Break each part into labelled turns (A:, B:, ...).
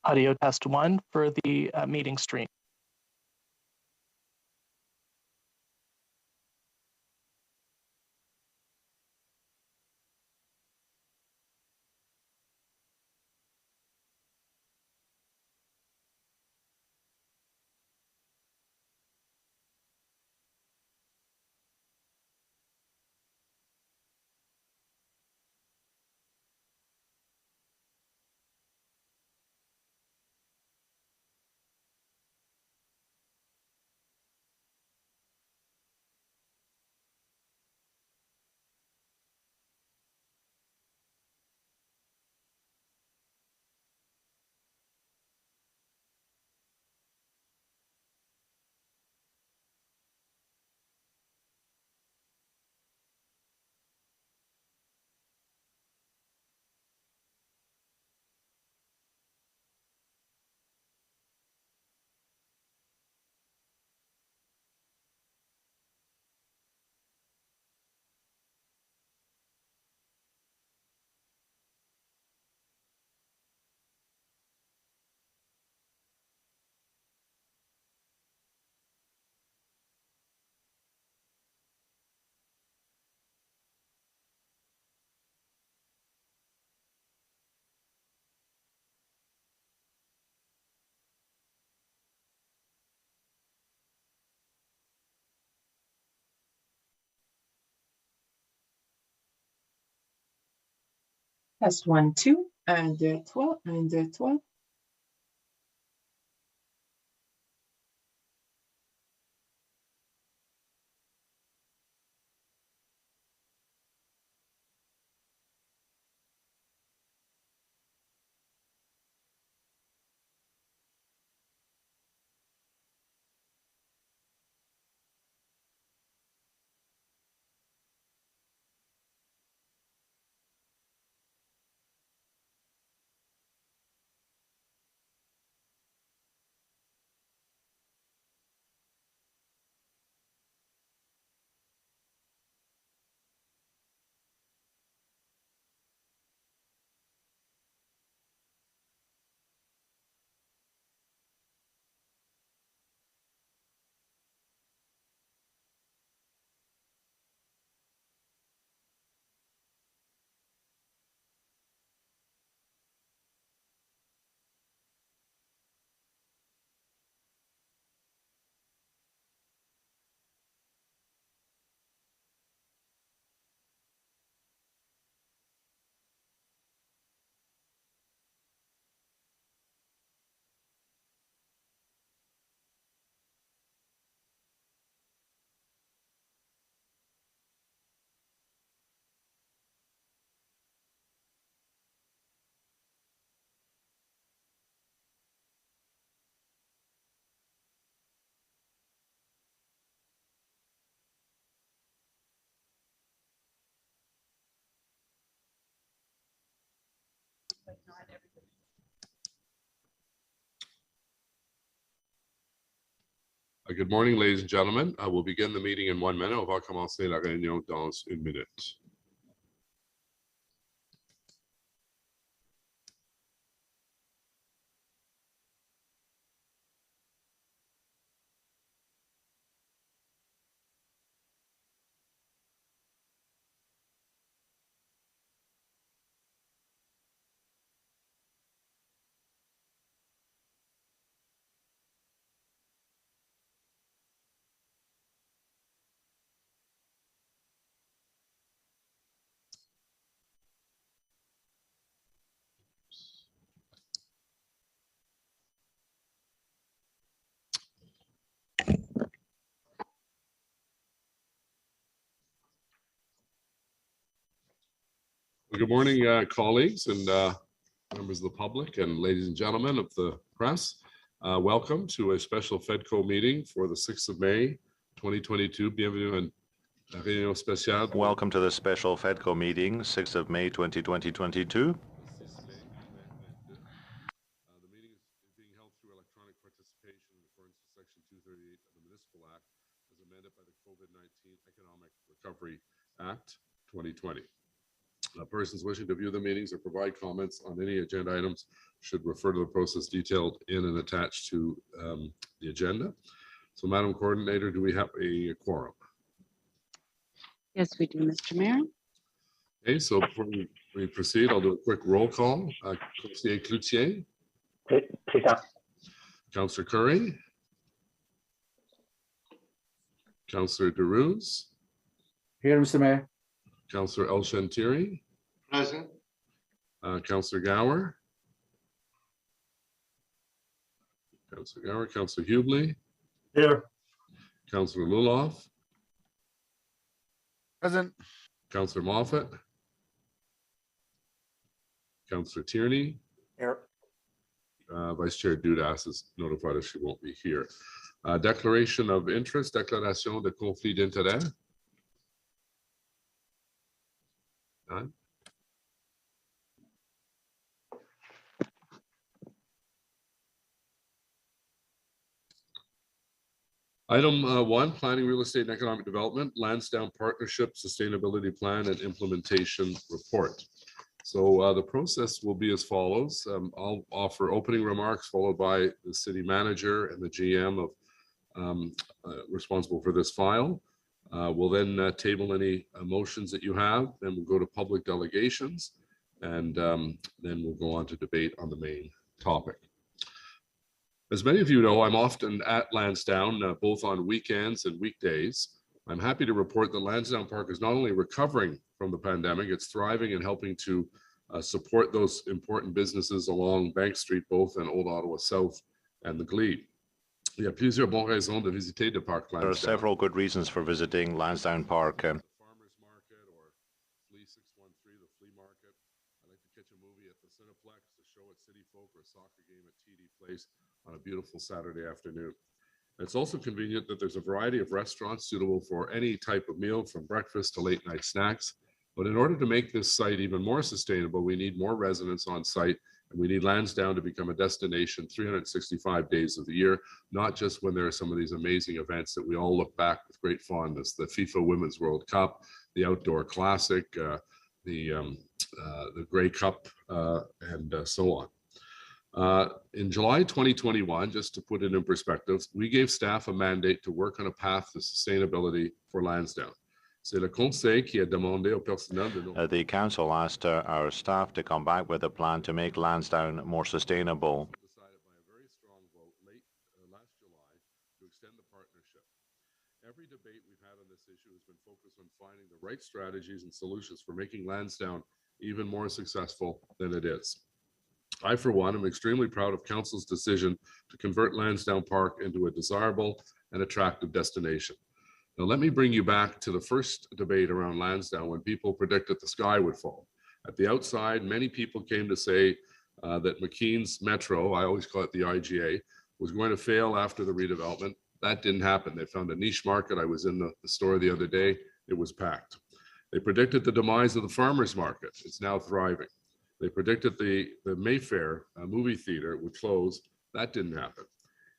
A: Audio test 1 for the meeting stream.
B: Test 1, 2, 1, 2, 3, 1, 2, 3.
C: Good morning, ladies and gentlemen. I will begin the meeting in 1 minute. On va commencer la réunion dans 1 minute. Well, good morning, colleagues and members of the public and ladies and gentlemen of the press. Welcome to a special FEDCO meeting for the 6th of May, 2022. Bienvenue à la réunion spéciale.
D: Welcome to the special FEDCO meeting, 6th of May, 2022.
C: The meeting is being held through electronic participation in accordance with Section 238 of the Municipal Act as amended by the COVID-19 Economic Recovery Act 2020. Persons wishing to view the meetings or provide comments on any agenda items should refer to the process detailed in and attached to the agenda. So, Madam Coordinator, do we have a quorum?
E: Yes, we do, Mr. Mayor.
C: Okay, so before we proceed, I'll do a quick roll call. Conseiller Cloutier,
F: Présent.
C: Councillor Curry, Councillor Derues,
F: Here, Mr. Mayor.
C: Councillor El Shantiri,
G: Present.
C: Councillor Gower, Councillor Hubley,
F: Here.
C: Councillor Luloff,
G: Present.
C: Councillor Moffat, Councillor Tierney,
F: Here.
C: Vice Chair Dudas is notified if she won't be here. Declaration of interest, déclaration de conflit d'intérêt. None. Item 1, Planning, Real Estate, and Economic Development, Lansdowne Partnership Sustainability Plan and Implementation Report. So the process will be as follows. I'll offer opening remarks followed by the city manager and the GM responsible for this file. We'll then table any motions that you have. Then we'll go to public delegations, and then we'll go on to debate on the main topic. As many of you know, I'm often at Lansdowne, both on weekends and weekdays. I'm happy to report that Lansdowne Park is not only recovering from the pandemic, it's thriving and helping to support those important businesses along Bank Street, both in Old Ottawa South and the Glebe. Il y a plusieurs bonnes raisons de visiter le parc
D: There are
C: Lansdowne.
D: several good reasons for visiting Lansdowne Park.
C: Farmers Market or Flea 613, the flea market. I like to catch a movie at the Cineplex, a show at City Folk, or a soccer game at TD Place on a beautiful Saturday afternoon. It's also convenient that there's a variety of restaurants suitable for any type of meal, from breakfast to late night snacks. But in order to make this site even more sustainable, we need more residents on site, and we need Lansdowne to become a destination 365 days of the year, not just when there are some of these amazing events that we all look back with great fondness: the FIFA Women's World Cup, the Outdoor Classic, the Grey Cup, and so on. In July 2021, just to put it in perspective, we gave staff a mandate to work on a path to sustainability for Lansdowne. C'est le Conseil qui a demandé au personnel de
D: The council asked our staff to come back with a plan to make Lansdowne more sustainable.
C: decided by a very strong vote late last July to extend the partnership. Every debate we've had on this issue has been focused on finding the right strategies and solutions for making Lansdowne even more successful than it is. I, for one, am extremely proud of Council's decision to convert Lansdowne Park into a desirable and attractive destination. Now, let me bring you back to the first debate around Lansdowne, when people predicted the sky would fall. At the outside, many people came to say that McKean's Metro, I always call it the IGA, was going to fail after the redevelopment. That didn't happen. They found a niche market. I was in the store the other day. It was packed. They predicted the demise of the farmers market. It's now thriving. They predicted the Mayfair movie theater would close. That didn't happen.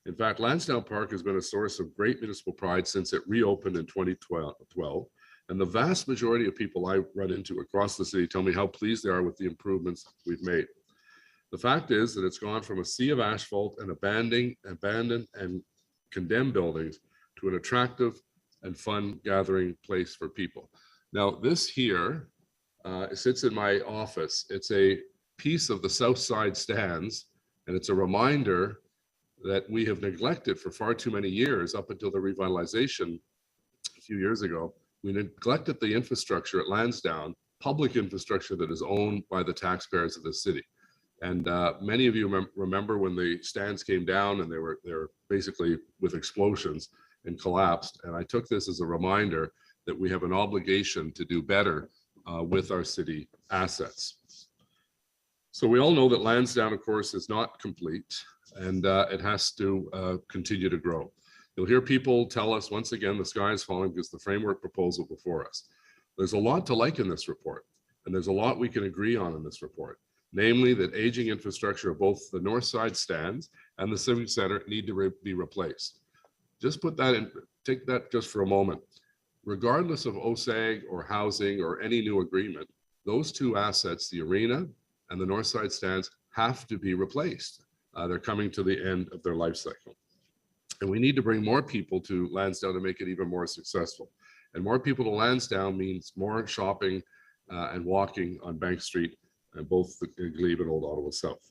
C: In fact, Lansdowne Park has been a source of great municipal pride since it reopened in 2012. And the vast majority of people I run into across the city tell me how pleased they are with the improvements we've made. The fact is that it's gone from a sea of asphalt and abandoned and condemned buildings to an attractive and fun gathering place for people. Now, this here sits in my office. It's a piece of the South Side stands, and it's a reminder that we have neglected for far too many years. Up until the revitalization a few years ago, we neglected the infrastructure at Lansdowne, public infrastructure that is owned by the taxpayers of the city. And many of you remember when the stands came down and they were basically with explosions and collapsed. And I took this as a reminder that we have an obligation to do better with our city assets. So we all know that Lansdowne, of course, is not complete, and it has to continue to grow. You'll hear people tell us, once again, the sky is falling because the framework proposal before us. There's a lot to like in this report, and there's a lot we can agree on in this report, namely that aging infrastructure of both the north side stands and the Civic Center need to be replaced. Just put that in, take that just for a moment. Regardless of OSAG or housing or any new agreement, Those two assets, the arena and the north side stands, have to be replaced. They're coming to the end of their life cycle. And we need to bring more people to Lansdowne to make it even more successful. And more people to Lansdowne means more shopping and walking on Bank Street and both the Glebe and Old Ottawa South.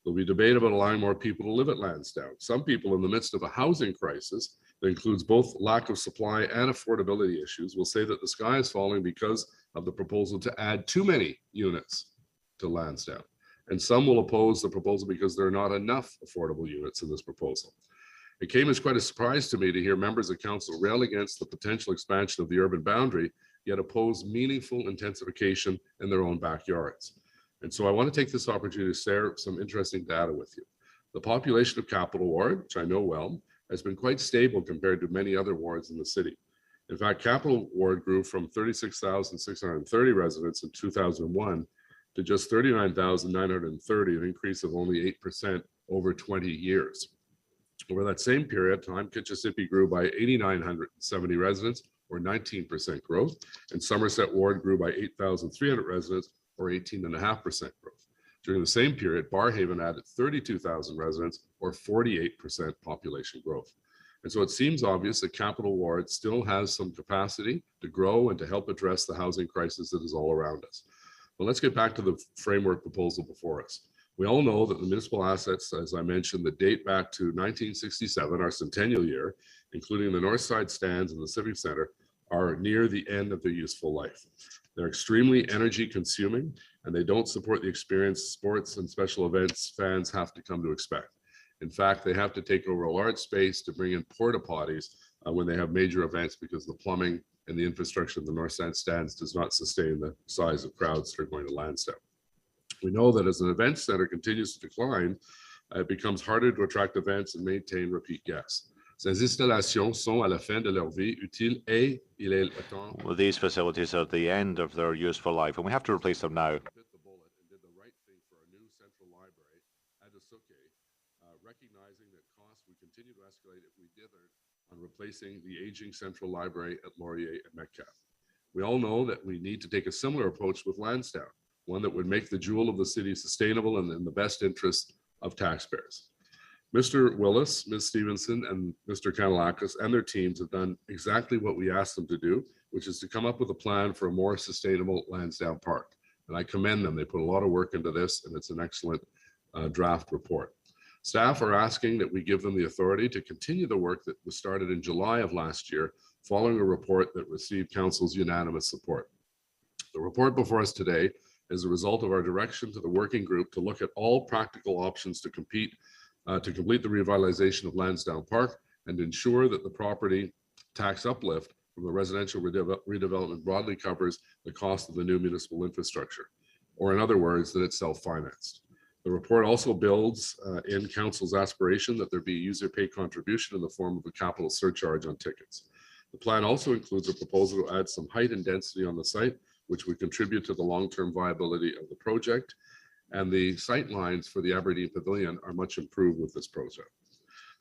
C: There'll be debate about allowing more people to live at Lansdowne. Some people in the midst of a housing crisis that includes both lack of supply and affordability issues will say that the sky is falling because of the proposal to add too many units to Lansdowne. And some will oppose the proposal because there are not enough affordable units in this proposal. It came as quite a surprise to me to hear members of council rail against the potential expansion of the urban boundary, yet oppose meaningful intensification in their own backyards. And so I want to take this opportunity to share some interesting data with you. The population of Capital Ward, which I know well, has been quite stable compared to many other wards in the city. In fact, Capital Ward grew from 36,630 residents in 2001 to just 39,930, an increase of only 8% over 20 years. Over that same period of time, Kitchissippi grew by 8,970 residents, or 19% growth, and Somerset Ward grew by 8,300 residents, or 18.5% growth. During the same period, Barrhaven added 32,000 residents, or 48% population growth. And so it seems obvious that Capital Ward still has some capacity to grow and to help address the housing crisis that is all around us. But let's get back to the framework proposal before us. We all know that the municipal assets, as I mentioned, that date back to 1967, our centennial year, including the north side stands and the Civic Center, are near the end of their useful life. They're extremely energy consuming, and they don't support the experience sports and special events fans have to come to expect. In fact, they have to take over a large space to bring in porta potties when they have major events because the plumbing and the infrastructure of the north side stands does not sustain the size of crowds that are going to Lansdowne. We know that as an event center continues to decline, it becomes harder to attract events and maintain repeat guests. Ces installations sont à la fin de leur vie utile et il est temps.
D: Well, these facilities are at the end of their useful life, and we have to replace them now.
C: Bit the bullet and did the right thing for our new central library at Asuke, recognizing that costs would continue to escalate if we dithered on replacing the aging central library at Laurier and Metcalfe. We all know that we need to take a similar approach with Lansdowne, one that would make the jewel of the city sustainable and in the best interest of taxpayers. Mr. Willis, Ms. Stevenson, and Mr. Kanalakis and their teams have done exactly what we asked them to do, which is to come up with a plan for a more sustainable Lansdowne Park. And I commend them. They put a lot of work into this, and it's an excellent draft report. Staff are asking that we give them the authority to continue the work that was started in July of last year, following a report that received council's unanimous support. The report before us today is a result of our direction to the working group to look at all practical options to complete the revitalization of Lansdowne Park and ensure that the property tax uplift from the residential redevelopment broadly covers the cost of the new municipal infrastructure, or in other words, that it's self-financed. The report also builds in council's aspiration that there be a user pay contribution in the form of a capital surcharge on tickets. The plan also includes a proposal to add some height and density on the site, which would contribute to the long-term viability of the project. And the sight lines for the Aberdeen Pavilion are much improved with this project.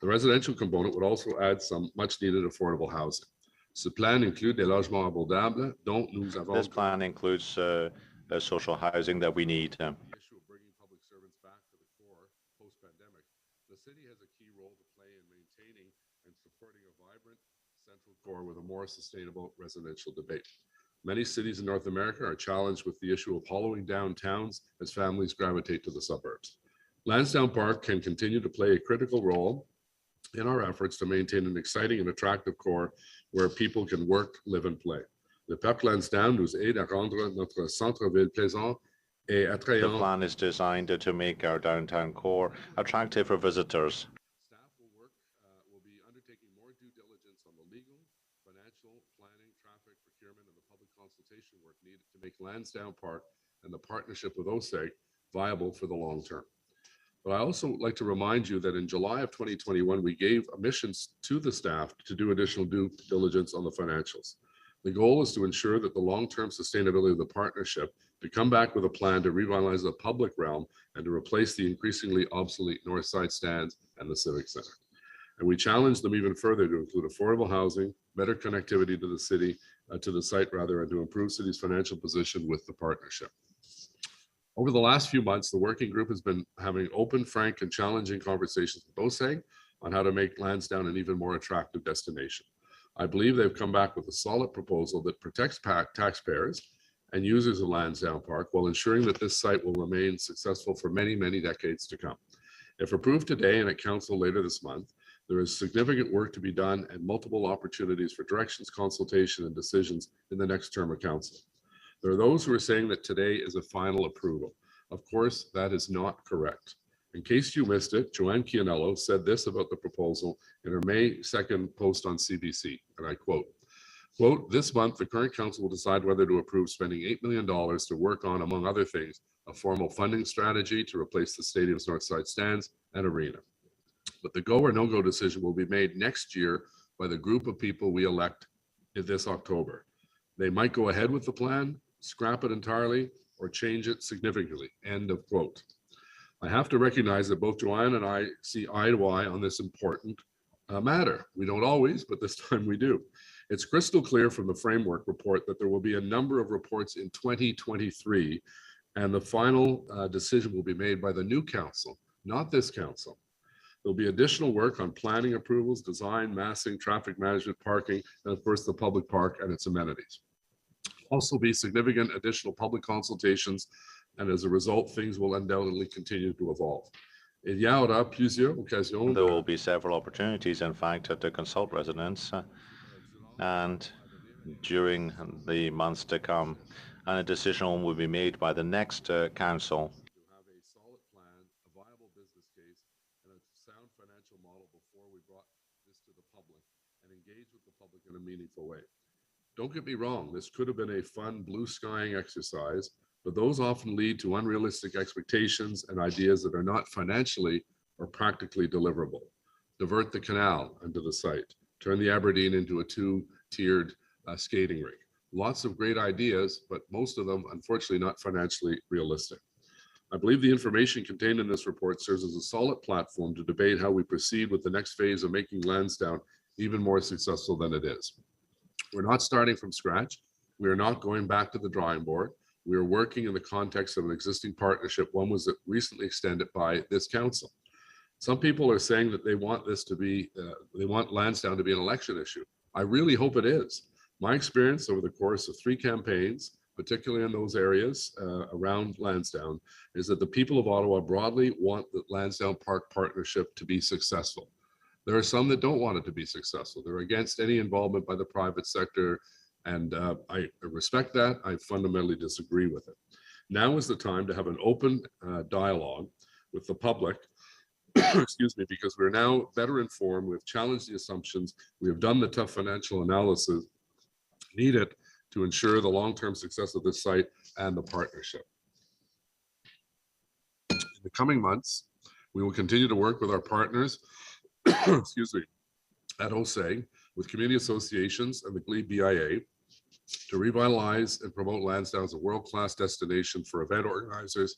C: The residential component would also add some much-needed affordable housing. Ce plan inclut des logements abordables dont nous avons.
D: This plan includes social housing that we need.
C: The issue of bringing public servants back to the core post-pandemic. The city has a key role to play in maintaining and supporting a vibrant central core with a more sustainable residential debate. Many cities in North America are challenged with the issue of hollowing down towns as families gravitate to the suburbs. Lansdowne Park can continue to play a critical role in our efforts to maintain an exciting and attractive core where people can work, live, and play. Le Parc Lansdowne nous aide à rendre notre centre-ville plaisant et attrayant.
D: The plan is designed to make our downtown core attractive for visitors.
C: Staff will be undertaking more due diligence on the legal, financial, planning, traffic, procurement, and the public consultation work needed to make Lansdowne Park and the partnership with OSEG viable for the long term. But I also like to remind you that in July of 2021, we gave missions to the staff to do additional due diligence on the financials. The goal is to ensure that the long-term sustainability of the partnership, to come back with a plan to revitalize the public realm and to replace the increasingly obsolete north side stands and the Civic Center. And we challenge them even further to include affordable housing, better connectivity to the city, to the site rather, and to improve city's financial position with the partnership. Over the last few months, the working group has been having open, frank, and challenging conversations with OSEG on how to make Lansdowne an even more attractive destination. I believe they've come back with a solid proposal that protects taxpayers and users of Lansdowne Park while ensuring that this site will remain successful for many, many decades to come. If approved today and at council later this month, there is significant work to be done and multiple opportunities for directions, consultation, and decisions in the next term of council. There are those who are saying that today is a final approval. Of course, that is not correct. In case you missed it, Joanne Chianello said this about the proposal in her May 2nd post on CBC, and I quote, "This month, the current council will decide whether to approve spending $8 million to work on, among other things, a formal funding strategy to replace the stadium's north side stands and arena. But the go or no-go decision will be made next year by the group of people we elect in this October. They might go ahead with the plan, scrap it entirely, or change it significantly." End of quote. I have to recognize that both Joanne and I see eye to eye on this important matter. We don't always, but this time we do. It's crystal clear from the framework report that there will be a number of reports in 2023, and the final decision will be made by the new council, not this council. There'll be additional work on planning approvals, design, massing, traffic management, parking, and of course the public park and its amenities. Also be significant additional public consultations, and as a result, things will undoubtedly continue to evolve. Il y aura plusieurs occasions.
D: There will be several opportunities, in fact, to consult residents, and during the months to come, and a decision will be made by the next council.
C: To have a solid plan, a viable business case, and a sound financial model before we brought this to the public and engage with the public in a meaningful way. Don't get me wrong, this could have been a fun blue skying exercise, but those often lead to unrealistic expectations and ideas that are not financially or practically deliverable. Divert the canal under the site, turn the Aberdeen into a two-tiered skating rink. Lots of great ideas, but most of them, unfortunately, not financially realistic. I believe the information contained in this report serves as a solid platform to debate how we proceed with the next phase of making Lansdowne even more successful than it is. We're not starting from scratch. We are not going back to the drawing board. We are working in the context of an existing partnership. One was recently extended by this council. Some people are saying that they want this to be, they want Lansdowne to be an election issue. I really hope it is. My experience over the course of 3 campaigns, particularly in those areas around Lansdowne, is that the people of Ottawa broadly want the Lansdowne Park partnership to be successful. There are some that don't want it to be successful. They're against any involvement by the private sector, and I respect that. I fundamentally disagree with it. Now is the time to have an open dialogue with the public, excuse me, because we're now better informed. We've challenged the assumptions. We have done the tough financial analysis needed to ensure the long-term success of this site and the partnership. In the coming months, we will continue to work with our partners, excuse me, at OSEG, with community associations and the Glebe BIA to revitalize and promote Lansdowne as a world-class destination for event organizers,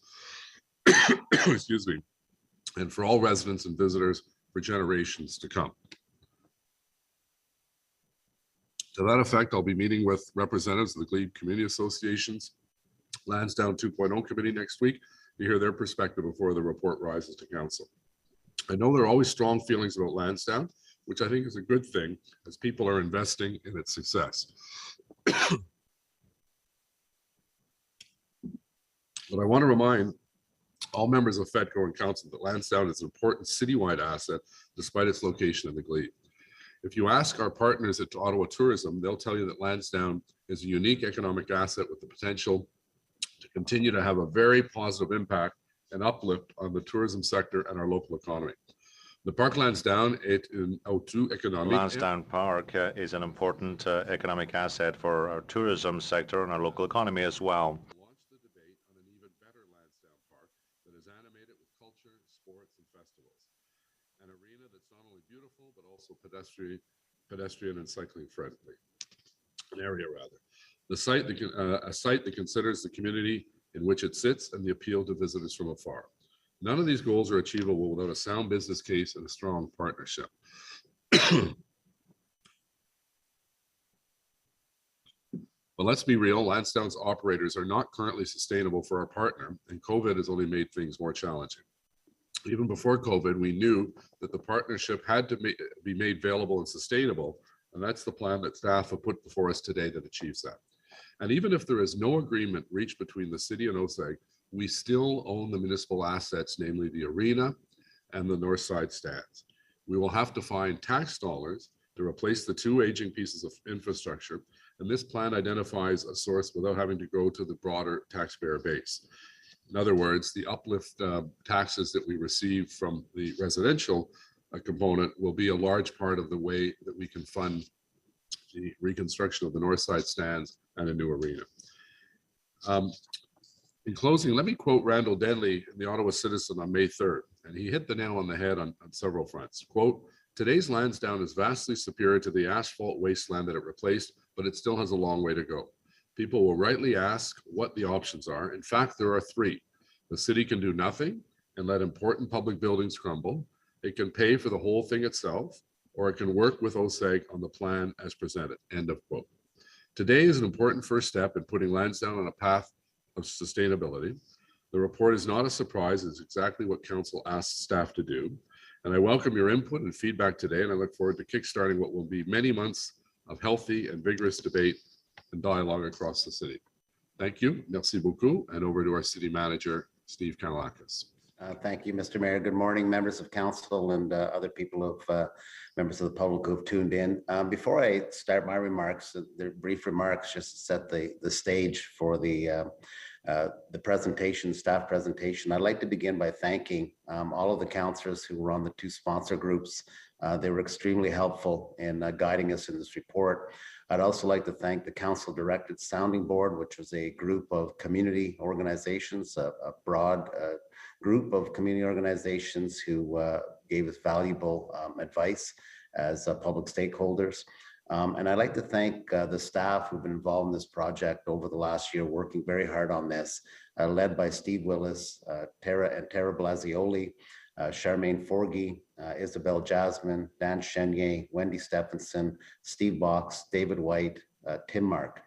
C: excuse me, and for all residents and visitors for generations to come. To that effect, I'll be meeting with representatives of the Glebe Community Association's Lansdowne 2.0 committee next week to hear their perspective before the report rises to council. I know there are always strong feelings about Lansdowne, which I think is a good thing as people are investing in its success. But I want to remind all members of FEDCO and council that Lansdowne is an important citywide asset despite its location in the Glebe. If you ask our partners at Ottawa Tourism, they'll tell you that Lansdowne is a unique economic asset with the potential to continue to have a very positive impact and uplift on the tourism sector and our local economy. The Parc Lansdowne est un atout économique.
D: Lansdowne Park is an important economic asset for our tourism sector and our local economy as well.
C: Launch the debate on an even better Lansdowne Park that is animated with culture, sports, and festivals. An arena that's not only beautiful, but also pedestrian and cycling friendly. An area rather. The site that a site that considers the community in which it sits and the appeal to visitors from afar. None of these goals are achievable without a sound business case and a strong partnership. But let's be real, Lansdowne's operators are not currently sustainable for our partner, and COVID has only made things more challenging. Even before COVID, we knew that the partnership had to be made available and sustainable, and that's the plan that staff have put before us today that achieves that. And even if there is no agreement reached between the city and OSEG, we still own the municipal assets, namely the arena and the north side stands. We will have to find tax dollars to replace the two aging pieces of infrastructure, and this plan identifies a source without having to go to the broader taxpayer base. In other words, the uplift taxes that we receive from the residential component will be a large part of the way that we can fund the reconstruction of the north side stands and a new arena. In closing, let me quote Randall Denley in the Ottawa Citizen on May 3rd, and he hit the nail on the head on several fronts. Quote, "Today's Lansdowne is vastly superior to the asphalt wasteland that it replaced, but it still has a long way to go. People will rightly ask what the options are. In fact, there are three. The city can do nothing and let important public buildings crumble. It can pay for the whole thing itself, or it can work with OSEG on the plan as presented." End of quote. Today is an important first step in putting Lansdowne on a path of sustainability. The report is not a surprise. It's exactly what council asked staff to do. And I welcome your input and feedback today, and I look forward to kickstarting what will be many months of healthy and vigorous debate and dialogue across the city. Thank you. Merci beaucoup. And over to our city manager, Steve Kanellakis.
G: Thank you, Mr. Mayor. Good morning, members of council and other people members of the public who have tuned in. Before I start my remarks, the brief remarks just to set the stage for the presentation, staff presentation, I'd like to begin by thanking all of the councillors who were on the two sponsor groups. They were extremely helpful in guiding us in this report. I'd also like to thank the council directed sounding board, which was a group of community organizations, a broad group of community organizations who gave us valuable advice as public stakeholders. And I'd like to thank the staff who've been involved in this project over the last year, working very hard on this, led by Steve Willis, Tara Blasioli, Charmaine Forgy, Isabel Jasmine, Dan Chenier, Wendy Stephenson, Steve Box, David White, Tim Mark.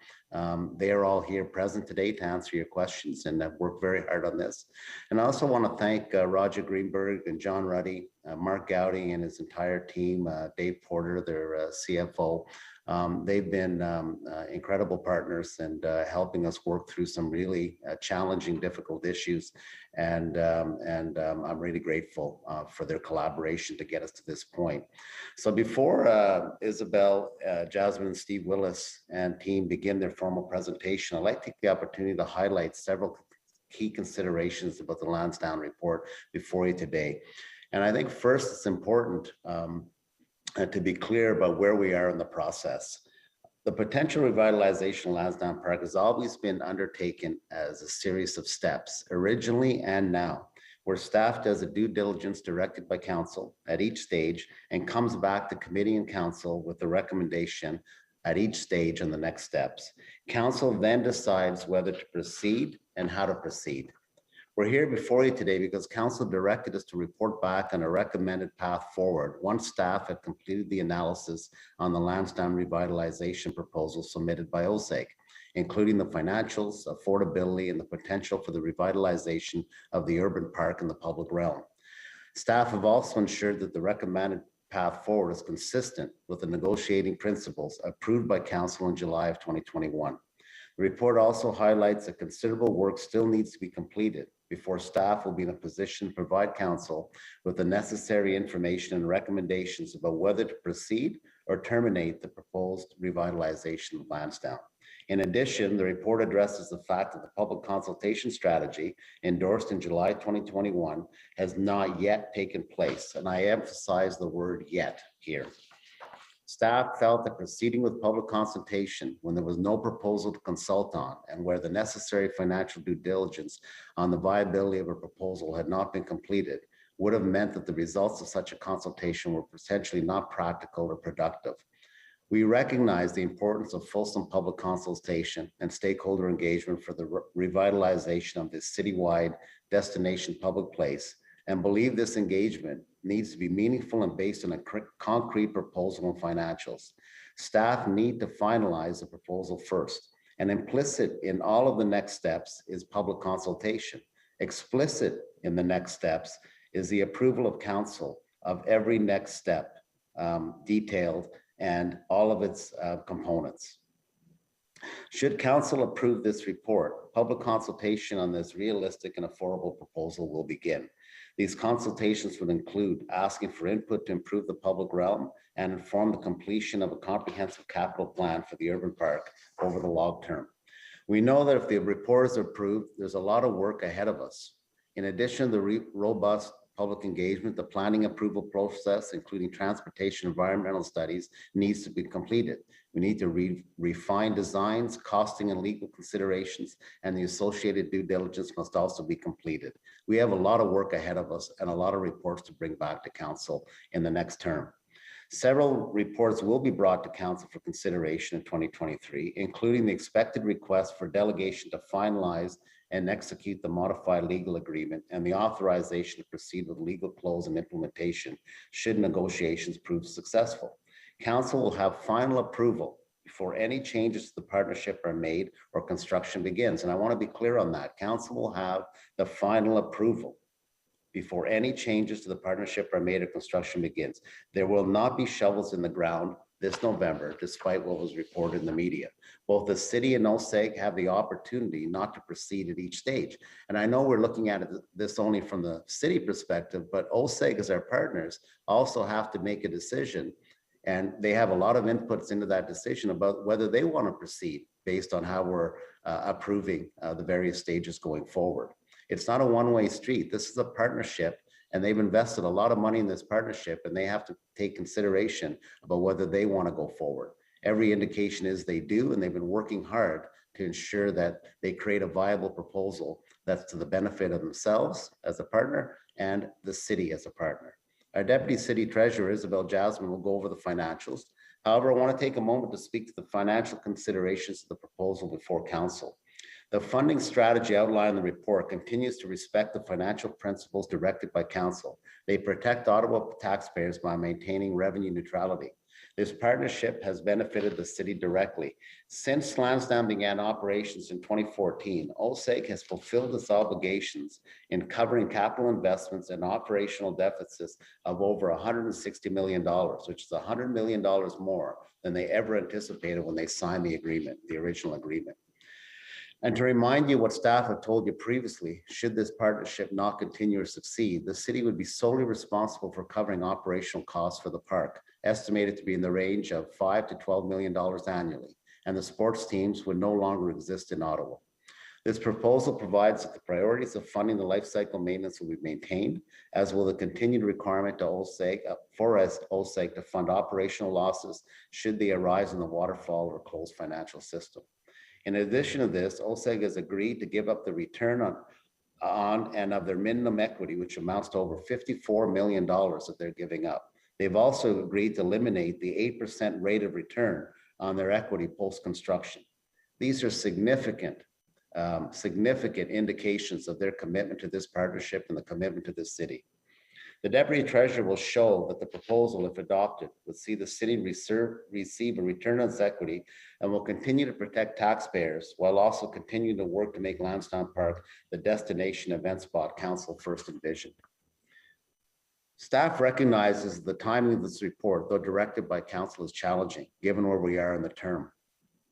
G: They are all here present today to answer your questions and have worked very hard on this. And I also want to thank Roger Greenberg and John Ruddy, Mark Gowdy and his entire team, Dave Porter, their CFO. They've been incredible partners and helping us work through some really challenging, difficult issues. And I'm really grateful for their collaboration to get us to this point. So before Isabel, Jasmine, and Steve Willis and team begin their formal presentation, I'd like to take the opportunity to highlight several key considerations about the Lansdowne report before you today. And I think first it's important to be clear about where we are in the process. The potential revitalization of Lansdowne Park has always been undertaken as a series of steps, originally and now, where staff does a due diligence directed by council at each stage and comes back to committee and council with a recommendation at each stage on the next steps. Council then decides whether to proceed and how to proceed. We're here before you today because council directed us to report back on a recommended path forward once staff had completed the analysis on the Lansdowne revitalization proposal submitted by OSEG, including the financials, affordability, and the potential for the revitalization of the urban park in the public realm. Staff have also ensured that the recommended path forward is consistent with the negotiating principles approved by council in July of 2021. The report also highlights that considerable work still needs to be completed before staff will be in a position to provide council with the necessary information and recommendations about whether to proceed or terminate the proposed revitalization of Lansdowne. In addition, the report addresses the fact that the public consultation strategy endorsed in July 2021 has not yet taken place, and I emphasize the word yet here. Staff felt that proceeding with public consultation when there was no proposal to consult on and where the necessary financial due diligence on the viability of a proposal had not been completed would have meant that the results of such a consultation were potentially not practical or productive. We recognize the importance of fulsome public consultation and stakeholder engagement for the revitalization of this citywide destination public place and believe this engagement needs to be meaningful and based on a concrete proposal and financials. Staff need to finalize the proposal first And implicit in all of the next steps is public consultation. Explicit in the next steps is the approval of council of every next step, detailed, and all of its components. Should council approve this report, public consultation on this realistic and affordable proposal will begin. These consultations would include asking for input to improve the public realm and inform the completion of a comprehensive capital plan for the urban park over the long term. We know that if the report is approved, there's a lot of work ahead of us. In addition to the robust public engagement, the planning approval process, including transportation environmental studies, needs to be completed. We need to refine designs, costing and legal considerations, and the associated due diligence must also be completed. We have a lot of work ahead of us and a lot of reports to bring back to council in the next term. Several reports will be brought to council for consideration in 2023, including the expected request for delegation to finalize and execute the modified legal agreement and the authorization to proceed with legal close and implementation should negotiations prove successful. Council will have final approval before any changes to the partnership are made or construction begins. And I want to be clear on that. Council will have the final approval before any changes to the partnership are made or construction begins. There will not be shovels in the ground this November, despite what was reported in the media. Both the city and OSEG have the opportunity not to proceed at each stage. And I know we're looking at this only from the city perspective, but OSEG as our partners also have to make a decision, and they have a lot of inputs into that decision about whether they want to proceed based on how we're approving the various stages going forward. It's not a one-way street. This is a partnership, and they've invested a lot of money in this partnership, and they have to take consideration about whether they want to go forward. Every indication is they do, and they've been working hard to ensure that they create a viable proposal that's to the benefit of themselves as a partner and the city as a partner. Our Deputy City Treasurer, Isabel Jasmine, will go over the financials. However, I want to take a moment to speak to the financial considerations of the proposal before council. The funding strategy outlined in the report continues to respect the financial principles directed by council. They protect Ottawa taxpayers by maintaining revenue neutrality. This partnership has benefited the city directly. Since Lansdowne began operations in 2014, OSEG has fulfilled its obligations in covering capital investments and operational deficits of over $160 million, which is $100 million more than they ever anticipated when they signed the agreement, the original agreement. And to remind you what staff have told you previously, should this partnership not continue or succeed, the city would be solely responsible for covering operational costs for the park, estimated to be in the range of $5 to $12 million annually, and the sports teams would no longer exist in Ottawa. This proposal provides that the priorities of funding the life cycle maintenance will be maintained, as will the continued requirement to OSEG, OSEG to fund operational losses should they arise in the Waterfall or closed financial system. In addition to this, OSEG has agreed to give up the return on and of their minimum equity, which amounts to over $54 million that they're giving up. They've also agreed to eliminate the 8% rate of return on their equity post-construction. These are significant indications of their commitment to this partnership and the commitment to this city. The Deputy Treasurer will show that the proposal, if adopted, would see the city receive a return on its equity and will continue to protect taxpayers while also continuing to work to make Lansdowne Park the destination event spot council first envisioned. Staff recognizes the timing of this report, though directed by council, is challenging given where we are in the term.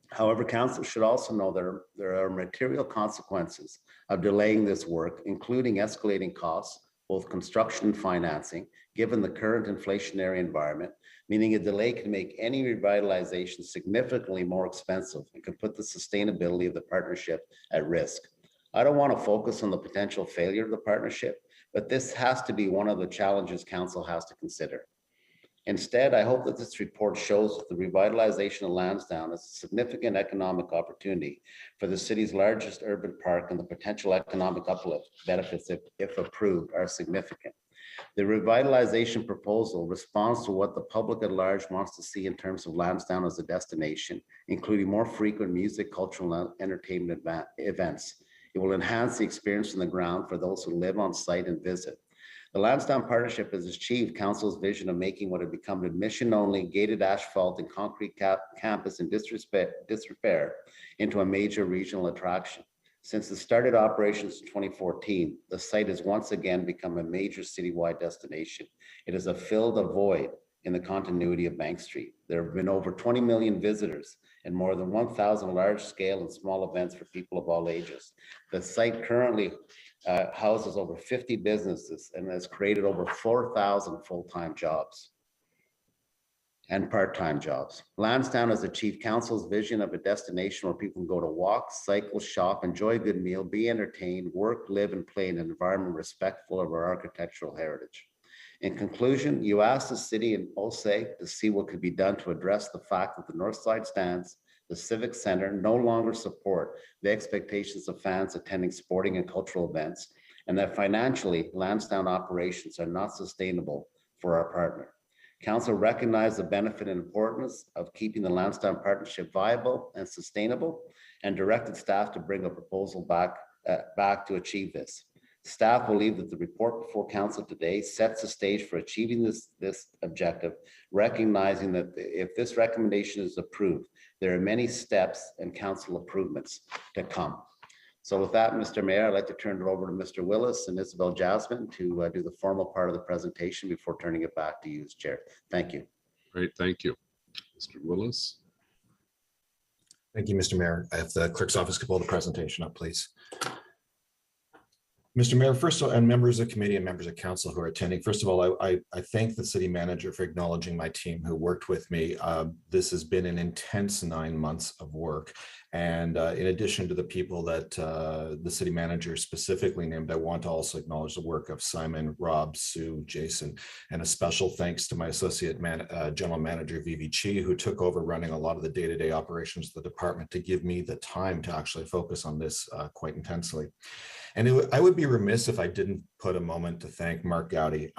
G: However, council should also know that there are material consequences of delaying this work, including escalating costs, both construction and financing, given the current inflationary environment, meaning a delay can make any revitalization significantly more expensive and can put the sustainability of the partnership at risk. I don't want to focus on the potential failure of the partnership, but this has to be one of the challenges council has to consider. Instead, I hope that this report shows that the revitalization of Lansdowne is a significant economic opportunity for the city's largest urban park, and the potential economic uplift benefits, if approved, are significant. The revitalization proposal responds to what the public at large wants to see in terms of Lansdowne as a destination, including more frequent music, cultural, and entertainment events. It will enhance the experience on the ground for those who live on site and visit. The Lansdowne Partnership has achieved Council's vision of making what had become an admission-only gated asphalt and concrete campus in disrepair into a major regional attraction. Since it started operations in 2014, the site has once again become a major citywide destination. It has filled a void in the continuity of Bank Street. There have been over 20 million visitors and more than 1,000 large-scale and small events for people of all ages. The site currently houses over 50 businesses and has created over 4,000 full-time jobs and part-time jobs. Lansdowne has achieved Council's vision of a destination where people can go to walk, cycle, shop, enjoy a good meal, be entertained, work, live, and play in an environment respectful of our architectural heritage. In conclusion, you asked the city and OSEG to see what could be done to address the fact that the North Side Stands, the Civic Center, no longer support the expectations of fans attending sporting and cultural events, and that financially, Lansdowne operations are not sustainable for our partner. Council recognized the benefit and importance of keeping the Lansdowne Partnership viable and sustainable, and directed staff to bring a proposal back to achieve this. Staff believe that the report before Council today sets the stage for achieving this objective, recognizing that if this recommendation is approved, there are many steps and Council improvements to come. So with that, Mr. Mayor, I'd like to turn it over to Mr. Willis and Isabel Jasmine to do the formal part of the presentation before turning it back to you as Chair. Thank you.
C: Great, thank you. Mr. Willis.
H: Thank you, Mr. Mayor. I have the clerk's office pull the presentation up, please. Mr. Mayor, first of all, and members of the committee and members of council who are attending, first of all, I thank the city manager for acknowledging my team who worked with me. This has been an intense 9 months of work. And in addition to the people that the city manager specifically named, I want to also acknowledge the work of Simon, Rob, Sue, Jason, and a special thanks to my associate general manager, Vivi Chi, who took over running a lot of the day-to-day operations of the department to give me the time to actually focus on this quite intensely. And I would be remiss if I didn't put a moment to thank Mark Gowdy.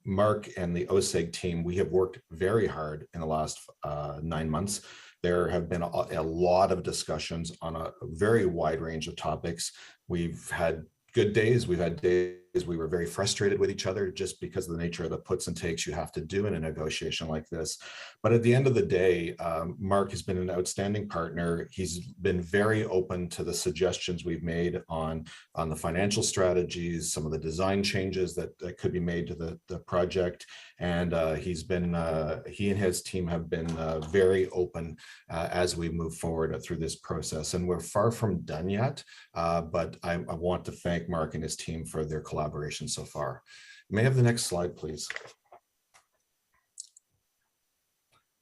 H: Mark and the OSEG team, we have worked very hard in the last 9 months. There have been a lot of discussions on a very wide range of topics. We've had good days. We've had days we were very frustrated with each other just because of the nature of the puts and takes you have to do in a negotiation like this. But at the end of the day, Mark has been an outstanding partner. He's been very open to the suggestions we've made on the financial strategies, some of the design changes that could be made to the project. And he and his team have been very open as we move forward through this process. And we're far from done yet, but I want to thank Mark and his team for their collaboration so far. May I have the next slide, please?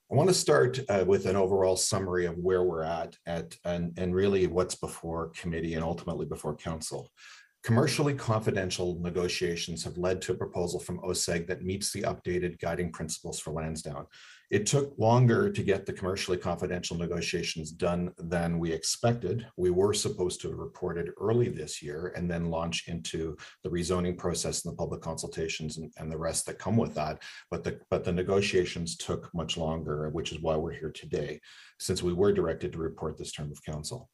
H: I want to start with an overall summary of where we're at and really what's before committee and ultimately before council. Commercially confidential negotiations have led to a proposal from OSEG that meets the updated guiding principles for Lansdowne. It took longer to get the commercially confidential negotiations done than we expected. We were supposed to have reported early this year and then launch into the rezoning process and the public consultations and the rest that come with that. But the negotiations took much longer, which is why we're here today, since we were directed to report this term of council.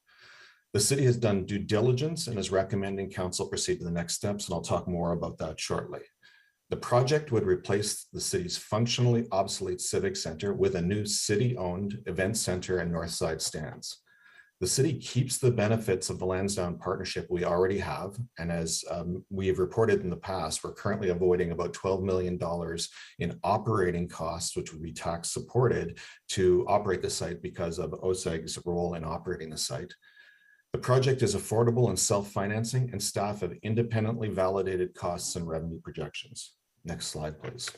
H: The city has done due diligence and is recommending council proceed to the next steps, and I'll talk more about that shortly. The project would replace the city's functionally obsolete civic center with a new city-owned event center and north side stands. The city keeps the benefits of the Lansdowne partnership we already have, and as we have reported in the past, we're currently avoiding about $12 million in operating costs, which would be tax supported to operate the site because of OSEG's role in operating the site. The project is affordable and self-financing, and staff have independently validated costs and revenue projections. Next slide, please.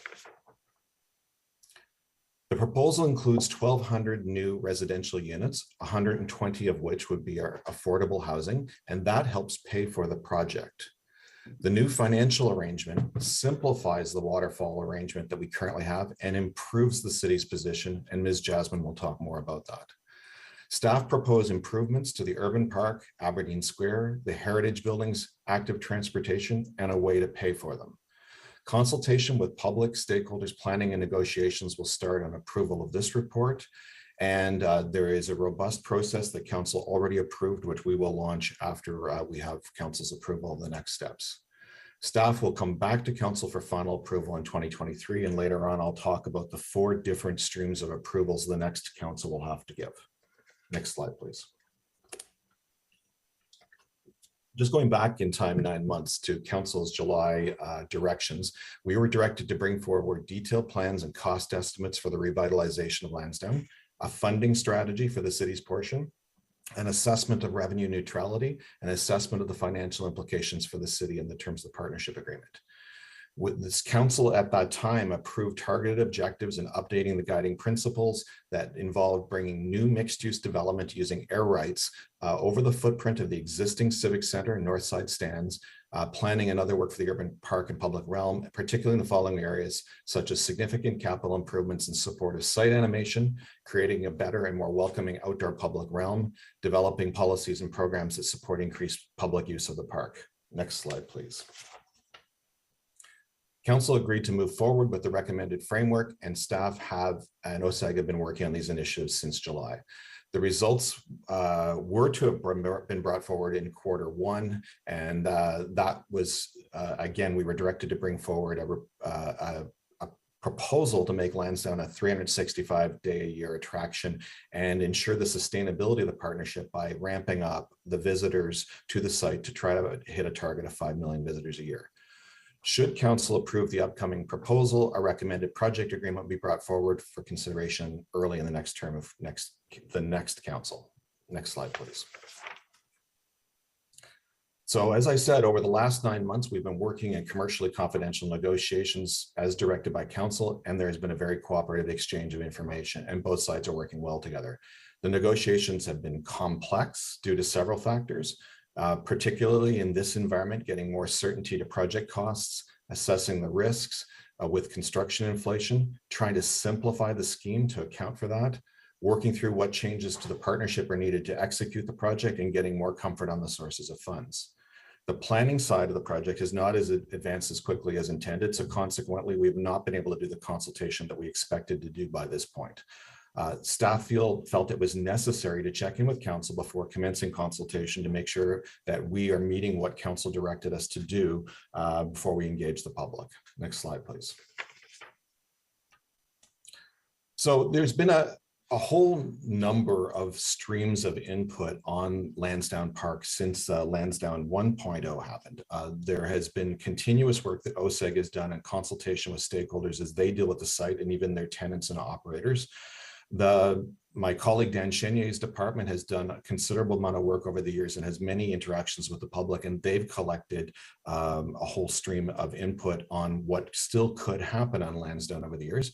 H: The proposal includes 1,200 new residential units, 120 of which would be our affordable housing, and that helps pay for the project. The new financial arrangement simplifies the Waterfall arrangement that we currently have and improves the city's position, and Ms. Jasmine will talk more about that. Staff propose improvements to the Urban Park, Aberdeen Square, the Heritage Buildings, active transportation, and a way to pay for them. Consultation with public stakeholders, planning and negotiations will start on approval of this report. And there is a robust process that council already approved, which we will launch after we have council's approval of the next steps. Staff will come back to council for final approval in 2023, and later on I'll talk about the 4 different streams of approvals the next council will have to give. Next slide, please. Just going back in time 9 months to council's July directions, we were directed to bring forward detailed plans and cost estimates for the revitalization of Lansdowne, a funding strategy for the city's portion, an assessment of revenue neutrality, and assessment of the financial implications for the city in the terms of the partnership agreement. With this council at that time approved targeted objectives and updating the guiding principles that involved bringing new mixed-use development using air rights over the footprint of the existing civic center and north side stands, planning and other work for the urban park and public realm, particularly in the following areas, such as significant capital improvements in support of site animation, creating a better and more welcoming outdoor public realm, developing policies and programs that support increased public use of the park. Next slide, please. Council agreed to move forward with the recommended framework, and staff and OSAG have been working on these initiatives since July. The results were to have been brought forward in Q1, and that was, again, we were directed to bring forward a proposal to make Lansdowne a 365-day-a-year attraction and ensure the sustainability of the partnership by ramping up the visitors to the site to try to hit a target of 5 million visitors a year. Should council approve the upcoming proposal, a recommended project agreement will be brought forward for consideration early in the next term of the next council. Next slide, please. So as I said, over the last 9 months, we've been working in commercially confidential negotiations as directed by council, and there has been a very cooperative exchange of information, and both sides are working well together. The negotiations have been complex due to several factors. Particularly in this environment, getting more certainty to project costs, assessing the risks with construction inflation, trying to simplify the scheme to account for that, working through what changes to the partnership are needed to execute the project, and getting more comfort on the sources of funds. The planning side of the project is not as advanced as quickly as intended, so consequently, we've not been able to do the consultation that we expected to do by this point. Staff felt it was necessary to check in with council before commencing consultation to make sure that we are meeting what council directed us to do before we engage the public. Next slide, please. So there's been a whole number of streams of input on Lansdowne Park since Lansdowne 1.0 happened. There has been continuous work that OSAG has done in consultation with stakeholders as they deal with the site and even their tenants and operators. My colleague Dan Chenier's department has done a considerable amount of work over the years and has many interactions with the public, and they've collected a whole stream of input on what still could happen on Lansdowne over the years.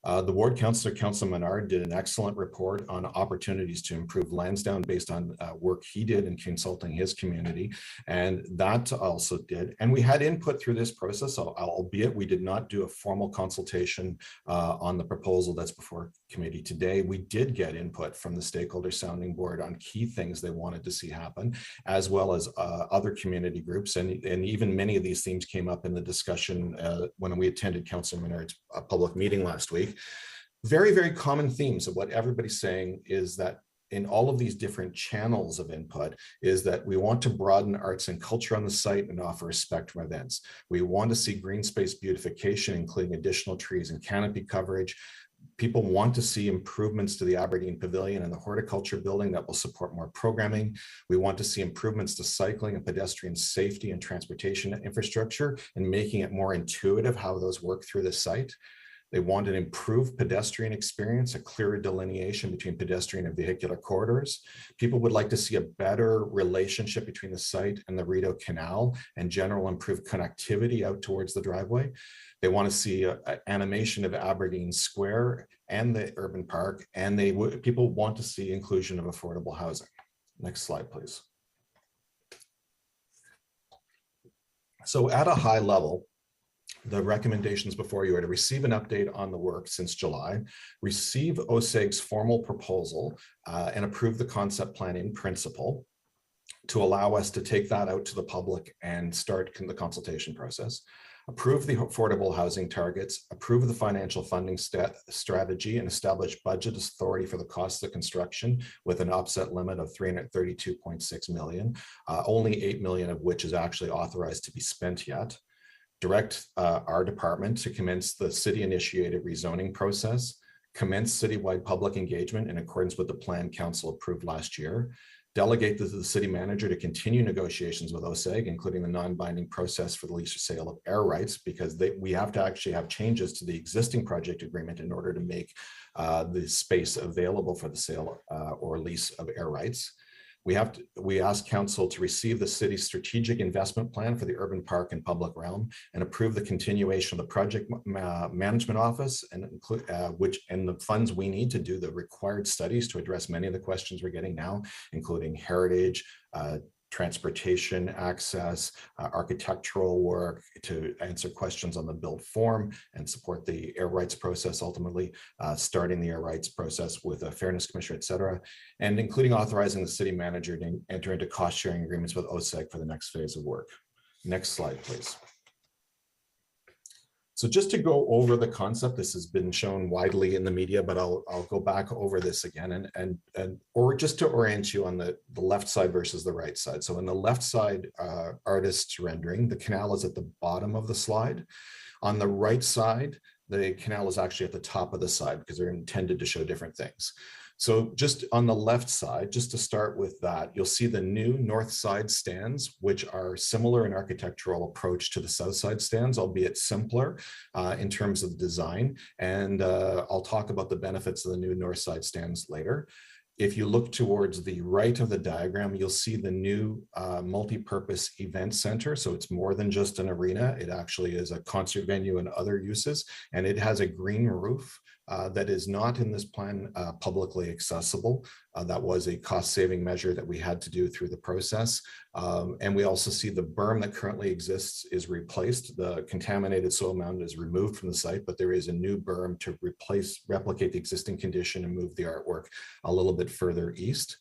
H: The ward councillor, Councillor Menard, did an excellent report on opportunities to improve Lansdowne based on work he did in consulting his community, and that also did. And we had input through this process, albeit we did not do a formal consultation on the proposal that's before committee today. We did get input from the stakeholder sounding board on key things they wanted to see happen, as well as other community groups, and even many of these themes came up in the discussion when we attended Councillor Menard's public meeting last week. Very, very common themes of what everybody's saying is that in all of these different channels of input is that we want to broaden arts and culture on the site and offer a spectrum of events. We want to see green space beautification, including additional trees and canopy coverage. People want to see improvements to the Aberdeen Pavilion and the horticulture building that will support more programming. We want to see improvements to cycling and pedestrian safety and transportation infrastructure and making it more intuitive how those work through the site. They want an improved pedestrian experience, a clearer delineation between pedestrian and vehicular corridors. People would like to see a better relationship between the site and the Rideau Canal and general improved connectivity out towards the driveway. They want to see an animation of Aberdeen Square and the urban park, and people want to see inclusion of affordable housing. Next slide, please. So at a high level, the recommendations before you are to receive an update on the work since July, receive OSAG's formal proposal and approve the concept plan in principle to allow us to take that out to the public and start the consultation process. Approve the affordable housing targets, approve the financial funding strategy, and establish budget authority for the cost of construction with an offset limit of $332.6 million, only $8 million of which is actually authorized to be spent yet. direct our department to commence the city-initiated rezoning process, commence citywide public engagement in accordance with the plan council approved last year, delegate to the city manager to continue negotiations with OSEG, including the non-binding process for the lease or sale of air rights, because we have to actually have changes to the existing project agreement in order to make the space available for the sale or lease of air rights. We ask council to receive the city's strategic investment plan for the urban park and public realm and approve the continuation of the project management office and include the funds we need to do the required studies to address many of the questions we're getting now, including heritage, transportation access, architectural work to answer questions on the build form and support the air rights process, ultimately starting the air rights process with a fairness commissioner, et cetera, and including authorizing the city manager to enter into cost sharing agreements with OSEG for the next phase of work. Next slide, please. So just to go over the concept, this has been shown widely in the media, but I'll go back over this again or just to orient you on the left side versus the right side. So in the left side artist's rendering, the canal is at the bottom of the slide. On the right side, the canal is actually at the top of the slide because they're intended to show different things. So just on the left side, just to start with that, you'll see the new north side stands, which are similar in architectural approach to the south side stands, albeit simpler in terms of design. And I'll talk about the benefits of the new north side stands later. If you look towards the right of the diagram, you'll see the new multi-purpose event center. So it's more than just an arena. It actually is a concert venue and other uses. And it has a green roof that is not in this plan publicly accessible. That was a cost-saving measure that we had to do through the process. And we also see the berm that currently exists is replaced. The contaminated soil mound is removed from the site, but there is a new berm to replicate the existing condition and move the artwork a little bit further east.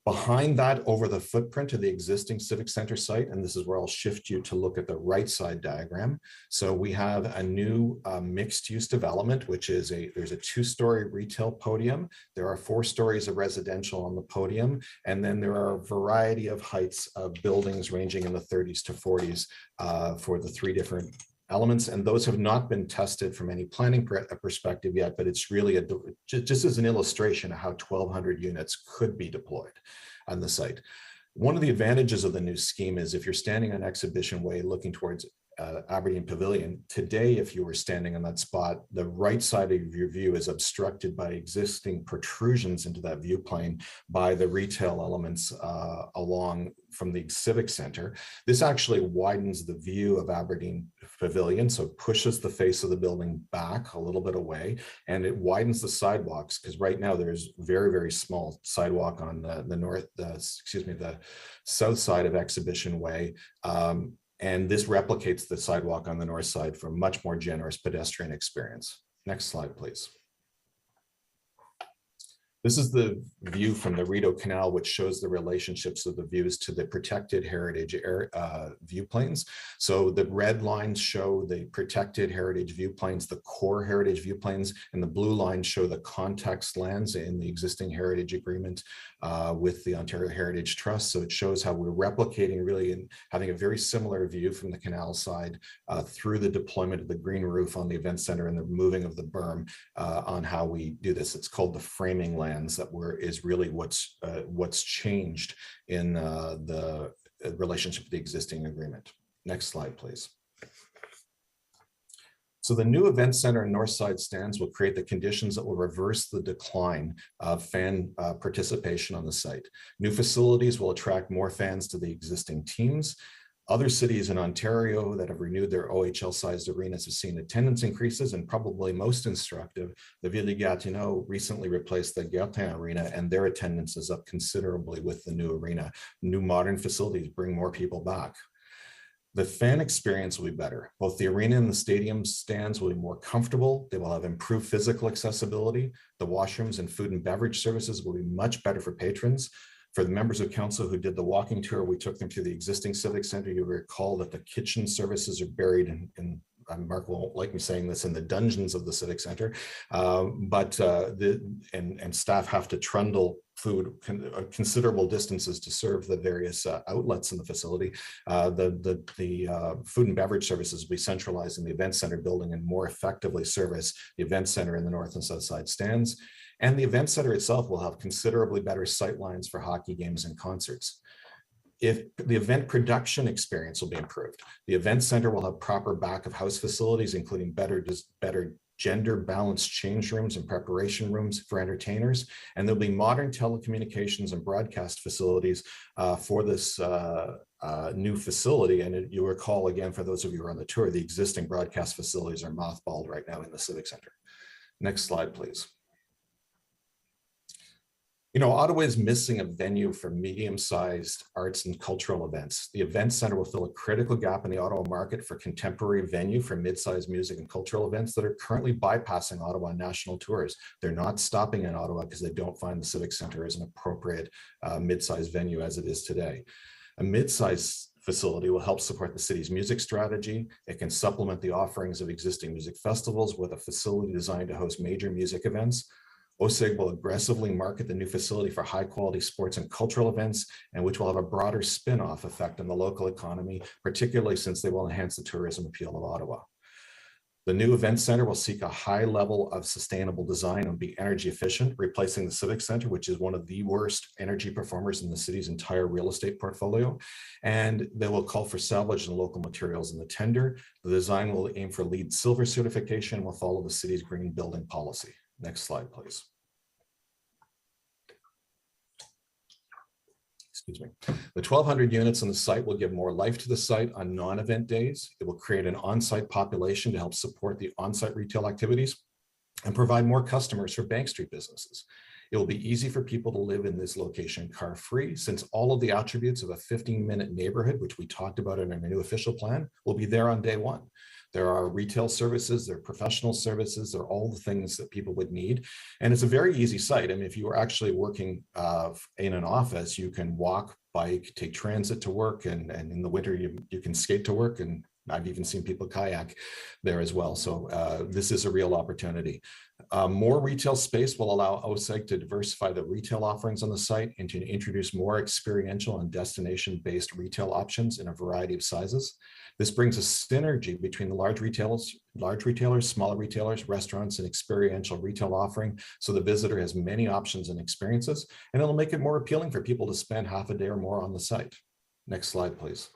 H: Behind that, over the footprint of the existing Civic Center site, and this is where I'll shift you to look at the right side diagram. So we have a new mixed-use development, which is there's a 2-story retail podium. There are 4 stories of residential on the podium, and then there are a variety of heights of buildings ranging in the 30s to 40s for the 3 different elements, and those have not been tested from any planning perspective yet, but it's really just as an illustration of how 1,200 units could be deployed on the site. One of the advantages of the new scheme is if you're standing on Exhibition Way looking towards Aberdeen Pavilion, today, if you were standing on that spot, the right side of your view is obstructed by existing protrusions into that view plane by the retail elements along from the Civic Center. This actually widens the view of Aberdeen Pavilion, so it pushes the face of the building back a little bit away, and it widens the sidewalks because right now there's very, very small sidewalk on the south side of Exhibition Way. And this replicates the sidewalk on the north side for a much more generous pedestrian experience. Next slide, please. This is the view from the Rideau Canal, which shows the relationships of the views to the protected heritage view planes. So the red lines show the protected heritage view planes, the core heritage view planes, and the blue lines show the context lands in the existing heritage agreement with the Ontario Heritage Trust. So it shows how we're replicating really and having a very similar view from the canal side through the deployment of the green roof on the event center and the removing of the berm on how we do this. It's called the framing land. That is really what's changed in the relationship with the existing agreement. Next slide, please. So the new event center and north side stands will create the conditions that will reverse the decline of fan participation on the site. New facilities will attract more fans to the existing teams. Other cities in Ontario that have renewed their OHL-sized arenas have seen attendance increases, and probably most instructive, the Ville de Gatineau recently replaced the Gertin Arena, and their attendance is up considerably with the new arena. New modern facilities bring more people back. The fan experience will be better. Both the arena and the stadium stands will be more comfortable. They will have improved physical accessibility. The washrooms and food and beverage services will be much better for patrons. For the members of council who did the walking tour, we took them to the existing Civic Center. You recall that the kitchen services are buried in Mark won't like me saying this, in the dungeons of the Civic Center, and staff have to trundle considerable distances to serve the various outlets in the facility. The food and beverage services will be centralized in the event center building and more effectively service the event center in the north and south side stands. And the event center itself will have considerably better sight lines for hockey games and concerts. If the event production experience will be improved, the event center will have proper back of house facilities, including better gender balanced change rooms and preparation rooms for entertainers. And there'll be modern telecommunications and broadcast facilities for this new facility. And you'll recall, again, for those of you who are on the tour, the existing broadcast facilities are mothballed right now in the Civic Center. Next slide, please. You know, Ottawa is missing a venue for medium-sized arts and cultural events. The event center will fill a critical gap in the Ottawa market for contemporary venue for mid-sized music and cultural events that are currently bypassing Ottawa on national tours. They're not stopping in Ottawa because they don't find the Civic Center as an appropriate mid-sized venue as it is today. A mid-sized facility will help support the city's music strategy. It can supplement the offerings of existing music festivals with a facility designed to host major music events. OSEG will aggressively market the new facility for high quality sports and cultural events, and which will have a broader spin-off effect on the local economy, particularly since they will enhance the tourism appeal of Ottawa. The new event center will seek a high level of sustainable design and be energy efficient, replacing the Civic Center, which is one of the worst energy performers in the city's entire real estate portfolio. And they will call for salvage and local materials in the tender. The design will aim for LEED Silver certification and will follow the city's green building policy. Next slide, please. Excuse me. The 1,200 units on the site will give more life to the site on non-event days. It will create an on-site population to help support the on-site retail activities and provide more customers for Bank Street businesses. It will be easy for people to live in this location car-free, since all of the attributes of a 15-minute neighborhood, which we talked about in our new official plan, will be there on day one. There are retail services, there are professional services, there are all the things that people would need. And it's a very easy site. I mean, if you are actually working in an office, you can walk, bike, take transit to work, and in the winter, you can skate to work. And I've even seen people kayak there as well. So this is a real opportunity. More retail space will allow OSEG to diversify the retail offerings on the site and to introduce more experiential and destination-based retail options in a variety of sizes. This brings a synergy between the large retailers, smaller retailers, restaurants, and experiential retail offering, so the visitor has many options and experiences, and it'll make it more appealing for people to spend half a day or more on the site. Next slide, please.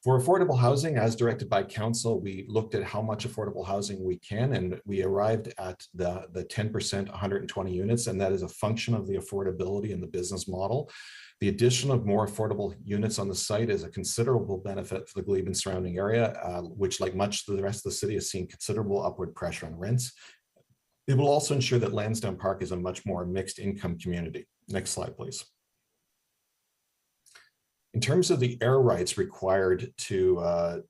H: For affordable housing, as directed by council, we looked at how much affordable housing we can, and we arrived at the 10%, 120 units, and that is a function of the affordability in the business model. The addition of more affordable units on the site is a considerable benefit for the Glebe and surrounding area, which, like much of the rest of the city, has seen considerable upward pressure on rents. It will also ensure that Lansdowne Park is a much more mixed income community. Next slide, please. In terms of the air rights required to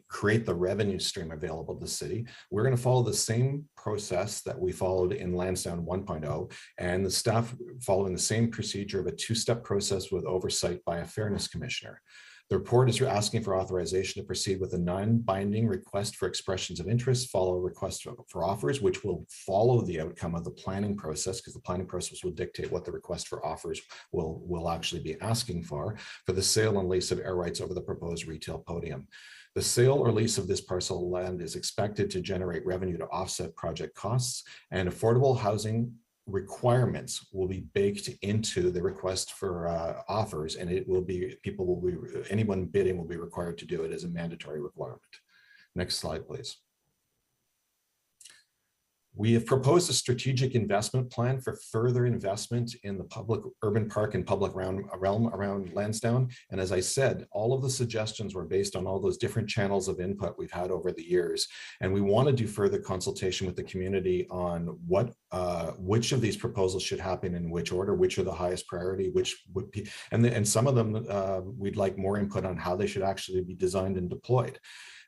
H: create the revenue stream available to the city, we're going to follow the same process that we followed in Lansdowne 1.0, and the staff following the same procedure of a two-step process with oversight by a fairness commissioner. The report is asking for authorization to proceed with a non-binding request for expressions of interest, follow a request for offers, which will follow the outcome of the planning process, because the planning process will dictate what the request for offers will actually be asking for the sale and lease of air rights over the proposed retail podium. The sale or lease of this parcel of land is expected to generate revenue to offset project costs, and affordable housing requirements will be baked into the request for offers, and it will be, anyone bidding will be required to do it as a mandatory requirement. Next slide, please. We have proposed a strategic investment plan for further investment in the public urban park and public realm around Lansdowne. And as I said, all of the suggestions were based on all those different channels of input we've had over the years. And we want to do further consultation with the community on which of these proposals should happen in which order, which are the highest priority, which would be, and some of them we'd like more input on how they should actually be designed and deployed.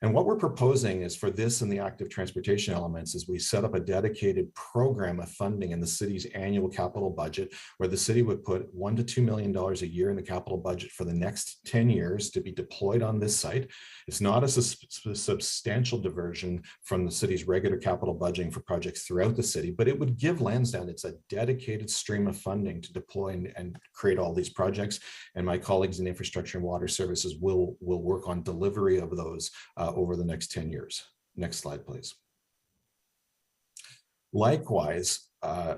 H: And what we're proposing is for this and the active transportation elements is we set up a dedicated program of funding in the city's annual capital budget, where the city would put $1 to $2 million a year in the capital budget for the next 10 years to be deployed on this site. It's not a substantial diversion from the city's regular capital budgeting for projects throughout the city, but it would give Lansdowne a dedicated stream of funding to deploy and create all these projects. And my colleagues in infrastructure and water services will work on delivery of those over the next 10 years. Next slide, please. Likewise,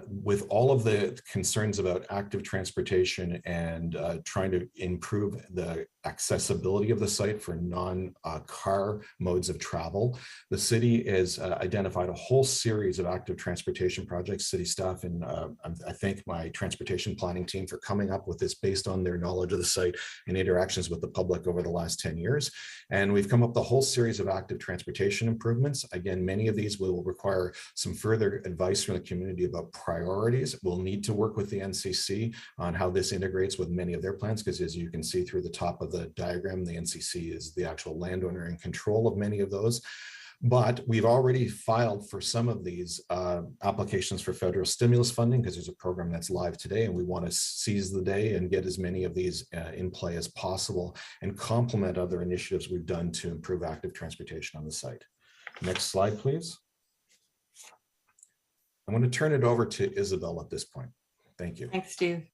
H: with all of the concerns about active transportation and trying to improve the accessibility of the site for non-car modes of travel, the city has identified a whole series of active transportation projects. City staff and I thank my transportation planning team for coming up with this based on their knowledge of the site and interactions with the public over the last 10 years. And we've come up with a whole series of active transportation improvements. Again, many of these will require some further advice from the community about priorities. We'll need to work with the NCC on how this integrates with many of their plans, because as you can see through the top of the diagram, the NCC is the actual landowner in control of many of those. But we've already filed for some of these applications for federal stimulus funding, because there's a program that's live today, and we want to seize the day and get as many of these in play as possible and complement other initiatives we've done to improve active transportation on the site. Next slide, please. I'm going to turn it over to Isabel at this point. Thank you.
I: Thanks, Steve.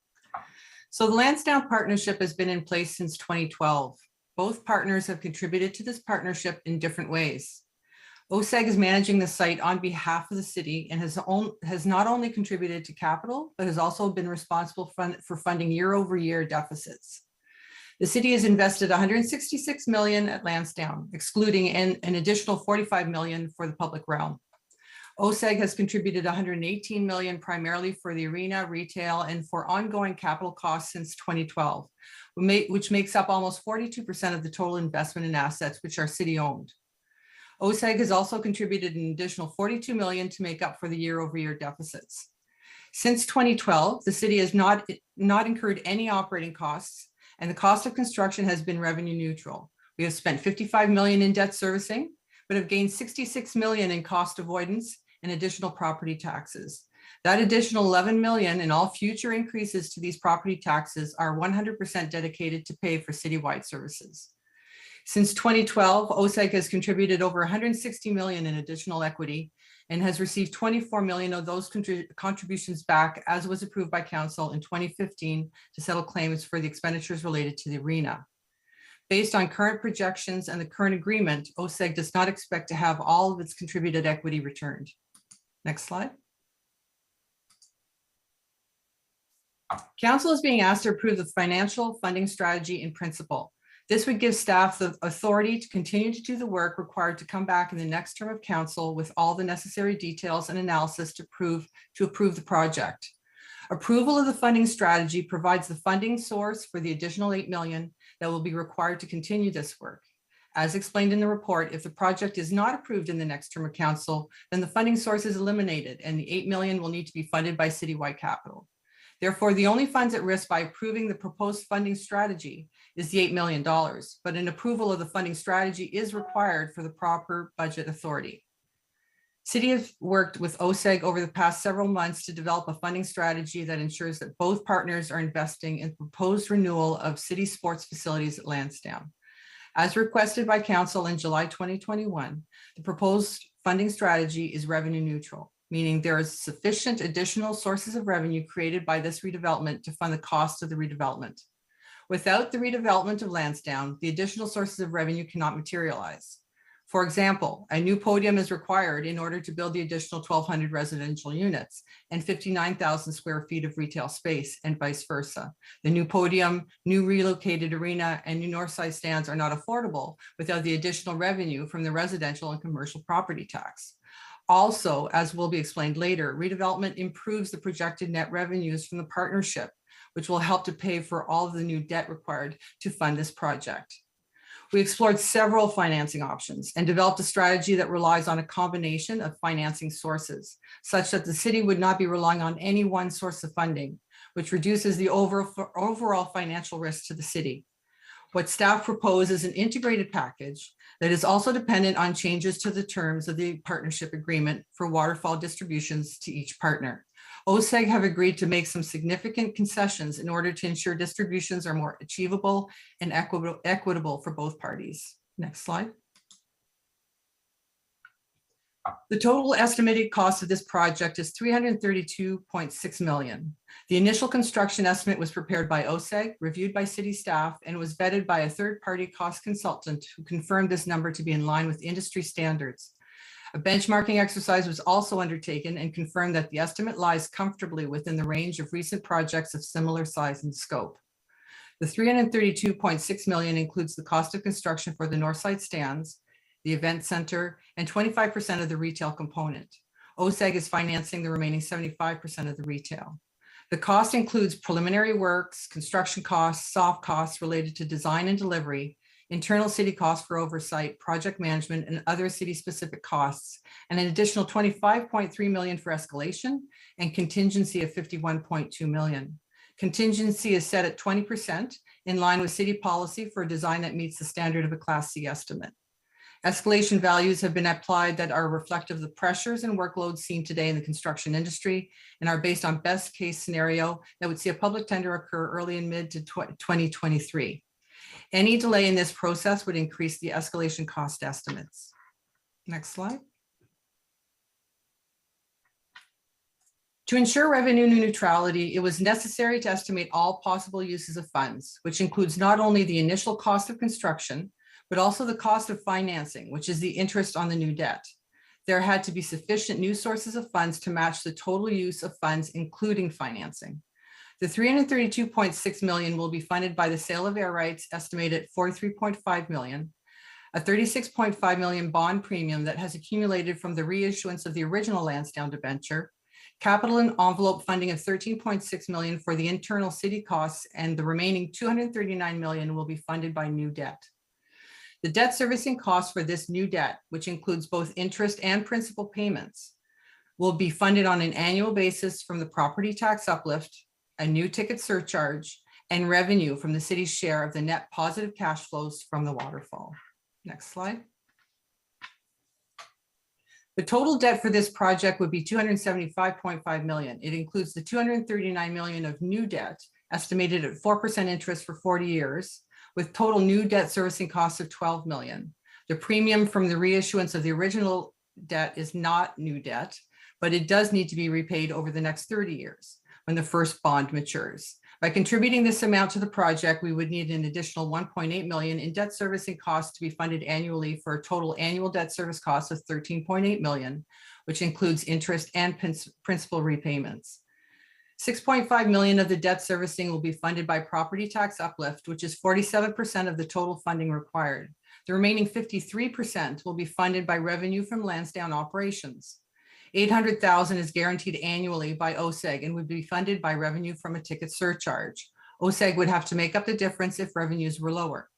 I: So the Lansdowne partnership has been in place since 2012. Both partners have contributed to this partnership in different ways. OSEG is managing the site on behalf of the city and has not only contributed to capital, but has also been responsible for funding year-over-year deficits. The city has invested $166 million at Lansdowne, excluding an additional $45 million for the public realm. OSEG has contributed $118 million primarily for the arena, retail, and for ongoing capital costs since 2012, which makes up almost 42% of the total investment in assets, which are city-owned. OSEG has also contributed an additional $42 million to make up for the year-over-year deficits. Since 2012, the city has not incurred any operating costs, and the cost of construction has been revenue neutral. We have spent $55 million in debt servicing, but have gained $66 million in cost avoidance and additional property taxes. That additional $11 million in all future increases to these property taxes are 100% dedicated to pay for citywide services. Since 2012, OSEG has contributed over $160 million in additional equity and has received $24 million of those contributions back, as was approved by council in 2015 to settle claims for the expenditures related to the arena. Based on current projections and the current agreement, OSEG does not expect to have all of its contributed equity returned. Next slide. Council is being asked to approve the financial funding strategy in principle. This would give staff the authority to continue to do the work required to come back in the next term of council with all the necessary details and analysis to approve the project. Approval of the funding strategy provides the funding source for the additional $8 million that will be required to continue this work. As explained in the report, if the project is not approved in the next term of council, then the funding source is eliminated and the $8 million will need to be funded by citywide capital. Therefore, the only funds at risk by approving the proposed funding strategy is the $8 million, but an approval of the funding strategy is required for the proper budget authority. City has worked with OSEG over the past several months to develop a funding strategy that ensures that both partners are investing in proposed renewal of city sports facilities at Lansdowne. As requested by council in July 2021, the proposed funding strategy is revenue neutral, meaning there is sufficient additional sources of revenue created by this redevelopment to fund the cost of the redevelopment. Without the redevelopment of Lansdowne, the additional sources of revenue cannot materialize. For example, a new podium is required in order to build the additional 1,200 residential units and 59,000 square feet of retail space, and vice versa. The new podium, new relocated arena, and new northside stands are not affordable without the additional revenue from the residential and commercial property tax. Also, as will be explained later, redevelopment improves the projected net revenues from the partnership, which will help to pay for all of the new debt required to fund this project. We explored several financing options and developed a strategy that relies on a combination of financing sources, such that the city would not be relying on any one source of funding, which reduces the overall financial risk to the city. What staff propose is an integrated package that is also dependent on changes to the terms of the partnership agreement for Waterfall distributions to each partner. OSEG have agreed to make some significant concessions in order to ensure distributions are more achievable and equitable for both parties. Next slide. The total estimated cost of this project is $332.6 million. The initial construction estimate was prepared by OSEG, reviewed by city staff, and was vetted by a third-party cost consultant who confirmed this number to be in line with industry standards. A benchmarking exercise was also undertaken and confirmed that the estimate lies comfortably within the range of recent projects of similar size and scope. The $332.6 million includes the cost of construction for the Northside stands, the event center, and 25% of the retail component. OSEG is financing the remaining 75% of the retail. The cost includes preliminary works, construction costs, soft costs related to design and delivery, internal city costs for oversight, project management, and other city-specific costs, and an additional $25.3 million for escalation and contingency of $51.2 million. Contingency is set at 20% in line with city policy for a design that meets the standard of a Class C estimate. Escalation values have been applied that are reflective of the pressures and workloads seen today in the construction industry and are based on best case scenario that would see a public tender occur early and mid to 2023. Any delay in this process would increase the escalation cost estimates. Next slide. To ensure revenue neutrality, it was necessary to estimate all possible uses of funds, which includes not only the initial cost of construction, but also the cost of financing, which is the interest on the new debt. There had to be sufficient new sources of funds to match the total use of funds, including financing. The $332.6 million will be funded by the sale of air rights, estimated at $43.5 million, a $36.5 million bond premium that has accumulated from the reissuance of the original Lansdowne debenture, capital and envelope funding of $13.6 million for the internal city costs, and the remaining $239 million will be funded by new debt. The debt servicing costs for this new debt, which includes both interest and principal payments, will be funded on an annual basis from the property tax uplift, a new ticket surcharge, and revenue from the city's share of the net positive cash flows from the waterfall. Next slide. The total debt for this project would be $275.5 million. It includes the $239 million of new debt, estimated at 4% interest for 40 years, with total new debt servicing costs of $12 million. The premium from the reissuance of the original debt is not new debt, but it does need to be repaid over the next 30 years when the first bond matures. By contributing this amount to the project, we would need an additional $1.8 million in debt servicing costs to be funded annually for a total annual debt service cost of $13.8 million, which includes interest and principal repayments. $6.5 million of the debt servicing will be funded by property tax uplift, which is 47% of the total funding required. The remaining 53% will be funded by revenue from Lansdowne operations. $800,000 is guaranteed annually by OSEG and would be funded by revenue from a ticket surcharge. OSEG would have to make up the difference if revenues were lower.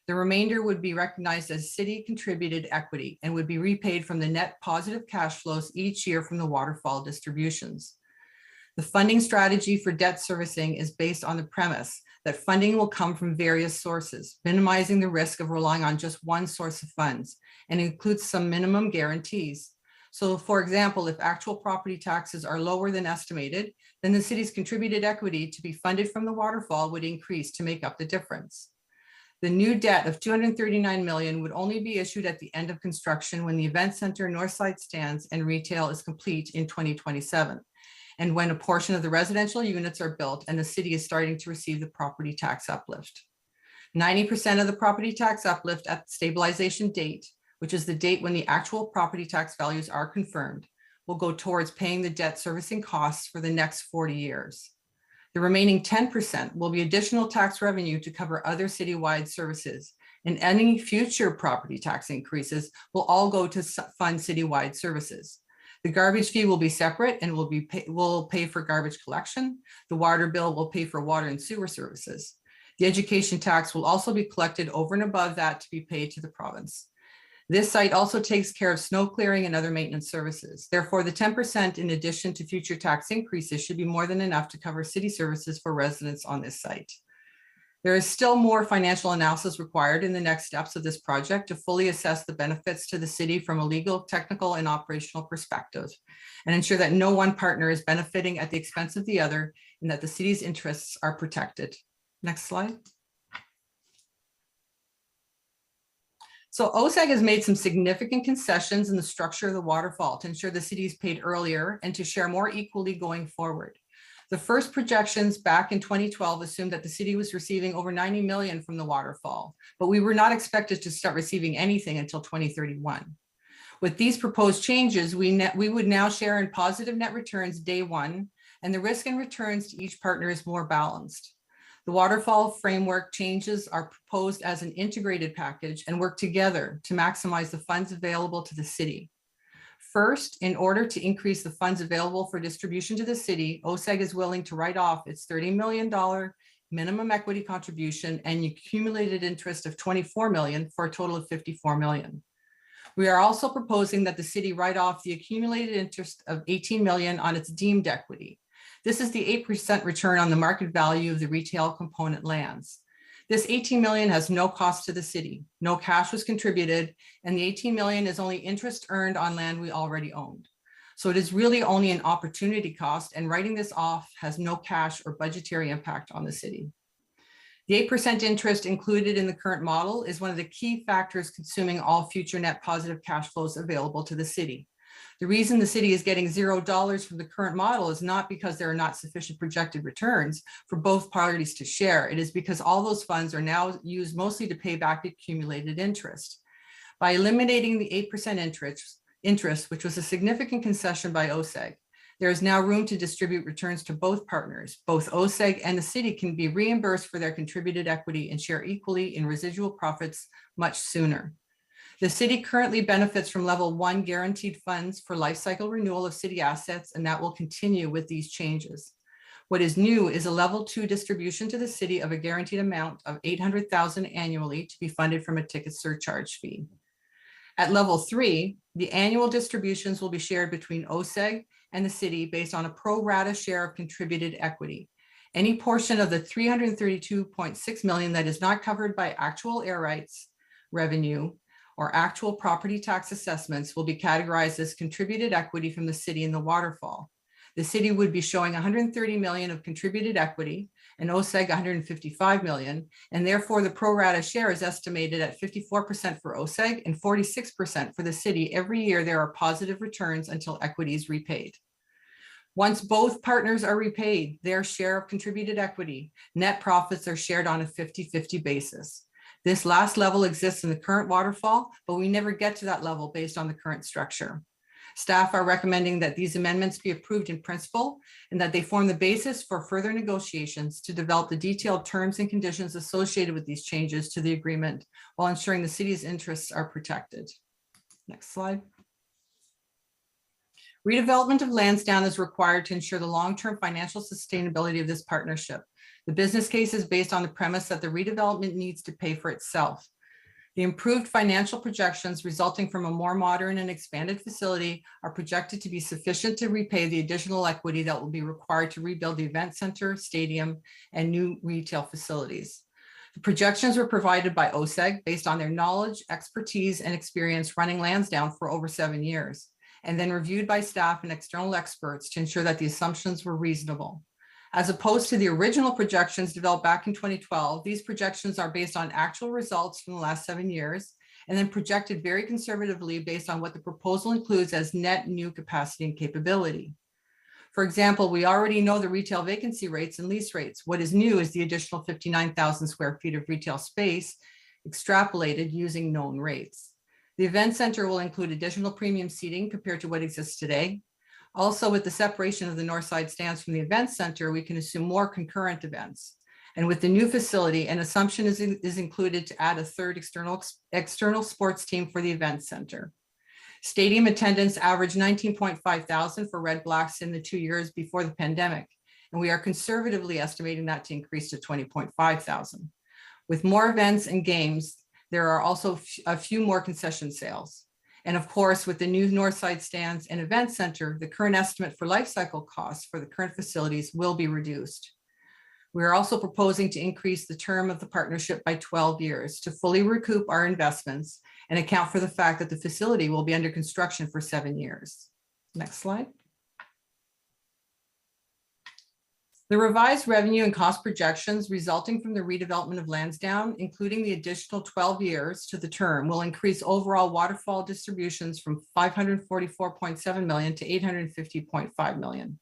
I: The remainder would be recognized as city contributed equity and would be repaid from the net positive cash flows each year from the waterfall distributions. The funding strategy for debt servicing is based on the premise that funding will come from various sources, minimizing the risk of relying on just one source of funds, and includes some minimum guarantees. So for example, if actual property taxes are lower than estimated, then the city's contributed equity to be funded from the waterfall would increase to make up the difference. The new debt of $239 million would only be issued at the end of construction when the event center, Northside stands, and retail is complete in 2027. And when a portion of the residential units are built and the city is starting to receive the property tax uplift. 90% of the property tax uplift at stabilization date, which is the date when the actual property tax values are confirmed, will go towards paying the debt servicing costs for the next 40 years. The remaining 10% will be additional tax revenue to cover other citywide services, and any future property tax increases will all go to fund citywide services. The garbage fee will be separate and will pay for garbage collection. The water bill will pay for water and sewer services. The education tax will also be collected over and above that to be paid to the province. This site also takes care of snow clearing and other maintenance services. Therefore, the 10% in addition to future tax increases should be more than enough to cover city services for residents on this site. There is still more financial analysis required in the next steps of this project to fully assess the benefits to the city from a legal, technical, and operational perspective, and ensure that no one partner is benefiting at the expense of the other and that the city's interests are protected. Next slide. So OSEG has made some significant concessions in the structure of the waterfall to ensure the city is paid earlier and to share more equally going forward. The first projections back in 2012 assumed that the city was receiving over 90 million from the waterfall, but we were not expected to start receiving anything until 2031. With these proposed changes, we would now share in positive net returns day one, and the risk and returns to each partner is more balanced. The waterfall framework changes are proposed as an integrated package and work together to maximize the funds available to the city. First, in order to increase the funds available for distribution to the city, OSEG is willing to write off its $30 million minimum equity contribution and accumulated interest of 24 million for a total of 54 million. We are also proposing that the city write off the accumulated interest of 18 million on its deemed equity. This is the 8% return on the market value of the retail component lands. This 18 million has no cost to the city. No cash was contributed, and the 18 million is only interest earned on land we already owned. So it is really only an opportunity cost, and writing this off has no cash or budgetary impact on the city. The 8% interest included in the current model is one of the key factors consuming all future net positive cash flows available to the city. The reason the city is getting $0 from the current model is not because there are not sufficient projected returns for both parties to share. It is because all those funds are now used mostly to pay back accumulated interest. By eliminating the 8% interest, which was a significant concession by OSEG, there is now room to distribute returns to both partners. Both OSEG and the city can be reimbursed for their contributed equity and share equally in residual profits much sooner. The city currently benefits from level 1 guaranteed funds for life cycle renewal of city assets, and that will continue with these changes. What is new is a level 2 distribution to the city of a guaranteed amount of 800,000 annually to be funded from a ticket surcharge fee. At level 3, the annual distributions will be shared between OSEG and the city based on a pro rata share of contributed equity. Any portion of the 332.6 million that is not covered by actual air rights revenue or actual property tax assessments will be categorized as contributed equity from the city in the waterfall. The city would be showing 130 million of contributed equity and OSEG 155 million, and therefore the pro rata share is estimated at 54% for OSEG and 46% for the city. Every year there are positive returns until equity is repaid. Once both partners are repaid their share of contributed equity, net profits are shared on a 50-50 basis. This last level exists in the current waterfall, but we never get to that level based on the current structure. Staff are recommending that these amendments be approved in principle and that they form the basis for further negotiations to develop the detailed terms and conditions associated with these changes to the agreement while ensuring the city's interests are protected. Next slide. Redevelopment of Lansdowne is required to ensure the long-term financial sustainability of this partnership. The business case is based on the premise that the redevelopment needs to pay for itself. The improved financial projections resulting from a more modern and expanded facility are projected to be sufficient to repay the additional equity that will be required to rebuild the event center, stadium, and new retail facilities. The projections were provided by OSEG based on their knowledge, expertise, and experience running Lansdowne for over 7 years, and then reviewed by staff and external experts to ensure that the assumptions were reasonable. As opposed to the original projections developed back in 2012, these projections are based on actual results from the last 7 years and then projected very conservatively based on what the proposal includes as net new capacity and capability. For example, we already know the retail vacancy rates and lease rates. What is new is the additional 59,000 square feet of retail space extrapolated using known rates. The event center will include additional premium seating compared to what exists today. Also, with the separation of the north side stands from the event center, we can assume more concurrent events. And with the new facility, an assumption is included to add a third external sports team for the event center. Stadium attendance averaged 19.5 thousand for Red Blacks in the 2 years before the pandemic, and we are conservatively estimating that to increase to 20.5 thousand. With more events and games, there are also a few more concession sales. And of course, with the new north side stands and event center, the current estimate for life cycle costs for the current facilities will be reduced. We are also proposing to increase the term of the partnership by 12 years to fully recoup our investments and account for the fact that the facility will be under construction for 7 years. Next slide. The revised revenue and cost projections resulting from the redevelopment of Lansdowne, including the additional 12 years to the term, will increase overall Waterfall distributions from $544.7 million to $850.5 million.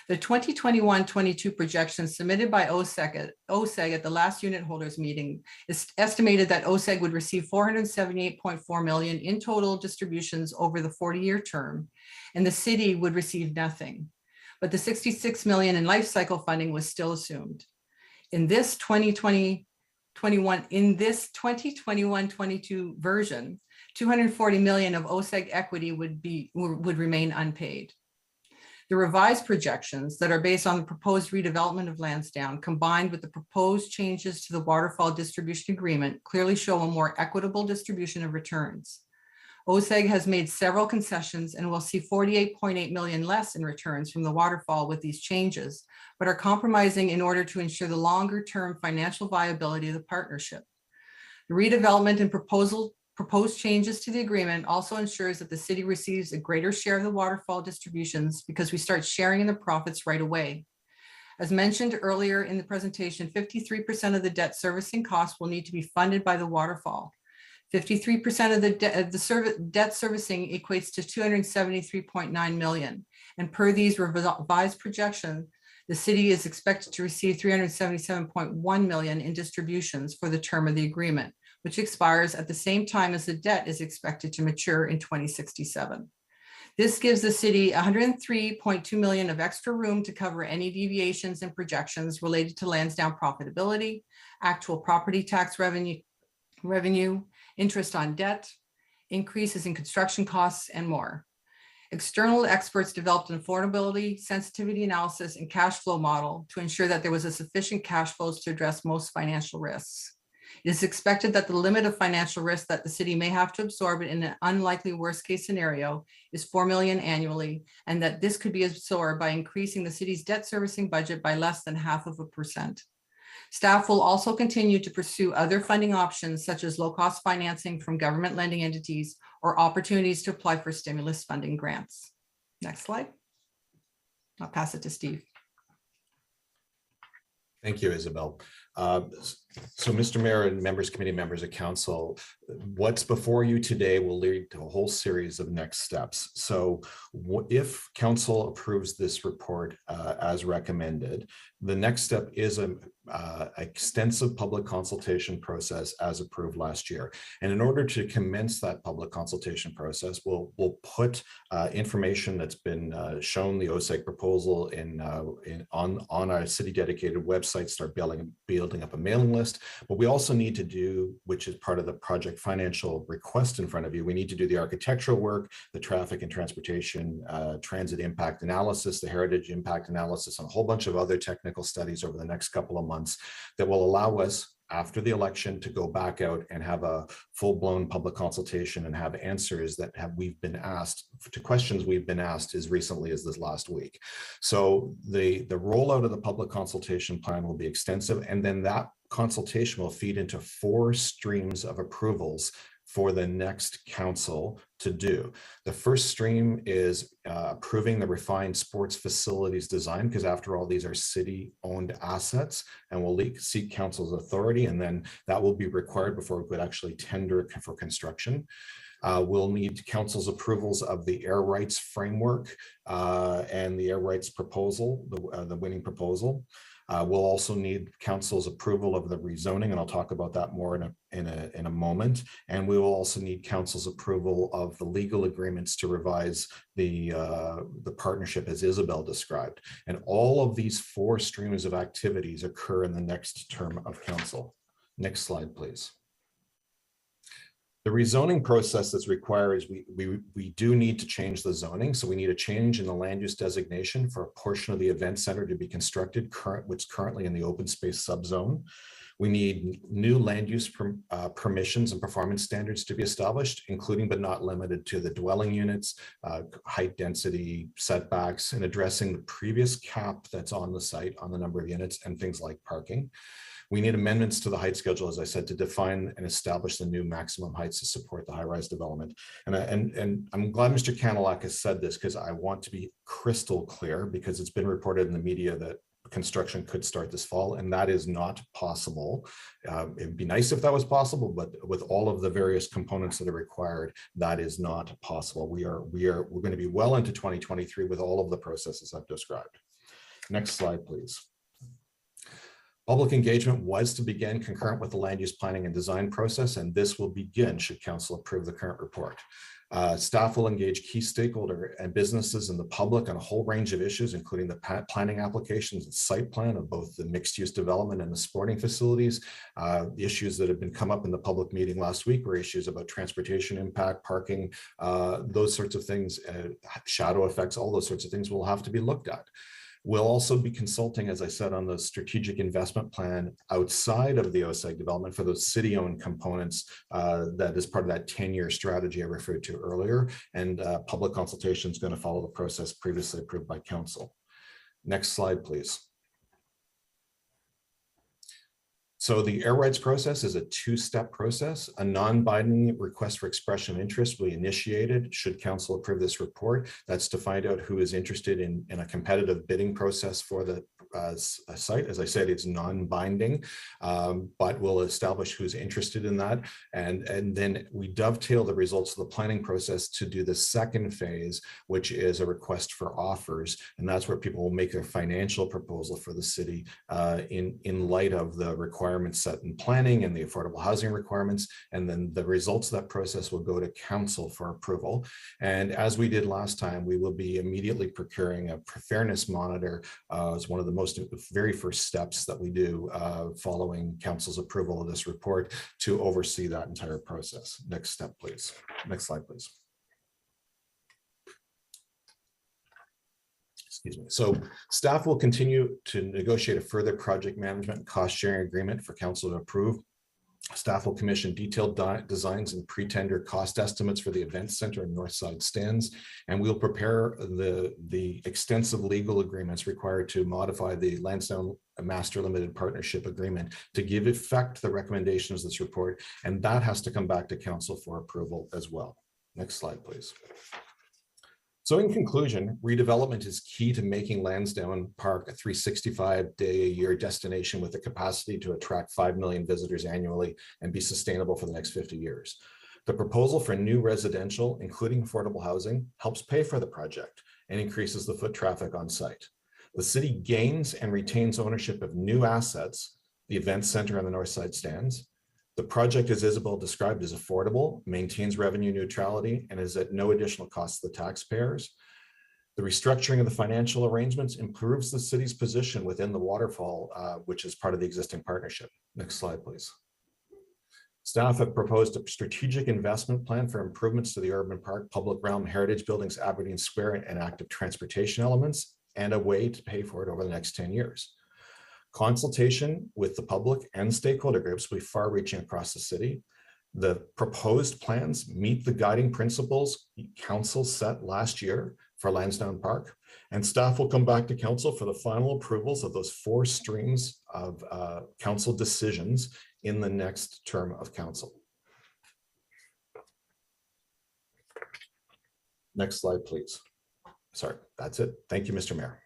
I: The 2021-22 projections submitted by OSEG at the last unit holders meeting is estimated that OSEG would receive $478.4 million in total distributions over the 40-year term, and the city would receive nothing. But the $66 million in life cycle funding was still assumed. In this 2021-22 version, $240 million of OSEG equity would remain unpaid. The revised projections that are based on the proposed redevelopment of Lansdowne, combined with the proposed changes to the Waterfall distribution agreement, clearly show a more equitable distribution of returns. OSEG has made several concessions and will see $48.8 million less in returns from the Waterfall with these changes, but are compromising in order to ensure the longer-term financial viability of the partnership. The redevelopment and proposed changes to the agreement also ensures that the city receives a greater share of the Waterfall distributions because we start sharing in the profits right away. As mentioned earlier in the presentation, 53% of the debt servicing costs will need to be funded by the Waterfall. 53% of the debt servicing equates to $273.9 million. And per these revised projections, the city is expected to receive $377.1 million in distributions for the term of the agreement, which expires at the same time as the debt is expected to mature in 2067. This gives the city $103.2 million of extra room to cover any deviations and projections related to Lansdowne profitability, actual property tax revenue, interest on debt, increases in construction costs, and more. External experts developed an affordability, sensitivity analysis, and cash flow model to ensure that there was a sufficient cash flows to address most financial risks. It is expected that the limit of financial risk that the city may have to absorb in an unlikely worst-case scenario is $4 million annually, and that this could be absorbed by increasing the city's debt servicing budget by less than 0.5%. Staff will also continue to pursue other funding options such as low-cost financing from government lending entities or opportunities to apply for stimulus funding grants. Next slide. I'll pass it to Steve.
H: Thank you, Isabel. So Mr. Mayor and committee members of council, what's before you today will lead to a whole series of next steps. So if council approves this report as recommended, the next step is an extensive public consultation process as approved last year. And in order to commence that public consultation process, we'll put information that's been shown, the OSEG proposal on our city dedicated website, start building up a mailing list. But we also need to do, which is part of the project financial request in front of you, we need to do the architectural work, the traffic and transportation, transit impact analysis, the heritage impact analysis, and a whole bunch of other technical studies over the next couple of months that will allow us after the election to go back out and have a full-blown public consultation and have answers that we've been asked to questions we've been asked as recently as this last week. So the rollout of the public consultation plan will be extensive, and then that consultation will feed into 4 streams of approvals for the next council to do. The first stream is approving the refined sports facilities design, because after all, these are city-owned assets, and we'll seek council's authority, and then that will be required before we could actually tender for construction. We'll need council's approvals of the air rights framework and the air rights proposal, the winning proposal. We'll also need council's approval of the rezoning, and I'll talk about that more in a moment. And we will also need council's approval of the legal agreements to revise the partnership as Isabel described. And all of these 4 streams of activities occur in the next term of council. Next slide, please. The rezoning process that's required is we do need to change the zoning. So we need a change in the land use designation for a portion of the event center to be constructed, which is currently in the open space subzone. We need new land use permissions and performance standards to be established, including but not limited to the dwelling units, height, density, setbacks, and addressing the previous cap that's on the site on the number of units and things like parking. We need amendments to the height schedule, as I said, to define and establish the new maximum heights to support the high-rise development. And I'm glad Mr. Cadillac has said this, because I want to be crystal clear, because it's been reported in the media that construction could start this fall, and that is not possible. It'd be nice if that was possible, but with all of the various components that are required, that is not possible. We're going to be well into 2023 with all of the processes I've described. Next slide, please. Public engagement was to begin concurrent with the land use planning and design process, and this will begin should council approve the current report. Staff will engage key stakeholder and businesses and the public on a whole range of issues, including the planning applications and site plan of both the mixed-use development and the sporting facilities. The issues that have been come up in the public meeting last week were issues about transportation impact, parking, those sorts of things, shadow effects, all those sorts of things will have to be looked at. We'll also be consulting, as I said, on the strategic investment plan outside of the OSEG development for those city-owned components that is part of that 10-year strategy I referred to earlier. And public consultation is going to follow the process previously approved by council. Next slide, please. So the air rights process is a two-step process. A non-binding request for expression of interest will be initiated should council approve this report. That's to find out who is interested in a competitive bidding process for the site. As I said, it's non-binding, but we'll establish who's interested in that. And then we dovetail the results of the planning process to do the second phase, which is a request for offers. And that's where people will make a financial proposal for the city in light of the requirements set in planning and the affordable housing requirements. And then the results of that process will go to council for approval. And as we did last time, we will be immediately procuring a fairness monitor as one of the very first steps that we do following council's approval of this report to oversee that entire process. Next step, please. Next slide, please. Excuse me. So staff will continue to negotiate a further project management and cost sharing agreement for council to approve. Staff will commission detailed designs and pre-tender cost estimates for the event center and north side stands, and we'll prepare the extensive legal agreements required to modify the Lansdowne Master Limited Partnership Agreement to give effect to the recommendations of this report, and that has to come back to council for approval as well. Next slide, please. So in conclusion, redevelopment is key to making Lansdowne Park a 365-day-a-year destination with the capacity to attract 5 million visitors annually and be sustainable for the next 50 years. The proposal for new residential, including affordable housing, helps pay for the project and increases the foot traffic on site. The city gains and retains ownership of new assets, the event center and the north side stands. The project, as Isabel described, is affordable, maintains revenue neutrality, and is at no additional cost to the taxpayers. The restructuring of the financial arrangements improves the city's position within the Waterfall, which is part of the existing partnership. Next slide, please. Staff have proposed a strategic investment plan for improvements to the urban park, public realm, heritage buildings, Aberdeen Square, and active transportation elements, and a way to pay for it over the next 10 years. Consultation with the public and stakeholder groups will be far-reaching across the city. The proposed plans meet the guiding principles council set last year for Lansdowne Park, and staff will come back to council for the final approvals of those 4 streams of council decisions in the next term of council. Next slide, please. Sorry, that's it. Thank you, Mr. Mayor.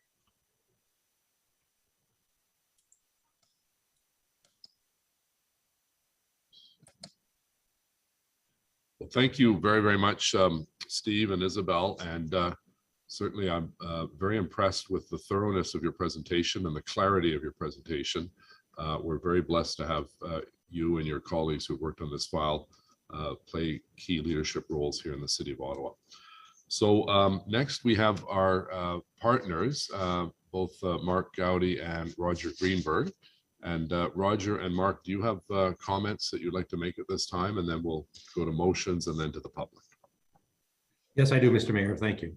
C: Well, thank you very, very much, Steve and Isabel. And certainly I'm very impressed with the thoroughness of your presentation and the clarity of your presentation. We're very blessed to have you and your colleagues who worked on this file play key leadership roles here in the city of Ottawa. So next we have our partners, both Mark Gowdy and Roger Greenberg. And Roger and Mark, do you have comments that you'd like to make at this time? And then we'll go to motions and then to the public.
J: Yes, I do, Mr. Mayor. Thank you.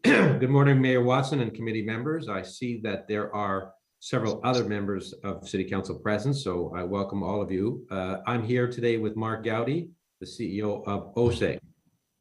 J: Good morning, Mayor Watson and committee members. I see that there are several other members of City Council present, so I welcome all of you. I'm here today with Mark Gowdy, the CEO of OSEG.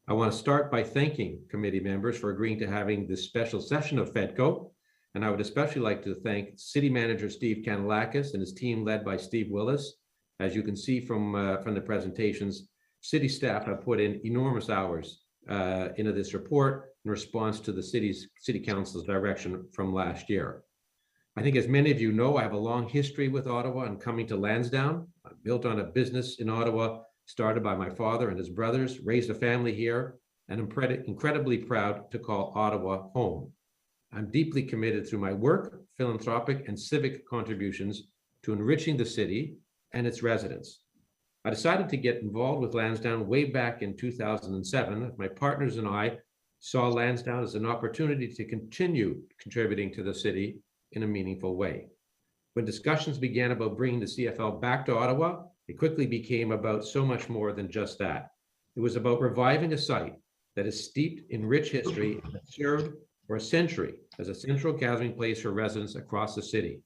J: I want to start by thanking committee members for agreeing to having this special session of FEDCO. And I would especially like to thank City Manager Steve Kanalakis and his team led by Steve Willis. As you can see from the presentations, city staff have put in enormous hours into this report in response to the City Council's direction from last year. I think as many of you know, I have a long history with Ottawa and coming to Lansdowne. I built on a business in Ottawa started by my father and his brothers, raised a family here, and I'm incredibly proud to call Ottawa home. I'm deeply committed through my work, philanthropic, and civic contributions to enriching the city and its residents. I decided to get involved with Lansdowne way back in 2007. My partners and I saw Lansdowne as an opportunity to continue contributing to the city in a meaningful way. When discussions began about bringing the CFL back to Ottawa, it quickly became about so much more than just that. It was about reviving a site that is steeped in rich history and served for a century as a central gathering place for residents across the city.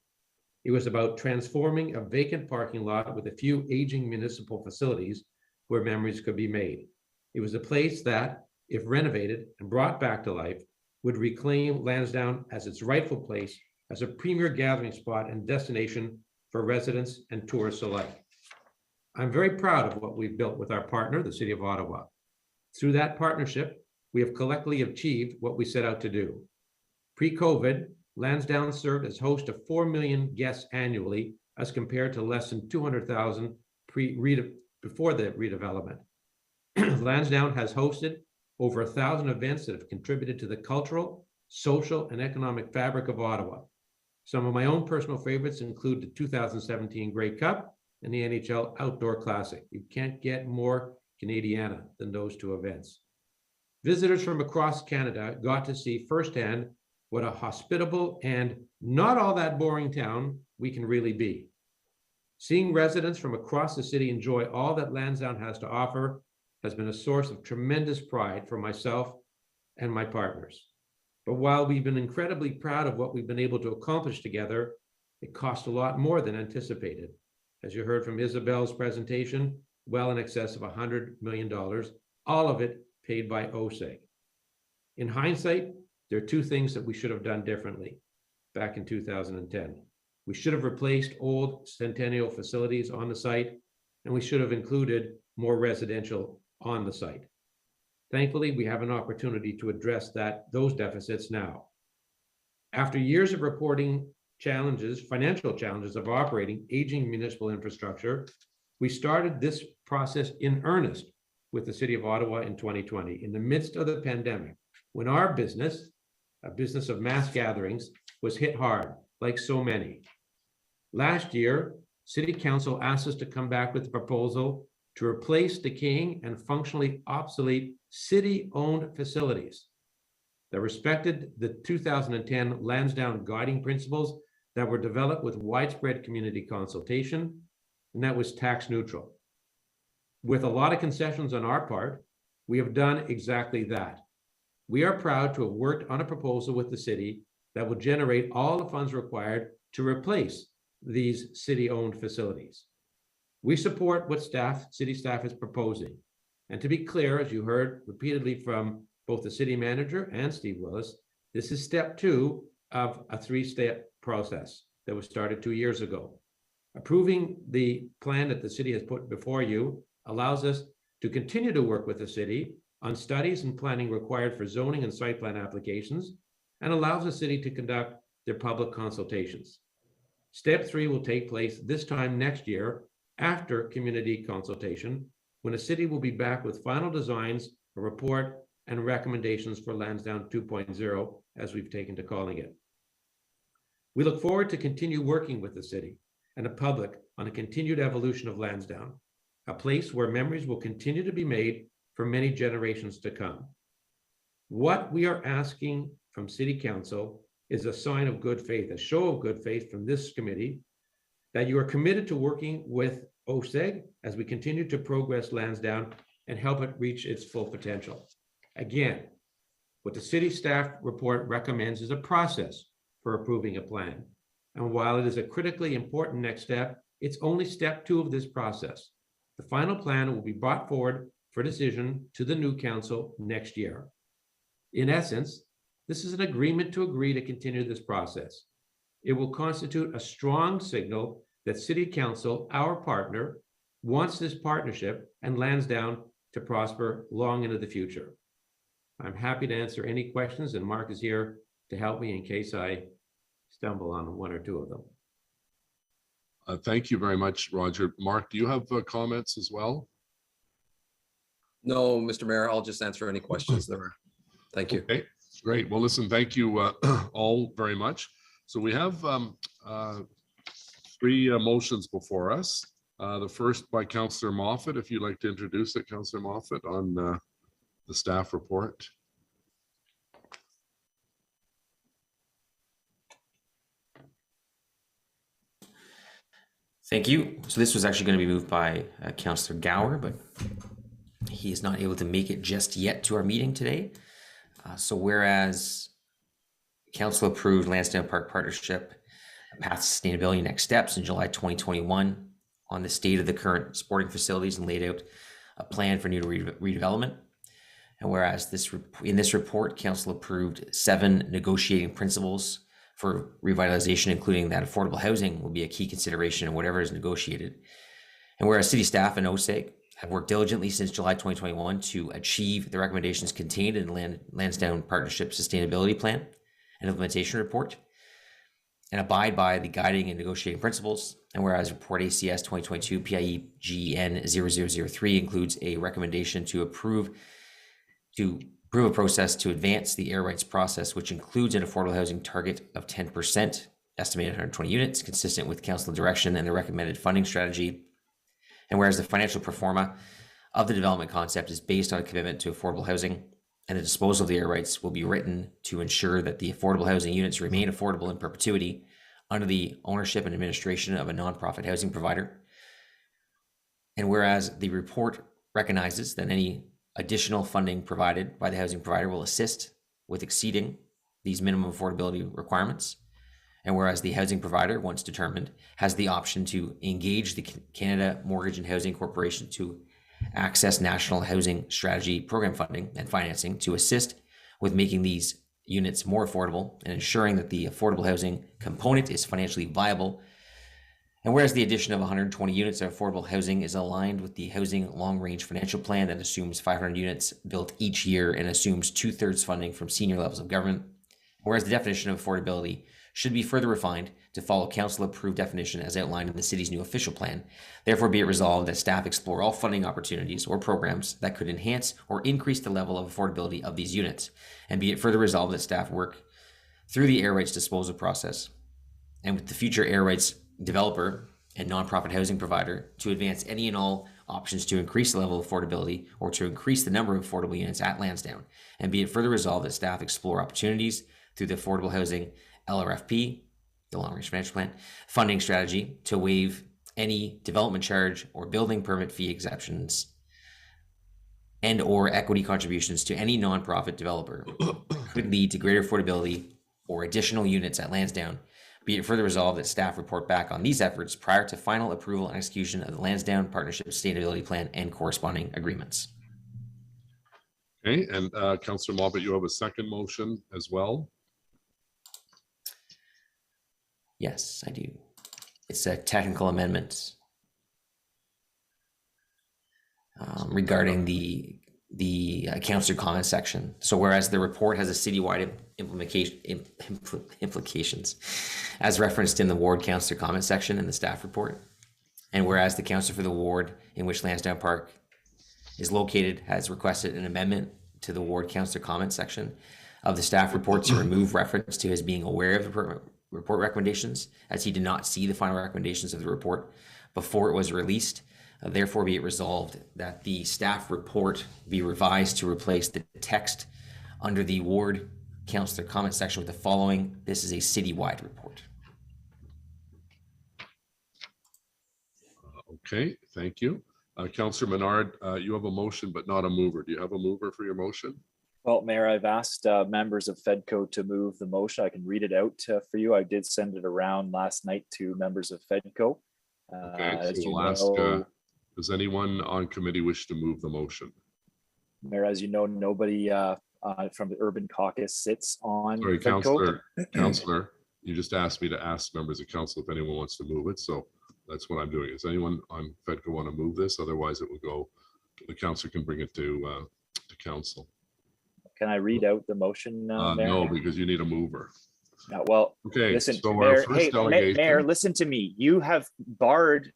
J: It was about transforming a vacant parking lot with a few aging municipal facilities where memories could be made. It was a place that, if renovated and brought back to life, would reclaim Lansdowne as its rightful place as a premier gathering spot and destination for residents and tourists alike. I'm very proud of what we've built with our partner, the City of Ottawa. Through that partnership, we have collectively achieved what we set out to do. Pre-COVID, Lansdowne served as host to 4 million guests annually, as compared to less than 200,000 before the redevelopment. Lansdowne has hosted over 1,000 events that have contributed to the cultural, social, and economic fabric of Ottawa. Some of my own personal favorites include the 2017 Grey Cup and the NHL Outdoor Classic. You can't get more Canadiana than those two events. Visitors from across Canada got to see firsthand what a hospitable and not all that boring town we can really be. Seeing residents from across the city enjoy all that Lansdowne has to offer has been a source of tremendous pride for myself and my partners. But while we've been incredibly proud of what we've been able to accomplish together, it cost a lot more than anticipated. As you heard from Isabel's presentation, well in excess of $100 million, all of it paid by OSEG. In hindsight, there are two things that we should have done differently back in 2010. We should have replaced old Centennial facilities on the site, and we should have included more residential on the site. Thankfully, we have an opportunity to address those deficits now. After years of reporting financial challenges of operating aging municipal infrastructure, we started this process in earnest with the City of Ottawa in 2020, in the midst of the pandemic, when our business, a business of mass gatherings, was hit hard, like so many. Last year, City Council asked us to come back with a proposal to replace decaying and functionally obsolete city-owned facilities that respected the 2010 Lansdowne guiding principles that were developed with widespread community consultation, and that was tax neutral. With a lot of concessions on our part, we have done exactly that. We are proud to have worked on a proposal with the city that will generate all the funds required to replace these city-owned facilities. We support what city staff is proposing. And to be clear, as you heard repeatedly from both the city manager and Steve Willis, this is step 2 of a 3-step process that was started 2 years ago. Approving the plan that the city has put before you allows us to continue to work with the city on studies and planning required for zoning and site plan applications, and allows the city to conduct their public consultations. Step 3 will take place this time next year after community consultation, when the city will be back with final designs, a report, and recommendations for Lansdowne 2.0, as we've taken to calling it. We look forward to continue working with the city and the public on a continued evolution of Lansdowne, a place where memories will continue to be made for many generations to come. What we are asking from City Council is a sign of good faith, a show of good faith from this committee, that you are committed to working with OSEG as we continue to progress Lansdowne and help it reach its full potential. Again, what the city staff report recommends is a process for approving a plan. And while it is a critically important next step, it's only step 2 of this process. The final plan will be brought forward for decision to the new council next year. In essence, this is an agreement to agree to continue this process. It will constitute a strong signal that City Council, our partner, wants this partnership and Lansdowne to prosper long into the future. I'm happy to answer any questions, and Mark is here to help me in case I stumble on 1 or 2 of them.
C: Thank you very much, Roger. Mark, do you have comments as well?
K: No, Mr. Mayor, I'll just answer any questions there are. Thank you.
C: Okay, great. Well, listen, thank you all very much. So we have 3 motions before us. The first by Councillor Moffat, if you'd like to introduce it, Councillor Moffat, on the staff report.
L: Thank you. So this was actually going to be moved by Councillor Gower, but he is not able to make it just yet to our meeting today. So whereas Council approved Lansdowne Park Partnership Path to Sustainability Next Steps in July 2021 on the state of the current sporting facilities and laid out a plan for new redevelopment. And whereas in this report, Council approved 7 negotiating principles for revitalization, including that affordable housing will be a key consideration in whatever is negotiated. And whereas city staff and OSEG have worked diligently since July 2021 to achieve the recommendations contained in the Lansdowne Partnership Sustainability Plan and Implementation Report and abide by the guiding and negotiating principles. And whereas report ACS 2022 PIE-GN 0003 includes a recommendation to approve a process to advance the air rights process, which includes an affordable housing target of 10%, estimated 120 units, consistent with council direction and the recommended funding strategy. And whereas the financial pro forma of the development concept is based on a commitment to affordable housing, and the disposal of the air rights will be written to ensure that the affordable housing units remain affordable in perpetuity under the ownership and administration of a nonprofit housing provider. And whereas the report recognizes that any additional funding provided by the housing provider will assist with exceeding these minimum affordability requirements. And whereas the housing provider, once determined, has the option to engage the Canada Mortgage and Housing Corporation to access National Housing Strategy Program funding and financing to assist with making these units more affordable and ensuring that the affordable housing component is financially viable. And whereas the addition of 120 units of affordable housing is aligned with the Housing Long-Range Financial Plan that assumes 500 units built each year and assumes 2/3 funding from senior levels of government, whereas the definition of affordability should be further refined to follow council-approved definition as outlined in the city's new official plan. Therefore, be it resolved that staff explore all funding opportunities or programs that could enhance or increase the level of affordability of these units, and be it further resolved that staff work through the air rights disposal process and with the future air rights developer and nonprofit housing provider to advance any and all options to increase the level of affordability or to increase the number of affordable units at Lansdowne, and be it further resolved that staff explore opportunities through the affordable housing LRFP, the long range financial plan, funding strategy to waive any development charge or building permit fee exceptions and or equity contributions to any nonprofit developer could lead to greater affordability or additional units at Lansdowne. Be it further resolved that staff report back on these efforts prior to final approval and execution of the Lansdowne Partnership Sustainability Plan and corresponding agreements.
C: Okay, and Councillor Moffat, you have a second motion as well.
L: Yes, I do. It's a technical amendment regarding the councillor comment section. So whereas the report has a citywide implications as referenced in the ward councillor comment section in the staff report, and whereas the councillor for the ward in which Lansdowne Park is located has requested an amendment to the ward councillor comment section of the staff report to remove reference to his being aware of the report recommendations, as he did not see the final recommendations of the report before it was released. Therefore, be it resolved that the staff report be revised to replace the text under the ward councillor comment section with the following: this is a citywide report.
C: Okay, thank you. Councillor Menard, you have a motion but not a mover. Do you have a mover for your motion?
M: Well, Mayor, I've asked members of FEDCO to move the motion. I can read it out for you. I did send it around last night to members of FEDCO.
C: Okay,
M: As
C: so
M: you
C: we'll ask,
M: know,
C: does anyone on committee wish to move the motion?
M: Mayor, as you know, nobody from the Urban Caucus sits on
C: Sorry,
M: FEDCO.
C: Counselor, you just asked me to ask members of council if anyone wants to move it. So that's what I'm doing. Does anyone on FEDCO want to move this? Otherwise it will go, the council can bring it to council.
M: Can I read out the motion, Mayor?
C: No, because you need a mover.
M: Well,
C: Okay,
M: listen,
C: so our
M: Mayor,
C: first
M: hey,
C: delegation.
M: Mayor, listen to me. You have barred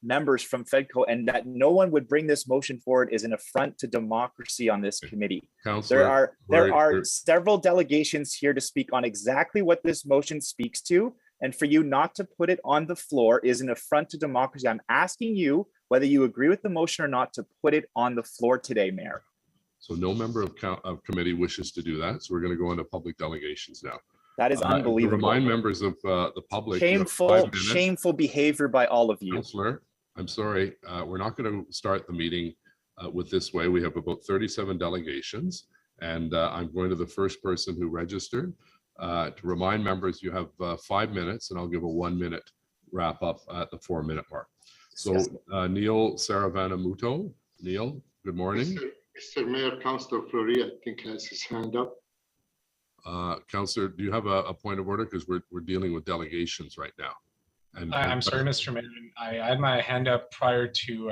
M: members from FEDCO, and that no one would bring this motion forward is an affront to democracy on this committee.
C: Councillor,
M: There are several delegations here to speak on exactly what this motion speaks to, and for you not to put it on the floor is an affront to democracy. I'm asking you whether you agree with the motion or not to put it on the floor today, Mayor.
C: So no member of committee wishes to do that. So we're going to go into public delegations now.
M: That is unbelievable.
C: To remind members of the public. You have 5 minutes.
M: Shameful behavior by all of you.
C: Councillor, I'm sorry. We're not going to start the meeting with this way. We have about 37 delegations, and I'm going to the first person who registered. To remind members, you have 5 minutes, and I'll give a 1-minute wrap up at the 4-minute mark. So Neil Saravanamuto. Neil, good morning.
N: Mr. Mayor, Councillor Fleury, I think has his hand up.
C: Councillor, do you have a point of order? Because we're dealing with delegations right now. And
O: I'm sorry, Mr. Mayor. I had my hand up prior to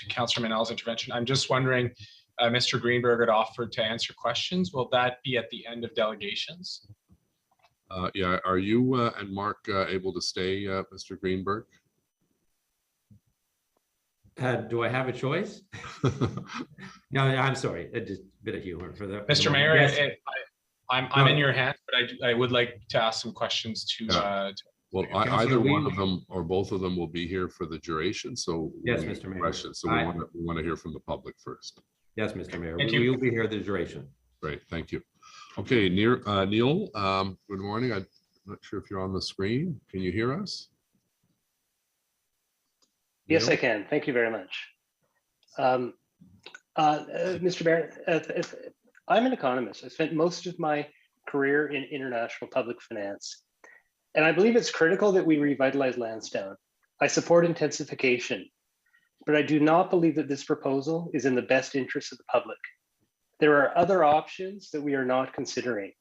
O: Councillor Manel's intervention. I'm just wondering, Mr. Greenberg had offered to answer questions. Will that be at the end of delegations?
C: Yeah, are you and Mark able to stay, Mr. Greenberg?
J: Do I have a choice? No, I'm sorry. Just a bit of humor for the
O: Mr. Mayor.
J: Yes.
O: I'm in your hands, but I would like to ask some questions to.
C: Well, either one of them or both of them will be here for the duration. So
J: yes, Mr. Mayor.
C: So we want to hear from the public first.
J: Yes, Mr. Mayor.
O: Thank
J: We'll be here the duration.
C: Great, thank you. Okay, Neil. Good morning. I'm not sure if you're on the screen. Can you hear us?
P: Yes, I can. Thank you very much. Mr. Mayor, I'm an economist. I spent most of my career in international public finance, and I believe it's critical that we revitalize Lansdowne. I support intensification, but I do not believe that this proposal is in the best interest of the public. There are other options that we are not considering.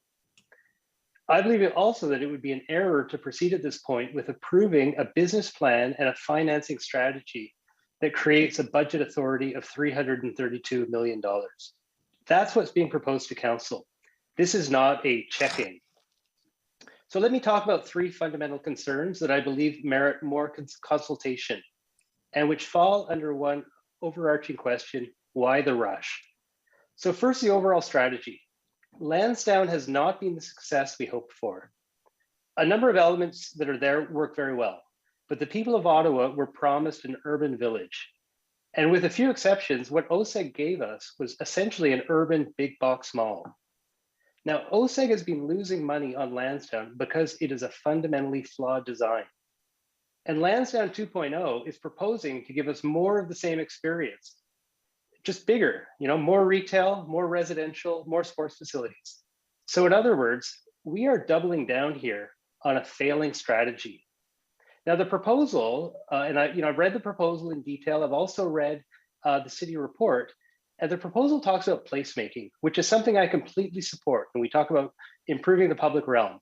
P: I believe also that it would be an error to proceed at this point with approving a business plan and a financing strategy that creates a budget authority of $332 million. That's what's being proposed to council. This is not a check-in. So let me talk about 3 fundamental concerns that I believe merit more consultation and which fall under one overarching question: why the rush? So first, the overall strategy. Lansdowne has not been the success we hoped for. A number of elements that are there work very well, but the people of Ottawa were promised an urban village. And with a few exceptions, what OSEG gave us was essentially an urban big box mall. Now, OSEG has been losing money on Lansdowne because it is a fundamentally flawed design. And Lansdowne 2.0 is proposing to give us more of the same experience, just bigger, more retail, more residential, more sports facilities. So in other words, we are doubling down here on a failing strategy. Now the proposal, and I've read the proposal in detail. I've also read the city report, and the proposal talks about placemaking, which is something I completely support when we talk about improving the public realm.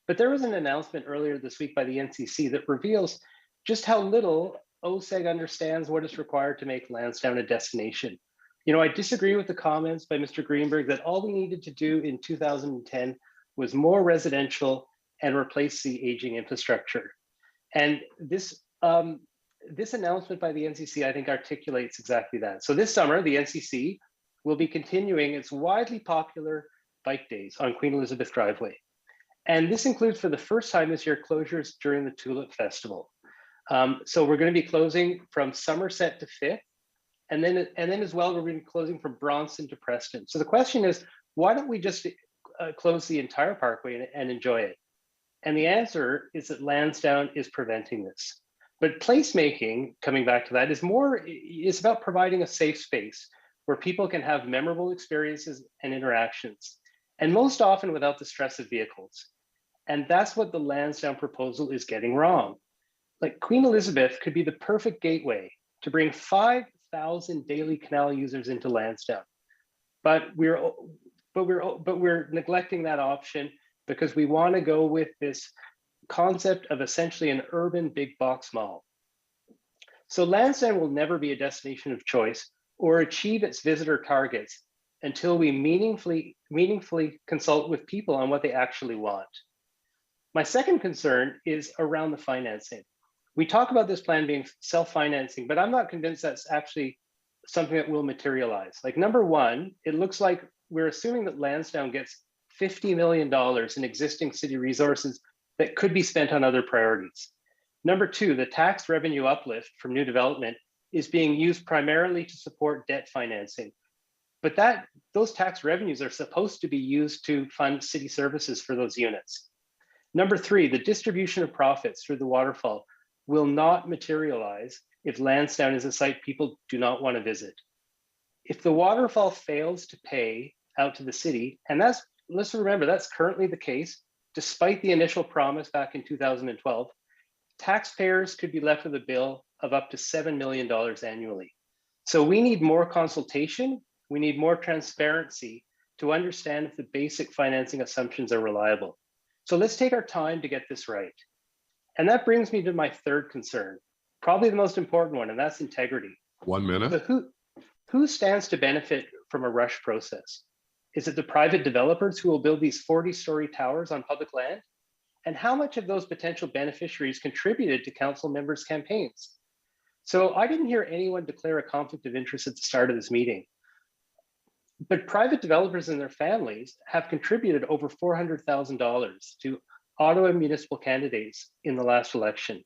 P: But there was an announcement earlier this week by the NCC that reveals just how little OSEG understands what is required to make Lansdowne a destination. I disagree with the comments by Mr. Greenberg that all we needed to do in 2010 was more residential and replace the aging infrastructure. And this announcement by the NCC, I think, articulates exactly that. So this summer, the NCC will be continuing its widely popular bike days on Queen Elizabeth Driveway. And this includes, for the first time this year, closures during the Tulip Festival. So we're going to be closing from Somerset to 5th, and then as well, we're going to be closing from Bronson to Preston. So the question is, why don't we just close the entire parkway and enjoy it? And the answer is that Lansdowne is preventing this. But placemaking, coming back to that, is about providing a safe space where people can have memorable experiences and interactions, and most often without the stress of vehicles. And that's what the Lansdowne proposal is getting wrong. Like Queen Elizabeth could be the perfect gateway to bring 5,000 daily canal users into Lansdowne. But we're neglecting that option because we want to go with this concept of essentially an urban big box mall. So Lansdowne will never be a destination of choice or achieve its visitor targets until we meaningfully consult with people on what they actually want. My second concern is around the financing. We talk about this plan being self-financing, but I'm not convinced that's actually something that will materialize. Like, number one, it looks like we're assuming that Lansdowne gets $50 million in existing city resources that could be spent on other priorities. Number two, the tax revenue uplift from new development is being used primarily to support debt financing. But those tax revenues are supposed to be used to fund city services for those units. Number three, the distribution of profits through the Waterfall will not materialize if Lansdowne is a site people do not want to visit. If the Waterfall fails to pay out to the city, and let's remember, that's currently the case, despite the initial promise back in 2012, taxpayers could be left with a bill of up to $7 million annually. So we need more consultation, we need more transparency to understand if the basic financing assumptions are reliable. So let's take our time to get this right. And that brings me to my third concern, probably the most important one, and that's integrity.
C: 1 minute.
P: So who stands to benefit from a rush process? Is it the private developers who will build these 40-story towers on public land? And how much of those potential beneficiaries contributed to council members' campaigns? So I didn't hear anyone declare a conflict of interest at the start of this meeting. But private developers and their families have contributed over $400,000 to Ottawa municipal candidates in the last election.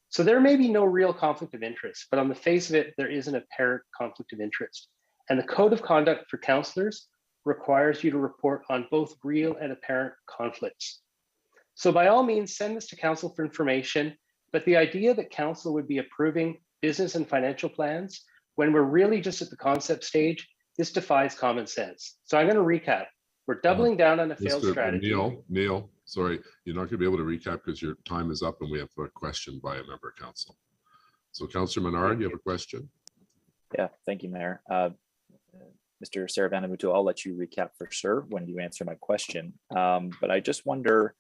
P: So there may be no real conflict of interest, but on the face of it, there is an apparent conflict of interest. And the code of conduct for councillors requires you to report on both real and apparent conflicts. So by all means, send this to council for information, but the idea that council would be approving business and financial plans when we're really just at the concept stage, this defies common sense. So I'm going to recap. We're doubling down on a failed strategy.
C: Neil, sorry, you're not going to be able to recap because your time is up and we have a question by a member of council. So Councillor Menard, you have a question?
M: Yeah, thank you, Mayor. Mr. Sarabanamutu, I'll let you recap for sure when you answer my question. But I just wonder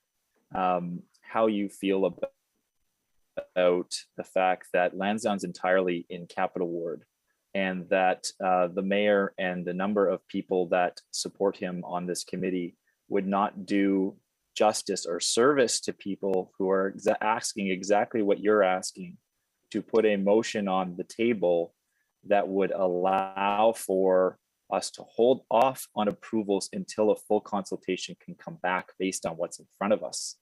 M: how you feel about the fact that Lansdowne's entirely in Capital Ward, and that the mayor and the number of people that support him on this committee would not do justice or service to people who are asking exactly what you're asking, to put a motion on the table that would allow for us to hold off on approvals until a full consultation can come back based on what's in front of us.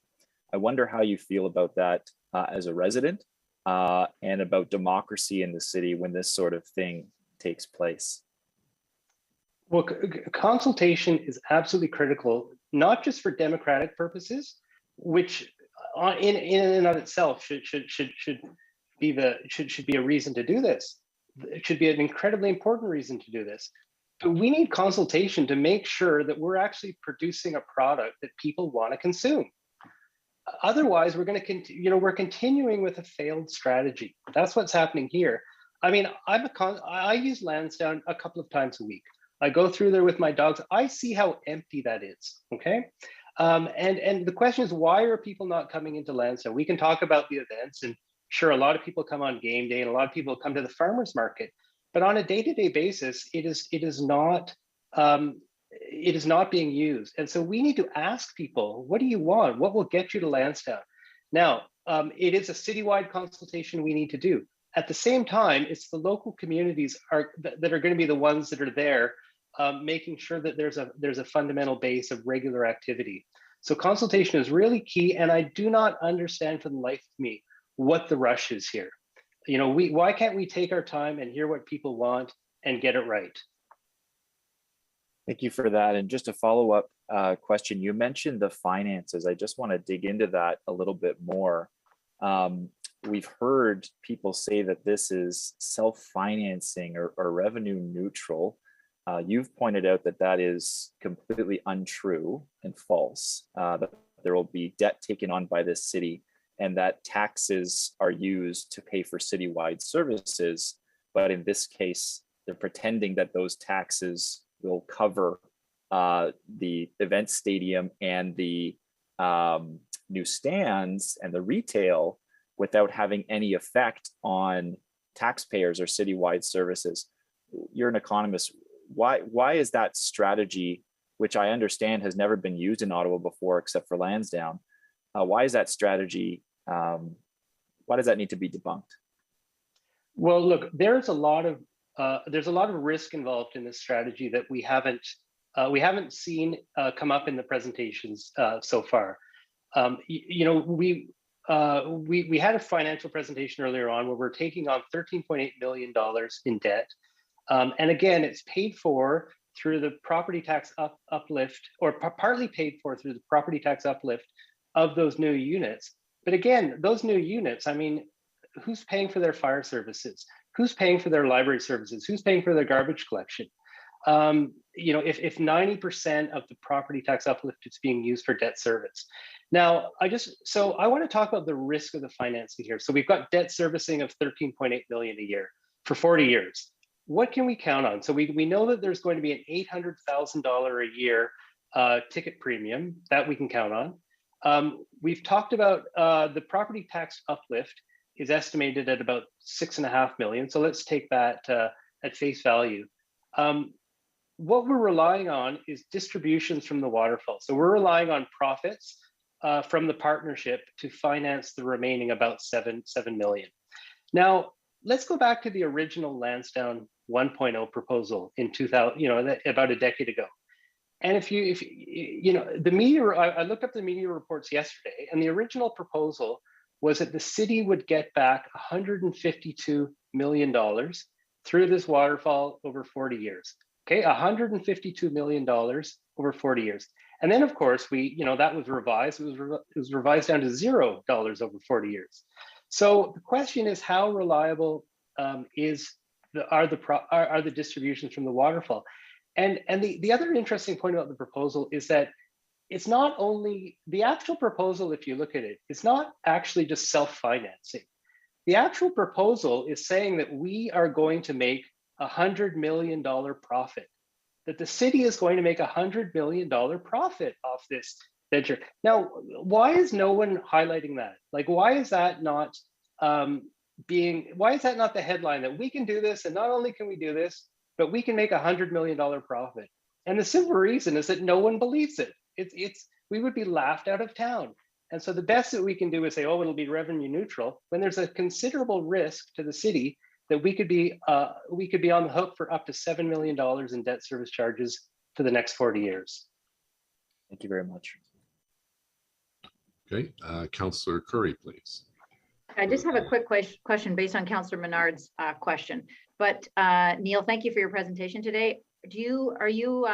M: I wonder how you feel about that as a resident, and about democracy in the city when this sort of thing takes place.
P: Well, consultation is absolutely critical, not just for democratic purposes, which in and of itself should be a reason to do this. It should be an incredibly important reason to do this. But we need consultation to make sure that we're actually producing a product that people want to consume. Otherwise, we're going to we're continuing with a failed strategy. That's what's happening here. I mean, I use Lansdowne a couple of times a week. I go through there with my dogs. I see how empty that is. Okay, and the question is, why are people not coming into Lansdowne? We can talk about the events, and sure, a lot of people come on game day, and a lot of people come to the farmers market. But on a day-to-day basis, it is not being used. And so we need to ask people, what do you want? What will get you to Lansdowne? Now, it is a citywide consultation we need to do. At the same time, it's the local communities that are going to be the ones that are there, making sure that there's a fundamental base of regular activity. So consultation is really key, and I do not understand for the life of me what the rush is here. Why can't we take our time and hear what people want and get it right?
M: Thank you for that. And just a follow-up question, you mentioned the finances. I just want to dig into that a little bit more. We've heard people say that this is self-financing or revenue neutral. You've pointed out that that is completely untrue and false, that there will be debt taken on by this city and that taxes are used to pay for citywide services. But in this case, they're pretending that those taxes will cover the event stadium and the new stands and the retail without having any effect on taxpayers or citywide services. You're an economist. Why is that strategy, which I understand has never been used in Ottawa before except for Lansdowne, why is that strategy, why does that need to be debunked?
P: Well, look, there's a lot of risk involved in this strategy that we haven't seen come up in the presentations so far. We had a financial presentation earlier on where we're taking on $13.8 million in debt. And again, it's paid for through the property tax uplift, or partly paid for through the property tax uplift of those new units. But again, those new units, I mean, who's paying for their fire services? Who's paying for their library services? Who's paying for their garbage collection? If 90% of the property tax uplift is being used for debt service. Now, I want to talk about the risk of the financing here. So we've got debt servicing of 13.8 million a year for 40 years. What can we count on? So we know that there's going to be an $800,000 a year ticket premium that we can count on. We've talked about the property tax uplift is estimated at about 6.5 million. So let's take that at face value. What we're relying on is distributions from the Waterfall. So we're relying on profits from the partnership to finance the remaining about 7 million. Now, let's go back to the original Lansdowne 1.0 proposal in 2000, about a decade ago. And if the media, I looked up the media reports yesterday, and the original proposal was that the city would get back $152 million through this waterfall over 40 years. Okay, $152 million over 40 years. And then, of course, that was revised. It was revised down to $0 over 40 years. So the question is, how reliable are the distributions from the waterfall? And the other interesting point about the proposal is that it's not only the actual proposal, if you look at it, it's not actually just self-financing. The actual proposal is saying that we are going to make $100 million profit, that the city is going to make $100 million profit off this venture. Now, why is no one highlighting that? Like, why is that not the headline, that we can do this, and not only can we do this, but we can make $100 million profit? And the simple reason is that no one believes it. We would be laughed out of town. And so the best that we can do is say, oh, it'll be revenue neutral, when there's a considerable risk to the city that we could be on the hook for up to $7 million in debt service charges for the next 40 years.
M: Thank you very much.
C: Okay, Councillor Curry, please.
Q: I just have a quick question based on Councillor Menard's question. But Neil, thank you for your presentation today. Are you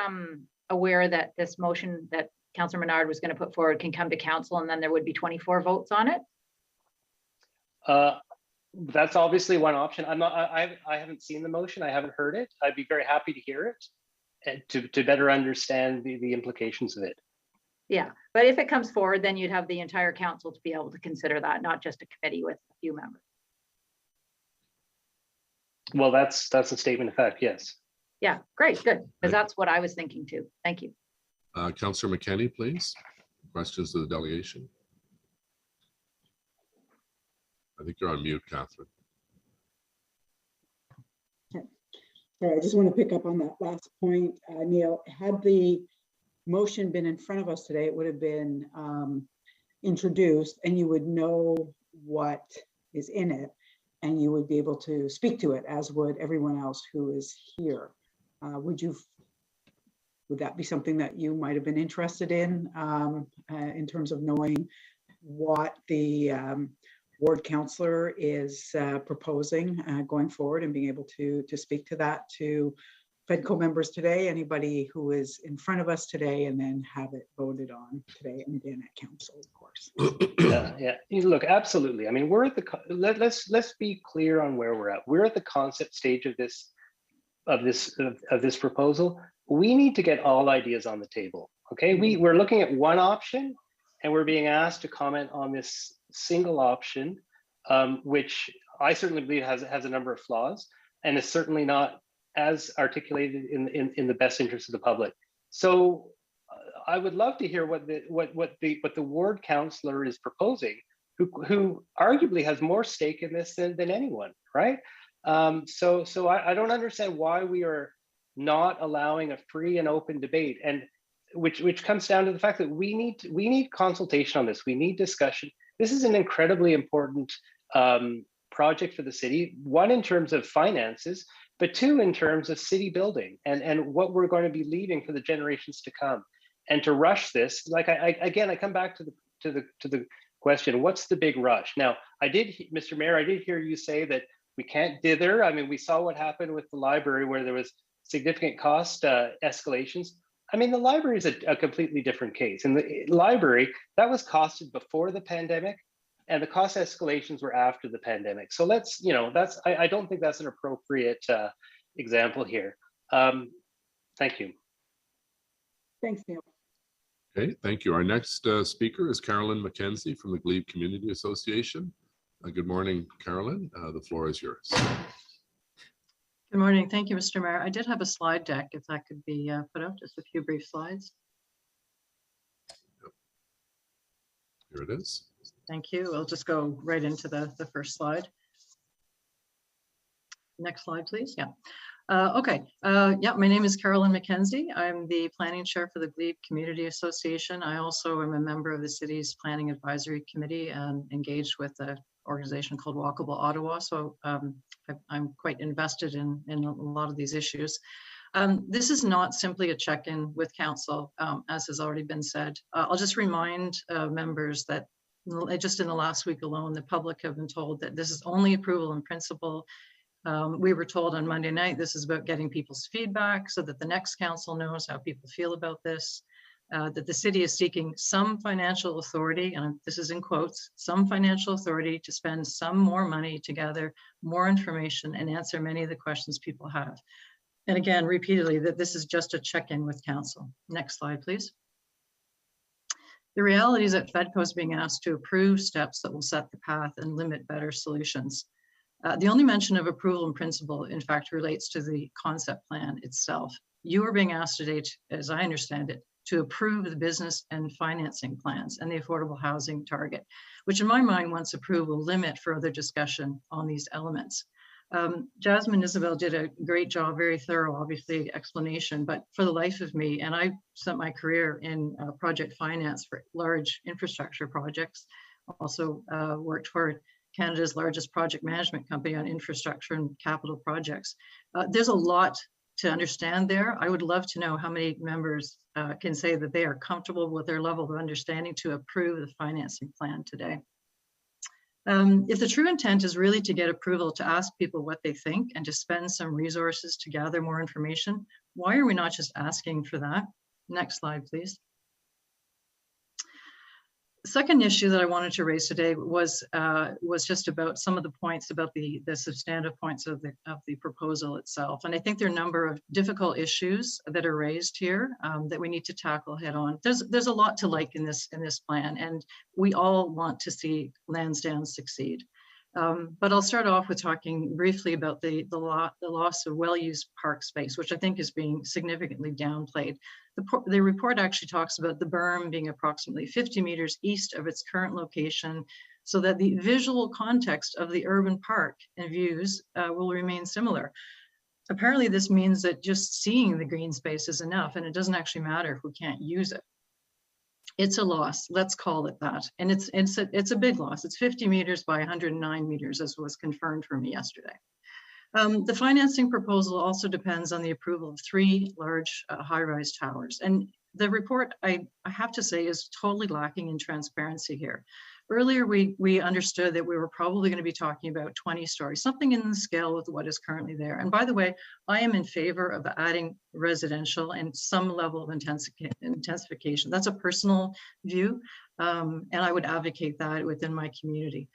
Q: aware that this motion that Councillor Menard was going to put forward can come to council and then there would be 24 votes on it?
P: That's obviously one option. I haven't seen the motion. I haven't heard it. I'd be very happy to hear it and to better understand the implications of it.
Q: Yeah, but if it comes forward, then you'd have the entire council to be able to consider that, not just a committee with a few members.
P: Well, that's a statement of fact, yes.
Q: Yeah, great, good, because that's what I was thinking too. Thank you.
C: Councillor McKenzie, please. Questions to the delegation. I think you're on mute, Catherine.
R: Sorry, I just want to pick up on that last point, Neil. Had the motion been in front of us today, it would have been introduced and you would know what is in it and you would be able to speak to it, as would everyone else who is here. Would that be something that you might have been interested in terms of knowing what the ward councillor is proposing going forward and being able to speak to that to FEDCO members today, anybody who is in front of us today, and then have it voted on today and then at council, of course.
P: Yeah. Look, absolutely. I mean, we're at the let's be clear on where we're at. We're at the concept stage of this this proposal, we need to get all ideas on the table. Okay, we're looking at one option, and we're being asked to comment on this single option, which I certainly believe has a number of flaws, and is certainly not as articulated in the best interest of the public. So I would love to hear what the ward councillor is proposing, who arguably has more stake in this than anyone, right? So I don't understand why we are not allowing a free and open debate, and which comes down to the fact that we need consultation on this. We need discussion. This is an incredibly important project for the city, one in terms of finances, but two in terms of city building and what we're going to be leaving for the generations to come. And to rush this, like I come back to the question, what's the big rush? Now, Mr. Mayor, I did hear you say that we can't dither. I mean, we saw what happened with the library where there was significant cost escalations. I mean, the library is a completely different case. In the library, that was costed before the pandemic, and the cost escalations were after the pandemic. So let's, I don't think that's an appropriate example here. Thank you.
R: Thanks, Neil.
C: Okay, thank you. Our next speaker is Carolyn Mckenzie from the Glebe Community Association. Good morning, Carolyn. The floor is yours.
S: Good morning. Thank you, Mr. Mayor. I did have a slide deck, if that could be put up, just a few brief slides.
C: Yep. Here it is.
S: Thank you. We'll just go right into the first slide. Next slide, please. Yeah. Okay. Yeah, my name is Carolyn Mckenzie. I'm the planning chair for the Glebe Community Association. I also am a member of the city's planning advisory committee and engaged with an organization called Walkable Ottawa. So I'm quite invested in a lot of these issues. This is not simply a check-in with council, as has already been said. I'll just remind members that just in the last week alone, the public have been told that this is only approval in principle. We were told on Monday night, this is about getting people's feedback so that the next council knows how people feel about this, that the city is seeking some financial authority, and this is in quotes, some financial authority to spend some more money to gather more information and answer many of the questions people have. And again, repeatedly, that this is just a check-in with council. Next slide, please. The reality is that FEDCO is being asked to approve steps that will set the path and limit better solutions. The only mention of approval in principle, in fact, relates to the concept plan itself. You are being asked today, as I understand it, to approve the business and financing plans and the affordable housing target, which in my mind, once approved, will limit further discussion on these elements. Jasmine Isabel did a great job, very thorough, obviously, explanation, but for the life of me, and I spent my career in project finance for large infrastructure projects, also worked for Canada's largest project management company on infrastructure and capital projects. There's a lot to understand there. I would love to know how many members can say that they are comfortable with their level of understanding to approve the financing plan today. If the true intent is really to get approval to ask people what they think and to spend some resources to gather more information, why are we not just asking for that? Next slide, please. The second issue that I wanted to raise today was just about some of the points about the substantive points of the proposal itself. And I think there are a number of difficult issues that are raised here that we need to tackle head on. There's a lot to like in this plan, and we all want to see Lansdowne succeed. But I'll start off with talking briefly about the loss of well-used park space, which I think is being significantly downplayed. The report actually talks about the berm being approximately 50 meters east of its current location, so that the visual context of the urban park and views will remain similar. Apparently, this means that just seeing the green space is enough, and it doesn't actually matter if we can't use it. It's a loss, let's call it that. And it's a big loss. It's 50 meters by 109 meters, as was confirmed for me yesterday. The financing proposal also depends on the approval of 3 large high-rise towers. And the report, I have to say, is totally lacking in transparency here. Earlier, we understood that we were probably going to be talking about 20 stories, something in the scale of what is currently there. And by the way, I am in favor of adding residential and some level of intensification. That's a personal view, and I would advocate that within my community.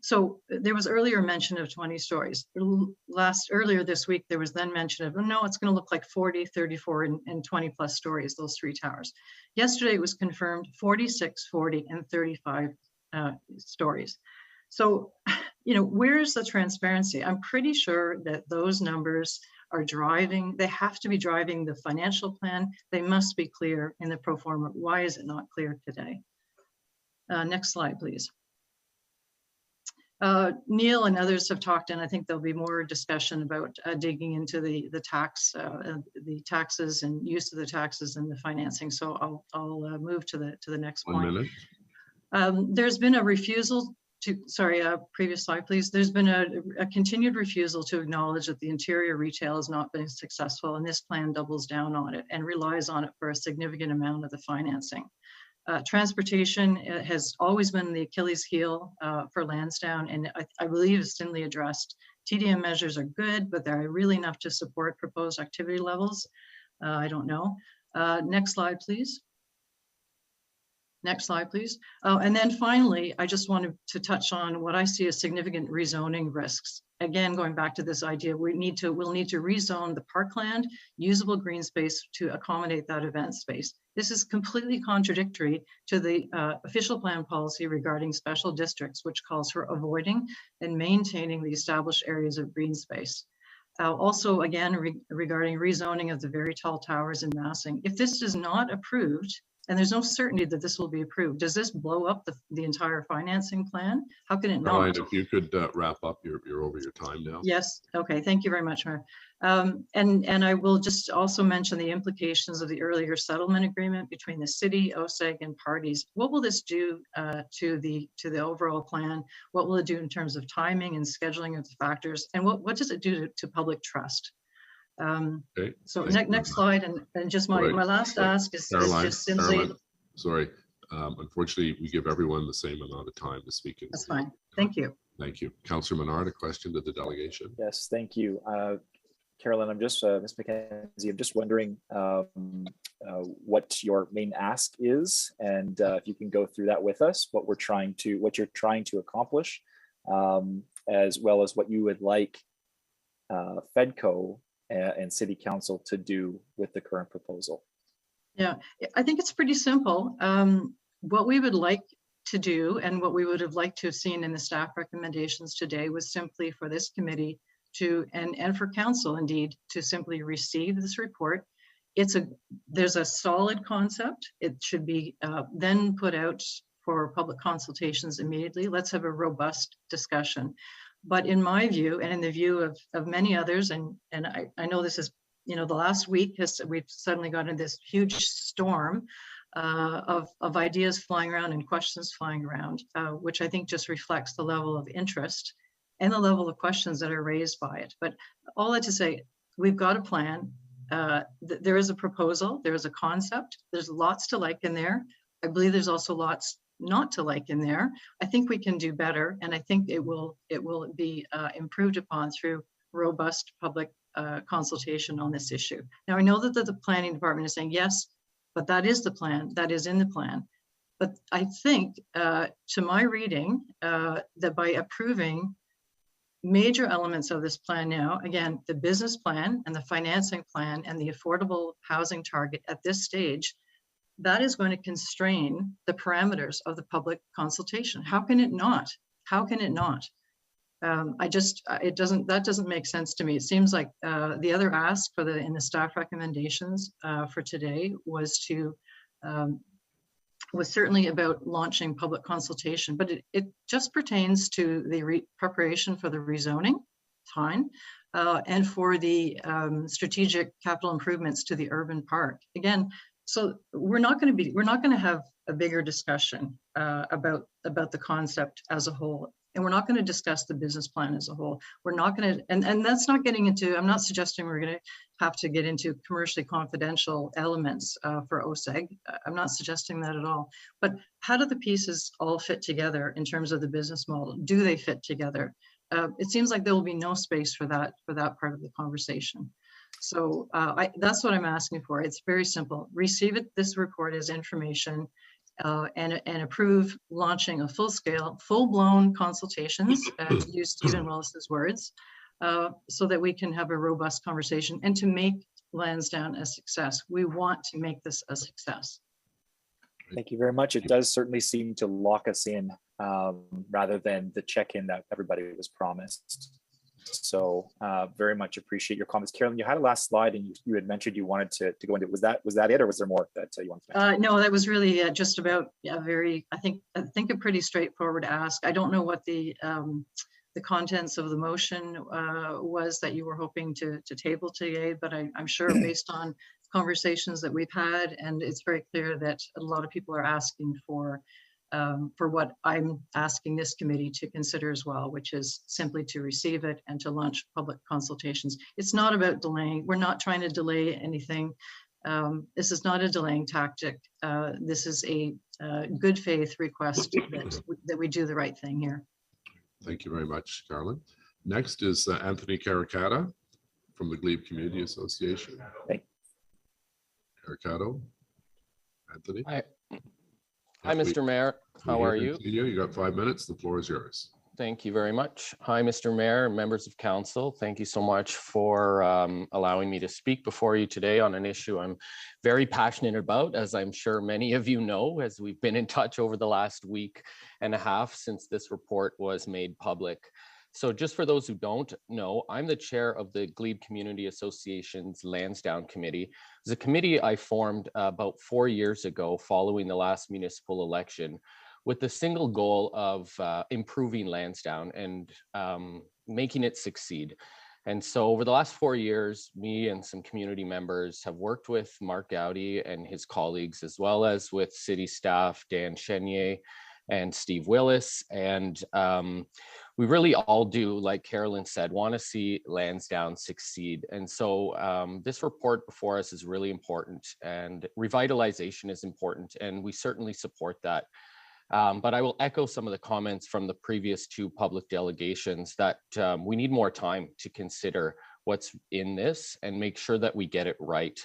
S: So there was earlier mention of 20 stories. Earlier this week, there was then mention of, oh, no, it's going to look like 40, 34, and 20 plus stories, those three towers. Yesterday, it was confirmed 46, 40, and 35 stories. So, you know, where's the transparency? I'm pretty sure that those numbers are driving, they have to be driving the financial plan. They must be clear in the pro forma. Why is it not clear today? Next slide, please. Neil and others have talked, and I think there'll be more discussion about digging into the taxes and use of the taxes and the financing. So I'll move to the next point.
C: 1 minute.
S: There's been a refusal to, sorry, previous slide, please. There's been a continued refusal to acknowledge that the interior retail has not been successful, and this plan doubles down on it and relies on it for a significant amount of the financing. Transportation has always been the Achilles heel for Lansdowne, and I believe it's thinly addressed. TDM measures are good, but they're really enough to support proposed activity levels. I don't know. Next slide, please. Next slide, please. And then finally, I just wanted to touch on what I see as significant rezoning risks. Again, going back to this idea, we'll need to rezone the parkland, usable green space to accommodate that event space. This is completely contradictory to the official plan policy regarding special districts, which calls for avoiding and maintaining the established areas of green space. Also, again, regarding rezoning of the very tall towers in Massing, if this is not approved, and there's no certainty that this will be approved, does this blow up the entire financing plan? How can it not?
C: Caroline, if you could wrap up, you're over your time now.
S: Yes, okay, thank you very much, Mayor. And I will just also mention the implications of the earlier settlement agreement between the city, OSEG, and parties. What will this do to the overall plan? What will it do in terms of timing and scheduling of the factors? And what does it do to public trust?
C: Okay.
S: So next slide, and just my last ask is just simply.
C: Sorry, unfortunately, we give everyone the same amount of time to speak.
S: That's fine. Thank you.
C: Thank you. Councillor Menard, a question to the delegation.
M: Yes, thank you. Carolyn, I'm just, Ms. Mckenzie, I'm just wondering what your main ask is, and if you can go through that with us, what you're trying to accomplish, as well as what you would like FEDCO and City Council to do with the current proposal.
S: Yeah, I think it's pretty simple. What we would like to do, and what we would have liked to have seen in the staff recommendations today, was simply for this committee to, and for council indeed, to simply receive this report. There's a solid concept. It should be then put out for public consultations immediately. Let's have a robust discussion. But in my view, and in the view of many others, and I know this is, you know, the last week we've suddenly got into this huge storm of ideas flying around and questions flying around, which I think just reflects the level of interest and the level of questions that are raised by it. But all that to say, we've got a plan. There is a proposal, there is a concept, there's lots to like in there. I believe there's also lots not to like in there. I think we can do better, and I think it will be improved upon through robust public consultation on this issue. Now, I know that the planning department is saying yes, but that is the plan, that is in the plan. But I think, to my reading, that by approving major elements of this plan now, again, the business plan and the financing plan and the affordable housing target at this stage, that is going to constrain the parameters of the public consultation. How can it not? How can it not? That doesn't make sense to me. It seems like the other ask in the staff recommendations for today was certainly about launching public consultation, but it just pertains to the preparation for the rezoning, fine, and for the strategic capital improvements to the urban park. Again, so we're not going to have a bigger discussion about the concept as a whole, and we're not going to discuss the business plan as a whole. We're not going to, and that's not getting into. I'm not suggesting we're going to have to get into commercially confidential elements for OSEG. I'm not suggesting that at all. But how do the pieces all fit together in terms of the business model? Do they fit together? It seems like there will be no space for that part of the conversation. So that's what I'm asking for. It's very simple. Receive this report as information. and approve launching a full-blown consultations, to use Stephen Willis's words, so that we can have a robust conversation and to make Lansdowne a success. We want to make this a success.
M: Thank you very much. It does certainly seem to lock us in rather than the check-in that everybody was promised. So very much appreciate your comments. Carolyn, you had a last slide and you had mentioned you wanted to go into it. Was that it, or was there more that you wanted to mention?
S: No, that was really just about I think a pretty straightforward ask. I don't know what the contents of the motion was that you were hoping to table today, but I'm sure based on conversations that we've had, and it's very clear that a lot of people are asking for what I'm asking this committee to consider as well, which is simply to receive it and to launch public consultations. It's not about delaying. We're not trying to delay anything. This is not a delaying tactic. This is a good faith request that we do the right thing here.
C: Thank you very much, Carolyn. Next is Anthony Caracata from the Glebe Community Association. Caracata, Anthony.
T: Hi, Mr. Mayor. How are you?
C: You got 5 minutes. The floor is yours.
T: Thank you very much. Hi, Mr. Mayor, members of council. Thank you so much for allowing me to speak before you today on an issue I'm very passionate about, as I'm sure many of you know, as we've been in touch over the last week and a half since this report was made public. So just for those who don't know, I'm the chair of the Glebe Community Association's Lansdowne Committee. It's a committee I formed about 4 years ago following the last municipal election, with the single goal of improving Lansdowne and making it succeed. And so over the last 4 years, me and some community members have worked with Mark Gowdy and his colleagues, as well as with city staff, Dan Chenier and Steve Willis. And we really all do, like Carolyn said, want to see Lansdowne succeed. And so this report before us is really important, and revitalization is important, and we certainly support that. But I will echo some of the comments from the previous two public delegations that we need more time to consider what's in this and make sure that we get it right.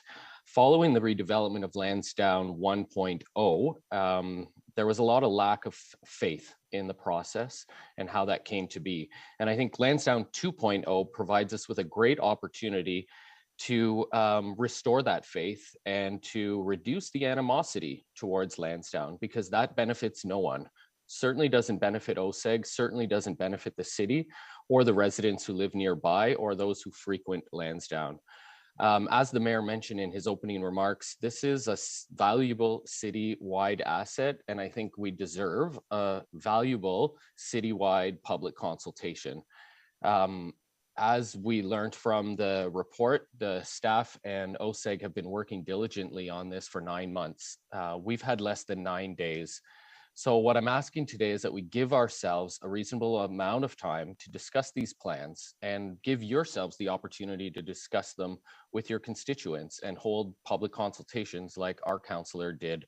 T: Following the redevelopment of Lansdowne 1.0, there was a lot of lack of faith in the process and how that came to be. And I think Lansdowne 2.0 provides us with a great opportunity to restore that faith and to reduce the animosity towards Lansdowne, because that benefits no one. Certainly doesn't benefit OSEG, certainly doesn't benefit the city or the residents who live nearby or those who frequent Lansdowne. As the mayor mentioned in his opening remarks, this is a valuable city-wide asset, and I think we deserve a valuable city-wide public consultation. As we learned from the report, the staff and OSEG have been working diligently on this for 9 months. We've had less than 9 days. So what I'm asking today is that we give ourselves a reasonable amount of time to discuss these plans and give yourselves the opportunity to discuss them with your constituents and hold public consultations like our councillor did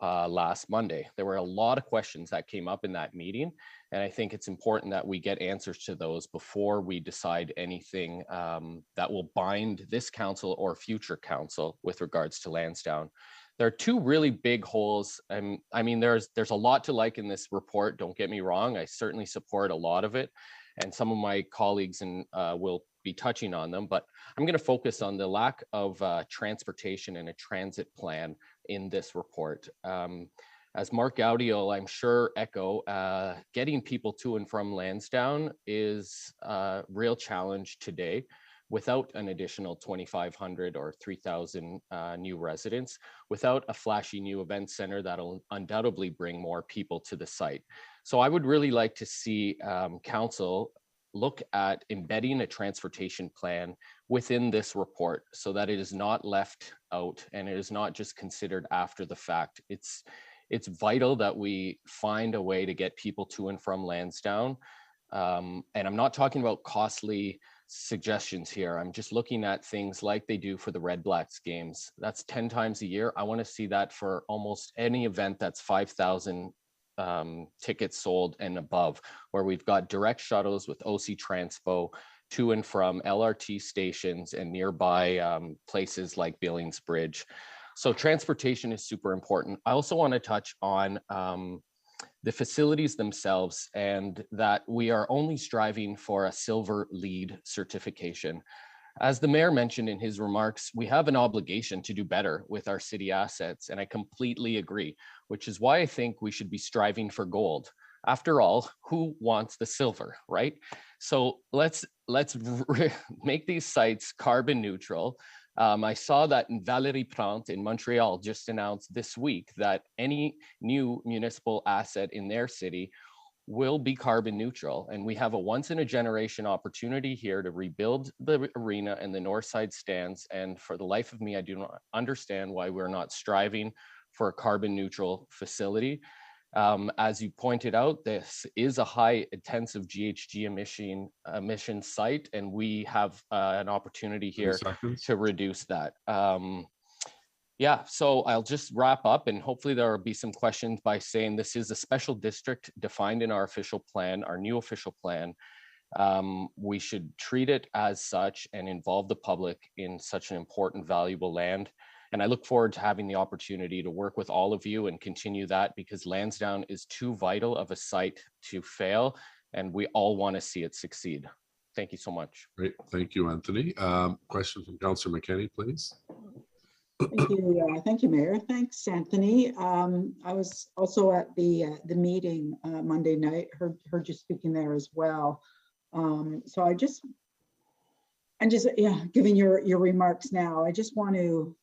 T: last Monday. There were a lot of questions that came up in that meeting, and I think it's important that we get answers to those before we decide anything that will bind this council or future council with regards to Lansdowne. There are two really big holes. I mean, there's a lot to like in this report, don't get me wrong. I certainly support a lot of it, and some of my colleagues will be touching on them, but I'm going to focus on the lack of transportation and a transit plan in this report. As Mark Gowdy will, I'm sure, echo, getting people to and from Lansdowne is a real challenge today. Without an additional 2,500 or 3,000 new residents, without a flashy new event center that'll undoubtedly bring more people to the site. So I would really like to see council look at embedding a transportation plan within this report so that it is not left out and it is not just considered after the fact. It's vital that we find a way to get people to and from Lansdowne. And I'm not talking about costly suggestions here. I'm just looking at things like they do for the Red Blacks games. That's 10 times a year. I want to see that for almost any event that's 5,000 tickets sold and above, where we've got direct shuttles with OC Transpo to and from LRT stations and nearby places like Billings Bridge. So transportation is super important. I also want to touch on the facilities themselves, and that we are only striving for a silver LEED certification. As the mayor mentioned in his remarks, we have an obligation to do better with our city assets, and I completely agree, which is why I think we should be striving for gold. After all, who wants the silver, right? So let's make these sites carbon neutral. I saw that Valérie Plante in Montreal just announced this week that any new municipal asset in their city will be carbon neutral. And we have a once in a generation opportunity here to rebuild the arena and the north side stands. And for the life of me, I do not understand why we're not striving for a carbon neutral facility. As you pointed out, this is a high intensive GHG emission site, and we have an opportunity here to reduce that. Yeah, so I'll just wrap up, and hopefully there will be some questions by saying this is a special district defined in our official plan, our new official plan. We should treat it as such and involve the public in such an important, valuable land. And I look forward to having the opportunity to work with all of you and continue that, because Lansdowne is too vital of a site to fail, and we all want to see it succeed. Thank you so much.
C: Great, thank you, Anthony. Question from Councillor McKenzie, please.
R: Thank you, Mayor. Thanks, Anthony. I was also at the meeting Monday night. Heard you speaking there as well. So given your remarks now, I just want to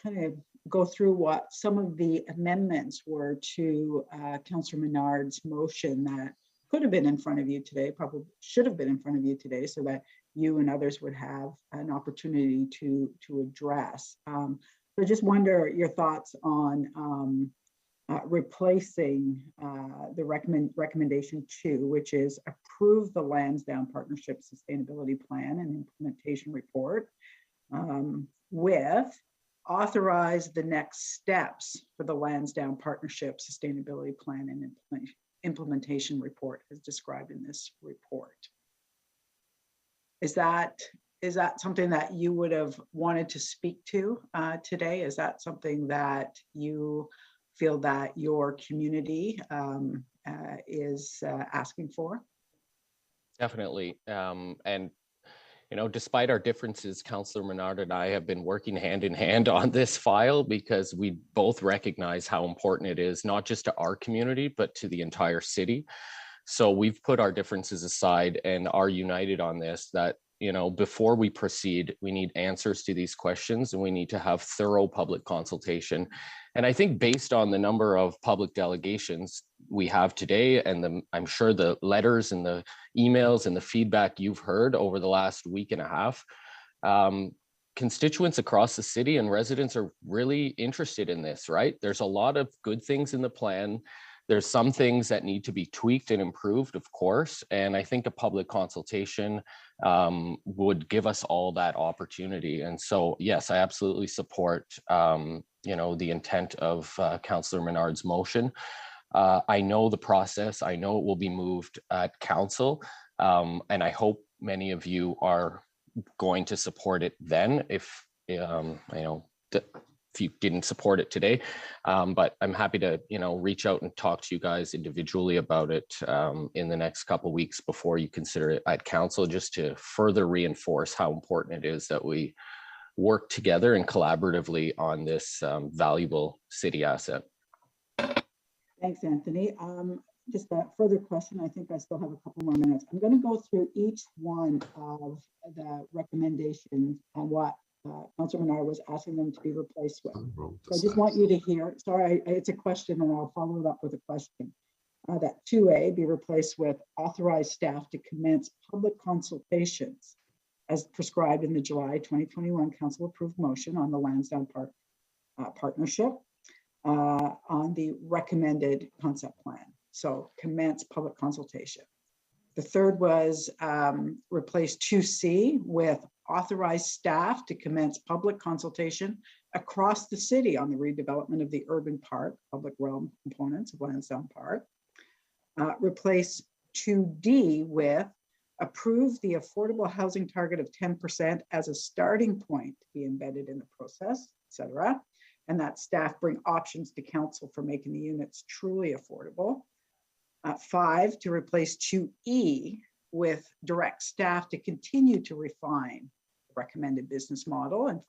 R: kind of go through what some of the amendments were to Councillor Menard's motion that could have been in front of you today, probably should have been in front of you today, so that you and others would have an opportunity to address. So I just wonder your thoughts on replacing the recommendation 2, which is approve the Lansdowne Partnership Sustainability Plan and Implementation Report, with authorize the next steps for the Lansdowne Partnership Sustainability Plan and Implementation Report as described in this report. Is that something that you would have wanted to speak to today? Is that something that you feel that your community is asking for?
T: Definitely. And you know, despite our differences, Councillor Menard and I have been working hand in hand on this file, because we both recognize how important it is, not just to our community, but to the entire city. So we've put our differences aside and are united on this, that, you know, before we proceed, we need answers to these questions, and we need to have thorough public consultation. And I think based on the number of public delegations we have today, and I'm sure the letters and the emails and the feedback you've heard over the last week and a half, constituents across the city and residents are really interested in this, right? There's a lot of good things in the plan. There's some things that need to be tweaked and improved, of course, and I think a public consultation would give us all that opportunity. And so, yes, I absolutely support, you know, the intent of Councillor Menard's motion. I know the process. I know it will be moved at council, and I hope many of you are going to support it then, if you know, if you didn't support it today. But I'm happy to, you know, reach out and talk to you guys individually about it in the next couple of weeks before you consider it at council, just to further reinforce how important it is that we work together and collaboratively on this valuable city asset.
R: Thanks, Anthony. Just a further question. I think I still have a couple more minutes. I'm going to go through each one of the recommendations and what Councillor Menard was asking them to be replaced with. So I just want you to hear, sorry, it's a question and I'll follow it up with a question. That 2A be replaced with authorized staff to commence public consultations as prescribed in the July 2021 council approved motion on the Lansdowne partnership on the recommended concept plan. So commence public consultation. The third was replace 2C with authorized staff to commence public consultation across the city on the redevelopment of the urban park, public realm components of Lansdowne Park. Replace 2D with approve the affordable housing target of 10% as a starting point to be embedded in the process, etc. and that staff bring options to council for making the units truly affordable. 5, to replace 2E with direct staff to continue to refine the recommended business model and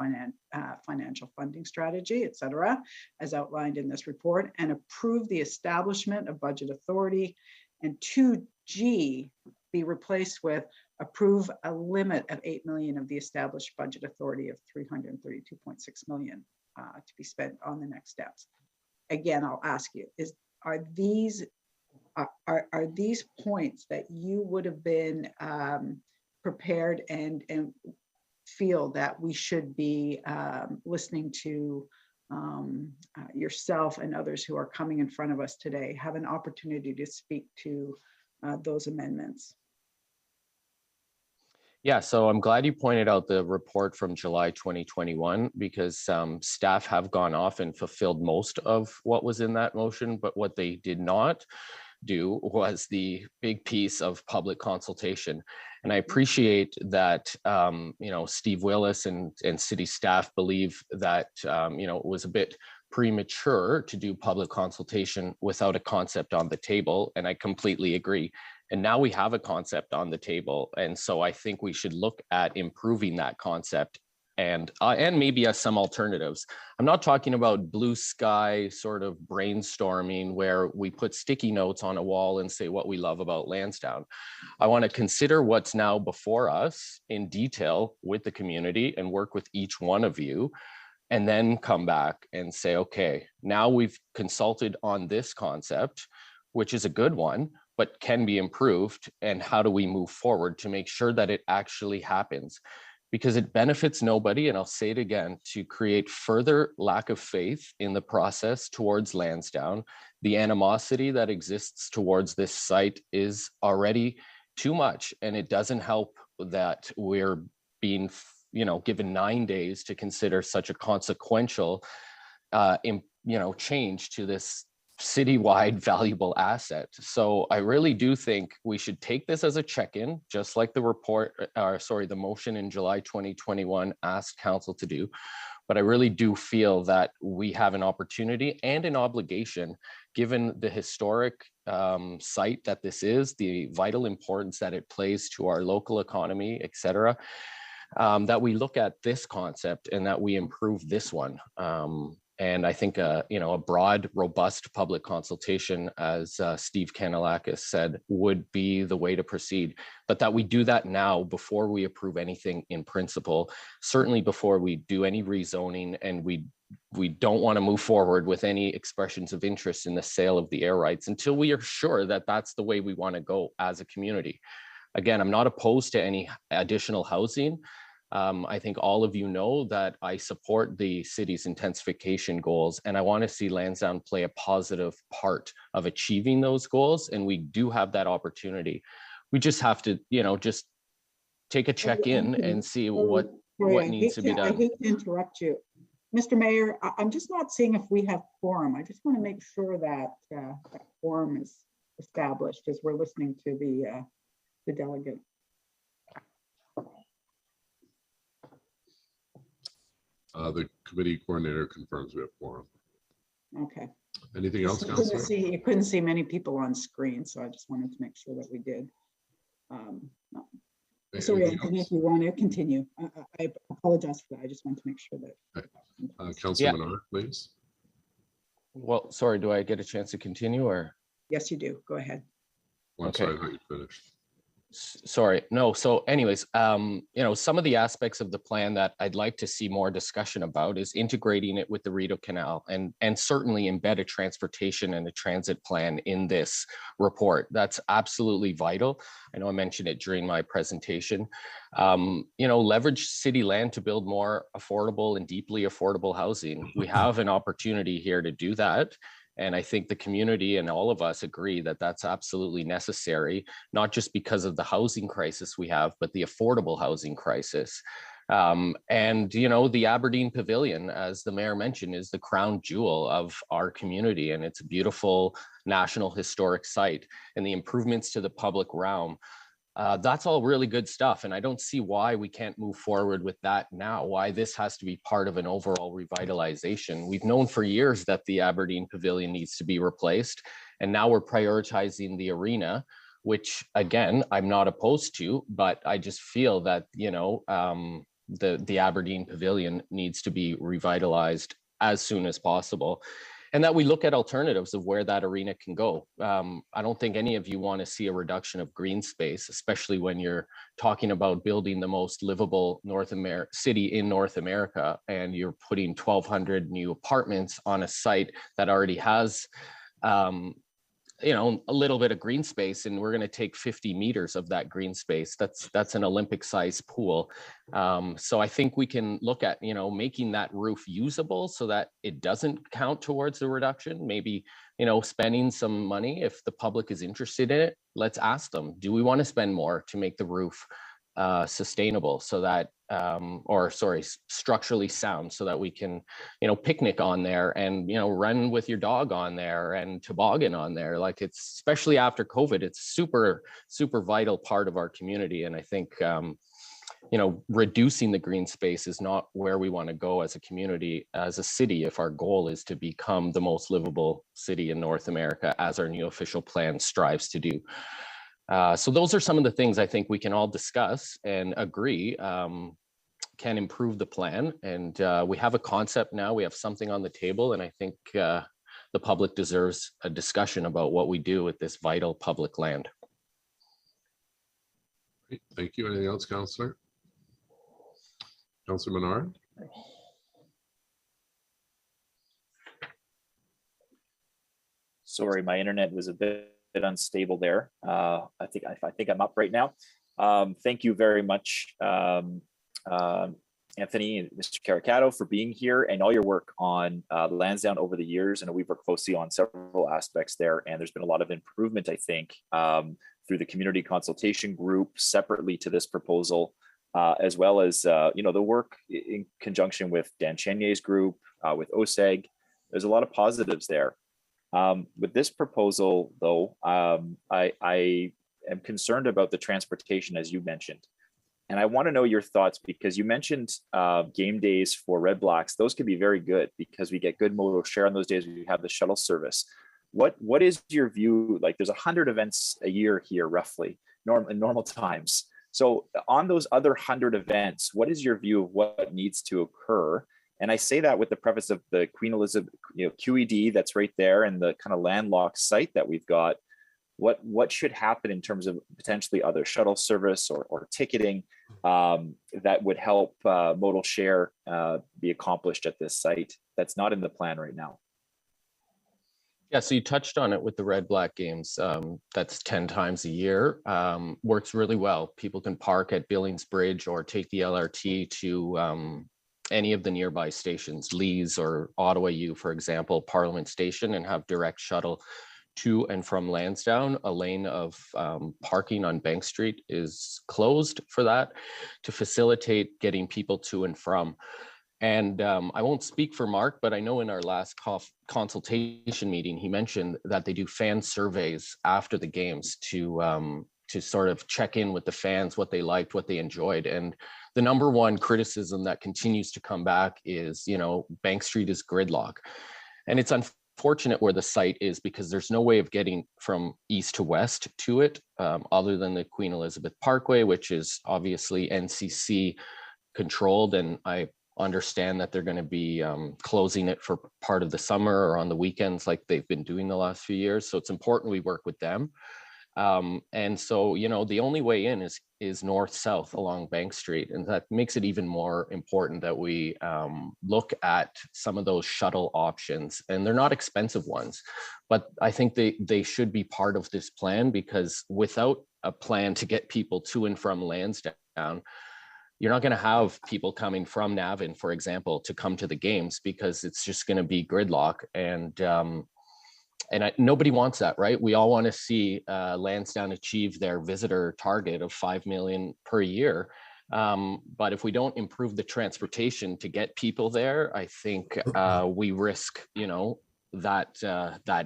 R: financial funding strategy, et cetera, as outlined in this report, and approve the establishment of budget authority. And 2G be replaced with approve a limit of 8 million of the established budget authority of 332.6 million to be spent on the next steps. Again, I'll ask you, are these points that you would have been prepared and feel that we should be listening to yourself and others who are coming in front of us today have an opportunity to speak to those amendments?
T: Yeah, so I'm glad you pointed out the report from July 2021, because staff have gone off and fulfilled most of what was in that motion, but what they did not do was the big piece of public consultation. And I appreciate that, Steve Willis and city staff believe that, it was a bit premature to do public consultation without a concept on the table. And I completely agree. And now we have a concept on the table. And so I think we should look at improving that concept and maybe some alternatives. I'm not talking about blue sky sort of brainstorming where we put sticky notes on a wall and say what we love about Lansdowne. I want to consider what's now before us in detail with the community and work with each one of you, and then come back and say, okay, now we've consulted on this concept, which is a good one, but can be improved, and how do we move forward to make sure that it actually happens? Because it benefits nobody, and I'll say it again, to create further lack of faith in the process towards Lansdowne. The animosity that exists towards this site is already too much, and it doesn't help that we're being given 9 days to consider such a consequential change to this citywide valuable asset. So I really do think we should take this as a check-in, just like the the motion in July 2021 asked council to do. But I really do feel that we have an opportunity and an obligation, given the historic site that this is, the vital importance that it plays to our local economy, et cetera, that we look at this concept and that we improve this one. And I think, a broad, robust public consultation, as Steve Kanellakis said, would be the way to proceed. But that we do that now before we approve anything in principle, certainly before we do any rezoning, and we don't want to move forward with any expressions of interest in the sale of the air rights until we are sure that that's the way we want to go as a community. Again, I'm not opposed to any additional housing. I think all of you know that I support the city's intensification goals, and I want to see Lansdowne play a positive part of achieving those goals, and we do have that opportunity. We just have to, just take a check-in and see what needs to be done.
R: I hate to interrupt you. Mr. Mayor, I'm just not seeing if we have quorum. I just want to make sure that that quorum is established as we're listening to the delegate.
C: The committee coordinator confirms we have quorum.
R: Okay.
C: Anything else, Councilor?
R: You couldn't see many people on screen, so I just wanted to make sure that we did. So yeah, if you want to continue, I apologize for that. I just want to make sure that.
C: Okay. Councilor Menard, please.
T: Well, sorry, do I get a chance to continue or?
R: Yes, you do. Go ahead.
C: Well, I'm sorry, I thought you finished.
T: Sorry, no. So anyways, some of the aspects of the plan that I'd like to see more discussion about is integrating it with the Rideau Canal and certainly embed a transportation and a transit plan in this report. That's absolutely vital. I know I mentioned it during my presentation. Leverage city land to build more affordable and deeply affordable housing. We have an opportunity here to do that. And I think the community and all of us agree that that's absolutely necessary, not just because of the housing crisis we have, but the affordable housing crisis. The Aberdeen Pavilion, as the mayor mentioned, is the crown jewel of our community, and it's a beautiful national historic site. And the improvements to the public realm That's all really good stuff. And I don't see why we can't move forward with that now, why this has to be part of an overall revitalization. We've known for years that the Aberdeen Pavilion needs to be replaced. And now we're prioritizing the arena, which again, I'm not opposed to, but I just feel that, you know, the Aberdeen Pavilion needs to be revitalized as soon as possible. And that we look at alternatives of where that arena can go. I don't think any of you want to see a reduction of green space, especially when you're talking about building the most livable city in North America, and you're putting 1,200 new apartments on a site that already has, you know, a little bit of green space, and we're going to take 50 meters of that green space. That's an Olympic-sized pool. So I think we can look at, you know, making that roof usable so that it doesn't count towards the reduction. Maybe, you know, spending some money if the public is interested in it. Let's ask them, do we want to spend more to make the roof sustainable so that, structurally sound, so that we can, you know, picnic on there and, you know, run with your dog on there and toboggan on there. Like, it's, especially after COVID, it's super vital part of our community. And I think, you know, reducing the green space is not where we want to go as a community, as a city, if our goal is to become the most livable city in North America, as our new official plan strives to do. So those are some of the things I think we can all discuss and agree can improve the plan. And we have a concept now, we have something on the table, and I think the public deserves a discussion about what we do with this vital public land.
C: Great. Thank you. Anything else, Councillor? Councillor Menard?
M: Sorry, my internet was a bit unstable there. I think I'm up right now. Thank you very much, Anthony and Mr. Caracata, for being here and all your work on Lansdowne over the years. And we've worked closely on several aspects there, and there's been a lot of improvement, I think, through the community consultation group, separately to this proposal, as well as you know, the work in conjunction with Dan Chenier's group, with OSEG. There's a lot of positives there. With this proposal, though, I am concerned about the transportation, as you mentioned. And I want to know your thoughts, because you mentioned game days for Red Blacks. Those can be very good because we get good modal share on those days. We have the shuttle service. What is your view? Like, there's 100 events a year here, roughly, in normal times. So on those other 100 events, what is your view of what needs to occur? And I say that with the preface of the Queen Elizabeth, you know, QED that's right there, and the kind of landlocked site that we've got. What should happen in terms of potentially other shuttle service or ticketing that would help modal share be accomplished at this site that's not in the plan right now?
T: Yeah, so you touched on it with the Red Black games. That's 10 times a year. Works really well. People can park at Billings Bridge or take the LRT to any of the nearby stations, Lees or Ottawa U, for example, Parliament Station, and have direct shuttle to and from Lansdowne. A lane of parking on Bank Street is closed for that to facilitate getting people to and from. And I won't speak for Mark, but I know in our last consultation meeting, he mentioned that they do fan surveys after the games to sort of check in with the fans, what they liked, what they enjoyed. And the number one criticism that continues to come back is, you know, Bank Street is gridlock. And it's unfortunate where the site is, because there's no way of getting from east to west to it, other than the Queen Elizabeth Parkway, which is obviously NCC controlled. And I understand that they're going to be closing it for part of the summer or on the weekends, like they've been doing the last few years. So it's important we work with them. And so, you know, the only way in is north-south along Bank Street. And that makes it even more important that we look at some of those shuttle options. And they're not expensive ones, but I think they should be part of this plan, because without a plan to get people to and from Lansdowne, you're not going to have people coming from Navan, for example, to come to the games, because it's just going to be gridlock. And nobody wants that, right? We all want to see Lansdowne achieve their visitor target of 5 million per year. But if we don't improve the transportation to get people there, I think we risk, you know, that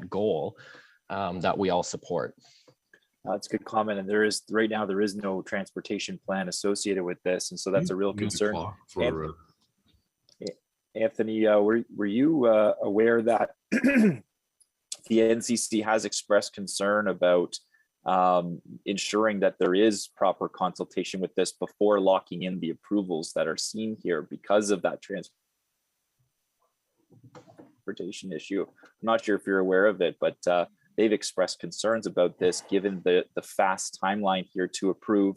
T: goal that we all support.
M: That's a good comment. And there is, right now, there is no transportation plan associated with this. And so that's a real concern. Anthony, were you aware that the NCC has expressed concern about ensuring that there is proper consultation with this before locking in the approvals that are seen here because of that transportation issue? I'm not sure if you're aware of it, but they've expressed concerns about this given the fast timeline here to approve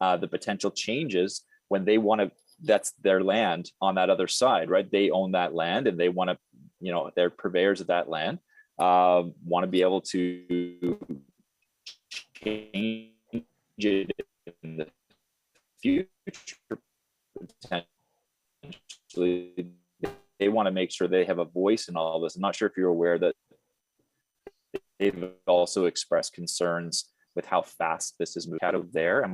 M: the potential changes when they want to, that's their land on that other side, right? They own that land and they want to, you know, they're purveyors of that land, want to be able to change it in the future. Potentially, they want to make sure they have a voice in all of this. I'm not sure if you're aware that they've also expressed concerns with how fast this is moved out of there.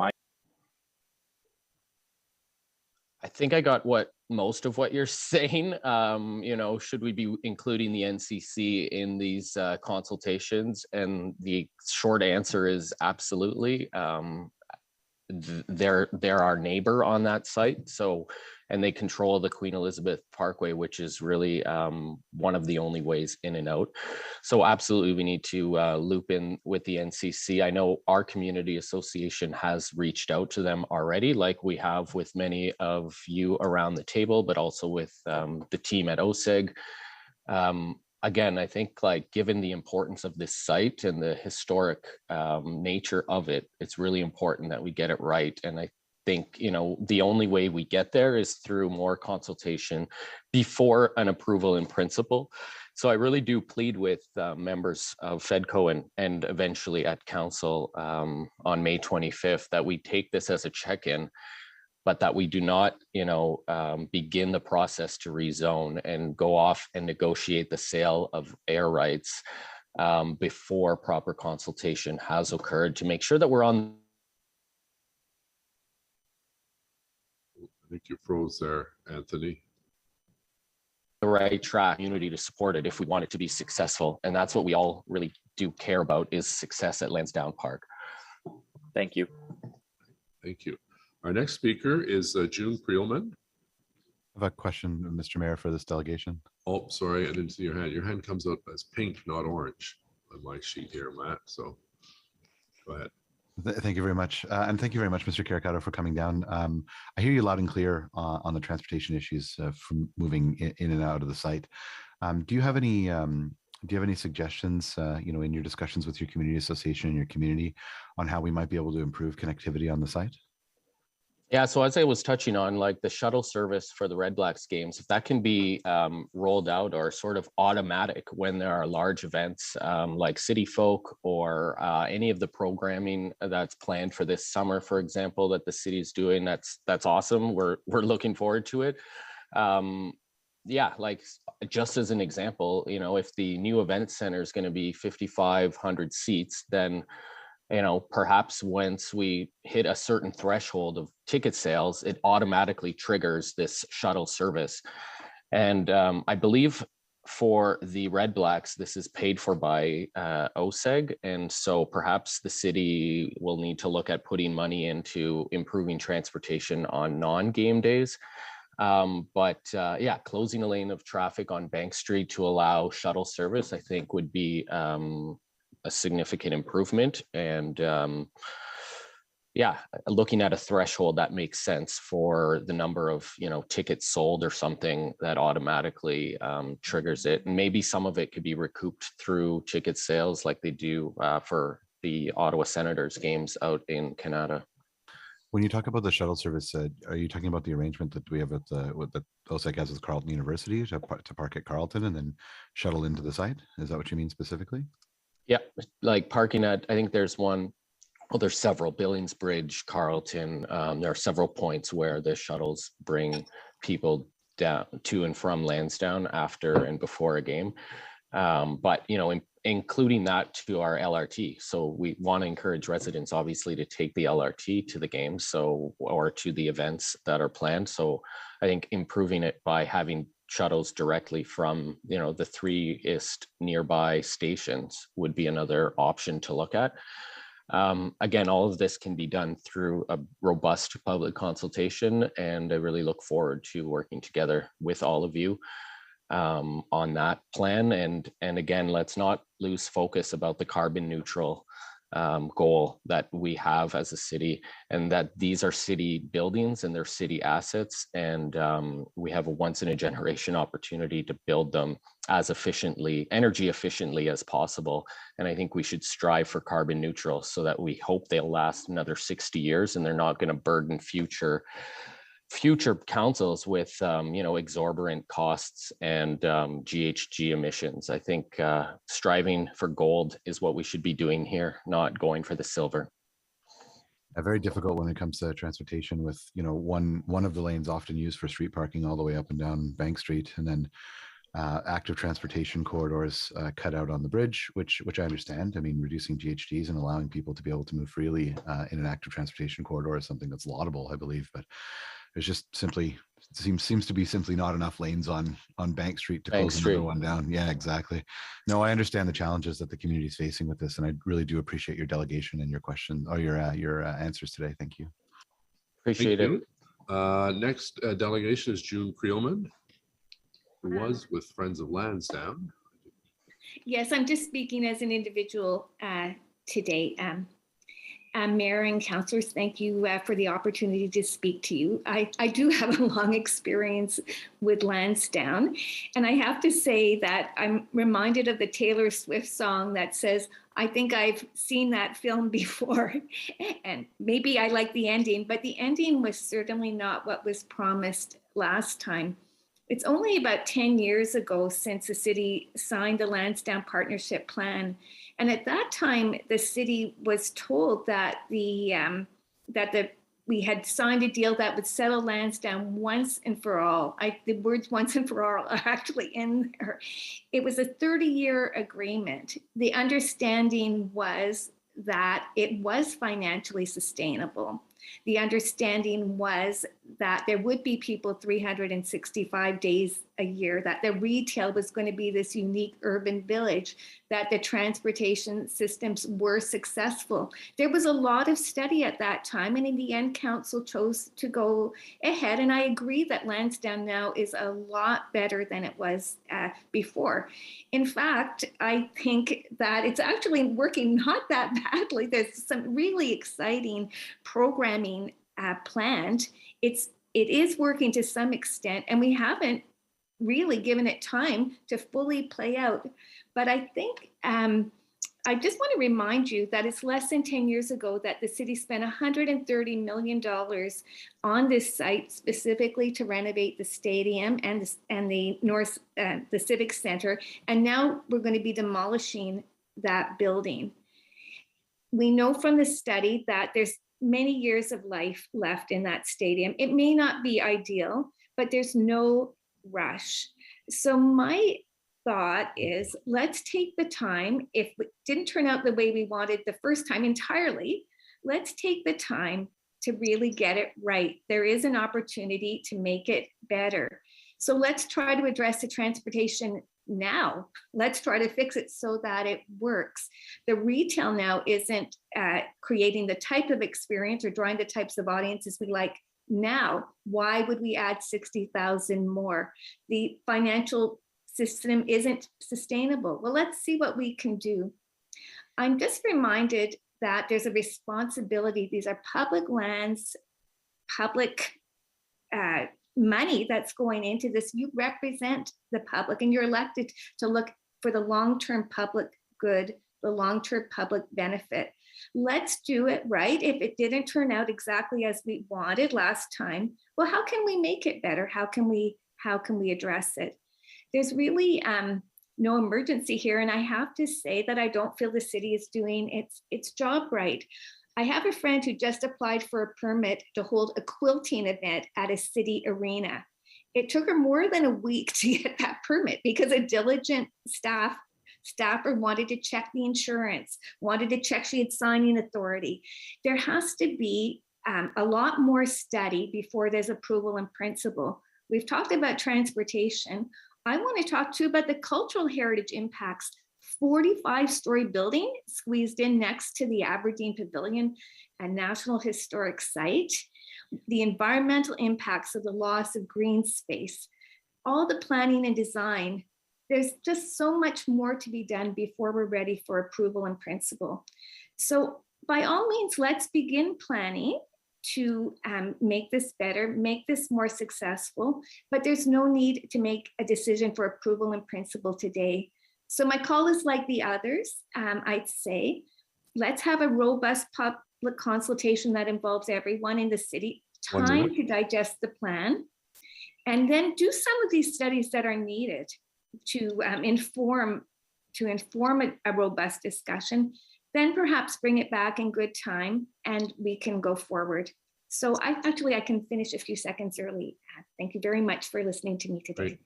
T: I think I got most of what you're saying. You know, should we be including the NCC in these consultations? And the short answer is absolutely. They're our neighbor on that site. So, and they control the Queen Elizabeth Parkway, which is really one of the only ways in and out. So absolutely, we need to loop in with the NCC. I know our community association has reached out to them already, like we have with many of you around the table, but also with the team at OSEG. Again, I think like given the importance of this site and the historic nature of it, it's really important that we get it right. And I think, you know, the only way we get there is through more consultation before an approval in principle. So I really do plead with members of FEDCO and eventually at council on May 25th that we take this as a check-in, but that we do not, you know, begin the process to rezone and go off and negotiate the sale of air rights before proper consultation has occurred to make sure that we're on.
C: I think you froze there, Anthony.
T: The right track, community to support it if we want it to be successful. And that's what we all really do care about, is success at Lansdowne Park.
M: Thank you.
C: Thank you. Our next speaker is June Prielman.
U: I have a question, Mr. Mayor, for this delegation.
C: Oh, sorry, I didn't see your hand. Your hand comes out as pink, not orange on my sheet here, Matt. So go ahead.
U: Thank you very much. And thank you very much, Mr. Caracata, for coming down. I hear you loud and clear on the transportation issues from moving in and out of the site. Do you have any suggestions, you know, in your discussions with your community association and your community on how we might be able to improve connectivity on the site?
T: Yeah, so as I was touching on, like the shuttle service for the Red Blacks games, if that can be rolled out or sort of automatic when there are large events like City Folk or any of the programming that's planned for this summer, for example, that the city is doing, that's awesome. We're looking forward to it. Yeah, like just as an example, you know, if the new event center is going to be 5,500 seats, then you know, perhaps once we hit a certain threshold of ticket sales, it automatically triggers this shuttle service. And I believe for the Red Blacks, this is paid for by OSEG. And so perhaps the city will need to look at putting money into improving transportation on non-game days. Yeah, closing a lane of traffic on Bank Street to allow shuttle service, I think would be a significant improvement. And yeah, looking at a threshold that makes sense for the number of, you know, tickets sold or something that automatically triggers it. And maybe some of it could be recouped through ticket sales like they do for the Ottawa Senators games out in Canada.
U: When you talk about the shuttle service, are you talking about the arrangement that we have with the OSEC has with Carleton University to park at Carleton and then shuttle into the site? Is that what you mean specifically?
T: Yeah, like parking at, I think there's one, well, there's several, Billings Bridge, Carleton. There are several points where the shuttles bring people down to and from Lansdowne after and before a game. But, you know, including that to our LRT. So we want to encourage residents, obviously, to take the LRT to the games, so, or to the events that are planned. So I think improving it by having shuttles directly from, you know, the 3 nearby stations would be another option to look at. Again, all of this can be done through a robust public consultation, and I really look forward to working together with all of you on that plan. And again, let's not lose focus about the carbon neutral goal that we have as a city, and that these are city buildings and they're city assets, and we have a once in a generation opportunity to build them as energy efficiently as possible. And I think we should strive for carbon neutral so that we hope they'll last another 60 years and they're not going to burden future councils with exorbitant costs and GHG emissions. I think striving for gold is what we should be doing here, not going for the silver.
U: Very difficult when it comes to transportation, with one of the lanes often used for street parking all the way up and down Bank Street, and then active transportation corridors cut out on the bridge, which I understand. I mean, reducing GHGs and allowing people to be able to move freely in an active transportation corridor is something that's laudable, I believe, but there's just simply seems to be simply not enough lanes on Bank Street to close another one down. Yeah, exactly. No, I understand the challenges that the community is facing with this, and I really do appreciate your delegation and your question or your answers today. Thank you.
T: Appreciate it.
C: Next delegation is June Creelman, who was with Friends of Lansdowne.
A: Yes, I'm just speaking as an individual today. Mayor and councillors, thank you for the opportunity to speak to you. I do have a long experience with Lansdowne, and I have to say that I'm reminded of the Taylor Swift song that says, I think I've seen that film before, and maybe I like the ending, but the ending was certainly not what was promised last time. It's only about 10 years ago since the city signed the Lansdowne Partnership Plan. And at that time, the city was told that we had signed a deal that would settle Lansdowne once and for all. The words once and for all are actually in there. It was a 30-year agreement. The understanding was that it was financially sustainable. The understanding was that there would be people 365 days a year, that the retail was going to be this unique urban village, that the transportation systems were successful. There was a lot of study at that time, and in the end, council chose to go ahead. And I agree that Lansdowne now is a lot better than it was before. In fact, I think that it's actually working not that badly. There's some really exciting programming planned. It is working to some extent, and we haven't really given it time to fully play out. But I think I just want to remind you that it's less than 10 years ago that the city spent $130 million on this site specifically to renovate the stadium and the Civic Center. And now we're going to be demolishing that building. We know from the study that there's many years of life left in that stadium. It may not be ideal, but there's no rush. So my thought is, let's take the time. If it didn't turn out the way we wanted the first time entirely, let's take the time to really get it right. There is an opportunity to make it better. So let's try to address the transportation now. Let's try to fix it so that it works. The retail now isn't creating the type of experience or drawing the types of audiences we like now. Why would we add 60,000 more? The financial system isn't sustainable. Well, let's see what we can do. I'm just reminded that there's a responsibility. These are public lands, public money that's going into this. You represent the public, and you're elected to look for the long-term public good, the long-term public benefit. Let's do it right. If it didn't turn out exactly as we wanted last time, well, how can we make it better? How can we address it? There's really no emergency here, and I have to say that I don't feel the city is doing its job right. I have a friend who just applied for a permit to hold a quilting event at a city arena. It took her more than a week to get that permit because a diligent staffer wanted to check the insurance, wanted to check she had signing authority. There has to be a lot more study before there's approval in principle. We've talked about transportation. I want to talk too about the cultural heritage impacts. 45-story building squeezed in next to the Aberdeen Pavilion, a National Historic Site, the environmental impacts of the loss of green space, all the planning and design. There's just so much more to be done before we're ready for approval in principle. So by all means, let's begin planning to make this better, make this more successful, but there's no need to make a decision for approval in principle today. So my call is like the others. I'd say, let's have a robust public consultation that involves everyone in the city, time to digest the plan, and then do some of these studies that are needed to inform a robust discussion. Then perhaps bring it back in good time and we can go forward. So I can finish a few seconds early. Thank you very much for listening to me today.
C: Great.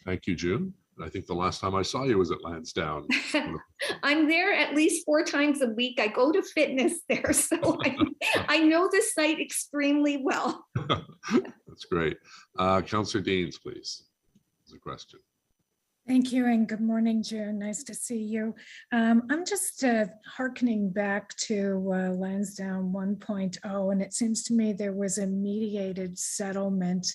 C: Thank you, June. I think the last time I saw you was at Lansdowne.
A: I'm there at least 4 times a week. I go to fitness there, so I know the site extremely well.
C: That's great. Councillor Deans, please. There's a question.
B: Thank you and good morning, June. Nice to see you. I'm just hearkening back to Lansdowne 1.0, and it seems to me there was a mediated settlement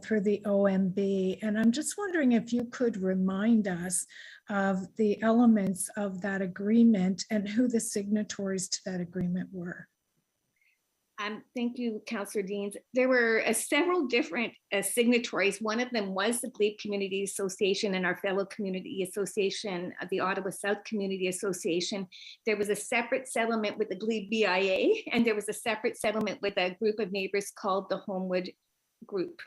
B: through the OMB. And I'm just wondering if you could remind us of the elements of that agreement and who the signatories to that agreement were.
A: Thank you, Councillor Deans. There were several different signatories. One of them was the Glebe Community Association and our fellow community association, the Ottawa South Community Association. There was a separate settlement with the Glebe BIA, and there was a separate settlement with a group of neighbors called the Homewood Group.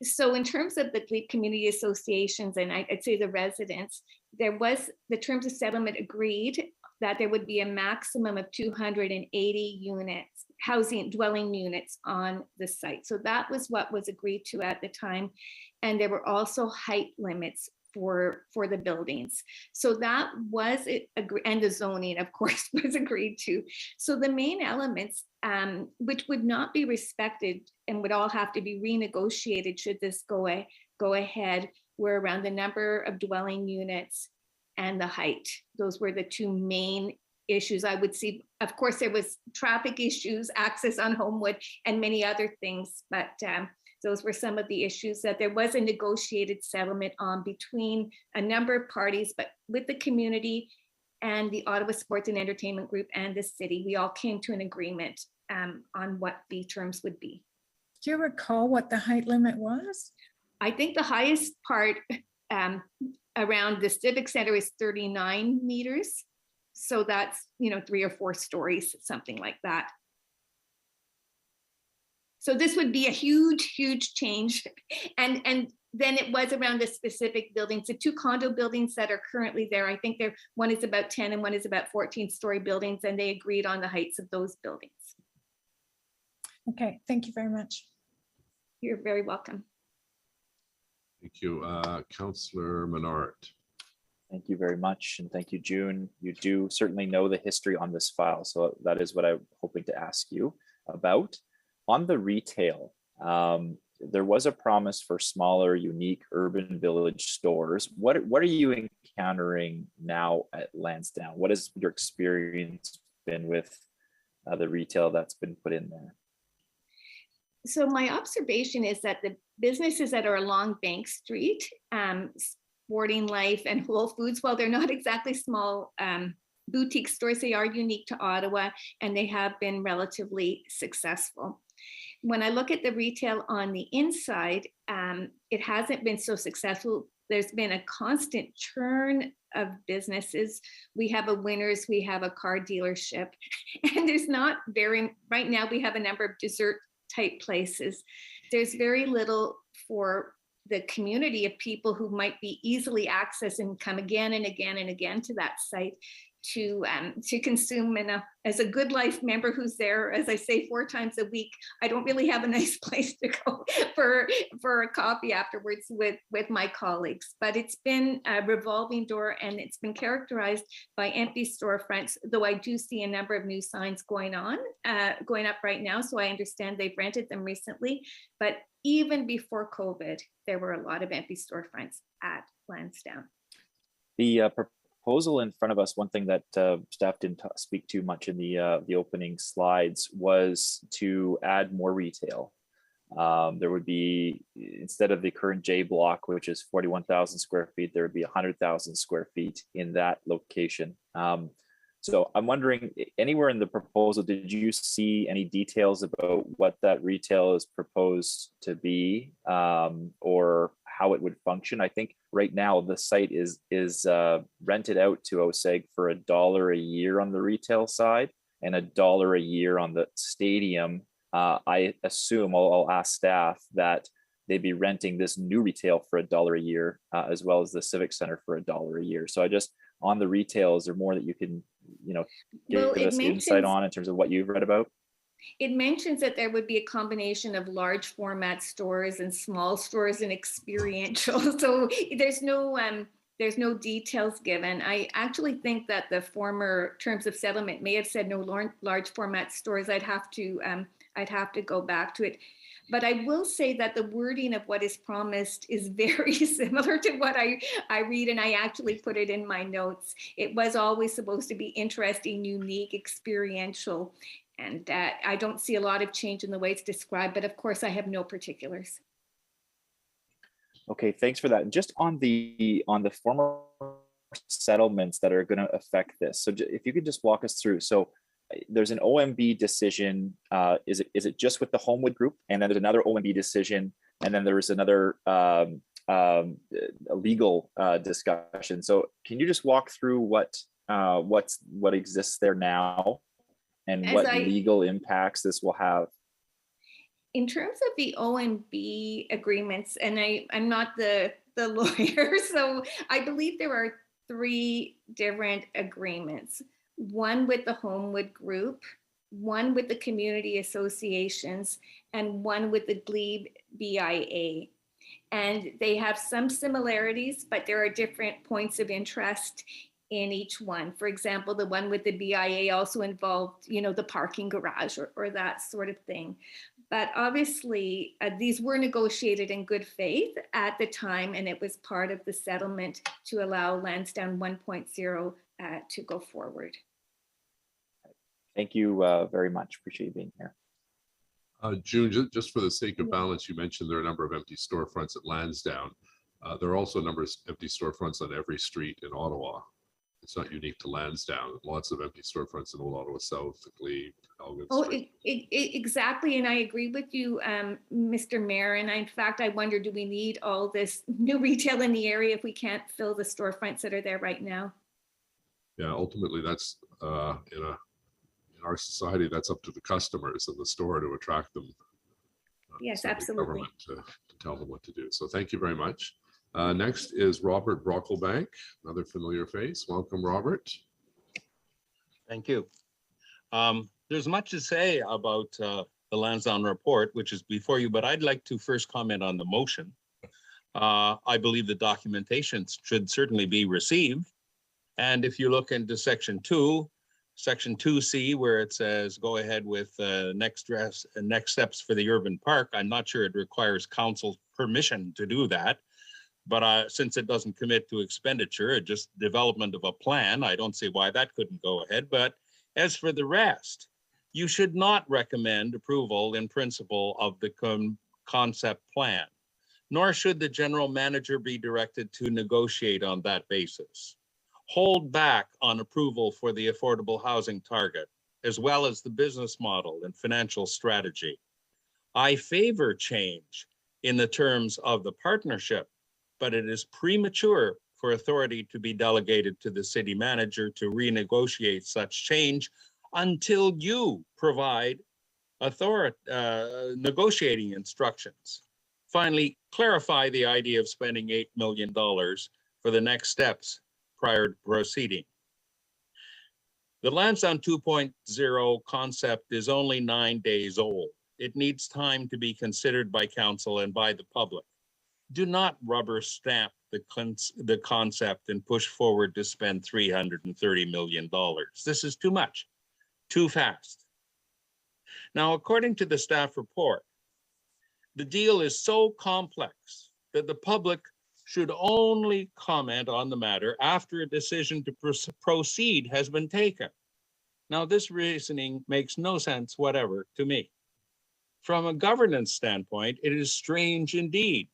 A: So in terms of the Glebe Community Associations, and I'd say the residents, there was the terms of settlement agreed that there would be a maximum of 280 units, housing dwelling units on the site. So that was what was agreed to at the time. And there were also height limits for the buildings. So that was it, and the zoning, of course, was agreed to. So the main elements, which would not be respected and would all have to be renegotiated should this go ahead, were around the number of dwelling units and the height. Those were the 2 main issues I would see. Of course, there was traffic issues, access on Homewood, and many other things, but those were some of the issues that there was a negotiated settlement on between a number of parties, but with the community and the Ottawa Sports and Entertainment Group and the city, we all came to an agreement on what the terms would be.
B: Do you recall what the height limit was?
A: I think the highest part around the Civic Center is 39 meters. So that's, 3 or 4 stories, something like that. So this would be a huge, huge change. And then it was around the specific buildings, the 2 condo buildings that are currently there. I think one is about 10 and one is about 14-story buildings, and they agreed on the heights of those buildings.
B: Okay, thank you very much.
A: You're very welcome.
C: Thank you. Councillor Menard.
M: Thank you very much. And thank you, June. You do certainly know the history on this file. So that is what I'm hoping to ask you about. On the retail, there was a promise for smaller, unique urban village stores. What are you encountering now at Lansdowne? What has your experience been with the retail that's been put in there?
A: So my observation is that the businesses that are along Bank Street, Sporting Life and Whole Foods, while they're not exactly small boutique stores, they are unique to Ottawa and they have been relatively successful. When I look at the retail on the inside, it hasn't been so successful. There's been a constant churn of businesses. We have a Winners, we have a car dealership, and there's not right now we have a number of dessert type places. There's very little for the community of people who might be easily accessed and come again and again and again to that site to consume. And as a Good Life member who's there, as I say, 4 times a week, I don't really have a nice place to go for a coffee afterwards with my colleagues. But it's been a revolving door and it's been characterized by empty storefronts, though I do see a number of new signs going up right now. So I understand they've rented them recently, but even before COVID, there were a lot of empty storefronts at Lansdowne.
M: The proposal in front of us, one thing that staff didn't speak to much in the opening slides was to add more retail. There would be, instead of the current J block, which is 41,000 square feet, there would be 100,000 square feet in that location. So I'm wondering, anywhere in the proposal, did you see any details about what that retail is proposed to be, or how it would function? I think right now the site is rented out to OSEG for $1 a year on the retail side and $1 a year on the stadium. I assume, I'll ask staff, that they'd be renting this new retail for $1 a year, as well as the Civic Center for $1 a year. So I just, on the retail, is there more that you can, give us insight on in terms of what you've read about?
A: It mentions that there would be a combination of large format stores and small stores and experiential. So there's no details given. I actually think that the former terms of settlement may have said no large format stores. I'd have to go back to it. But I will say that the wording of what is promised is very similar to what I read, and I actually put it in my notes. It was always supposed to be interesting, unique, experiential, and I don't see a lot of change in the way it's described, but of course I have no particulars.
M: Okay, thanks for that. Just on the former settlements that are going to affect this. So if you could just walk us through. So there's an OMB decision. Is it just with the Homewood Group? And then there's another OMB decision. And then there's another legal discussion. So can you just walk through what exists there now and what legal impacts this will have?
A: In terms of the OMB agreements, and I'm not the lawyer, so I believe there are 3 different agreements. One with the Homewood Group, one with the community associations, and one with the Glebe BIA. And they have some similarities, but there are different points of interest in each one. For example, the one with the BIA also involved, the parking garage or that sort of thing. But obviously, these were negotiated in good faith at the time, and it was part of the settlement to allow Lansdowne 1.0 to go forward.
M: Thank you very much. Appreciate you being here.
C: June, just for the sake of balance, you mentioned there are a number of empty storefronts at Lansdowne. There are also a number of empty storefronts on every street in Ottawa. It's not unique to Lansdowne. Lots of empty storefronts in Old Ottawa South, the Gleeve, Elgin.
A: Exactly. And I agree with you, Mr. Mayor. And in fact, I wonder, do we need all this new retail in the area if we can't fill the storefronts that are there right now?
C: Yeah, ultimately, that's in our society, that's up to the customers and the store to attract them.
A: Yes, absolutely.
C: Government to tell them what to do. So thank you very much. Next is Robert Brocklebank, another familiar face. Welcome, Robert.
E: Thank you. There's much to say about the Lansdowne report, which is before you, but I'd like to first comment on the motion. I believe the documentation should certainly be received. And if you look into Section 2C, where it says go ahead with next steps for the urban park, I'm not sure it requires council's permission to do that. But since it doesn't commit to expenditure, just development of a plan, I don't see why that couldn't go ahead. But as for the rest, you should not recommend approval in principle of the concept plan, nor should the general manager be directed to negotiate on that basis. Hold back on approval for the affordable housing target, as well as the business model and financial strategy. I favor change in the terms of the partnership, but it is premature for authority to be delegated to the city manager to renegotiate such change until you provide negotiating instructions. Finally, clarify the idea of spending $8 million for the next steps prior to proceeding. The Lansdowne 2.0 concept is only 9 days old. It needs time to be considered by council and by the public. Do not rubber stamp the concept and push forward to spend $330 million. This is too much, too fast. Now, according to the staff report, the deal is so complex that the public should only comment on the matter after a decision to proceed has been taken. Now, this reasoning makes no sense whatever to me. From a governance standpoint, it is strange indeed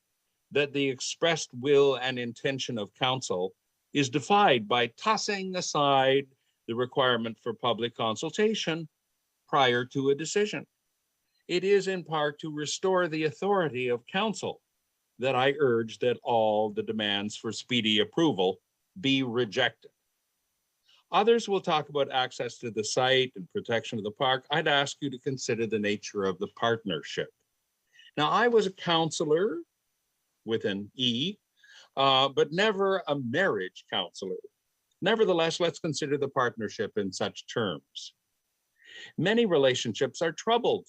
E: that the expressed will and intention of council is defied by tossing aside the requirement for public consultation prior to a decision. It is in part to restore the authority of council that I urge that all the demands for speedy approval be rejected. Others will talk about access to the site and protection of the park. I'd ask you to consider the nature of the partnership. Now, I was a counselor with an E, but never a marriage counselor. Nevertheless, let's consider the partnership in such terms. Many relationships are troubled.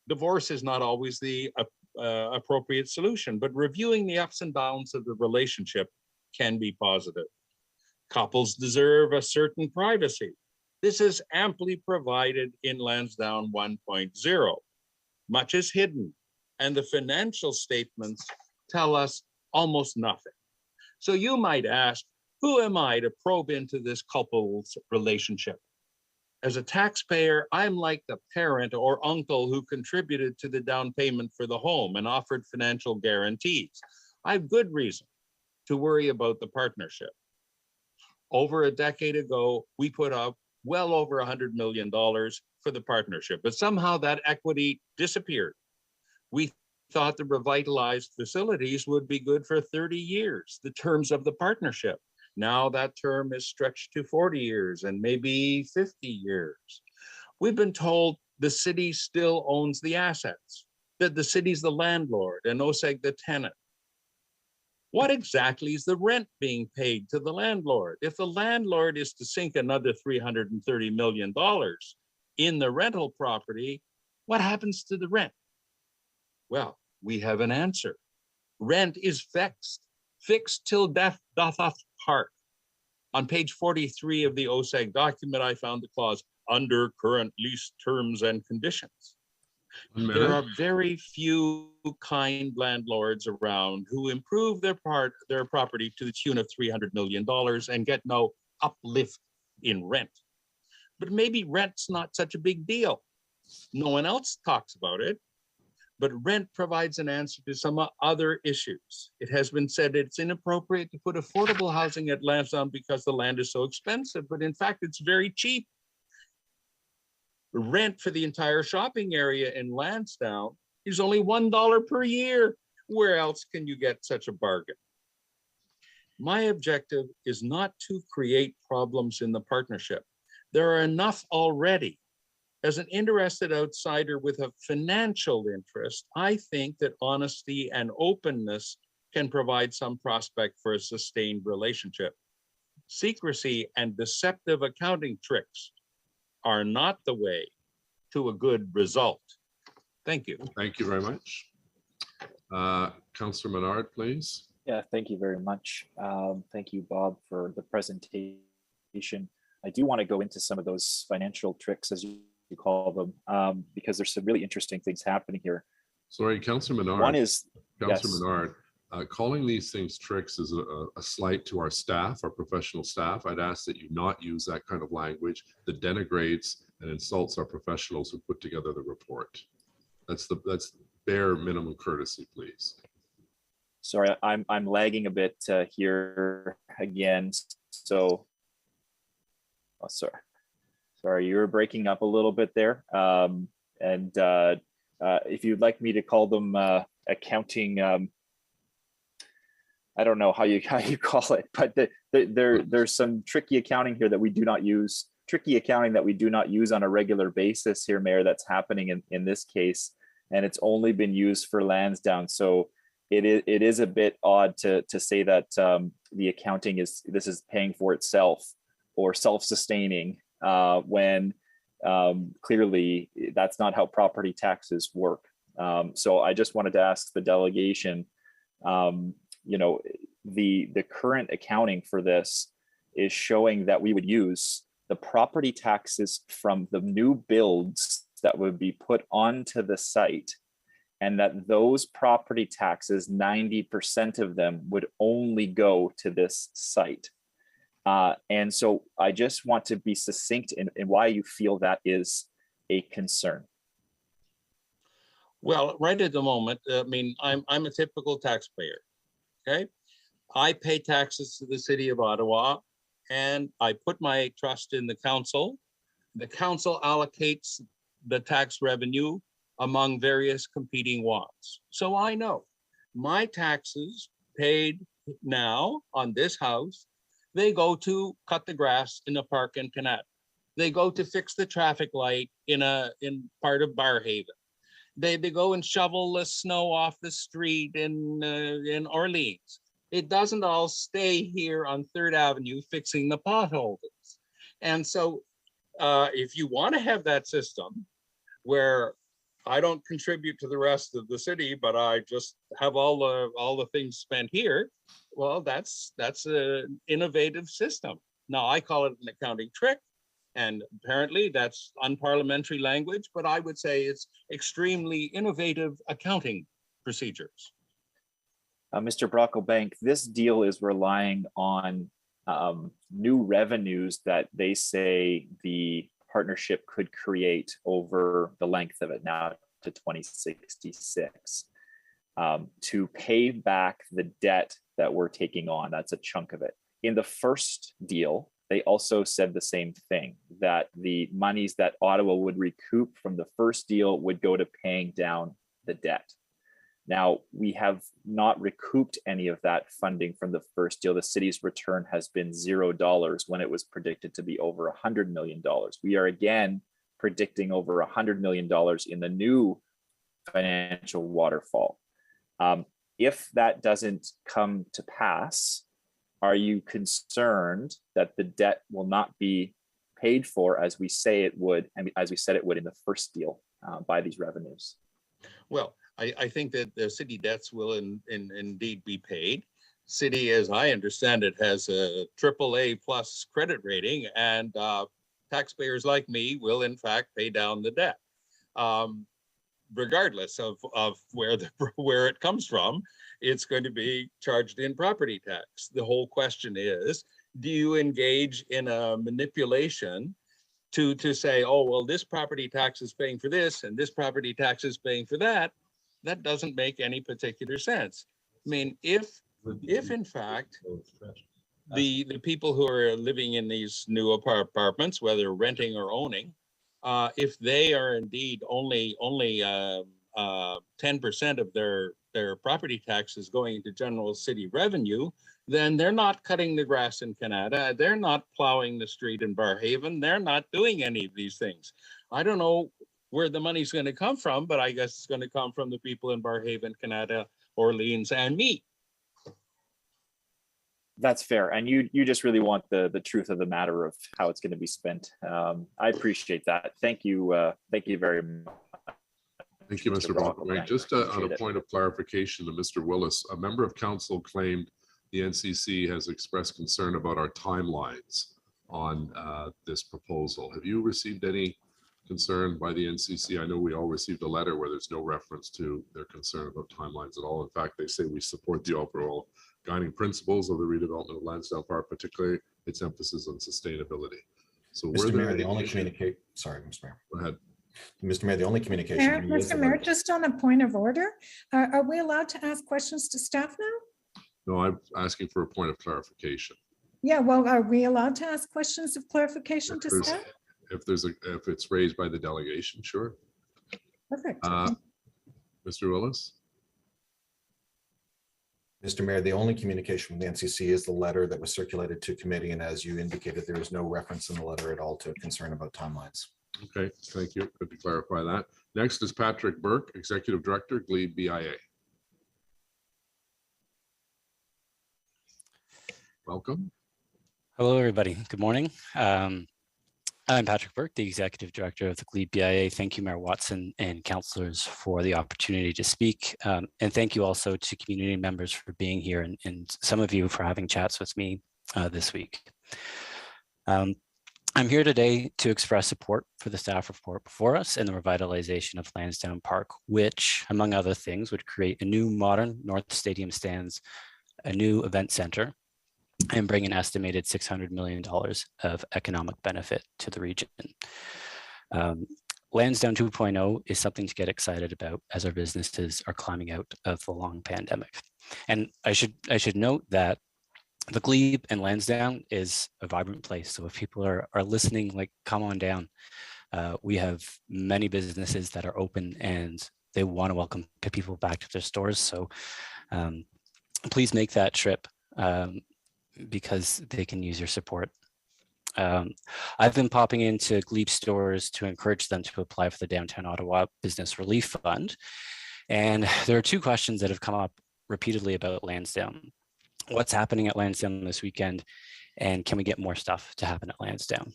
E: Divorce is not always the appropriate solution, but reviewing the ups and downs of the relationship can be positive. Couples deserve a certain privacy. This is amply provided in Lansdowne 1.0. Much is hidden, and the financial statements tell us almost nothing. So you might ask, who am I to probe into this couple's relationship? As a taxpayer, I'm like the parent or uncle who contributed to the down payment for the home and offered financial guarantees. I have good reason to worry about the partnership. Over a decade ago, we put up well over $100 million for the partnership, but somehow that equity disappeared. We thought the revitalized facilities would be good for 30 years, the terms of the partnership. Now that term is stretched to 40 years and maybe 50 years. We've been told the city still owns the assets, that the city's the landlord and OSEG the tenant. What exactly is the rent being paid to the landlord? If the landlord is to sink another $330 million in the rental property, what happens to the rent? Well, we have an answer. Rent is fixed till death doth us part. On page 43 of the OSEG document, I found the clause, under current lease terms and conditions. There are very few kind landlords around who improve their property to the tune of $300 million and get no uplift in rent. But maybe rent's not such a big deal. No one else talks about it. But rent provides an answer to some other issues. It has been said it's inappropriate to put affordable housing at Lansdowne because the land is so expensive, but in fact, it's very cheap. Rent for the entire shopping area in Lansdowne is only $1 per year. Where else can you get such a bargain? My objective is not to create problems in the partnership. There are enough already. As an interested outsider with a financial interest, I think that honesty and openness can provide some prospect for a sustained relationship. Secrecy and deceptive accounting tricks are not the way to a good result. Thank you.
C: Thank you very much. Councillor Menard, please.
M: Yeah, thank you very much. Thank you, Bob, for the presentation. I do want to go into some of those financial tricks, as you call them, because there's some really interesting things happening here.
C: Sorry, Councillor Menard.
M: One is,
C: Councillor Menard, calling these things tricks is a slight to our staff, our professional staff. I'd ask that you not use that kind of language that denigrates and insults our professionals who put together the report. That's bare minimum courtesy, please.
M: Sorry, I'm lagging a bit here again. So, oh, sorry, you were breaking up a little bit there. If you'd like me to call them accounting, I don't know how you call it, but there's some tricky accounting here that we do not use. Tricky accounting that we do not use on a regular basis here, Mayor. That's happening in this case, and it's only been used for Lansdowne. So it is a bit odd to say that the accounting is paying for itself or self-sustaining when clearly that's not how property taxes work. So I just wanted to ask the delegation, the current accounting for this is showing that we would use the property taxes from the new builds that would be put onto the site and that those property taxes, 90% of them would only go to this site. And so I just want to be succinct in why you feel that is a concern.
E: Well, right at the moment, I mean, I'm a typical taxpayer, okay? I pay taxes to the city of Ottawa, and I put my trust in the council. The council allocates the tax revenue among various competing wants. So I know my taxes paid now on this house, they go to cut the grass in a park in Canada. They go to fix the traffic light in part of Barrhaven. They go and shovel the snow off the street in Orleans. It doesn't all stay here on 3rd Avenue fixing the potholes. And so if you want to have that system where I don't contribute to the rest of the city, but I just have all the things spent here, well, that's an innovative system. Now, I call it an accounting trick, and apparently that's unparliamentary language, but I would say it's extremely innovative accounting procedures.
M: Mr. Brocklebank, this deal is relying on new revenues that they say the partnership could create over the length of it now to 2066 to pay back the debt that we're taking on. That's a chunk of it. In the first deal, they also said the same thing, that the monies that Ottawa would recoup from the first deal would go to paying down the debt. Now, we have not recouped any of that funding from the first deal. The city's return has been $0 when it was predicted to be over $100 million. We are again predicting over $100 million in the new financial waterfall. If that doesn't come to pass, are you concerned that the debt will not be paid for as we say it would, and as we said it would in the first deal by these revenues?
E: Well, I think that the city debts will indeed be paid. City, as I understand it, has a AAA plus credit rating, and taxpayers like me will in fact pay down the debt, regardless of where it comes from. It's going to be charged in property tax. The whole question is, do you engage in a manipulation to say, oh, well, this property tax is paying for this and this property tax is paying for that? That doesn't make any particular sense. I mean, if in fact the people who are living in these new apartments, whether renting or owning, if they are indeed only 10% of their property taxes going into general city revenue, then they're not cutting the grass in Canada. They're not plowing the street in Barrhaven. They're not doing any of these things. I don't know where the money's going to come from, but I guess it's going to come from the people in Barrhaven, Canada, Orleans, and me.
M: That's fair. And you just really want the truth of the matter of how it's going to be spent. I appreciate that. Thank you. Thank you very much.
C: Thank you, Mr. Brocklebank. Just on a point of clarification to Mr. Willis, a member of council claimed the NCC has expressed concern about our timelines on this proposal. Have you received any concern by the NCC? I know we all received a letter where there's no reference to their concern about timelines at all. In fact, they say we support the overall guiding principles of the redevelopment of Lansdowne Park, particularly its emphasis on sustainability. So
H: Mr. Mayor, the only communicate. Sorry, Mr. Mayor.
C: Go ahead.
H: Mr. Mayor, the only communication.
B: Mr. Mayor, just on a point of order, are we allowed to ask questions to staff now?
C: No, I'm asking for a point of clarification.
B: Yeah, well, are we allowed to ask questions of clarification to staff?
C: If it's raised by the delegation, sure.
B: Perfect.
C: Mr. Willis?
H: Mr. Mayor, the only communication from the NCC is the letter that was circulated to committee, and as you indicated, there is no reference in the letter at all to concern about timelines.
C: Okay, thank you. Good to clarify that. Next is Patrick Burke, Executive Director, Glebe BIA. Welcome.
F: Hello, everybody. Good morning. I'm Patrick Burke, the Executive Director of the Glebe BIA. Thank you, Mayor Watson and councillors for the opportunity to speak. And thank you also to community members for being here and some of you for having chats with me this week. I'm here today to express support for the staff report before us and the revitalization of Lansdowne Park, which, among other things, would create a new modern North Stadium stands, a new event center, and bring an estimated $600 million of economic benefit to the region. Lansdowne 2.0 is something to get excited about as our businesses are climbing out of the long pandemic. And I should note that the Glebe and Lansdowne is a vibrant place. So if people are listening, like, come on down. We have many businesses that are open and they want to welcome people back to their stores. So please make that trip because they can use your support. I've been popping into Glebe stores to encourage them to apply for the Downtown Ottawa Business Relief Fund. And there are two questions that have come up repeatedly about Lansdowne. What's happening at Lansdowne this weekend? And can we get more stuff to happen at Lansdowne?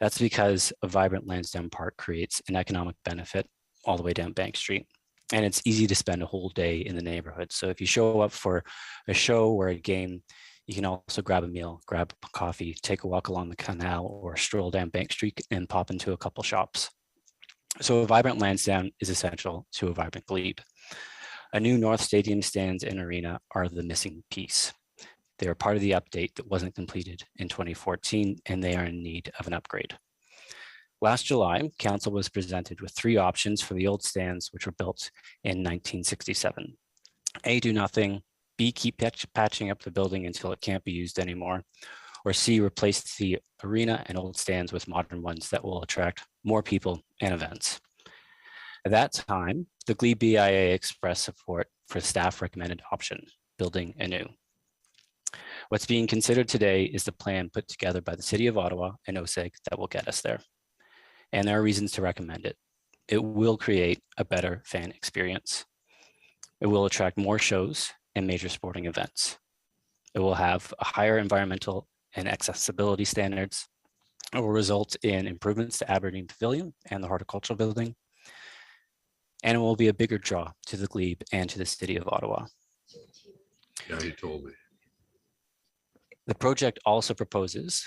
F: That's because a vibrant Lansdowne Park creates an economic benefit all the way down Bank Street. And it's easy to spend a whole day in the neighborhood. So if you show up for a show or a game, you can also grab a meal, grab a coffee, take a walk along the canal, or stroll down Bank Street and pop into a couple shops. So a vibrant Lansdowne is essential to a vibrant Glebe. A new North Stadium stands and arena are the missing piece. They are part of the update that wasn't completed in 2014, and they are in need of an upgrade. Last July, Council was presented with three options for the old stands, which were built in 1967. A, do nothing. B, keep patching up the building until it can't be used anymore. Or C, replace the arena and old stands with modern ones that will attract more people and events. At that time, the Glebe BIA expressed support for staff recommended option, building anew. What's being considered today is the plan put together by the City of Ottawa and OSEG that will get us there. And there are reasons to recommend it. It will create a better fan experience. It will attract more shows and major sporting events. It will have a higher environmental and accessibility standards. It will result in improvements to Aberdeen Pavilion and the Horticultural Building. And it will be a bigger draw to the Glebe and to the City of Ottawa.
C: Yeah, he told me.
F: The project also proposes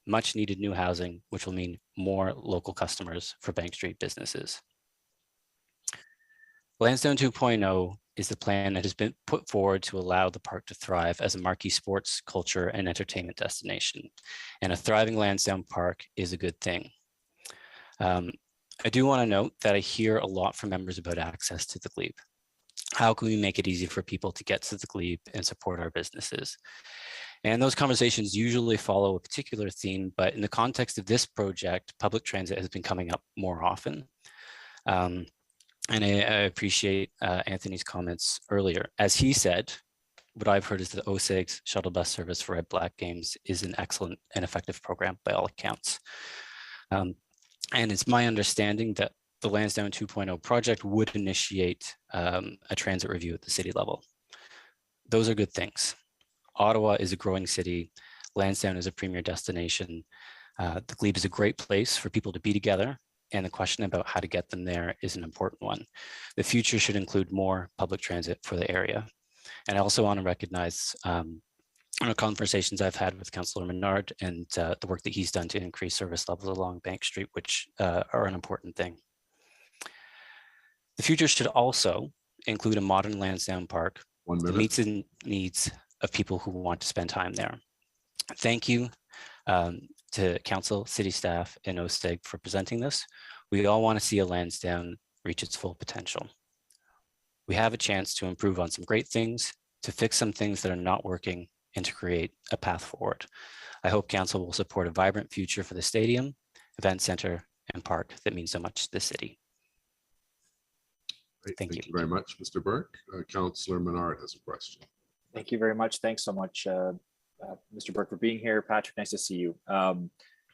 F: much needed new housing, which will mean more local customers for Bank Street businesses. Lansdowne 2.0 is the plan that has been put forward to allow the park to thrive as a marquee sports, culture, and entertainment destination. And a thriving Lansdowne Park is a good thing. I do want to note that I hear a lot from members about access to the Glebe. How can we make it easy for people to get to the Glebe and support our businesses? And those conversations usually follow a particular theme, but in the context of this project, public transit has been coming up more often. And I appreciate Anthony's comments earlier. As he said, what I've heard is that OSEG's shuttle bus service for Red Black Games is an excellent and effective program by all accounts. And it's my understanding that the Lansdowne 2.0 project would initiate a transit review at the city level. Those are good things. Ottawa is a growing city. Lansdowne is a premier destination. The Glebe is a great place for people to be together, and the question about how to get them there is an important one. The future should include more public transit for the area. And I also want to recognize conversations I've had with Councillor Menard and the work that he's done to increase service levels along Bank Street, which are an important thing. The future should also include a modern Lansdowne Park that meets the needs of people who want to spend time there. Thank you to Council, City staff, and OSEG for presenting this. We all want to see a Lansdowne reach its full potential. We have a chance to improve on some great things, to fix some things that are not working, and to create a path forward. I hope Council will support a vibrant future for the stadium, event center, and park that means so much to the city.
C: Great.
F: Thank you
C: very much, Mr. Burke. Councillor Menard has a question.
M: Thank you very much. Thanks so much, Mr. Burke, for being here. Patrick, nice to see you. And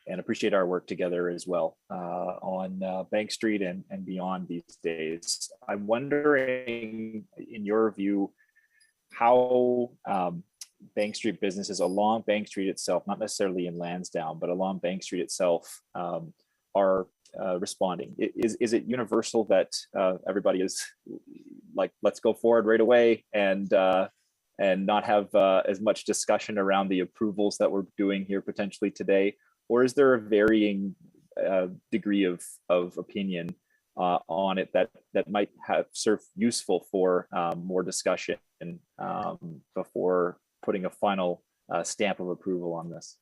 M: appreciate our work together as well on Bank Street and beyond these days. I'm wondering, in your view, how Bank Street businesses along Bank Street itself, not necessarily in Lansdowne, but along Bank Street itself, are responding. Is it universal that everybody is like, let's go forward right away and not have as much discussion around the approvals that we're doing here potentially today? or is there a varying degree of opinion on it that might have served useful for more discussion before putting a final stamp of approval on this?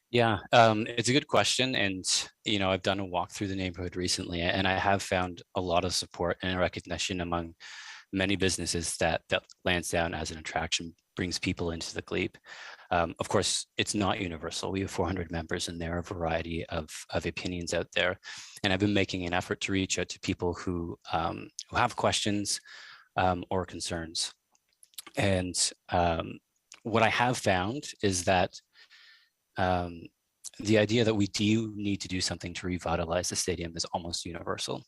F: Yeah, it's a good question. And, I've done a walk through the neighborhood recently, and I have found a lot of support and recognition among many businesses that Lansdowne as an attraction brings people into the Glebe. Of course, it's not universal. We have 400 members, and there are a variety of opinions out there. And I've been making an effort to reach out to people who have questions or concerns. And what I have found is that the idea that we do need to do something to revitalize the stadium is almost universal.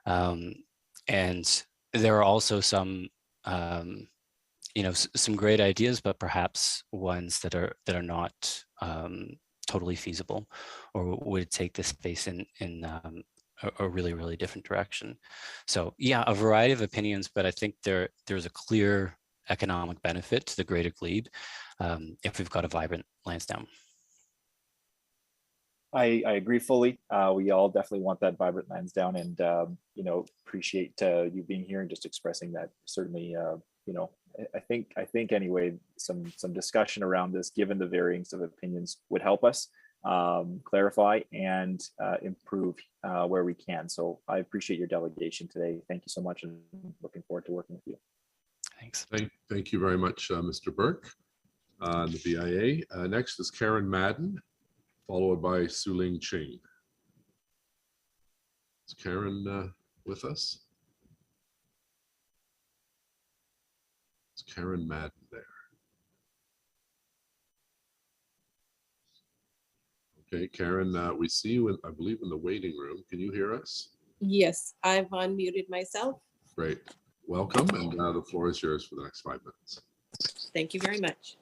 F: And there are also some, some great ideas, but perhaps ones that are not totally feasible, or would take the space in a really, really different direction. So yeah, a variety of opinions, but I think there's a clear economic benefit to the greater Glebe if we've got a vibrant Lansdowne.
M: I agree fully. We all definitely want that vibrant Lansdowne, and appreciate you being here and just expressing that. Certainly, I think anyway, some discussion around this, given the variance of opinions, would help us clarify and improve where we can. So I appreciate your delegation today. Thank you so much, and looking forward to working with you.
F: Thanks.
C: Thank you very much, Mr. Burke, the BIA. Next is Karen Madden, followed by Su-Ling Ching. Is Karen with us? Is Karen Madden there? Okay, Karen, we see you, I believe, in the waiting room. Can you hear us?
D: Yes, I've unmuted myself.
C: Great. Welcome, and the floor is yours for the next 5 minutes.
D: Thank you very much.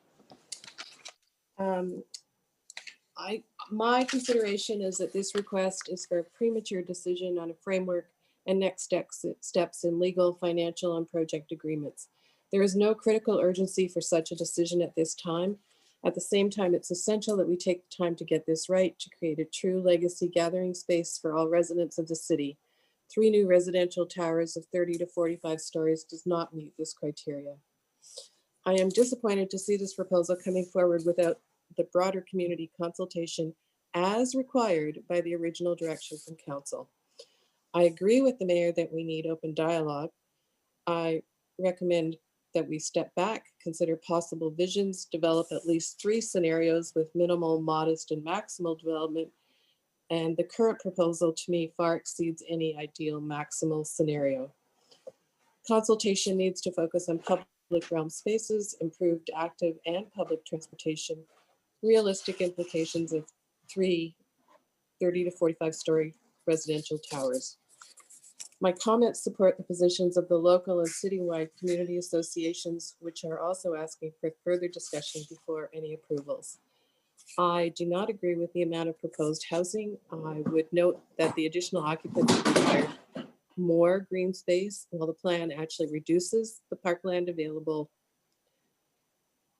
D: My consideration is that this request is for a premature decision on a framework and next steps in legal, financial, and project agreements. There is no critical urgency for such a decision at this time. At the same time, it's essential that we take the time to get this right, to create a true legacy gathering space for all residents of the city. 3 new residential towers of 30 to 45 stories does not meet this criteria. I am disappointed to see this proposal coming forward without the broader community consultation as required by the original direction from council. I agree with the mayor that we need open dialogue. I recommend that we step back, consider possible visions, develop at least 3 scenarios with minimal, modest, and maximal development. And the current proposal to me far exceeds any ideal maximal scenario. Consultation needs to focus on public realm spaces, improved active and public transportation, realistic implications of 3 30 to 45 story residential towers. My comments support the positions of the local and citywide community associations, which are also asking for further discussion before any approvals. I do not agree with the amount of proposed housing. I would note that the additional occupants require more green space, while the plan actually reduces the parkland available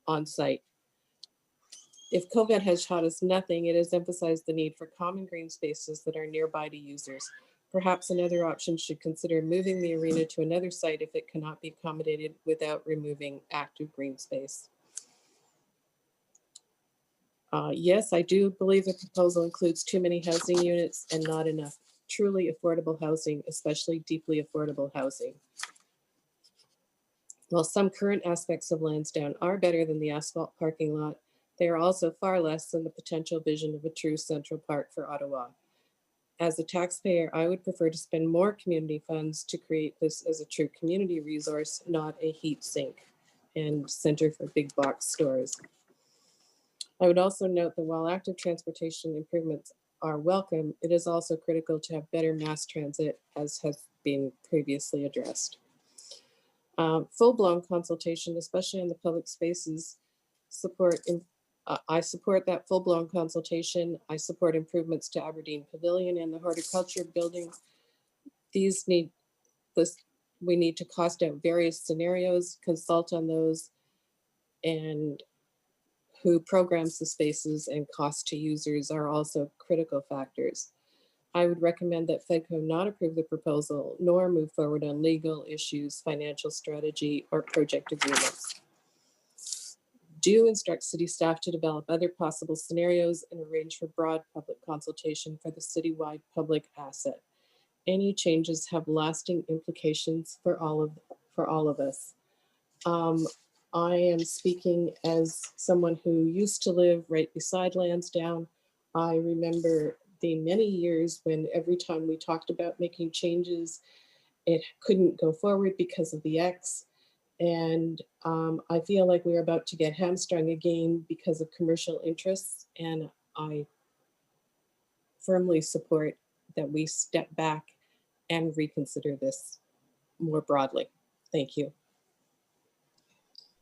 D: on site. If COVID has taught us nothing, it has emphasized the need for common green spaces that are nearby to users. Perhaps another option should consider moving the arena to another site if it cannot be accommodated without removing active green space. Yes, I do believe the proposal includes too many housing units and not enough truly affordable housing, especially deeply affordable housing. While some current aspects of Lansdowne are better than the asphalt parking lot, they are also far less than the potential vision of a true central park for Ottawa. As a taxpayer, I would prefer to spend more community funds to create this as a true community resource, not a heat sink and center for big box stores. I would also note that while active transportation improvements are welcome, it is also critical to have better mass transit, as has been previously addressed. Full-blown consultation, especially in the public spaces, I support that full-blown consultation. I support improvements to Aberdeen Pavilion and the horticulture building. We need to cost out various scenarios, consult on those, and who programs the spaces and cost to users are also critical factors. I would recommend that FEDCO not approve the proposal nor move forward on legal issues, financial strategy, or project agreements. Do instruct city staff to develop other possible scenarios and arrange for broad public consultation for the citywide public asset. Any changes have lasting implications for all of us. I am speaking as someone who used to live right beside Lansdowne. I remember the many years when every time we talked about making changes, it couldn't go forward because of the X. And I feel like we're about to get hamstrung again because of commercial interests. And I firmly support that we step back and reconsider this more broadly. Thank you.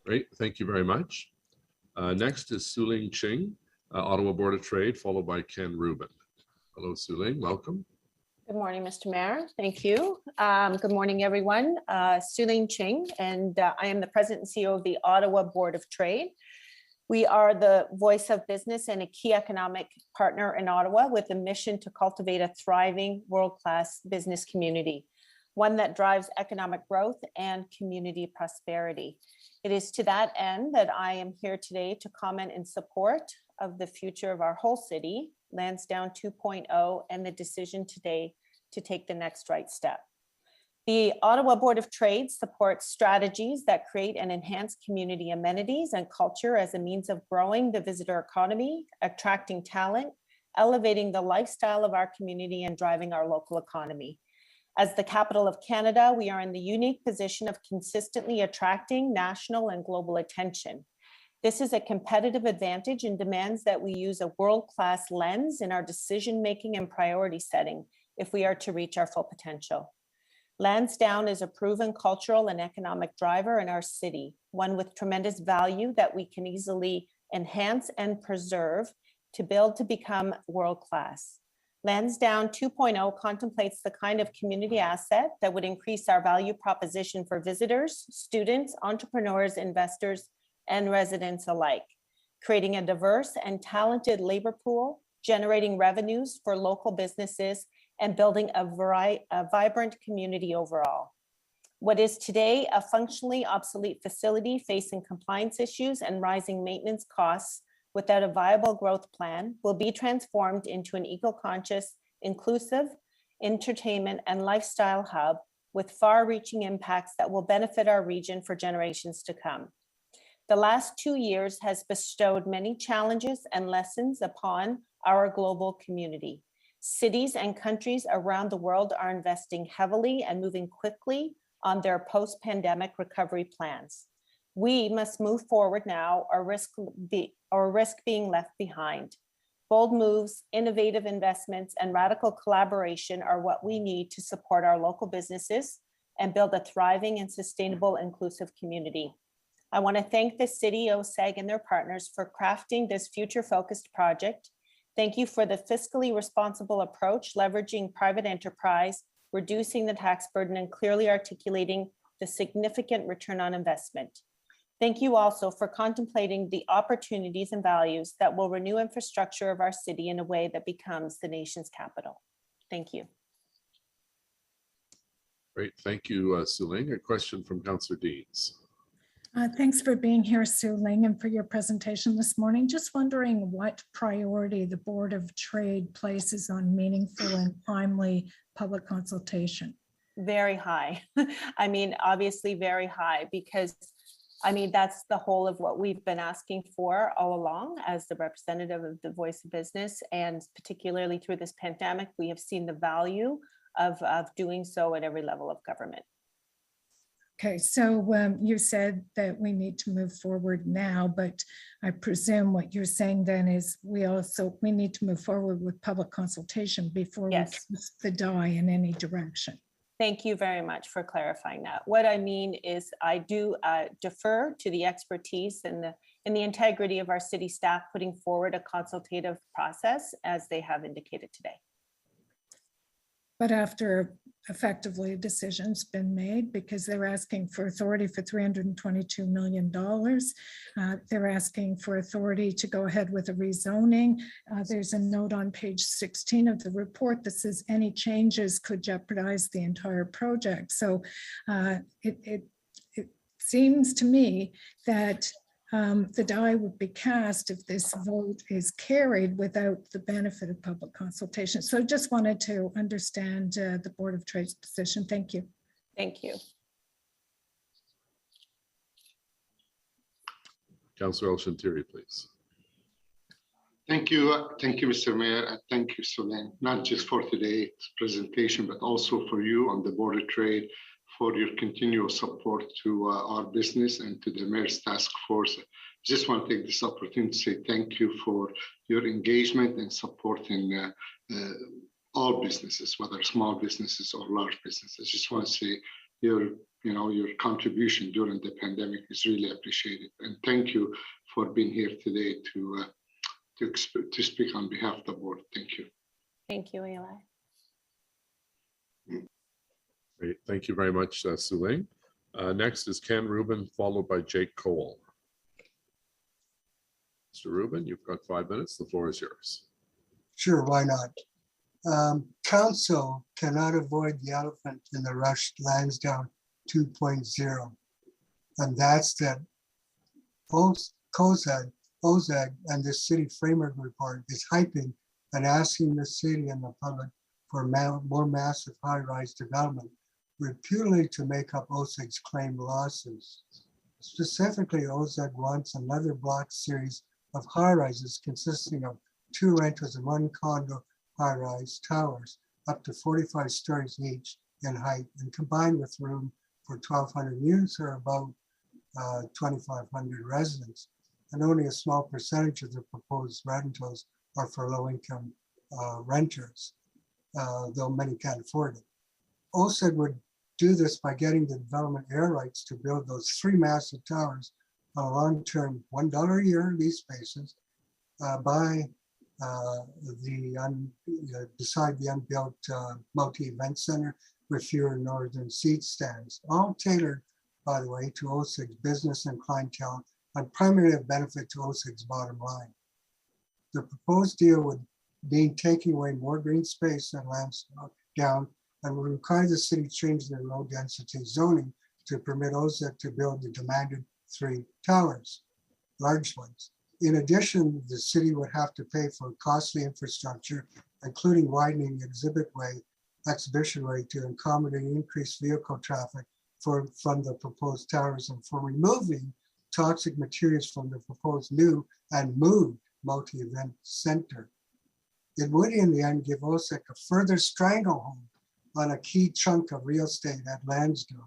C: Great, thank you very much. Next is Su-Ling Ching, Ottawa Board of Trade, followed by Ken Rubin. Hello, Su-Ling, welcome.
G: Good morning, Mr. Mayor. Thank you. Good morning, everyone. Su-Ling Ching, and I am the President and CEO of the Ottawa Board of Trade. We are the voice of business and a key economic partner in Ottawa with a mission to cultivate a thriving world-class business community, one that drives economic growth and community prosperity. It is to that end that I am here today to comment in support of the future of our whole city, Lansdowne 2.0, and the decision today to take the next right step. The Ottawa Board of Trade supports strategies that create and enhance community amenities and culture as a means of growing the visitor economy, attracting talent, elevating the lifestyle of our community, and driving our local economy. As the capital of Canada, we are in the unique position of consistently attracting national and global attention. This is a competitive advantage and demands that we use a world-class lens in our decision-making and priority setting if we are to reach our full potential. Lansdowne is a proven cultural and economic driver in our city, one with tremendous value that we can easily enhance and preserve to build to become world-class. Lansdowne 2.0 contemplates the kind of community asset that would increase our value proposition for visitors, students, entrepreneurs, investors, and residents alike, creating a diverse and talented labor pool, generating revenues for local businesses, and building a vibrant community overall. What is today a functionally obsolete facility facing compliance issues and rising maintenance costs without a viable growth plan will be transformed into an eco-conscious, inclusive, entertainment, and lifestyle hub with far-reaching impacts that will benefit our region for generations to come. The last 2 years has bestowed many challenges and lessons upon our global community. Cities and countries around the world are investing heavily and moving quickly on their post-pandemic recovery plans. We must move forward now or risk being left behind. Bold moves, innovative investments, and radical collaboration are what we need to support our local businesses and build a thriving and sustainable inclusive community. I want to thank the City, OSEG, and their partners for crafting this future-focused project. Thank you for the fiscally responsible approach, leveraging private enterprise, reducing the tax burden, and clearly articulating the significant return on investment. Thank you also for contemplating the opportunities and values that will renew infrastructure of our city in a way that becomes the nation's capital. Thank you.
C: Great, thank you, Su-Ling. A question from Councillor Deans.
B: Thanks for being here, Su-Ling, and for your presentation this morning. Just wondering what priority the Board of Trade places on meaningful and timely public consultation.
G: Very high. I mean, obviously very high, because I mean, that's the whole of what we've been asking for all along as the representative of the voice of business, and particularly through this pandemic, we have seen the value of doing so at every level of government.
B: Okay, so you said that we need to move forward now, but I presume what you're saying then is we need to move forward with public consultation before we cast the die in any direction.
G: Thank you very much for clarifying that. What I mean is I do defer to the expertise and the integrity of our city staff putting forward a consultative process as they have indicated today.
B: But after effectively a decision's been made because they're asking for authority for $322 million. They're asking for authority to go ahead with a rezoning. There's a note on page 16 of the report that says any changes could jeopardize the entire project. So it seems to me that the die would be cast if this vote is carried without the benefit of public consultation. So just wanted to understand the Board of Trade's position. Thank you.
G: Thank you.
C: Councillor El-Shantiri, please.
N: Thank you, Mr. Mayor, and thank you, Solène, not just for today's presentation, but also for you on the Board of Trade for your continuous support to our business and to the Mayor's Task Force. Just want to take this opportunity to say thank you for your engagement and supporting all businesses, whether small businesses or large businesses. Just want to say your contribution during the pandemic is really appreciated, and thank you for being here today to speak on behalf of the board. Thank you.
G: Thank you, Eli.
C: Great. Thank you very much, Sulaim. Next is Ken Rubin, followed by Jake Cole. Mr. Rubin, you've got 5 minutes. The floor is yours.
I: Sure, why not? Council cannot avoid the elephant in the rushed Lansdowne 2.0. And that's that OZAG and the city framework report is hyping and asking the city and the public for more massive high-rise development, repeatedly to make up OZAG's claimed losses. Specifically, OZAG wants another block series of high-rises consisting of 2 rentals and 1 condo high-rise towers, up to 45 stories each in height, and combined with room for 1,200 units or about 2,500 residents. And only a small percentage of the proposed rentals are for low-income renters, though many can't afford it. OSEG would do this by getting the development air rights to build those 3 massive towers on a long-term $1 a year lease basis beside the unbuilt multi-event center with fewer northern seat stands, all tailored, by the way, to OSEG's business and clientele and primarily a benefit to OSEG's bottom line. The proposed deal would mean taking away more green space at Lansdowne and would require the city to change their low density zoning to permit OSEG to build the demanded 3 towers, large ones. In addition, the city would have to pay for costly infrastructure, including widening exhibition way to accommodate increased vehicle traffic from the proposed towers and for removing toxic materials from the proposed new and moved multi-event center. It would in the end give OSEG a further stranglehold on a key chunk of real estate at Lansdowne.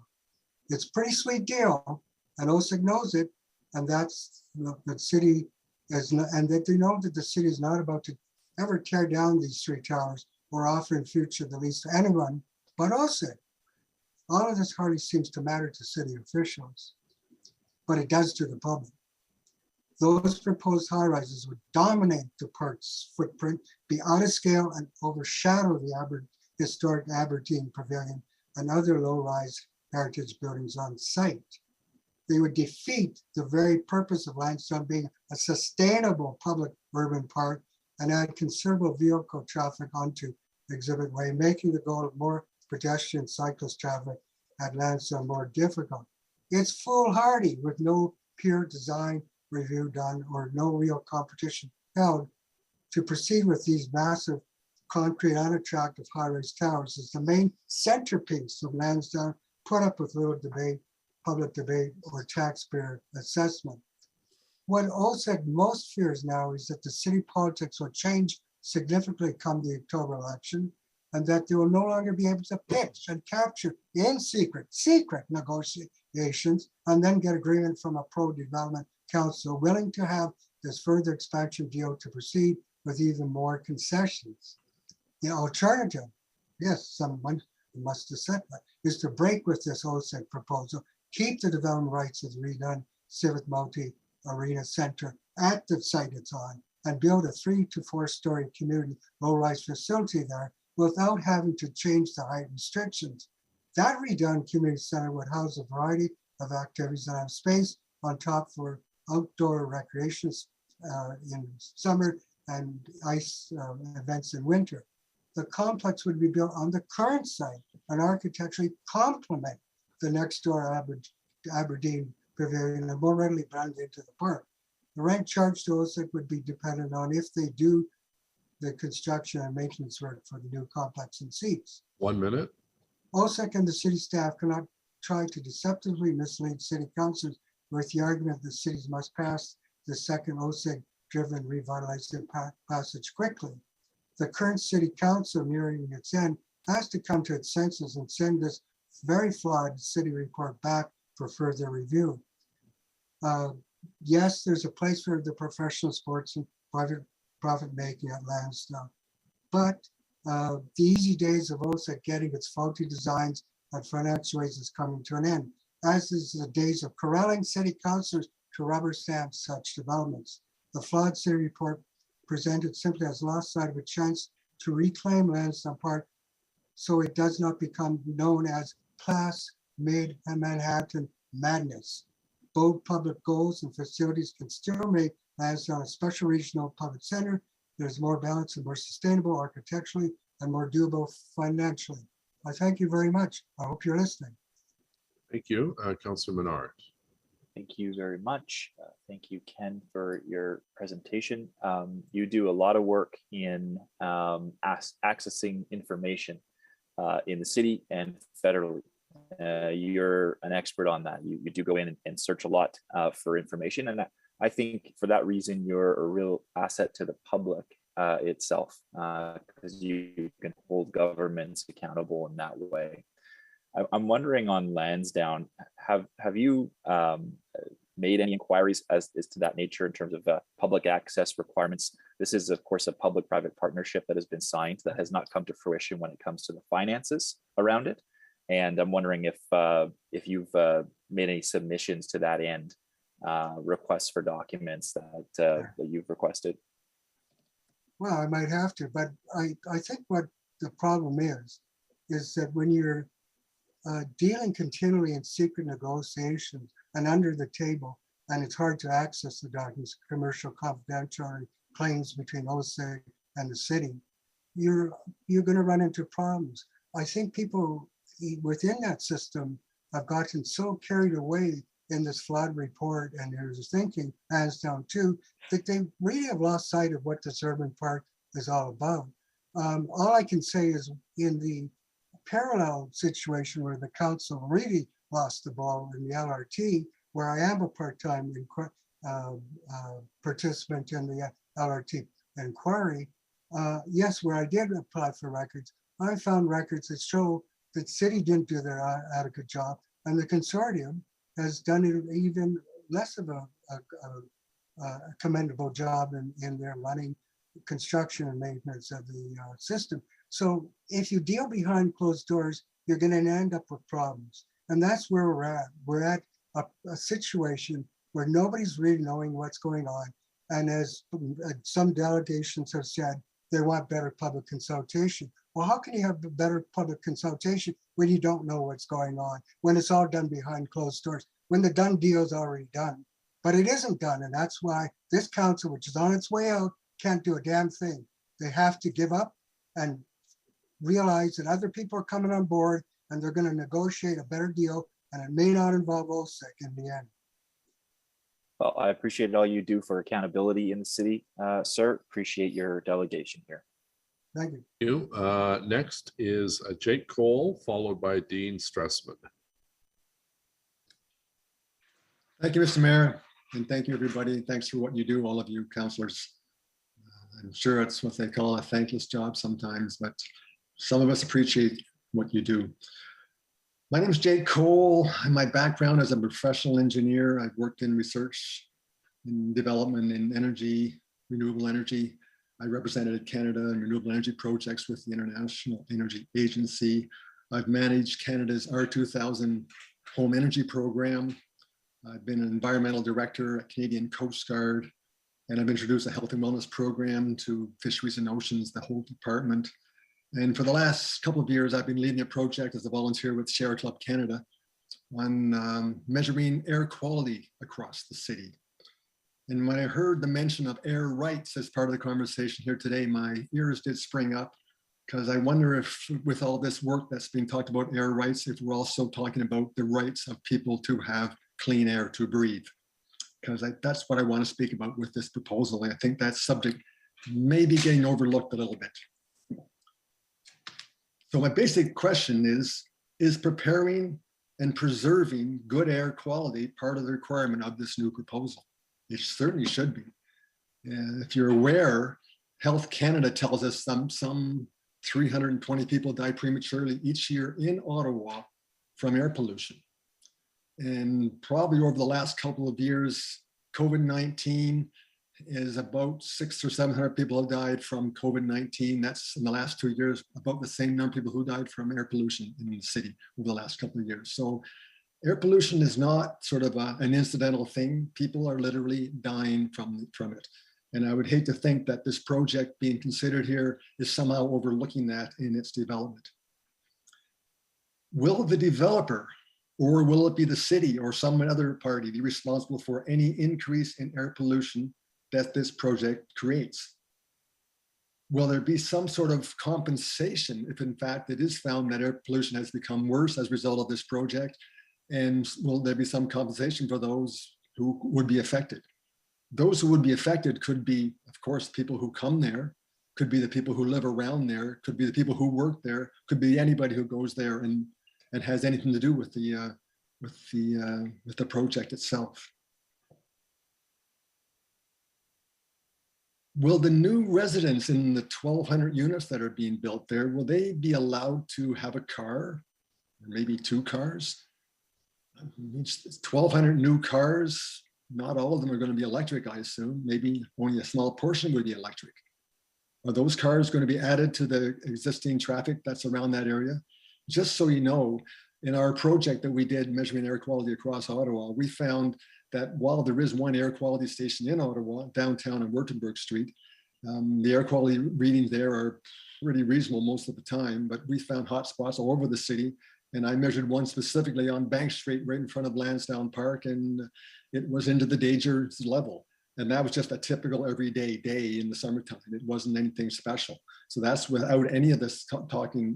I: It's a pretty sweet deal, and OSEG knows it, and that's the city is, and that they know that the city is not about to ever tear down these 3 towers or offer in future the lease to anyone but OSEG. All of this hardly seems to matter to city officials, but it does to the public. Those proposed high-rises would dominate the park's footprint, be out of scale, and overshadow the historic Aberdeen Pavilion and other low-rise heritage buildings on site. They would defeat the very purpose of Lansdowne being a sustainable public urban park and add considerable vehicle traffic onto Exhibit Way, making the goal of more pedestrian cyclist traffic at Lansdowne more difficult. It's foolhardy with no peer design review done or no real competition held to proceed with these massive concrete unattractive high-rise towers is the main centerpiece of Lansdowne, put up with little debate, public debate, or taxpayer assessment. What OSEG most fears now is that the city politics will change significantly come the October election, and that they will no longer be able to pitch and capture in secret negotiations, and then get agreement from a pro-development council willing to have this further expansion deal to proceed with even more concessions. The alternative, yes, someone must have said that, is to break with this OSEG proposal, keep the development rights of the redone Civic Multi-Arena Center at the site it's on, and build a 3 to 4 story community low-rise facility there without having to change the height restrictions. That redone community center would house a variety of activities and have space on top for outdoor recreation in summer and ice events in winter. The complex would be built on the current site and architecturally complement the next door Aberdeen Pavilion and more readily blend into the park. The rent charged to OSEC would be dependent on if they do the construction and maintenance work for the new complex and seats.
C: 1 minute.
I: OSEC and the city staff cannot try to deceptively mislead city councilors with the argument that cities must pass the second OSEC-driven revitalized passage quickly. The current city council, nearing its end, has to come to its senses and send this very flawed city report back for further review. Yes, there's a place for the professional sports and profit making at Lansdowne, but the easy days of OSEC getting its faulty designs and financial ways is coming to an end, as is the days of corralling city councilors to rubber stamp such developments. The flawed city report presented simply as lost sight of a chance to reclaim Lansdowne Park so it does not become known as class mid Manhattan madness. Bold public goals and facilities can still make Lansdowne a special regional public center. There's more balanced and more sustainable architecturally and more doable financially. I thank you very much. I hope you're listening.
C: Thank you, Councillor Menard.
M: Thank you very much. Thank you, Ken, for your presentation. You do a lot of work in accessing information in the city and federally. You're an expert on that. You do go in and search a lot for information. And I think for that reason, you're a real asset to the public itself, because you can hold governments accountable in that way. I'm wondering on Lansdowne, have you made any inquiries as to that nature in terms of public access requirements? This is, of course, a public-private partnership that has been signed that has not come to fruition when it comes to the finances around it. And I'm wondering if you've made any submissions to that end, requests for documents that you've requested.
I: Well, I might have to, but I think what the problem is that when you're dealing continually in secret negotiations and under the table, and it's hard to access the documents, commercial confidentiality claims between OSEC and the city, you're going to run into problems. I think people within that system have gotten so carried away in this flood report and there's thinking, hands down too, that they really have lost sight of what this urban park is all about. All I can say is in the parallel situation where the council really lost the ball in the LRT, where I am a part-time participant in the LRT inquiry, yes, where I did apply for records, I found records that show that city didn't do their adequate job, and the consortium has done it even less of a commendable job in their running construction and maintenance of the system. So if you deal behind closed doors, you're going to end up with problems. And that's where we're at. We're at a situation where nobody's really knowing what's going on. And as some delegations have said, they want better public consultation. Well, how can you have better public consultation when you don't know what's going on, when it's all done behind closed doors, when the done deal is already done? But it isn't done. And that's why this council, which is on its way out, can't do a damn thing. They have to give up and realize that other people are coming on board and they're going to negotiate a better deal, and it may not involve OSEC in the end.
M: Well, I appreciate all you do for accountability in the city, sir. Appreciate your delegation here.
I: Thank you.
C: Next is Jake Cole, followed by Dean Stressman.
K: Thank you, Mr. Mayor, and thank you, everybody. Thanks for what you do, all of you councillors. I'm sure it's what they call a thankless job sometimes, but some of us appreciate what you do. My name is Jake Cole, and my background is a professional engineer. I've worked in research, in development, in energy, renewable energy. I represented Canada in renewable energy projects with the International Energy Agency. I've managed Canada's R2000 home energy program. I've been an environmental director at Canadian Coast Guard, and I've introduced a health and wellness program to Fisheries and Oceans, the whole department. And for the last couple of years, I've been leading a project as a volunteer with Share Club Canada on measuring air quality across the city. And when I heard the mention of air rights as part of the conversation here today, my ears did spring up, because I wonder if with all this work that's being talked about air rights, if we're also talking about the rights of people to have clean air to breathe. Because that's what I want to speak about with this proposal. And I think that subject may be getting overlooked a little bit. So my basic question is preparing and preserving good air quality part of the requirement of this new proposal? It certainly should be. And if you're aware, Health Canada tells us some 320 people die prematurely each year in Ottawa from air pollution. And probably over the last couple of years, COVID-19 is about 600 or 700 people have died from COVID-19. That's in the last 2 years, about the same number of people who died from air pollution in the city over the last couple of years. So air pollution is not sort of an incidental thing. People are literally dying from it. And I would hate to think that this project being considered here is somehow overlooking that in its development. Will the developer, or will it be the city or some other party, be responsible for any increase in air pollution that this project creates? Will there be some sort of compensation if in fact it is found that air pollution has become worse as a result of this project? And will there be some compensation for those who would be affected? Those who would be affected could be, of course, people who come there, could be the people who live around there, could be the people who work there, could be anybody who goes there and has anything to do with the project itself. Will the new residents in the 1,200 units that are being built there, will they be allowed to have a car, or maybe 2 cars? 1,200 new cars, not all of them are going to be electric, I assume. Maybe only a small portion will be electric. Are those cars going to be added to the existing traffic that's around that area? Just so you know, in our project that we did measuring air quality across Ottawa, we found that while there is one air quality station in Ottawa, downtown on Württemberg Street, the air quality readings there are pretty reasonable most of the time, but we found hot spots all over the city. And I measured one specifically on Bank Street right in front of Lansdowne Park, and it was into the danger level. And that was just a typical everyday day in the summertime. It wasn't anything special. So that's without any of this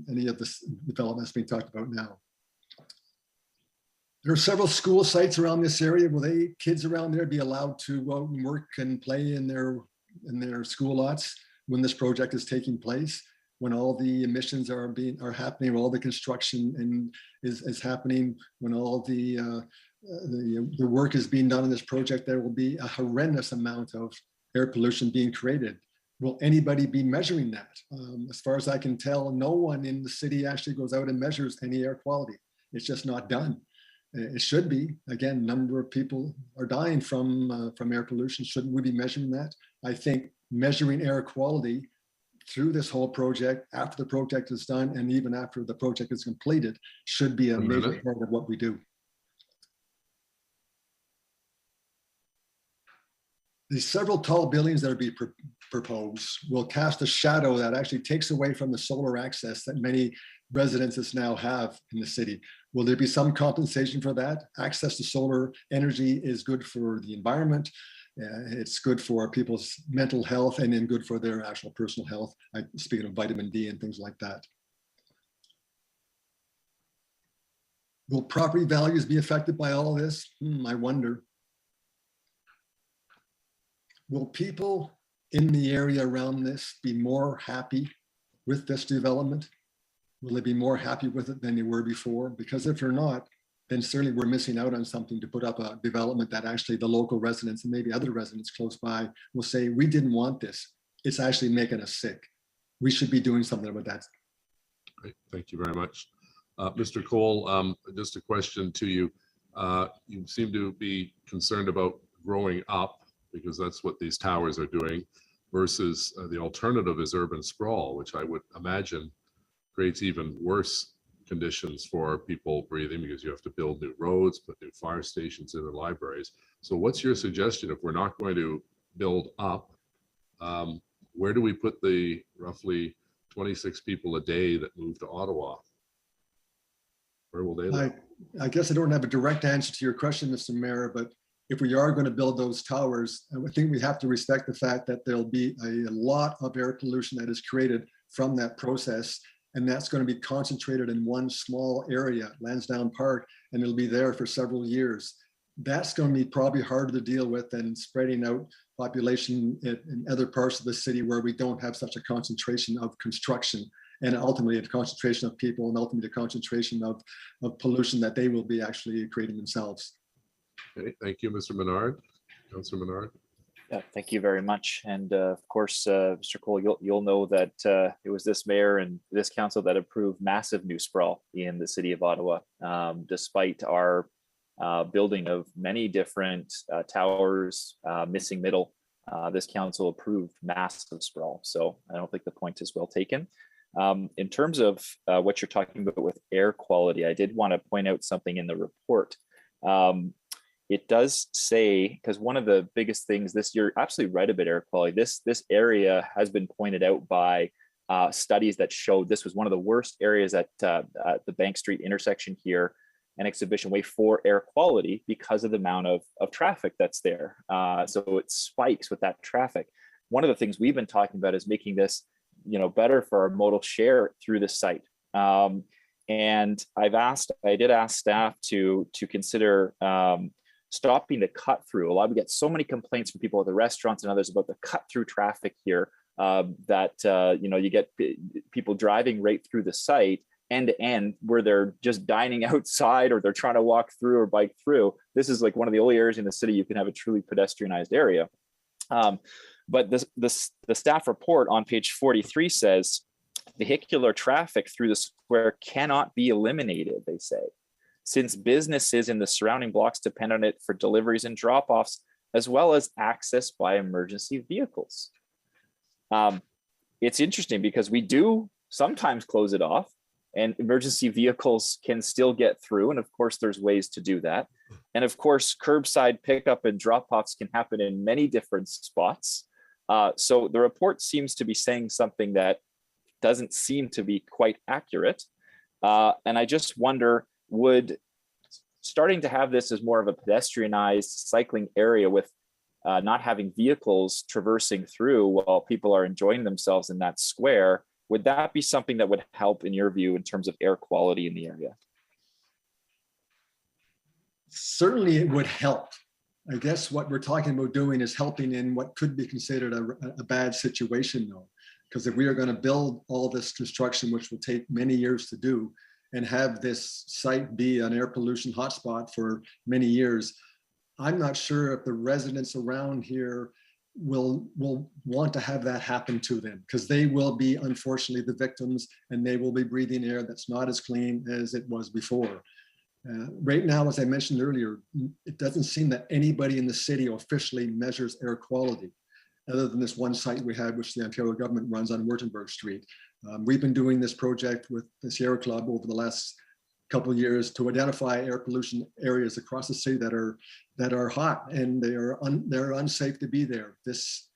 K: any of this development that's being talked about now. There are several school sites around this area. Will kids around there be allowed to go out and work and play in their school lots when this project is taking place? When all the emissions are happening, when all the construction is happening, when all the work is being done in this project, there will be a horrendous amount of air pollution being created. Will anybody be measuring that? As far as I can tell, no one in the city actually goes out and measures any air quality. It's just not done. It should be. Again, number of people are dying from air pollution. Shouldn't we be measuring that? I think measuring air quality through this whole project, after the project is done, and even after the project is completed, should be a major part of what we do. These several tall buildings that are being proposed will cast a shadow that actually takes away from the solar access that many residences now have in the city. Will there be some compensation for that? Access to solar energy is good for the environment. It's good for people's mental health and then good for their actual personal health. Speaking of vitamin D and things like that. Will property values be affected by all of this? I wonder. Will people in the area around this be more happy with this development? Will they be more happy with it than they were before? Because if they're not, then certainly we're missing out on something to put up a development that actually the local residents and maybe other residents close by will say, we didn't want this. It's actually making us sick. We should be doing something about that.
C: Great. Thank you very much. Mr. Cole, just a question to you. You seem to be concerned about growing up because that's what these towers are doing versus the alternative is urban sprawl, which I would imagine creates even worse conditions for people breathing because you have to build new roads, put new fire stations in the libraries. So what's your suggestion if we're not going to build up? Where do we put the roughly 26 people a day that move to Ottawa? Where will they live?
K: I guess I don't have a direct answer to your question, Mr. Mayor, but if we are going to build those towers, I think we have to respect the fact that there'll be a lot of air pollution that is created from that process. And that's going to be concentrated in one small area, Lansdowne Park, and it'll be there for several years. That's going to be probably harder to deal with than spreading out population in other parts of the city where we don't have such a concentration of construction and ultimately a concentration of people and ultimately a concentration of pollution that they will be actually creating themselves.
C: Okay, thank you, Mr. Menard. Councillor Menard.
M: Yeah, thank you very much. And of course, Mr. Cole, you'll know that it was this mayor and this council that approved massive new sprawl in the city of Ottawa, despite our building of many different towers, missing middle. This council approved massive sprawl. So I don't think the point is well taken. In terms of what you're talking about with air quality, I did want to point out something in the report. It does say, because one of the biggest things this year, absolutely right about air quality, this area has been pointed out by studies that showed this was one of the worst areas at the Bank Street intersection here and Exhibition Way for air quality because of the amount of traffic that's there. So it spikes with that traffic. One of the things we've been talking about is making this, better for our modal share through the site. And I did ask staff to consider stopping the cut through. We get so many complaints from people at the restaurants and others about the cut through traffic here that you get people driving right through the site end to end where they're just dining outside or they're trying to walk through or bike through. This is like one of the only areas in the city you can have a truly pedestrianized area. But the staff report on page 43 says vehicular traffic through the square cannot be eliminated, they say, since businesses in the surrounding blocks depend on it for deliveries and drop-offs, as well as access by emergency vehicles. It's interesting because we do sometimes close it off and emergency vehicles can still get through. And of course, there's ways to do that. And of course, curbside pickup and drop-offs can happen in many different spots. So the report seems to be saying something that doesn't seem to be quite accurate. And I just wonder, would starting to have this as more of a pedestrianized cycling area with not having vehicles traversing through while people are enjoying themselves in that square, would that be something that would help in your view in terms of air quality in the area?
K: Certainly it would help. I guess what we're talking about doing is helping in what could be considered a bad situation though. Because if we are going to build all this construction, which will take many years to do, and have this site be an air pollution hotspot for many years, I'm not sure if the residents around here will want to have that happen to them, because they will be unfortunately the victims and they will be breathing air that's not as clean as it was before. Right now, as I mentioned earlier, it doesn't seem that anybody in the city officially measures air quality, other than this one site we had, which the Ontario government runs on Württemberg Street. We've been doing this project with the Sierra Club over the last couple of years to identify air pollution areas across the city that are hot and they're unsafe to be there. This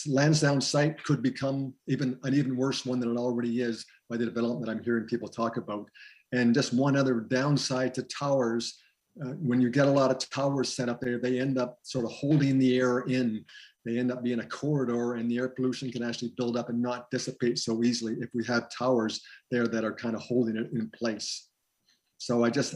K: Lansdowne site could become an even worse one than it already is by the development I'm hearing people talk about. And just one other downside to towers, when you get a lot of towers set up there, they end up sort of holding the air in. They end up being a corridor and the air pollution can actually build up and not dissipate so easily if we have towers there that are kind of holding it in place. So I just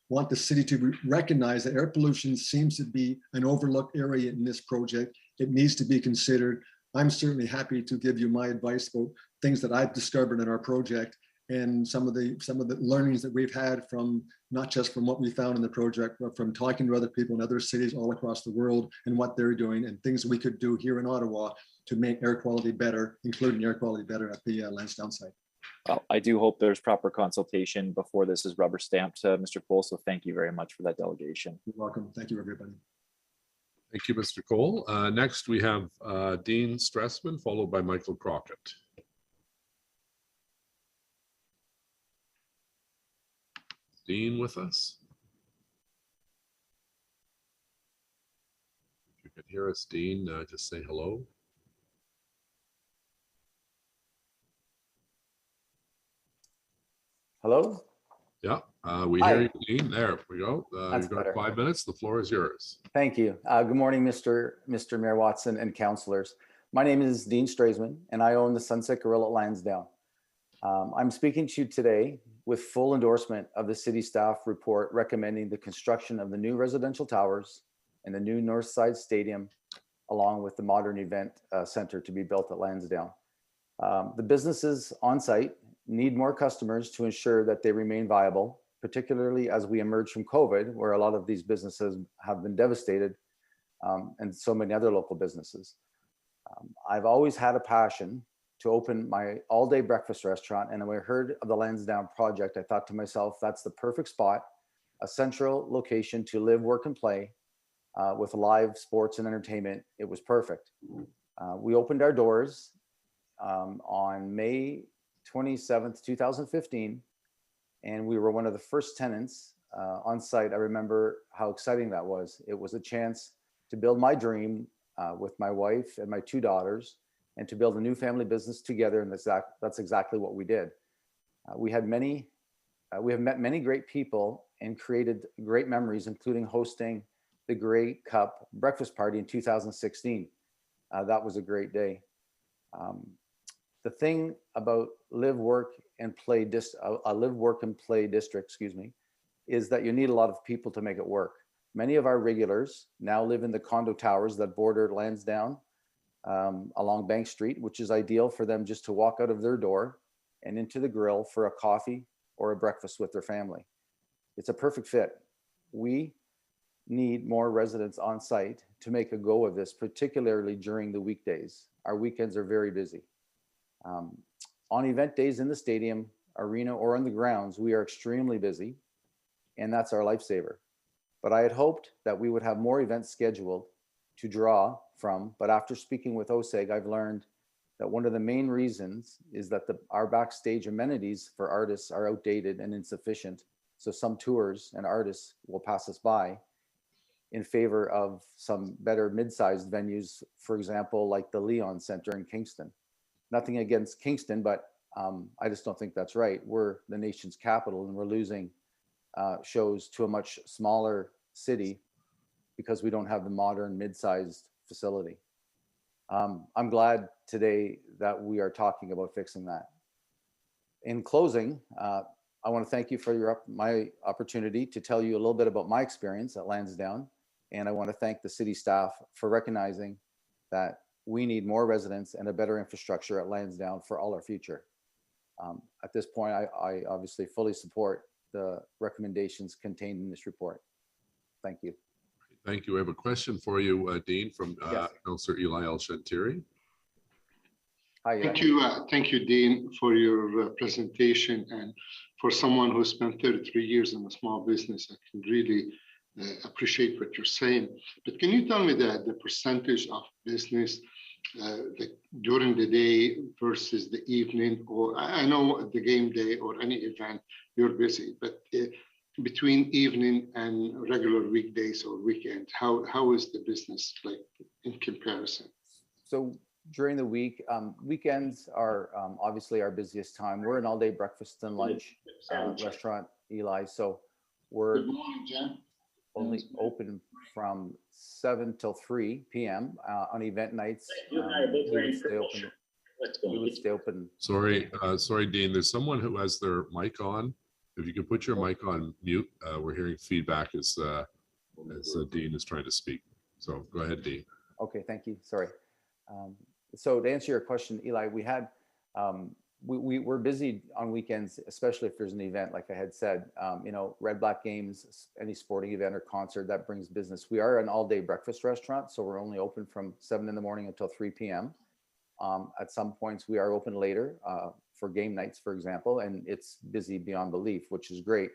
K: want the city to recognize that air pollution seems to be an overlooked area in this project. It needs to be considered. I'm certainly happy to give you my advice about things that I've discovered in our project and some of the learnings that we've had from not just from what we found in the project, but from talking to other people in other cities all across the world and what they're doing and things we could do here in Ottawa to make air quality better, including air quality better at the Lansdowne site.
M: Well, I do hope there's proper consultation before this is rubber stamped, Mr. Cole. So thank you very much for that delegation.
K: You're welcome. Thank you, everybody.
C: Thank you, Mr. Cole. Next, we have Dean Stressman, followed by Michael Crockett. Dean with us? If you could hear us, Dean, just say hello.
L: Hello?
C: Yeah, we
L: Hi.
C: hear you, Dean. There we go.
L: That's
C: You've got
L: better.
C: 5 minutes. The floor is yours.
L: Thank you. Good morning, Mr. Mayor Watson and councillors. My name is Dean Straisman, and I own the Sunset Grill at Lansdowne. I'm speaking to you today with full endorsement of the city staff report recommending the construction of the new residential towers and the new North Side Stadium, along with the modern event center to be built at Lansdowne. The businesses on site need more customers to ensure that they remain viable, particularly as we emerge from COVID, where a lot of these businesses have been devastated, and so many other local businesses. I've always had a passion to open my all-day breakfast restaurant, and when I heard of the Lansdowne project, I thought to myself, that's the perfect spot, a central location to live, work, and play with live sports and entertainment. It was perfect. We opened our doors on May 27th, 2015, and we were one of the first tenants on site. I remember how exciting that was. It was a chance to build my dream with my wife and my 2 daughters, and to build a new family business together, and that's exactly what we did. We have met many great people and created great memories, including hosting the Grey Cup breakfast party in 2016. That was a great day. The thing about live, work, and play district, is that you need a lot of people to make it work. Many of our regulars now live in the condo towers that border Lansdowne along Bank Street, which is ideal for them just to walk out of their door and into the grill for a coffee or a breakfast with their family. It's a perfect fit. We need more residents on site to make a go of this, particularly during the weekdays. Our weekends are very busy. On event days in the stadium, arena, or on the grounds, we are extremely busy, and that's our lifesaver. But I had hoped that we would have more events scheduled to draw from, but after speaking with OSEG, I've learned that one of the main reasons is that our backstage amenities for artists are outdated and insufficient. So some tours and artists will pass us by in favor of some better mid-sized venues, for example, like the Leon Center in Kingston. Nothing against Kingston, but I just don't think that's right. We're the nation's capital, and we're losing shows to a much smaller city because we don't have the modern mid-sized facility. I'm glad today that we are talking about fixing that. In closing, I want to thank you for my opportunity to tell you a little bit about my experience at Lansdowne, and I want to thank the city staff for recognizing that we need more residents and a better infrastructure at Lansdowne for all our future. At this point, I obviously fully support the recommendations contained in this report. Thank you.
C: Thank you. I have a question for you, Dean, from Councillor Eli El-Shantiri.
L: Hi.
N: Thank you, Dean, for your presentation, and for someone who spent 33 years in a small business, I can really appreciate what you're saying. But can you tell me the percentage of business during the day versus the evening? Or I know at the game day or any event you're busy, but between evening and regular weekdays or weekends, how is the business like in comparison?
L: So during the week, weekends are obviously our busiest time. We're an all-day breakfast and lunch restaurant, Eli. So we're
N: Good morning, Jen.
L: Only open from 7 till 3 p.m. On event nights. We would stay open.
C: Sorry, Dean. There's someone who has their mic on. If you could put your mic on mute, we're hearing feedback as Dean is trying to speak. So go ahead, Dean.
L: Okay, thank you. Sorry. So to answer your question, Eli, we had we're busy on weekends, especially if there's an event, like I had said, red, black games, any sporting event or concert that brings business. We are an all-day breakfast restaurant, so we're only open from 7 in the morning until 3 p.m. At some points, we are open later for game nights, for example, and it's busy beyond belief, which is great.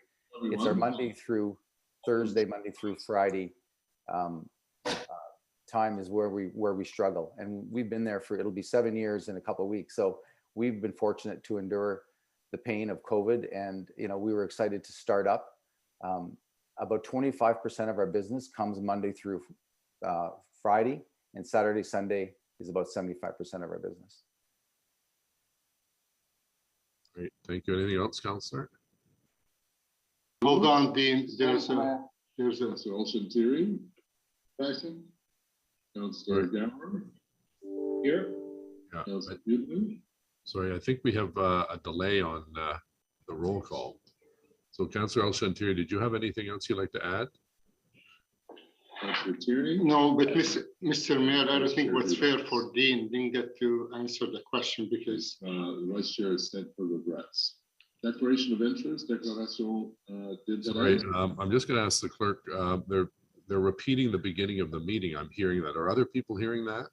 L: It's our Monday through Thursday, Monday through Friday time is where we struggle, and we've been there for, it'll be 7 years in a couple of weeks. So we've been fortunate to endure the pain of COVID, and we were excited to start up. About 25% of our business comes Monday through Friday, and Saturday, Sunday is about 75% of our business.
C: Great, thank you. Anything else, Councillor?
N: Hold on, Dean. There's a
C: Councillor Olsen-Tiri, present. Councillor Gammer, here. Yeah. Councillor Newton. Sorry, I think we have a delay on the roll call. So Councillor Olsen-Tiri, did you have anything else you'd like to add? Councillor Tierney?
N: No, but Mr. Mayor, I don't think what's fair for Dean didn't get to answer the question because
C: the Vice Chair has sent for regrets. Declaration of interest, declaration
N: Sorry,
C: I'm just going to ask the clerk. They're repeating the beginning of the meeting. I'm hearing that. Are other people hearing that?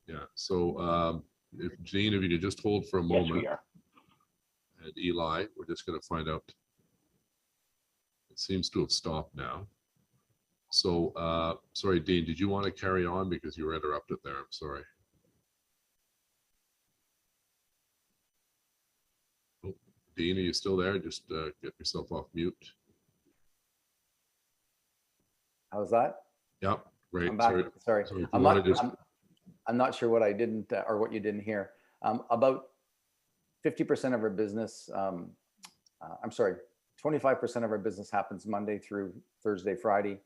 C: Yeah. So if Dean, if you could just hold for a moment.
M: Yes, we are.
C: And Eli, we're just going to find out. It seems to have stopped now. So sorry, Dean, did you want to carry on because you were interrupted there? I'm sorry. Oh, Dean, are you still there? Just get yourself off mute.
L: How's that?
C: Yep, great.
L: I'm back. Sorry. I'm not sure what I didn't or what you didn't hear. About 50% of our business, I'm sorry, 25% of our business happens Monday through Thursday, Friday,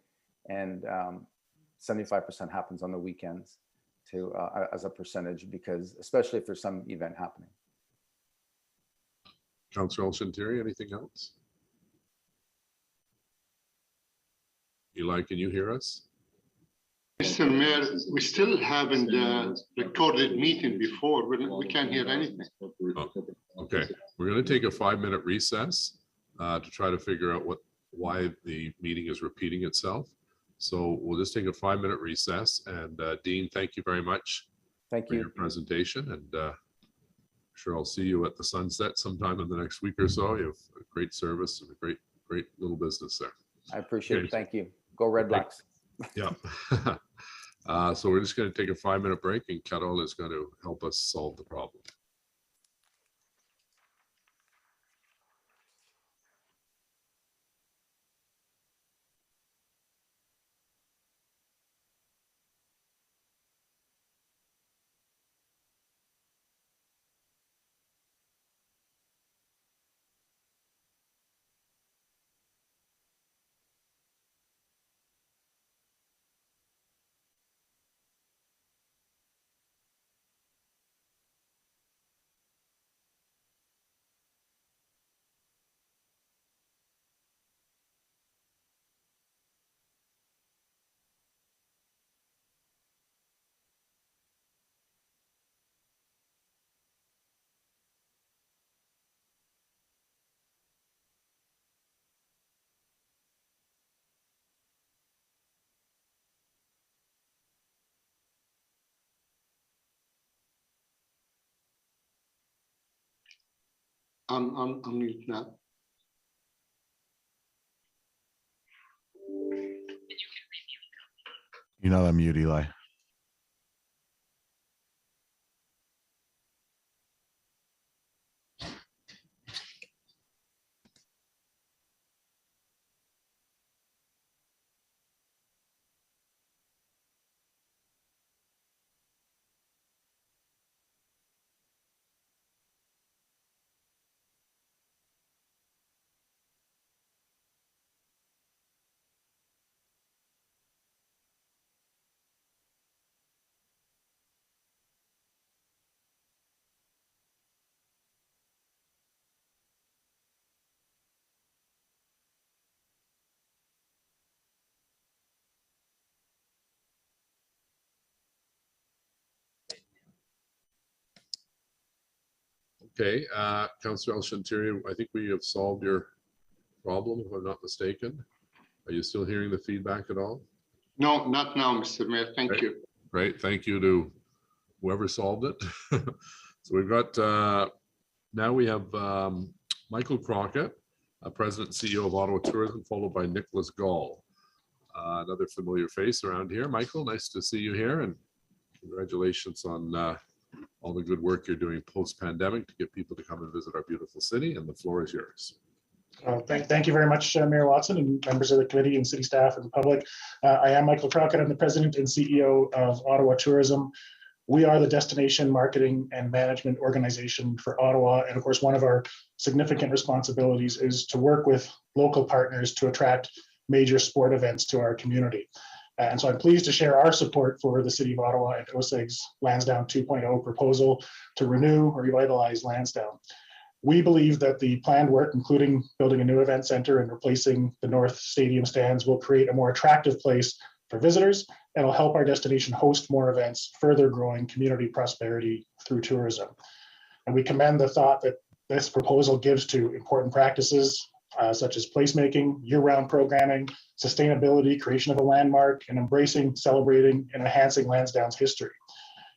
L: and 75% happens on the weekends to as a percentage, because especially if there's some event happening.
C: Councillor Olsen-Tiri, anything else? Eli, can you hear us?
N: Mr. Mayor, we still haven't recorded meeting before. We can't hear anything.
C: Oh, okay, we're going to take a 5-minute recess to try to figure out why the meeting is repeating itself. So we'll just take a 5-minute recess. And Dean, thank you very much.
L: Thank
C: for
L: you.
C: your presentation. And I'm sure I'll see you at the sunset sometime in the next week or so. You have a great service and a great little business there.
L: I appreciate it. Thank you. Go Red Blacks.
C: Yeah. So we're just going to take a 5-minute break, and Carol is going to help us solve the problem.
N: I'm mute now.
U: You're not on mute, Eli.
C: Okay, Councillor Olsen-Tiri, I think we have solved your problem, if I'm not mistaken. Are you still hearing the feedback at all?
N: No, not now, Mr. Mayor. Thank you.
C: Great, thank you to whoever solved it. So we've got, now we have Michael Crockett, President and CEO of Ottawa Tourism, followed by Nicholas Gall, another familiar face around here. Michael, nice to see you here, and congratulations on all the good work you're doing post-pandemic to get people to come and visit our beautiful city, and the floor is yours.
O: Thank you very much, Mayor Watson, and members of the committee and city staff and the public. I am Michael Crockett. I'm the president and CEO of Ottawa Tourism. We are the destination marketing and management organization for Ottawa. And of course, one of our significant responsibilities is to work with local partners to attract major sport events to our community. And so I'm pleased to share our support for the City of Ottawa and OSEG's Lansdowne 2.0 proposal to renew or revitalize Lansdowne. We believe that the planned work, including building a new event center and replacing the North Stadium stands, will create a more attractive place for visitors and will help our destination host more events, further growing community prosperity through tourism. And we commend the thought that this proposal gives to important practices such as placemaking, year-round programming, sustainability, creation of a landmark, and embracing, celebrating, and enhancing Lansdowne's history.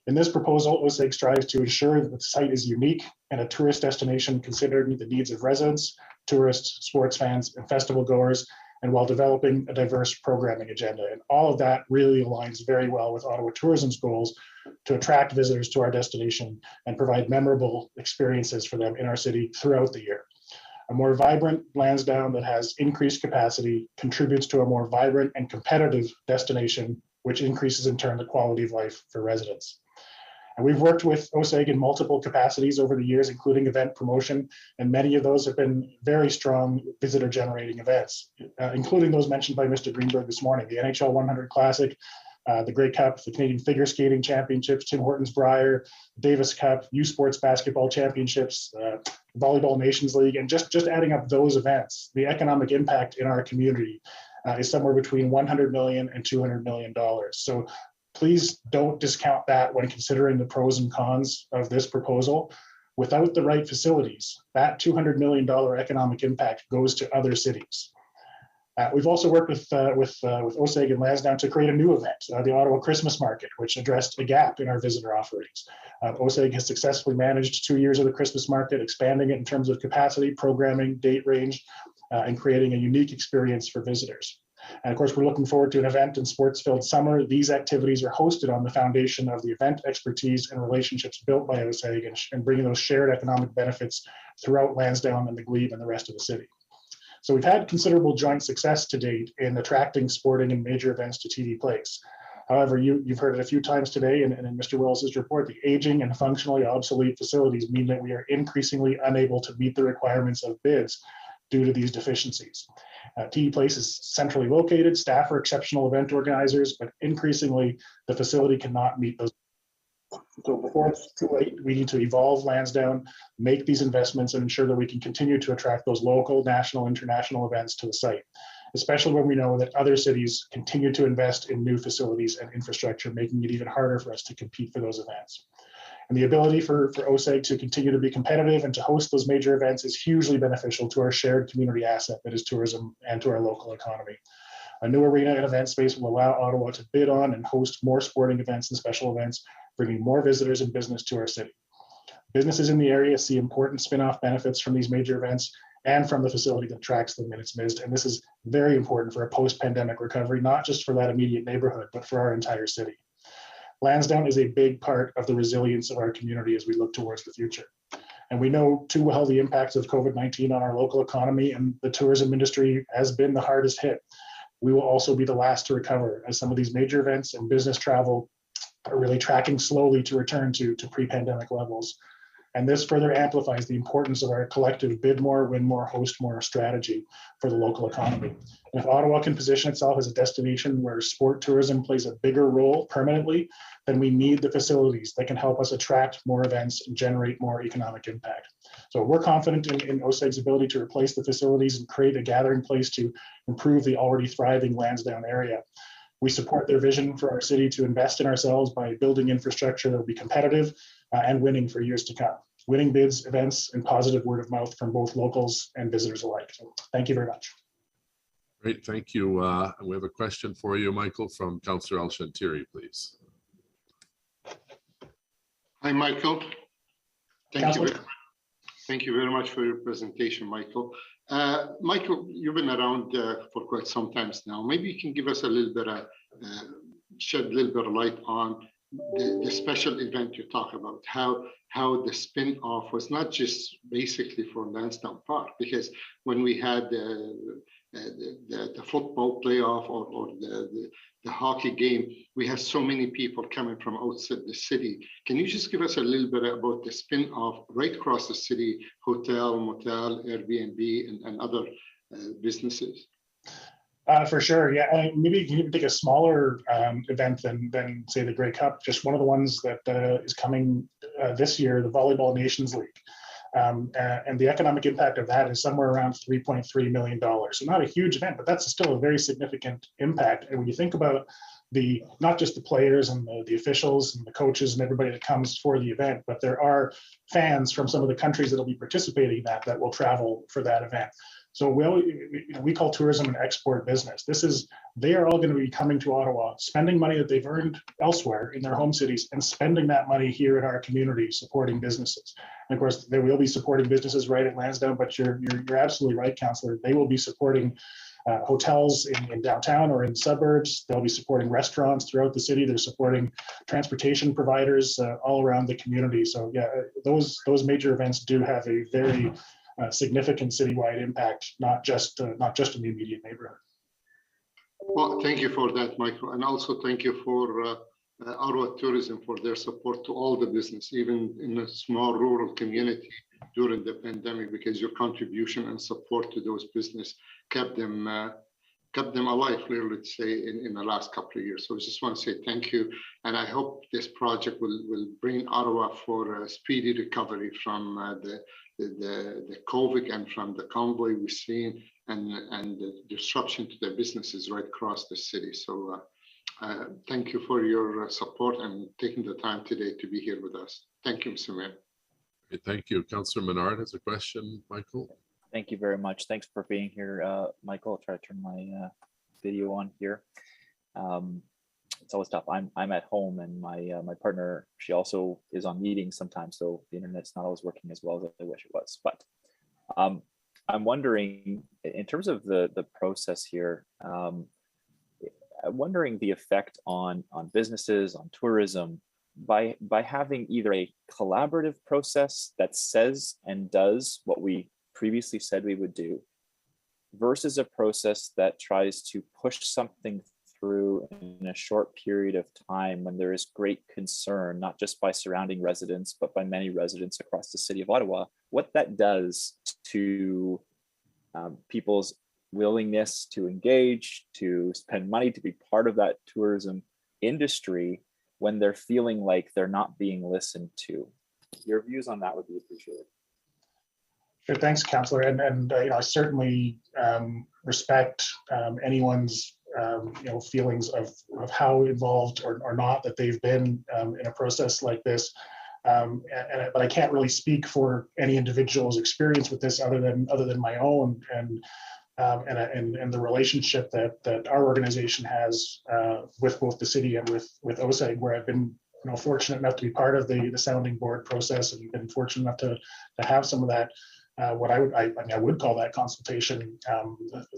O: In this proposal, OSEG strives to ensure that the site is unique and a tourist destination considering the needs of residents, tourists, sports fans, and festival goers, and while developing a diverse programming agenda. And all of that really aligns very well with Ottawa Tourism's goals to attract visitors to our destination and provide memorable experiences for them in our city throughout the year. A more vibrant Lansdowne that has increased capacity contributes to a more vibrant and competitive destination, which increases in turn the quality of life for residents. And we've worked with OSEG in multiple capacities over the years, including event promotion, and many of those have been very strong visitor generating events, including those mentioned by Mr. Greenberg this morning, the NHL 100 Classic, the Grey Cup, the Canadian Figure Skating Championships, Tim Hortons Brier, Davis Cup, U Sports Basketball Championships, Volleyball Nations League, and just adding up those events, the economic impact in our community is somewhere between $100 million and $200 million. So please don't discount that when considering the pros and cons of this proposal. Without the right facilities, that $200 million economic impact goes to other cities. We've also worked with OSEG and Lansdowne to create a new event, the Ottawa Christmas Market, which addressed a gap in our visitor offerings. OSEG has successfully managed 2 years of the Christmas Market, expanding it in terms of capacity, programming, date range, and creating a unique experience for visitors. And of course, we're looking forward to an event and sports-filled summer. These activities are hosted on the foundation of the event expertise and relationships built by OSEG and bringing those shared economic benefits throughout Lansdowne and the Glebe and the rest of the city. So we've had considerable joint success to date in attracting sporting and major events to TD Place. However, you've heard it a few times today and in Mr. Wells's report, the aging and functionally obsolete facilities mean that we are increasingly unable to meet the requirements of bids due to these deficiencies. TD Place is centrally located, staff are exceptional event organizers, but increasingly the facility cannot meet those. So before it's too late, we need to evolve Lansdowne, make these investments and ensure that we can continue to attract those local, national, international events to the site, especially when we know that other cities continue to invest in new facilities and infrastructure, making it even harder for us to compete for those events. And the ability for OSEG to continue to be competitive and to host those major events is hugely beneficial to our shared community asset that is tourism and to our local economy. A new arena and event space will allow Ottawa to bid on and host more sporting events and special events, bringing more visitors and business to our city. Businesses in the area see important spin-off benefits from these major events and from the facility that attracts them in its midst. And this is very important for a post-pandemic recovery, not just for that immediate neighborhood, but for our entire city. Lansdowne is a big part of the resilience of our community as we look towards the future. And we know too well the impacts of COVID-19 on our local economy, and the tourism industry has been the hardest hit. We will also be the last to recover as some of these major events and business travel are really tracking slowly to return to pre-pandemic levels. And this further amplifies the importance of our collective bid more, win more, host more strategy for the local economy. And if Ottawa can position itself as a destination where sport tourism plays a bigger role permanently, then we need the facilities that can help us attract more events and generate more economic impact. So we're confident in OSEG's ability to replace the facilities and create a gathering place to improve the already thriving Lansdowne area. We support their vision for our city to invest in ourselves by building infrastructure that will be competitive and winning for years to come. Winning bids, events, and positive word of mouth from both locals and visitors alike. So thank you very much.
C: Great, thank you. We have a question for you, Michael, from Councillor El-Shantiri, please.
N: Hi, Michael. Thank you very much for your presentation, Michael. Michael, you've been around for quite some time now. Maybe you can give us a little bit of, shed a little bit of light on the special event you talk about, how the spin-off was not just basically for Lansdowne Park, because when we had the football playoff or the hockey game, we have so many people coming from outside the city. Can you just give us a little bit about the spin-off right across the city, hotel, motel, Airbnb, and other businesses?
O: For sure, yeah. Maybe you can even take a smaller event than say the Grey Cup. Just one of the ones that is coming this year, the Volleyball Nations League. And the economic impact of that is somewhere around $3.3 million. So not a huge event, but that's still a very significant impact. And when you think about not just the players and the officials and the coaches and everybody that comes for the event, but there are fans from some of the countries that will be participating in that will travel for that event. So we call tourism an export business. They are all going to be coming to Ottawa, spending money that they've earned elsewhere in their home cities and spending that money here in our community, supporting businesses. And of course, they will be supporting businesses right at Lansdowne, but you're absolutely right, Councillor. They will be supporting hotels in downtown or in suburbs. They'll be supporting restaurants throughout the city. They're supporting transportation providers all around the community. So yeah, those major events do have a very significant citywide impact, not just in the immediate neighborhood.
N: Well, thank you for that, Michael, and also thank you for Ottawa Tourism for their support to all the business, even in a small rural community during the pandemic, because your contribution and support to those business kept them alive, let's say, in the last couple of years. So I just want to say thank you, and I hope this project will bring Ottawa for a speedy recovery from the COVID and from the convoy we've seen and the disruption to the businesses right across the city. So thank you for your support and taking the time today to be here with us. Thank you, Mr. Mayor.
C: Thank you. Councillor Menard has a question. Michael.
J: Thank you very much. Thanks for being here, Michael. I'll try to turn my video on here. It's always tough. I'm at home, and my partner, she also is on meetings sometimes, so the internet's not always working as well as I wish it was. But I'm wondering, in terms of the process here, I'm wondering the effect on businesses, on tourism, by having either a collaborative process that says and does what we previously said we would do, versus a process that tries to push something through in a short period of time when there is great concern, not just by surrounding residents, but by many residents across the city of Ottawa, what that does to people's willingness to engage, to spend money, to be part of that tourism industry when they're feeling like they're not being listened to. Your views on that would be appreciated.
O: Sure, thanks, Councillor. And I certainly respect anyone's feelings of how involved or not that they've been in a process like this. But I can't really speak for any individual's experience with this other than my own and the relationship that our organization has with both the city and with OSEG, where I've been fortunate enough to be part of the sounding board process and been fortunate enough to have some of that. What I would call that consultation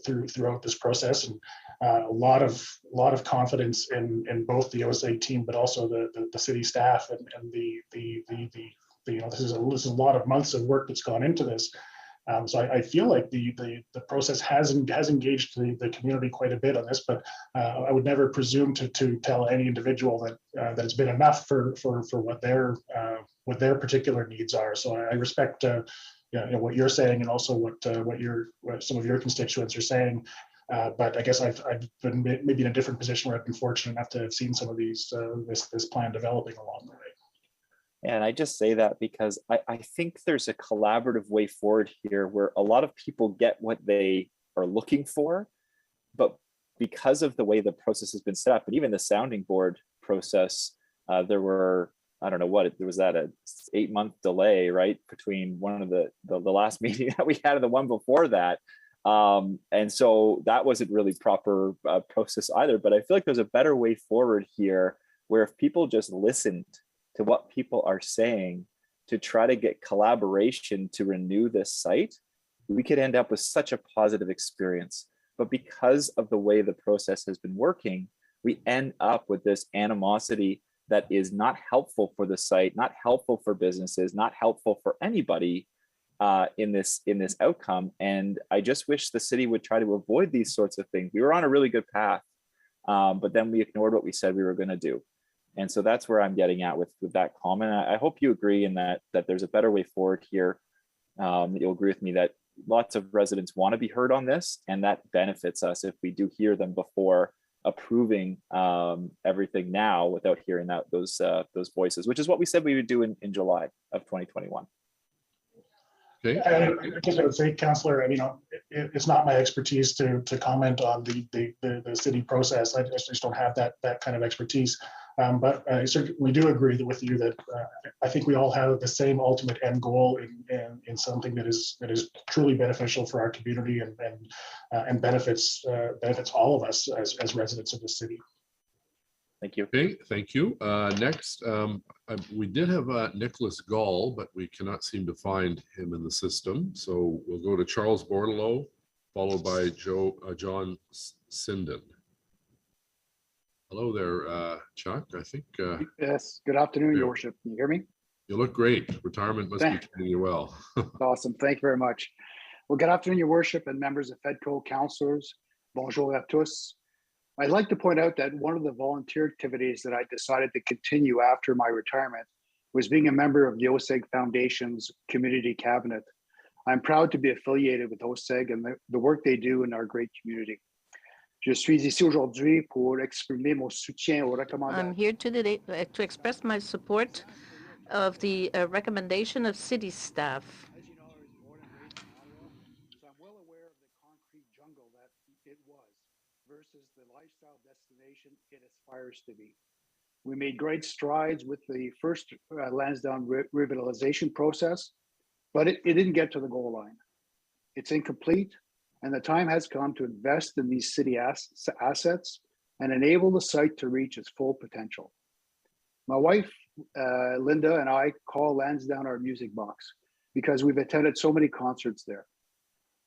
O: throughout this process, and a lot of confidence in both the OSEG team, but also the city staff and this is a lot of months of work that's gone into this. So I feel like the process has engaged the community quite a bit on this, but I would never presume to tell any individual that it's been enough for what their particular needs are. So I respect what you're saying, and also what some of your constituents are saying. But I guess I've been maybe in a different position where I've been fortunate enough to have seen some of these this plan developing along the way.
J: And I just say that because I think there's a collaborative way forward here where a lot of people get what they are looking for, but because of the way the process has been set up, and even the sounding board process, there were, I don't know what, there was that a 8-month delay, right, between one of the last meeting that we had and the one before that. And so that wasn't really proper process either, but I feel like there's a better way forward here where if people just listened to what people are saying to try to get collaboration to renew this site, we could end up with such a positive experience. But because of the way the process has been working, we end up with this animosity that is not helpful for the site, not helpful for businesses, not helpful for anybody.
M: in this outcome. And I just wish the city would try to avoid these sorts of things. We were on a really good path, but then we ignored what we said we were going to do. And so that's where I'm getting at with that comment. I hope you agree in that there's a better way forward here. You'll agree with me that lots of residents want to be heard on this, and that benefits us if we do hear them before approving everything now without hearing those voices, which is what we said we would do in July of 2021.
C: Okay.
O: I guess I would say, Councillor, it's not my expertise to comment on the city process. I just don't have that kind of expertise. But we do agree with you that I think we all have the same ultimate end goal in something that is truly beneficial for our community and benefits all of us as residents of the city.
M: Thank you.
C: Okay, thank you. Next, we did have Nicholas Gall, but we cannot seem to find him in the system. So we'll go to Charles Bordelot, followed by John Sinden. Hello there, Chuck. I think.
Q: Yes, good afternoon, Your Worship. Can you hear me?
C: You look great. Retirement must be treating you well.
Q: Awesome. Thank you very much. Well, good afternoon, Your Worship, and members of FEDCO, councillors. Bonjour à tous. I'd like to point out that one of the volunteer activities that I decided to continue after my retirement was being a member of the OSEG Foundation's Community Cabinet. I'm proud to be affiliated with OSEG and the work they do in our great community. Je suis ici aujourd'hui pour exprimer mon soutien aux recommandations.
V: I'm here today to express my support of the recommendation of city staff.
Q: As you know, I was born and raised in Ottawa, so I'm well aware of the concrete jungle that it was versus the lifestyle destination it aspires to be. We made great strides with the first Lansdowne revitalization process, but it didn't get to the goal line. It's incomplete, and the time has come to invest in these city assets and enable the site to reach its full potential. My wife, Linda, and I call Lansdowne our music box because we've attended so many concerts there.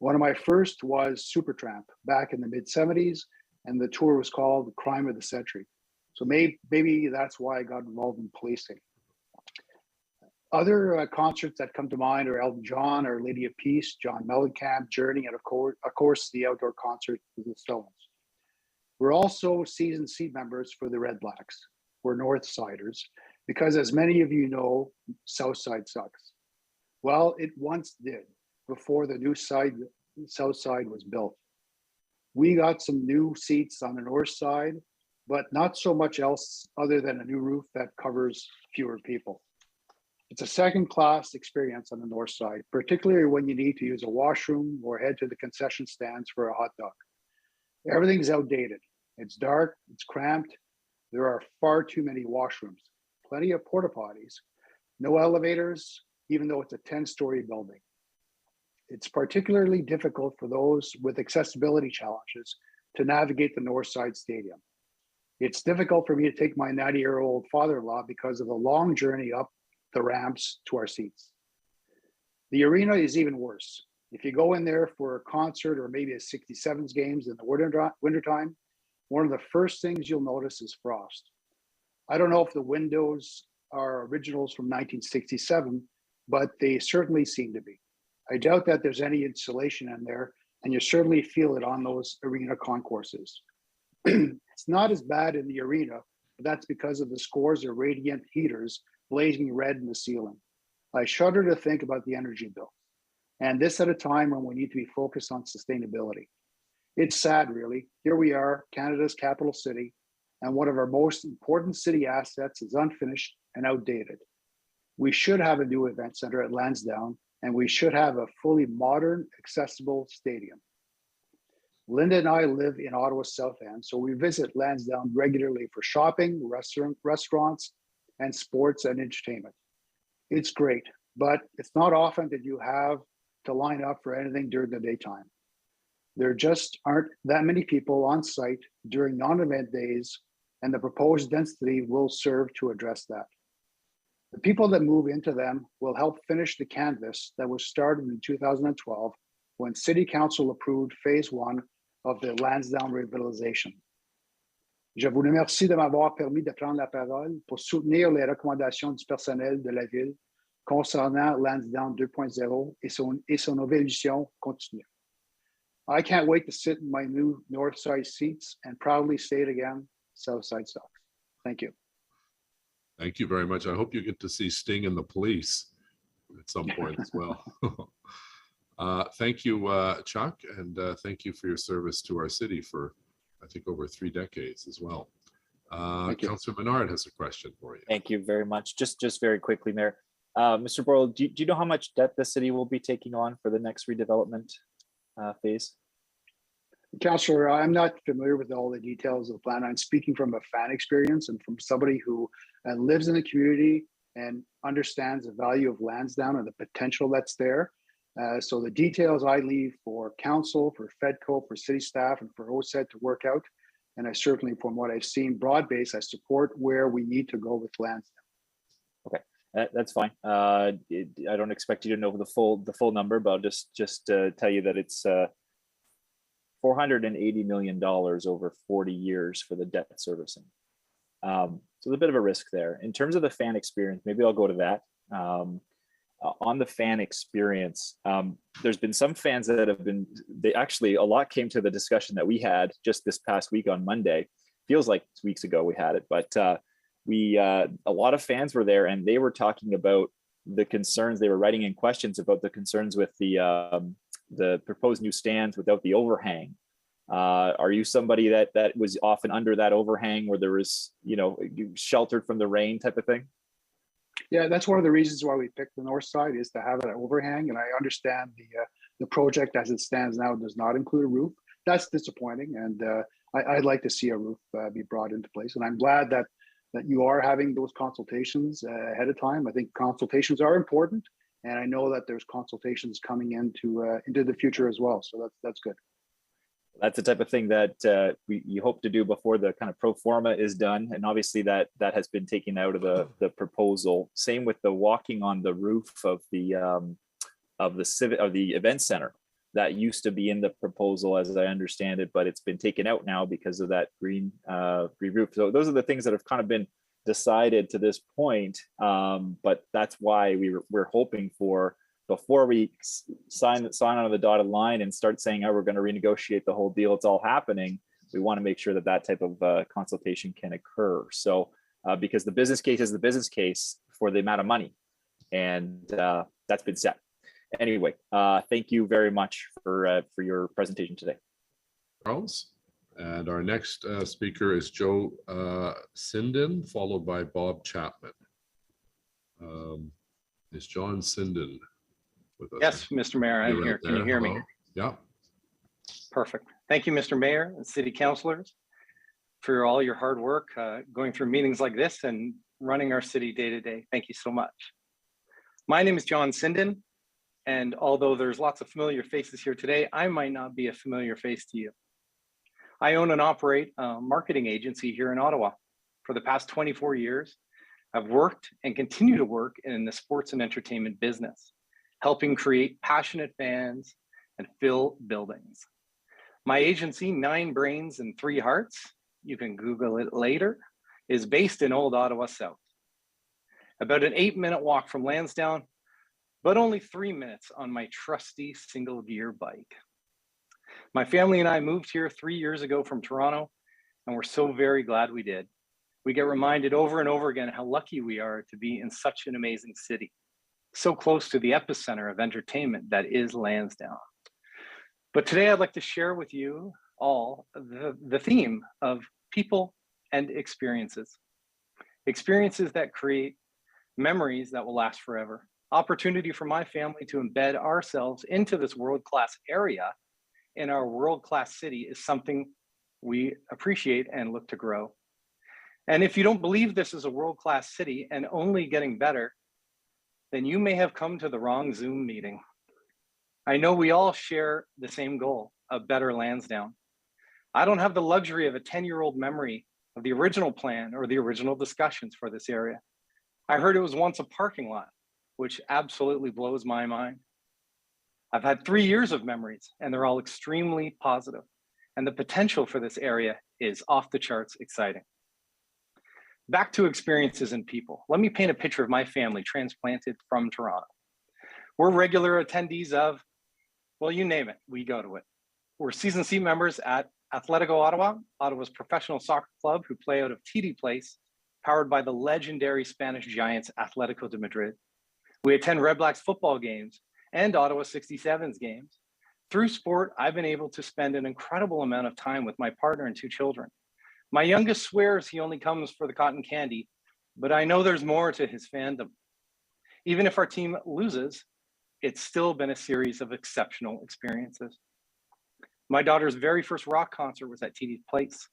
Q: One of my first was Supertramp back in the mid-70s, and the tour was called Crime of the Century. So maybe that's why I got involved in policing. Other concerts that come to mind are Elton John, Our Lady of Peace, John Mellencamp, Journey, and of course the outdoor concert with the Stones. We're also season seat members for the Red Blacks. We're North Siders because, as many of you know, South Side sucks. Well, it once did before the new South Side was built. We got some new seats on the North Side, but not so much else other than a new roof that covers fewer people. It's a second-class experience on the North Side, particularly when you need to use a washroom or head to the concession stands for a hot dog. Everything's outdated. It's dark, it's cramped. There are far too many washrooms, plenty of porta potties, no elevators, even though it's a 10-story building. It's particularly difficult for those with accessibility challenges to navigate the North Side Stadium. It's difficult for me to take my 90-year-old father-in-law because of the long journey up the ramps to our seats. The arena is even worse. If you go in there for a concert or maybe a 67s games in the wintertime, one of the first things you'll notice is frost. I don't know if the windows are originals from 1967, but they certainly seem to be. I doubt that there's any insulation in there, and you certainly feel it on those arena concourses. It's not as bad in the arena, but that's because of the scores of radiant heaters blazing red in the ceiling. I shudder to think about the energy bill, and this at a time when we need to be focused on sustainability. It's sad, really. Here we are, Canada's capital city, and one of our most important city assets is unfinished and outdated. We should have a new event center at Lansdowne, and we should have a fully modern, accessible stadium. Linda and I live in Ottawa's South End, so we visit Lansdowne regularly for shopping, restaurants, and sports and entertainment. It's great, but it's not often that you have to line up for anything during the daytime. There just aren't that many people on site during non-event days, and the proposed density will serve to address that. The people that move into them will help finish the canvas that was started in 2012 when City Council approved phase 1 of the Lansdowne revitalization. Je vous remercie de m'avoir permis de prendre la parole pour soutenir les recommandations du personnel de la ville concernant Lansdowne 2.0 et son évolution continue. I can't wait to sit in my new north side seats and proudly say it again, south side sucks. Thank you.
C: Thank you very much. I hope you get to see Sting and the Police at some point as well. Thank you, Chuck, and thank you for your service to our city for, I think, over 3 decades as well. Councillor Menard has a question for you.
J: Thank you very much. Just very quickly, Mayor. Mr. Boyle, do you know how much debt the city will be taking on for the next redevelopment phase?
Q: Councillor, I'm not familiar with all the details of the plan. I'm speaking from a fan experience and from somebody who lives in the community and understands the value of Lansdowne and the potential that's there. So the details I leave for council, for FEDCO, for city staff, and for OSED to work out. And I certainly, from what I've seen, broad base, I support where we need to go with Lansdowne.
J: Okay, that's fine. I don't expect you to know the full number, but I'll just tell you that it's $480 million over 40 years for the debt servicing. So there's a bit of a risk there. In terms of the fan experience, maybe I'll go to that. On the fan experience, there's been some fans that have been, a lot came to the discussion that we had just this past week on Monday. Feels like weeks ago we had it, but a lot of fans were there and they were talking about the concerns. They were writing in questions about the concerns with the proposed new stands without the overhang. Are you somebody that was often under that overhang where there was, sheltered from the rain type of thing?
Q: Yeah, that's one of the reasons why we picked the north side, is to have an overhang. And I understand the project as it stands now does not include a roof. That's disappointing. And I'd like to see a roof be brought into place. And I'm glad that you are having those consultations ahead of time. I think consultations are important. And I know that there's consultations coming into the future as well. So that's good.
J: That's the type of thing that you hope to do before the kind of pro forma is done. And obviously that has been taken out of the proposal. Same with the walking on the roof of the event center. That used to be in the proposal, as I understand it, but it's been taken out now because of that green roof. So those are the things that have kind of been decided to this point. But that's why we're hoping for, before we sign on the dotted line and start saying, oh, we're going to renegotiate the whole deal, it's all happening, we want to make sure that type of consultation can occur. So because the business case is the business case for the amount of money, and that's been set. Anyway, thank you very much for your presentation today.
C: Charles, and our next speaker is Joe Sinden, followed by Bob Chapman. Is John Sinden with us?
P: Yes, Mr. Mayor, I'm here. Can you hear me?
C: Yeah.
P: Perfect. Thank you, Mr. Mayor and city councilors, for all your hard work going through meetings like this and running our city day to day. Thank you so much. My name is John Sinden, and although there's lots of familiar faces here today, I might not be a familiar face to you. I own and operate a marketing agency here in Ottawa. For the past 24 years, I've worked and continue to work in the sports and entertainment business, helping create passionate fans and fill buildings. My agency, 9 Brains and 3 Hearts, you can Google it later, is based in Old Ottawa South. About an 8-minute walk from Lansdowne, but only 3 minutes on my trusty single gear bike. My family and I moved here 3 years ago from Toronto, and we're so very glad we did. We get reminded over and over again how lucky we are to be in such an amazing city, so close to the epicenter of entertainment that is Lansdowne. But today I'd like to share with you all the theme of people and experiences. Experiences that create memories that will last forever. Opportunity for my family to embed ourselves into this world-class area in our world-class city is something we appreciate and look to grow. And if you don't believe this is a world-class city and only getting better, then you may have come to the wrong Zoom meeting. I know we all share the same goal, a better Lansdowne. I don't have the luxury of a 10-year-old memory of the original plan or the original discussions for this area. I heard it was once a parking lot, which absolutely blows my mind. I've had 3 years of memories and they're all extremely positive. And the potential for this area is off the charts exciting. Back to experiences and people. Let me paint a picture of my family transplanted from Toronto. We're regular attendees of, well, you name it, we go to it. We're season seat members at Atletico Ottawa, Ottawa's professional soccer club who play out of TD Place, powered by the legendary Spanish giants Atletico de Madrid. We attend Red Blacks football games and Ottawa 67s games. Through sport, I've been able to spend an incredible amount of time with my partner and 2 children. My youngest swears he only comes for the cotton candy, but I know there's more to his fandom. Even if our team loses, it's still been a series of exceptional experiences. My daughter's very first rock concert was at TD Place.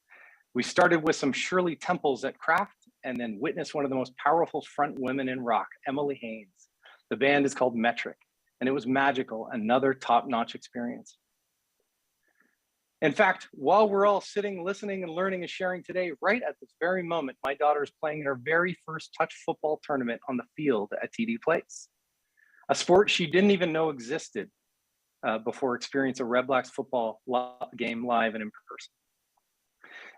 P: We started with some Shirley Temples at Kraft and then witnessed one of the most powerful front women in rock, Emily Haynes. The band is called Metric, and it was magical, another top-notch experience. In fact, while we're all sitting, listening, and learning and sharing today, right at this very moment, my daughter is playing in her very first touch football tournament on the field at TD Place, a sport she didn't even know existed before experiencing a Red Blacks football game live and in person.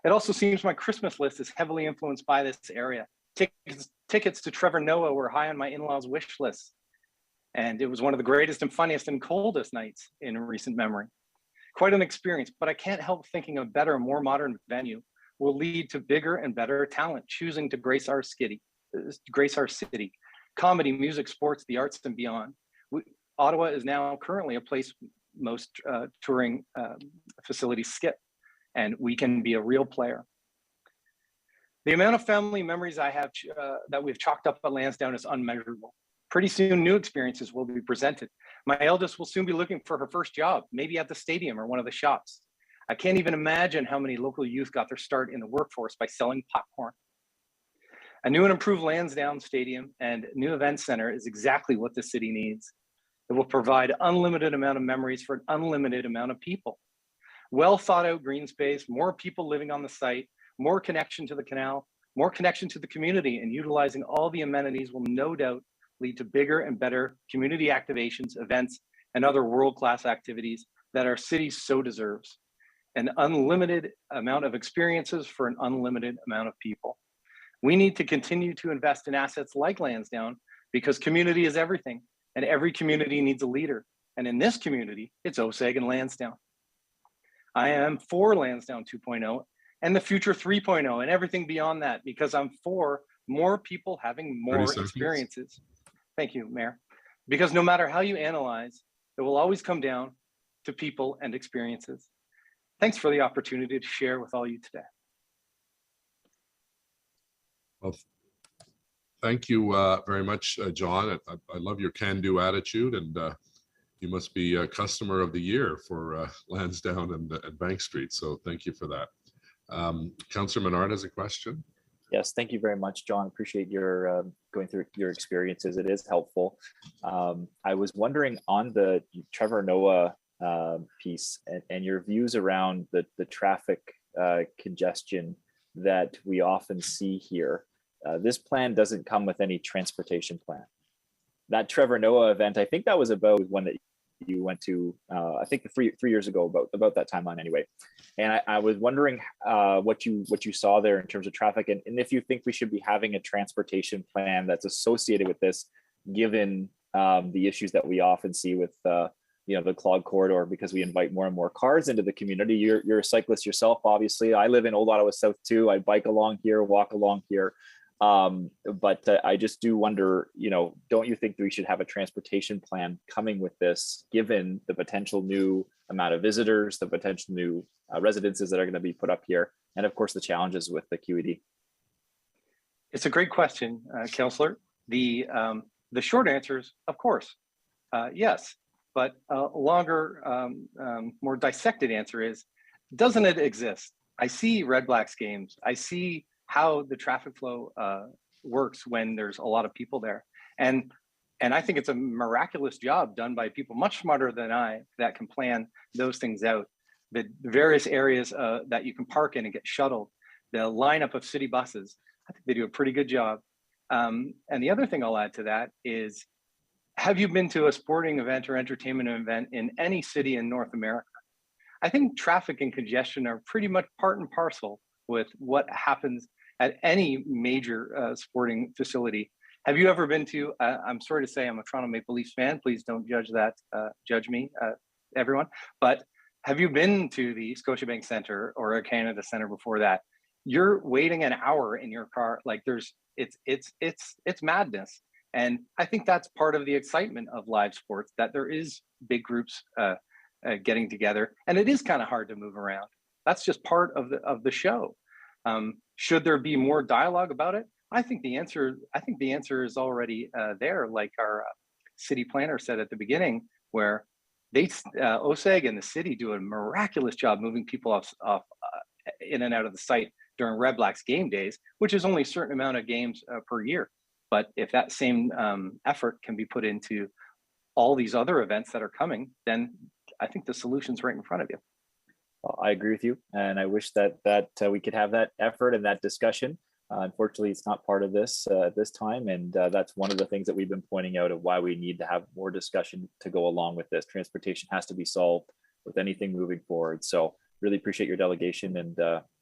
P: It also seems my Christmas list is heavily influenced by this area. Tickets to Trevor Noah were high on my in-laws' wish list, and it was one of the greatest and funniest and coldest nights in recent memory. Quite an experience, but I can't help thinking a better, more modern venue will lead to bigger and better talent choosing to grace our city. Comedy, music, sports, the arts, and beyond. Ottawa is now currently a place most touring facilities skip, and we can be a real player. The amount of family memories I have that we've chalked up at Lansdowne is unmeasurable. Pretty soon, new experiences will be presented. My eldest will soon be looking for her first job, maybe at the stadium or one of the shops. I can't even imagine how many local youth got their start in the workforce by selling popcorn. A new and improved Lansdowne Stadium and new event center is exactly what the city needs. It will provide unlimited amount of memories for an unlimited amount of people. Well thought out green space, more people living on the site, more connection to the canal, more connection to the community, and utilizing all the amenities will no doubt lead to bigger and better community activations, events, and other world-class activities that our city so deserves. An unlimited amount of experiences for an unlimited amount of people. We need to continue to invest in assets like Lansdowne because community is everything, and every community needs a leader. And in this community, it's OSEG and Lansdowne. I am for Lansdowne 2.0 and the future 3.0 and everything beyond that because I'm for more people having more experiences. Thank you, Mayor. Because no matter how you analyze, it will always come down to people and experiences. Thanks for the opportunity to share with all you today.
C: Well, thank you very much, John. I love your can-do attitude, and you must be a customer of the year for Lansdowne and Bank Street. So thank you for that. Councillor Menard has a question.
J: Yes, thank you very much, John. Appreciate your going through your experiences. It is helpful. I was wondering on the Trevor Noah piece and your views around the traffic congestion that we often see here. This plan doesn't come with any transportation plan. That Trevor Noah event, I think that was about one that you went to, I think 3 years ago, about that timeline anyway. And I was wondering what you saw there in terms of traffic, and if you think we should be having a transportation plan that's associated with this, given the issues that we often see with the clogged corridor, because we invite more and more cars into the community. You're a cyclist yourself, obviously. I live in Old Ottawa South too. I bike along here, walk along here. But I just do wonder, don't you think that we should have a transportation plan coming with this, given the potential new amount of visitors, the potential new residences that are going to be put up here, and of course the challenges with the QED?
P: It's a great question, Councillor. The short answer is, of course, yes. But a longer, more dissected answer is, doesn't it exist? I see Red Blacks games. I see how the traffic flow works when there's a lot of people there. And I think it's a miraculous job done by people much smarter than I that can plan those things out. The various areas that you can park in and get shuttled, the lineup of city buses, I think they do a pretty good job. And the other thing I'll add to that is, have you been to a sporting event or entertainment event in any city in North America? I think traffic and congestion are pretty much part and parcel with what happens at any major sporting facility. Have you ever been to, I'm sorry to say I'm a Toronto Maple Leafs fan, please don't judge me, everyone, but have you been to the Scotiabank Center or a Canada Center before that? You're waiting an hour in your car, like it's madness. And I think that's part of the excitement of live sports, that there is big groups getting together, and it is kind of hard to move around. That's just part of the show. Should there be more dialogue about it? I think the answer is already there, like our city planner said at the beginning, where OSEG and the city do a miraculous job moving people off in and out of the site during Red Blacks game days, which is only a certain amount of games per year. But if that same effort can be put into all these other events that are coming, then I think the solution's right in front of you.
J: Well, I agree with you, and I wish that we could have that effort and that discussion. Unfortunately, it's not part of this at this time, and that's one of the things that we've been pointing out of why we need to have more discussion to go along with this. Transportation has to be solved with anything moving forward. So really appreciate your delegation, and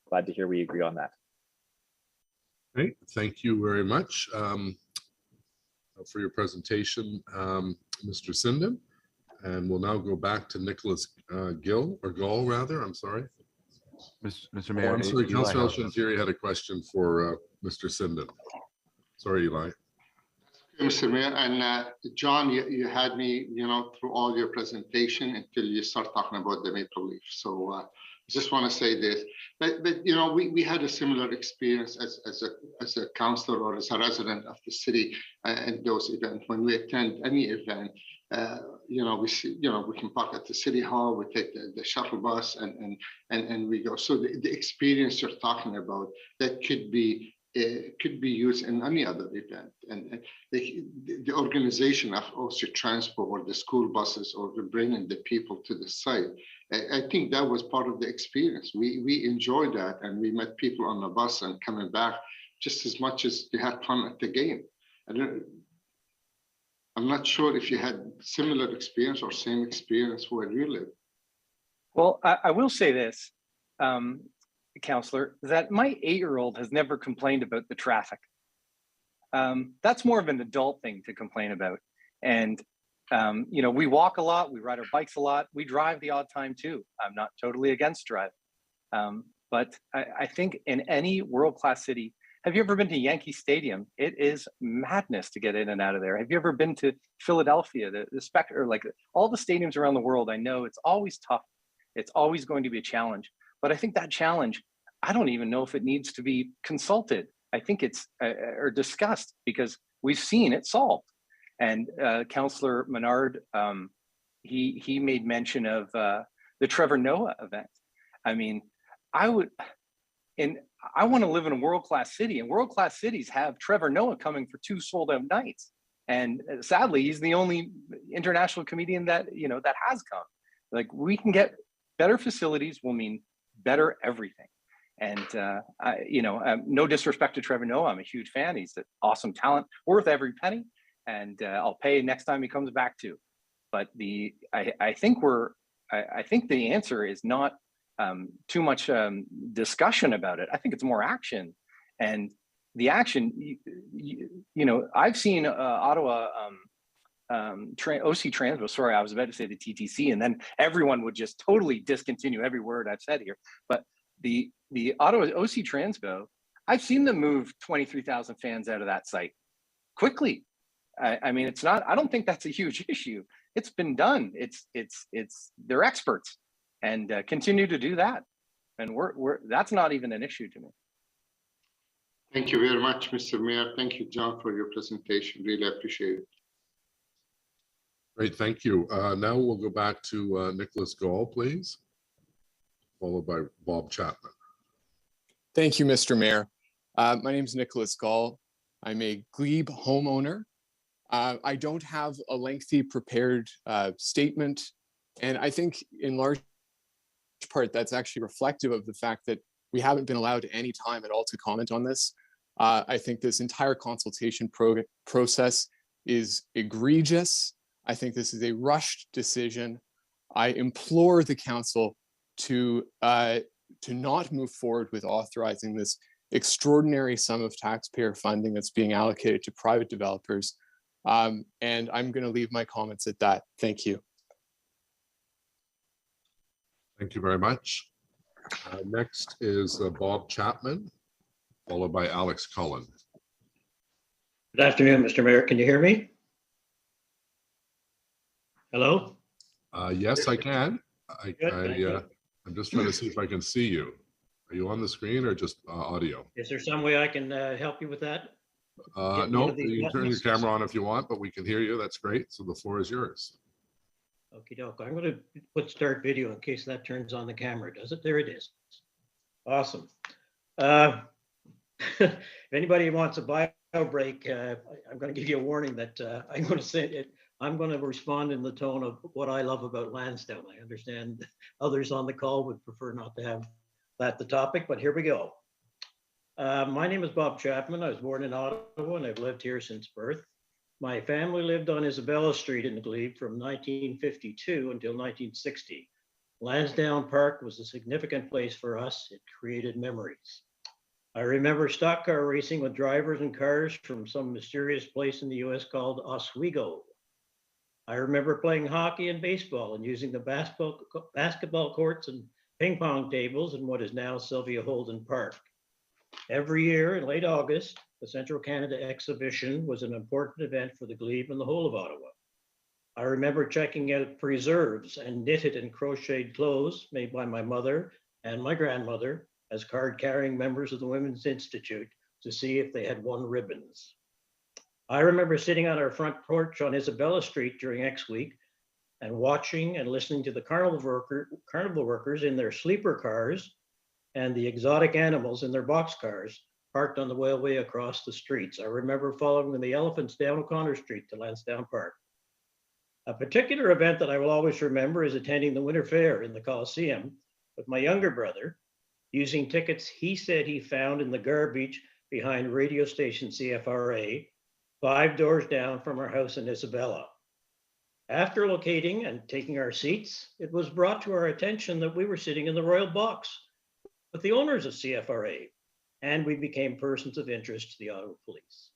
J: glad to hear we agree on that.
C: Okay, thank you very much for your presentation, Mr. Sinden. And we'll now go back to Nicholas Gall, rather. I'm sorry.
U: Mr. Mayor.
C: I'm sorry, Councillor Alchantieri had a question for Mr. Sinden. Sorry, Eli.
N: Mr. Mayor, and John, you had me, through all your presentation until you start talking about the Maple Leaf. So I just want to say this, but we had a similar experience as a councillor or as a resident of the city in those events. When we attend any event, we can park at the city hall, we take the shuttle bus and we go. So the experience you're talking about, that could be used in any other event. And the organization of also transport or the school buses or bringing the people to the site, I think that was part of the experience. We enjoyed that, and we met people on the bus and coming back just as much as you had fun at the game. I'm not sure if you had similar experience or same experience where you live.
P: Well, I will say this, Councillor, that my 8-year-old has never complained about the traffic. That's more of an adult thing to complain about. And, we walk a lot, we ride our bikes a lot, we drive the odd time too. I'm not totally against driving. But I think in any world-class city, have you ever been to Yankee Stadium? It is madness to get in and out of there. Have you ever been to Philadelphia, the Spectre, like all the stadiums around the world? I know it's always tough. It's always going to be a challenge. But I think that challenge, I don't even know if it needs to be consulted. I think it's or discussed, because we've seen it solved. And Councillor Menard, he made mention of the Trevor Noah event. I mean, I want to live in a world-class city, and world-class cities have Trevor Noah coming for 2 sold-out nights. And sadly, he's the only international comedian that has come. Like, we can get better facilities will mean better everything. And no disrespect to Trevor Noah, I'm a huge fan. He's an awesome talent, worth every penny, and I'll pay next time he comes back too. But I think the answer is not too much discussion about it. I think it's more action, and the action. I've seen Ottawa OC Transpo. Sorry, I was about to say the TTC, and then everyone would just totally discontinue every word I've said here. But the Ottawa OC Transpo, I've seen them move 23,000 fans out of that site quickly. I mean, it's not. I don't think that's a huge issue. It's been done. They're experts. And continue to do that, and that's not even an issue to me.
N: Thank you very much, Mr. Mayor. Thank you, John, for your presentation. Really appreciate it.
C: Great, thank you. Now we'll go back to Nicholas Gall, please, followed by Bob Chapman.
R: Thank you, Mr. Mayor. My name is Nicholas Gall. I'm a Glebe homeowner. I don't have a lengthy prepared statement, and I think in large part that's actually reflective of the fact that we haven't been allowed any time at all to comment on this. I think this entire consultation process is egregious. I think this is a rushed decision. I implore the council to not move forward with authorizing this extraordinary sum of taxpayer funding that's being allocated to private developers. And I'm going to leave my comments at that. Thank you.
C: Thank you very much. Next is Bob Chapman, followed by Alex Cullen.
S: Good afternoon, Mr. Mayor. Can you hear me? Hello?
C: Yes, I can.
S: Good, thank you.
C: I'm just trying to see if I can see you. Are you on the screen or just audio?
S: Is there some way I can help you with that? Hit one
C: No,
S: of these
C: you can turn your
S: buttons?
C: camera on if you want, but we can hear you. That's great. So the floor is yours.
S: Okie doke. I'm going to put start video in case that turns on the camera. Does it? There it is. Awesome. If anybody wants a bio break, I'm going to give you a warning that I'm going to say it. I'm going to respond in the tone of what I love about Lansdowne. I understand others on the call would prefer not to have that the topic, but here we go. My name is Bob Chapman. I was born in Ottawa and I've lived here since birth. My family lived on Isabella Street in Glebe from 1952 until 1960. Lansdowne Park was a significant place for us. It created memories. I remember stock car racing with drivers and cars from some mysterious place in the US called Oswego. I remember playing hockey and baseball and using the basketball courts and ping pong tables in what is now Sylvia Holden Park. Every year in late August, the Central Canada Exhibition was an important event for the Glebe and the whole of Ottawa. I remember checking out preserves and knitted and crocheted clothes made by my mother and my grandmother as card-carrying members of the Women's Institute to see if they had won ribbons. I remember sitting on our front porch on Isabella Street during X Week and watching and listening to the carnival workers in their sleeper cars and the exotic animals in their boxcars parked on the railway across the streets. I remember following the elephants down O'Connor Street to Lansdowne Park. A particular event that I will always remember is attending the Winter Fair in the Coliseum with my younger brother, using tickets he said he found in the garbage behind radio station CFRA, 5 doors down from our house in Isabella. After locating and taking our seats, it was brought to our attention that we were sitting in the royal box with the owners of CFRA, and we became persons of interest to the Ottawa Police.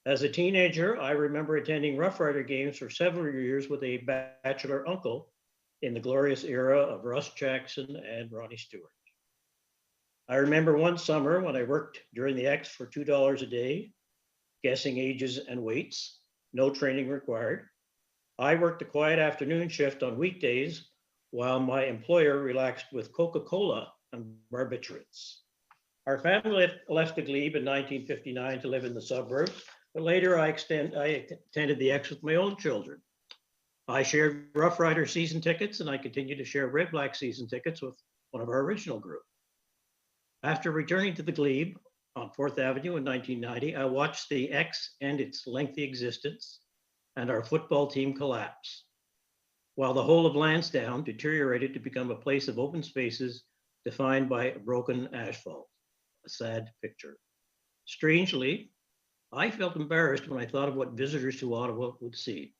S: As a teenager, I remember attending Rough Rider games for several years with a bachelor uncle in the glorious era of Russ Jackson and Ronnie Stewart. I remember one summer when I worked during the X for $2 a day, guessing ages and weights, no training required. I worked a quiet afternoon shift on weekdays while my employer relaxed with Coca-Cola and barbiturates. Our family left the Glebe in 1959 to live in the suburbs, but later I attended the X with my own children. I shared Rough Rider season tickets and I continue to share Red Black season tickets with one of our original group. After returning to the Glebe on 4th Avenue in 1990, I watched the X end its lengthy existence and our football team collapse, while the whole of Lansdowne deteriorated to become a place of open spaces defined by broken asphalt. A sad picture. Strangely, I felt embarrassed when I thought of what visitors to Ottawa would see.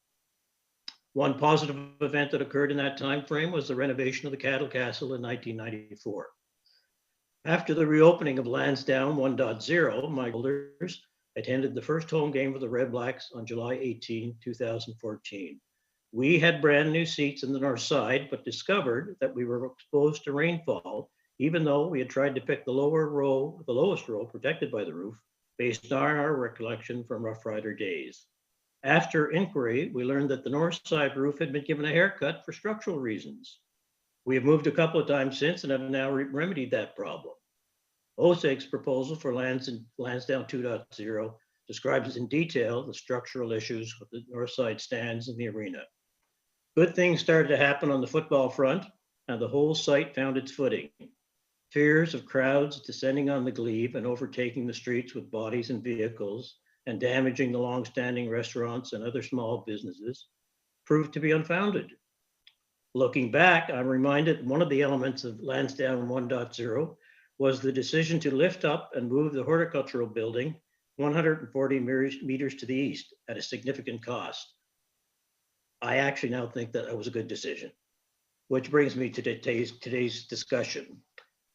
S: One positive event that occurred in that time frame was the renovation of the Cattle Castle in 1994. After the reopening of Lansdowne 1.0, my elders attended the first home game of the Red Blacks on July 18, 2014. We had brand new seats in the north side, but discovered that we were exposed to rainfall, even though we had tried to pick the lowest row protected by the roof, based on our recollection from Rough Rider days. After inquiry, we learned that the north side roof had been given a haircut for structural reasons. We have moved a couple of times since and have now remedied that problem. OSEG's proposal for Lansdowne 2.0 describes in detail the structural issues with the north side stands and the arena. Good things started to happen on the football front, and the whole site found its footing. Fears of crowds descending on the Glebe and overtaking the streets with bodies and vehicles and damaging the long-standing restaurants and other small businesses proved to be unfounded. Looking back, I'm reminded one of the elements of Lansdowne 1.0 was the decision to lift up and move the horticultural building 140 meters to the east at a significant cost. I actually now think that was a good decision, which brings me to today's discussion.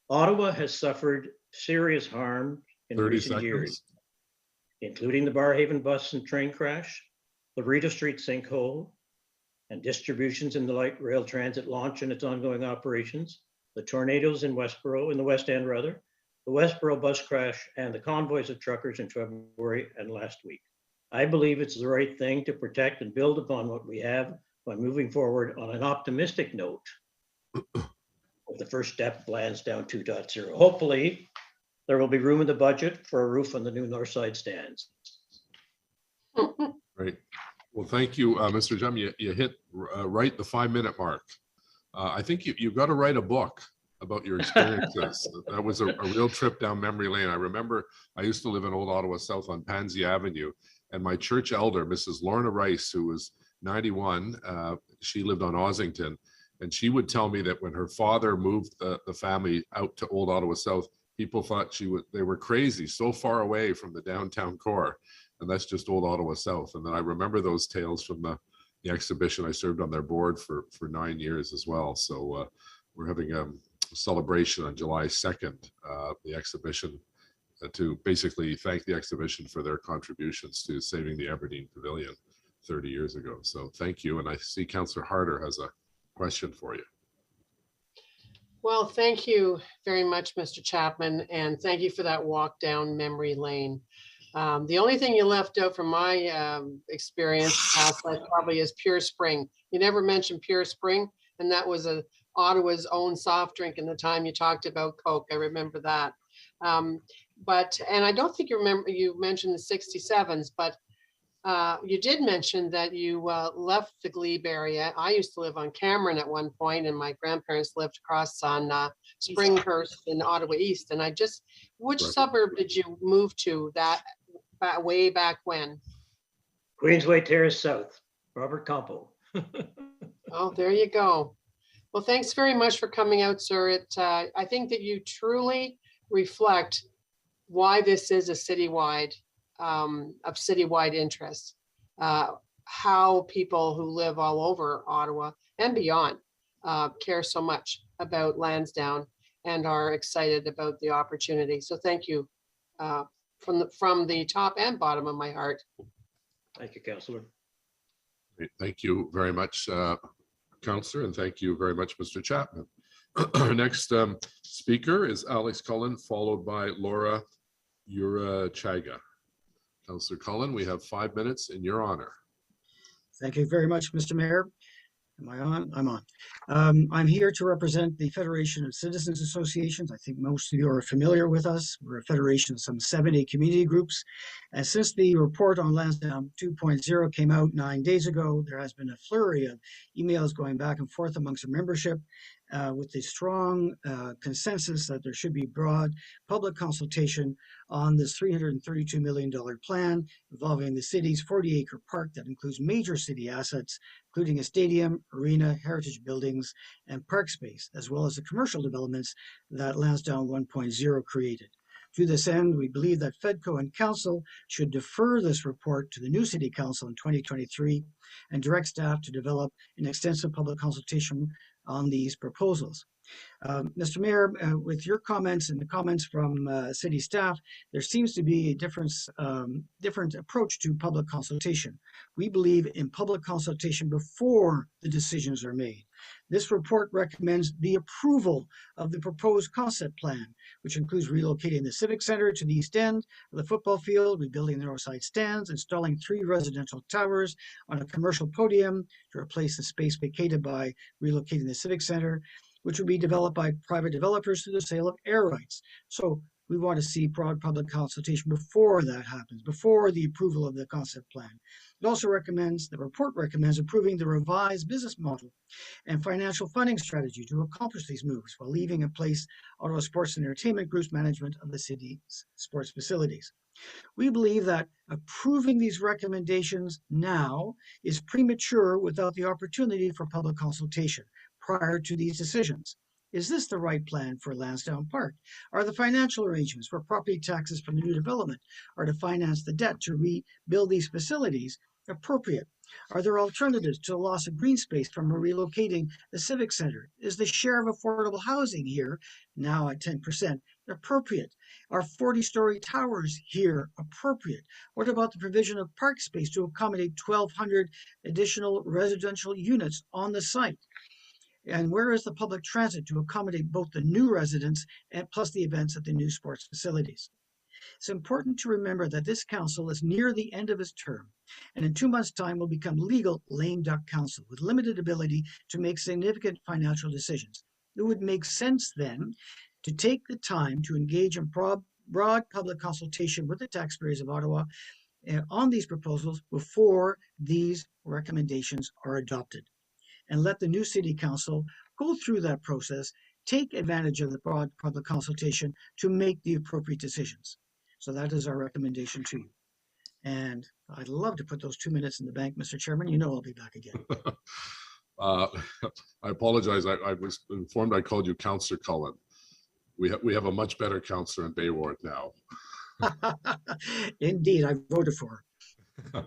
S: Ottawa has suffered serious harm in
C: 30
S: recent years,
C: seconds.
S: including the Barhaven bus and train crash, the Rita Street sinkhole, and distributions in the light rail transit launch and its ongoing operations, the tornadoes in Westboro, in the West End rather, the Westboro bus crash, and the convoys of truckers in February and last week. I believe it's the right thing to protect and build upon what we have by moving forward on an optimistic note of the first step of Lansdowne 2.0. Hopefully, there will be room in the budget for a roof on the new north side stands.
C: Great. Well, thank you, Mr. Jum. You hit right the 5-minute mark. I think you've got to write a book about your experiences. That was a real trip down memory lane. I remember I used to live in Old Ottawa South on Pansy Avenue, and my church elder, Mrs. Lorna Rice, who was 91, she lived on Ossington, and she would tell me that when her father moved the family out to Old Ottawa South, people thought they were crazy, so far away from the downtown core. And that's just Old Ottawa South. And then I remember those tales from the exhibition. I served on their board for 9 years as well. So we're having a celebration on July 2nd, the exhibition, to basically thank the exhibition for their contributions to saving the Aberdeen Pavilion 30 years ago. So thank you. And I see Councillor Harder has a question for you.
A: Well, thank you very much, Mr. Chapman, and thank you for that walk down memory lane. The only thing you left out from my experience past life probably is Pure Spring. You never mentioned Pure Spring, and that was Ottawa's own soft drink in the time you talked about Coke. I remember that. And I don't think you mentioned the 67s, but you did mention that you left the Glebe area. I used to live on Cameron at one point, and my grandparents lived across on Springhurst in Ottawa East. And which suburb did you move to way back when?
S: Queensway Terrace South, Robert Campo.
A: Oh, there you go. Well, thanks very much for coming out, sir. I think that you truly reflect why this is a citywide of citywide interest, how people who live all over Ottawa and beyond care so much about Lansdowne and are excited about the opportunity. So thank you from the top and bottom of my heart.
S: Thank you, Councillor.
C: Great. Thank you very much, Councillor, and thank you very much, Mr. Chapman. Our next speaker is Alex Cullen, followed by Laura Urachaga. Councillor Cullen, we have 5 minutes in your honor.
T: Thank you very much, Mr. Mayor. Am I on? I'm on. I'm here to represent the Federation of Citizens Associations. I think most of you are familiar with us. We're a federation of some 70 community groups. And since the report on Lansdowne 2.0 came out 9 days ago, there has been a flurry of emails going back and forth amongst our membership with the strong consensus that there should be broad public consultation on this $332 million plan involving the city's 40-acre park that includes major city assets, including a stadium, arena, heritage buildings, and park space, as well as the commercial developments that Lansdowne 1.0 created. To this end, we believe that FEDCO and Council should defer this report to the new City Council in 2023 and direct staff to develop an extensive public consultation on these proposals. Mr. Mayor, with your comments and the comments from city staff, there seems to be a different approach to public consultation. We believe in public consultation before the decisions are made. This report recommends the approval of the proposed concept plan, which includes relocating the Civic Center to the east end of the football field, rebuilding the north side stands, installing 3 residential towers on a commercial podium to replace the space vacated by relocating the Civic Center, which would be developed by private developers through the sale of air rights. So we want to see broad public consultation before that happens, before the approval of the concept plan. It also recommends, the report recommends approving the revised business model and financial funding strategy to accomplish these moves while leaving in place Ottawa Sports and Entertainment Group's management of the city's sports facilities. We believe that approving these recommendations now is premature without the opportunity for public consultation prior to these decisions. Is this the right plan for Lansdowne Park? Are the financial arrangements for property taxes from the new development or to finance the debt to rebuild these facilities appropriate? Are there alternatives to the loss of green space from relocating the Civic Center? Is the share of affordable housing here, now at 10%, Appropriate. Are 40-story towers here appropriate? What about the provision of park space to accommodate 1,200 additional residential units on the site? And where is the public transit to accommodate both the new residents and plus the events at the new sports facilities? It's important to remember that this council is near the end of its term, and in 2 months' time will become legal lame duck council with limited ability to make significant financial decisions. It would make sense then to take the time to engage in broad public consultation with the taxpayers of Ottawa on these proposals before these recommendations are adopted, and let the new city council go through that process, take advantage of the broad public consultation to make the appropriate decisions. So that is our recommendation to you. And I'd love to put those 2 minutes in the bank, Mr. Chairman. You know I'll be back again.
C: I apologize. I was informed I called you Councillor Cullen. We have a much better councillor in Bayward now.
T: Indeed, I voted for her.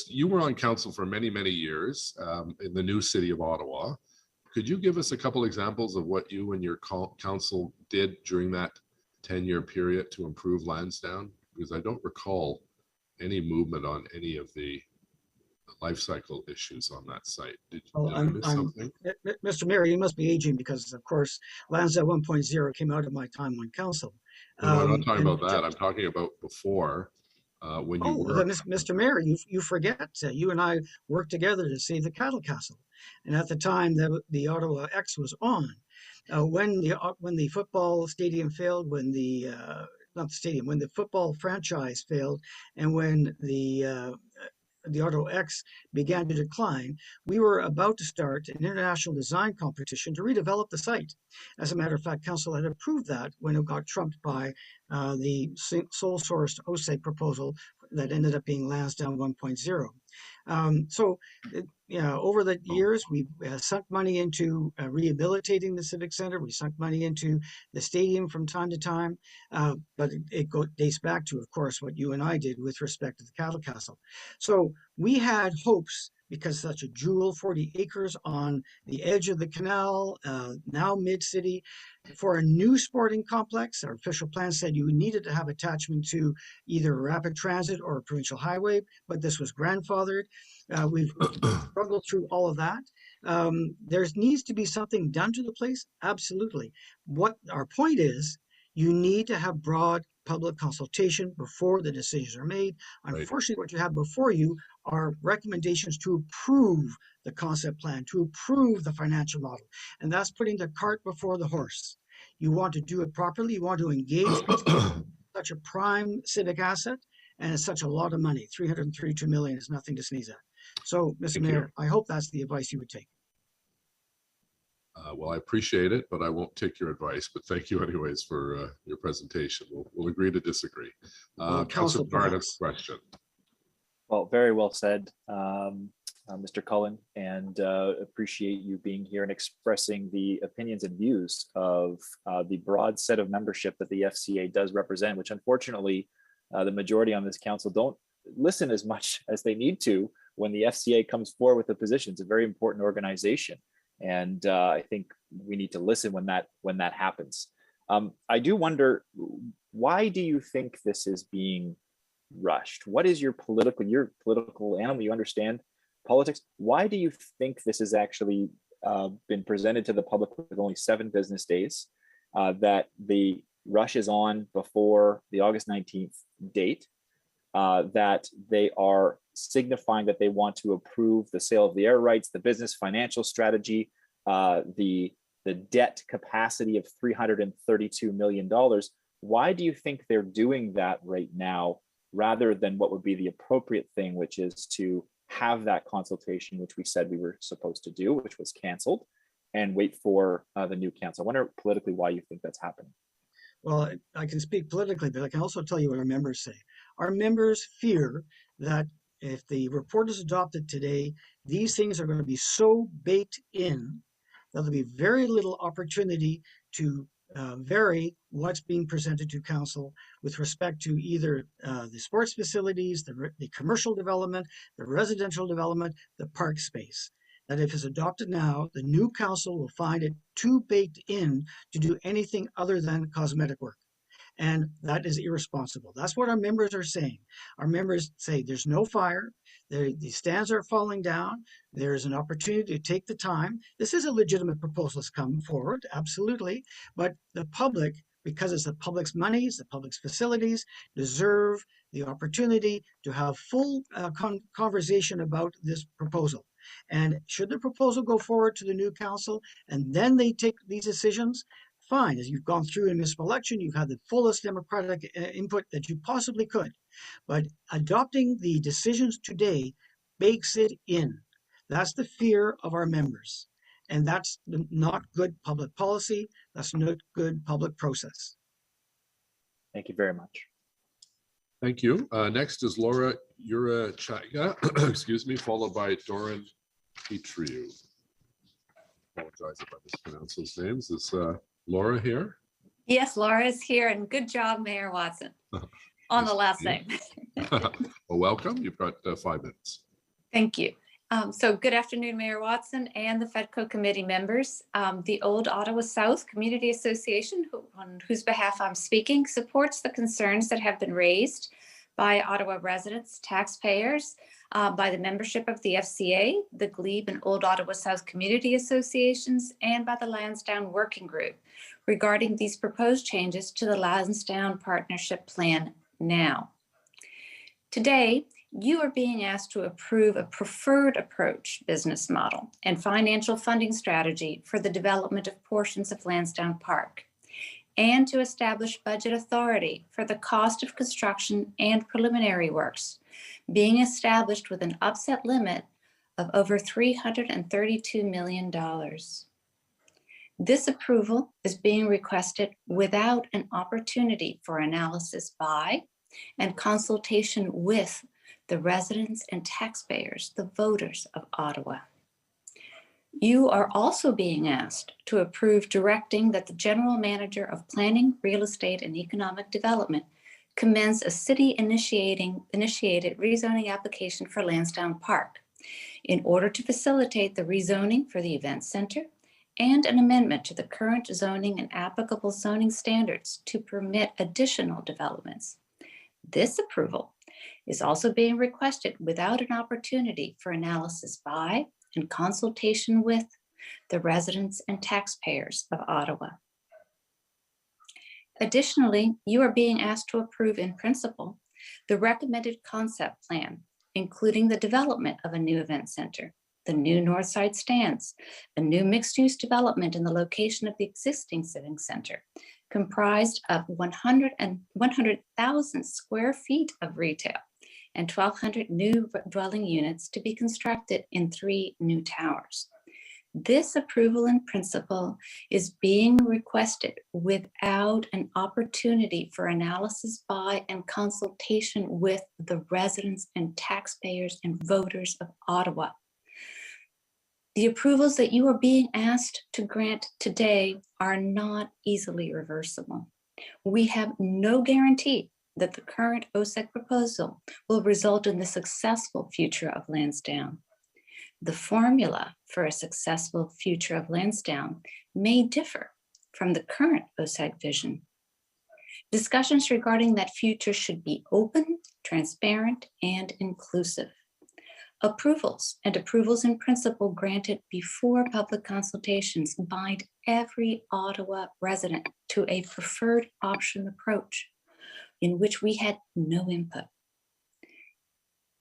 C: You were on council for many, many years in the new city of Ottawa. Could you give us a couple examples of what you and your council did during that 10-year period to improve Lansdowne? Because I don't recall any movement on any of the life cycle issues on that site. Did I miss something?
T: Mr. Mayor, you must be aging because, of course, Lansdowne 1.0 came out of my time on council.
C: No, I'm not talking about that. I'm talking about before when you were.
T: Mr. Mayor, you forget you and I worked together to save the cattle castle, and at the time the Ottawa X was on. When the football stadium failed, when the football franchise failed, and when the Ottawa X began to decline, we were about to start an international design competition to redevelop the site. As a matter of fact, council had approved that when it got trumped by the sole sourced OSEG proposal that ended up being Lansdowne 1.0. Over the years, we sunk money into rehabilitating the Civic Center. We sunk money into the stadium from time to time, but it dates back to, of course, what you and I did with respect to the cattle castle. So we had hopes, because such a jewel, 40 acres on the edge of the canal, now mid-city, for a new sporting complex. Our official plan said you needed to have attachment to either rapid transit or a provincial highway, but this was grandfathered. We've struggled through all of that. There needs to be something done to the place, absolutely. What our point is, you need to have broad public consultation before the decisions are made. Unfortunately, what you have before you are recommendations to approve the concept plan, to approve the financial model. And that's putting the cart before the horse. You want to do it properly. You want to engage such a prime civic asset, and it's such a lot of money. 332 million is nothing to sneeze at. So, Mr. Mayor, I hope that's the advice you would take.
C: Well, I appreciate it, but I won't take your advice. But thank you anyways for your presentation. We'll agree to disagree. Councilor Barnett's question.
J: Well, very well said, Mr. Cullen, and appreciate you being here and expressing the opinions and views of the broad set of membership that the FCA does represent, which unfortunately the majority on this council don't listen as much as they need to when the FCA comes forward with a position. It's a very important organization. And I think we need to listen when that happens. I do wonder, why do you think this is being rushed? What is your political animal? You understand politics. Why do you think this has actually been presented to the public with only 7 business days? That the rush is on before the August 19th date? That they are signifying that they want to approve the sale of the air rights, the business financial strategy, the debt capacity of $332 million. Why do you think they're doing that right now, rather than what would be the appropriate thing, which is to have that consultation, which we said we were supposed to do, which was canceled, and wait for the new council? I wonder politically why you think that's happening.
T: Well, I can speak politically, but I can also tell you what our members say. Our members fear that if the report is adopted today, these things are going to be so baked in that there'll be very little opportunity to vary what's being presented to council with respect to either the sports facilities, the commercial development, the residential development, the park space. that if it's adopted now, the new council will find it too baked in to do anything other than cosmetic work. And that is irresponsible. That's what our members are saying. Our members say there's no fire, the stands are falling down, there's an opportunity to take the time. This is a legitimate proposal that's come forward, absolutely. But the public, because it's the public's monies, the public's facilities, deserve the opportunity to have full conversation about this proposal. And should the proposal go forward to the new council and then they take these decisions, fine. As you've gone through a municipal election, you've had the fullest democratic input that you possibly could. But adopting the decisions today bakes it in. That's the fear of our members. And that's not good public policy. That's not good public process.
J: Thank you very much.
C: Thank you. Next is Laura Urachaga, excuse me, followed by Doran Petriou. Apologize if I mispronounce those names. Is Laura here?
E: Yes, Laura is here, and good job, Mayor Watson, on the last name.
C: Well, welcome. You've got 5 minutes.
E: Thank you. So good afternoon, Mayor Watson and the FEDCO committee members. The Old Ottawa South Community Association, on whose behalf I'm speaking, supports the concerns that have been raised by Ottawa residents, taxpayers, by the membership of the FCA, the Glebe and Old Ottawa South Community Associations, and by the Lansdowne Working Group regarding these proposed changes to the Lansdowne Partnership Plan now. Today, you are being asked to approve a preferred approach business model and financial funding strategy for the development of portions of Lansdowne Park, and to establish budget authority for the cost of construction and preliminary works, being established with an upset limit of over $332 million. This approval is being requested without an opportunity for analysis by and consultation with the residents and taxpayers, the voters of Ottawa. You are also being asked to approve directing that the General Manager of Planning, Real Estate, and Economic Development commence a city-initiated rezoning application for Lansdowne Park in order to facilitate the rezoning for the Event Center and an amendment to the current zoning and applicable zoning standards to permit additional developments. This approval is also being requested without an opportunity for analysis by and consultation with the residents and taxpayers of Ottawa. Additionally, you are being asked to approve in principle the recommended concept plan, including the development of a new event center, the new north side stands, a new mixed-use development in the location of the existing civic center, comprised of 100,000 square feet of retail and 1,200 new dwelling units to be constructed in 3 new towers. This approval in principle is being requested without an opportunity for analysis by and consultation with the residents and taxpayers and voters of Ottawa. The approvals that you are being asked to grant today are not easily reversible. We have no guarantee that the current OSEC proposal will result in the successful future of Lansdowne. The formula for a successful future of Lansdowne may differ from the current OSEC vision. Discussions regarding that future should be open, transparent, and inclusive. Approvals and approvals in principle granted before public consultations bind every Ottawa resident to a preferred option approach in which we had no input.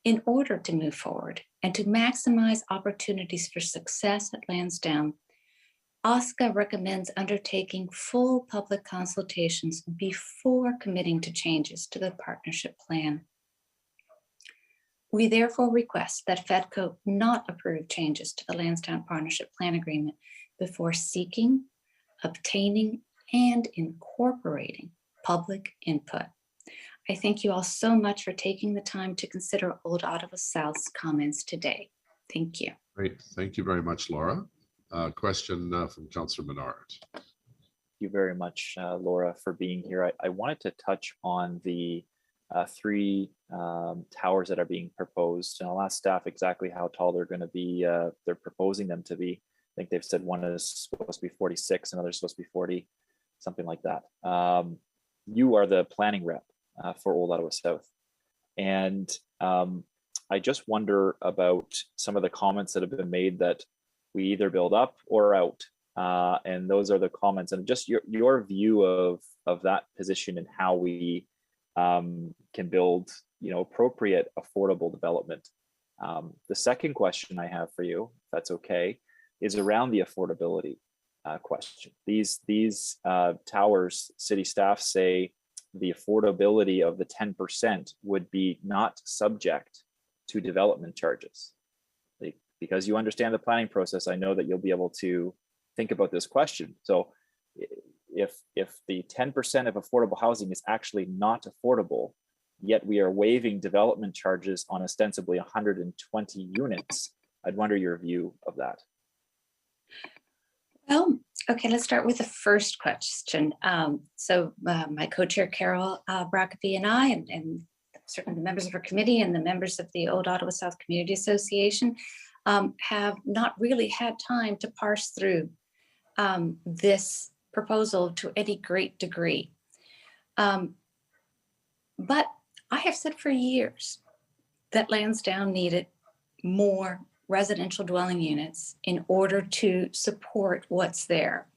E: In order to move forward and to maximize opportunities for success at Lansdowne, OSCA recommends undertaking full public consultations before committing to changes to the partnership plan. We therefore request that FEDCO not approve changes to the Lansdowne Partnership Plan Agreement before seeking, obtaining, and incorporating public input. I thank you all so much for taking the time to consider Old Ottawa South's comments today. Thank you.
C: Great. Thank you very much, Laura. Question from Councillor Menard.
J: Thank you very much, Laura, for being here. I wanted to touch on the three towers that are being proposed. And I'll ask staff exactly how tall they're going to be. They're proposing them to be. I think they've said one is supposed to be 46, another is supposed to be 40, something like that. You are the planning rep for Old Ottawa South. And I just wonder about some of the comments that have been made that we either build up or out. And those are the comments, and just your view of that position and how we can build, appropriate, affordable development. The second question I have for you, if that's okay, is around the affordability question. These towers, city staff say the affordability of the 10% would be not subject to development charges. Because you understand the planning process, I know that you'll be able to think about this question. So if the 10% of affordable housing is actually not affordable, yet we are waiving development charges on ostensibly 120 units, I'd wonder your view of that.
E: Well, okay, let's start with the first question. My co-chair Carol Brackaby and I, and certainly the members of our committee and the members of the Old Ottawa South Community Association have not really had time to parse through this proposal to any great degree. But I have said for years that Lansdowne needed more residential dwelling units in order to support what's there.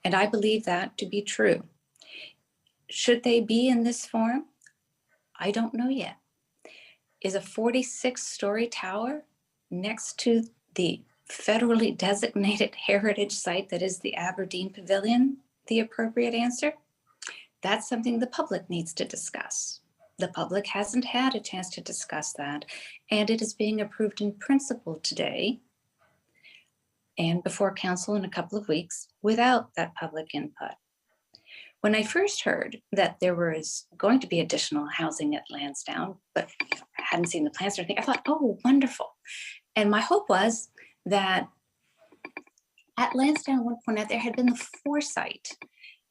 E: And I believe that to be true. Should they be in this form? I don't know yet. Is a 46-story tower next to the federally designated heritage site that is the Aberdeen Pavilion the appropriate answer? That's something the public needs to discuss. The public hasn't had a chance to discuss that, and it is being approved in principle today and before council in a couple of weeks without that public input. When I first heard that there was going to be additional housing at Lansdowne, but I hadn't seen the plans or anything, I thought, oh, wonderful. And my hope was that at Lansdowne at one point there had been the foresight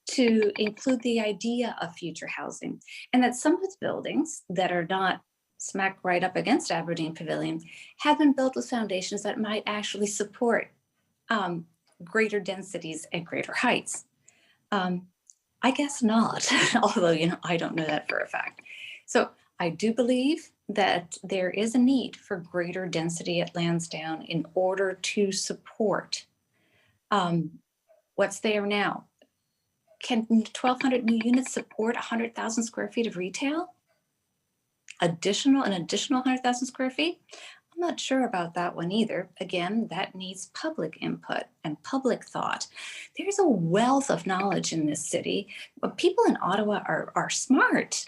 E: to include the idea of future housing, and that some of the buildings that are not smack right up against Aberdeen Pavilion have been built with foundations that might actually support greater densities and greater heights. I guess not, although, I don't know that for a fact. So I do believe that there is a need for greater density at Lansdowne in order to support what's there now. Can 1,200 new units support 100,000 square feet of retail? An additional 100,000 square feet? I'm not sure about that one either. Again, that needs public input and public thought. There's a wealth of knowledge in this city. But people in Ottawa are smart.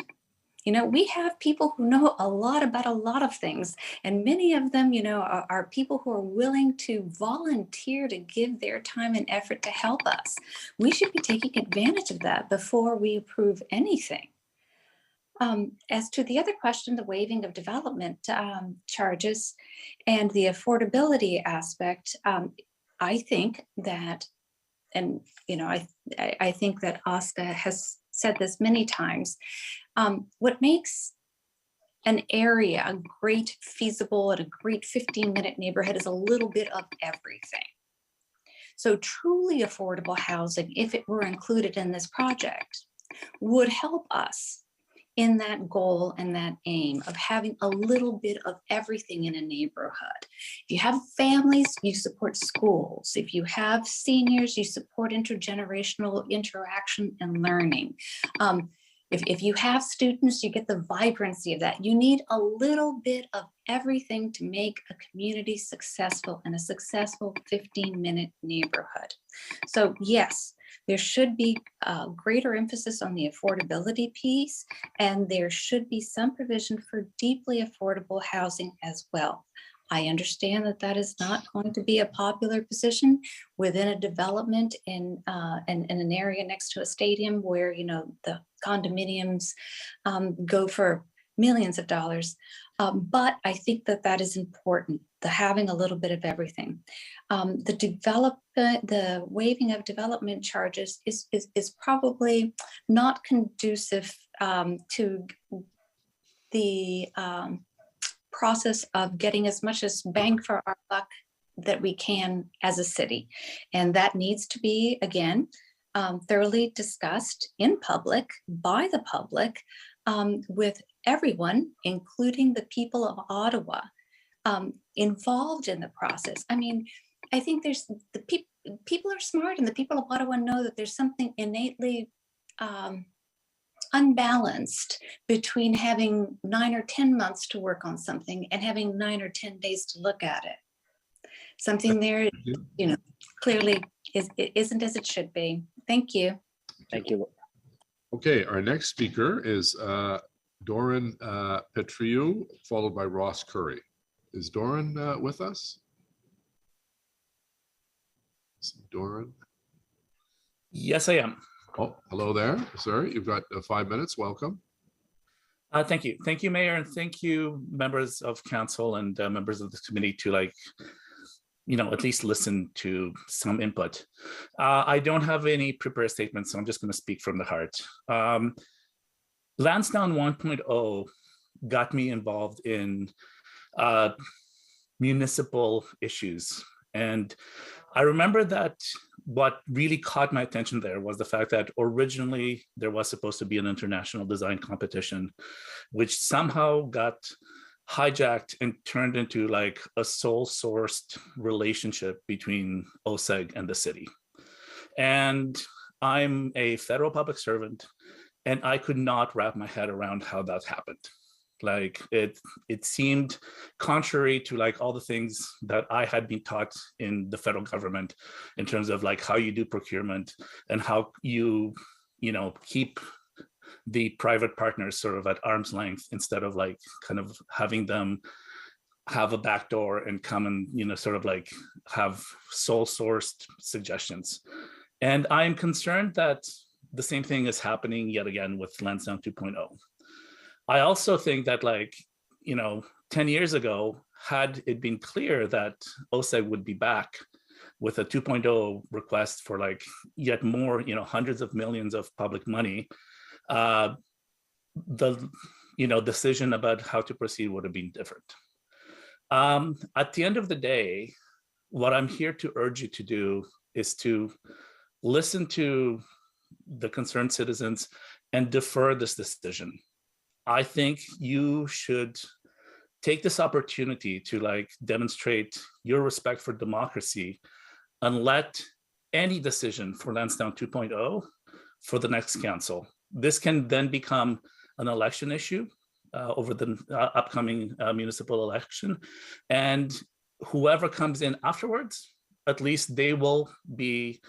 E: We have people who know a lot about a lot of things, and many of them, are people who are willing to volunteer to give their time and effort to help us. We should be taking advantage of that before we approve anything. As to the other question, the waiving of development charges and the affordability aspect, I think that, and I think that Asta has said this many times, what makes an area a great feasible and a great 15-minute neighborhood is a little bit of everything. So truly affordable housing, if it were included in this project, would help us in that goal and that aim of having a little bit of everything in a neighborhood. If you have families, you support schools. If you have seniors, you support intergenerational interaction and learning. If you have students, you get the vibrancy of that. You need a little bit of everything to make a community successful and a successful 15-minute neighborhood. So yes, there should be a greater emphasis on the affordability piece, and there should be some provision for deeply affordable housing as well. I understand that that is not going to be a popular position within a development in an area next to a stadium where, the condominiums go for millions of dollars. But I think that that is important, the having a little bit of everything. The waiving of development charges is probably not conducive to the process of getting as much as bang for our buck that we can as a city. And that needs to be, again, thoroughly discussed in public, by the public, with everyone, including the people of Ottawa, involved in the process. I mean, I think there's the people are smart, and the people of Ottawa know that there's something innately unbalanced between having 9 or 10 months to work on something and having 9 or 10 days to look at it. Something there, you know, clearly it isn't as it should be. Thank you.
J: Thank you.
C: Okay, our next speaker is Doran Petriou, followed by Ross Curry. Is Doran with us? Doran?
F: Yes, I am.
C: Oh, hello there, sir. You've got 5 minutes. Welcome.
F: Thank you. Thank you, Mayor, and thank you, members of council and members of this committee to, like, you know, at least listen to some input. I don't have any prepared statements, so I'm just going to speak from the heart. Lansdowne 1.0 got me involved in municipal issues. And I remember that what really caught my attention there was the fact that originally there was supposed to be an international design competition, which somehow got hijacked and turned into like a sole sourced relationship between OSEG and the city. And I'm a federal public servant, and I could not wrap my head around how that happened. Like it seemed contrary to like all the things that I had been taught in the federal government in terms of like how you do procurement and how you know, keep the private partners sort of at arm's length instead of like kind of having them have a back door and come and, you know, sort of like have sole sourced suggestions. And I'm concerned that the same thing is happening yet again with Lansdowne 2.0. I also think that, like, you know, 10 years ago, had it been clear that OSEG would be back with a 2.0 request for like yet more, you know, hundreds of millions of public money, the, you know, decision about how to proceed would have been different. At the end of the day, what I'm here to urge you to do is to listen to the concerned citizens and defer this decision. I think you should take this opportunity to like demonstrate your respect for democracy and let any decision for Lansdowne 2.0 for the next council. This can then become an election issue over the upcoming municipal election. And whoever comes in afterwards, at least they will be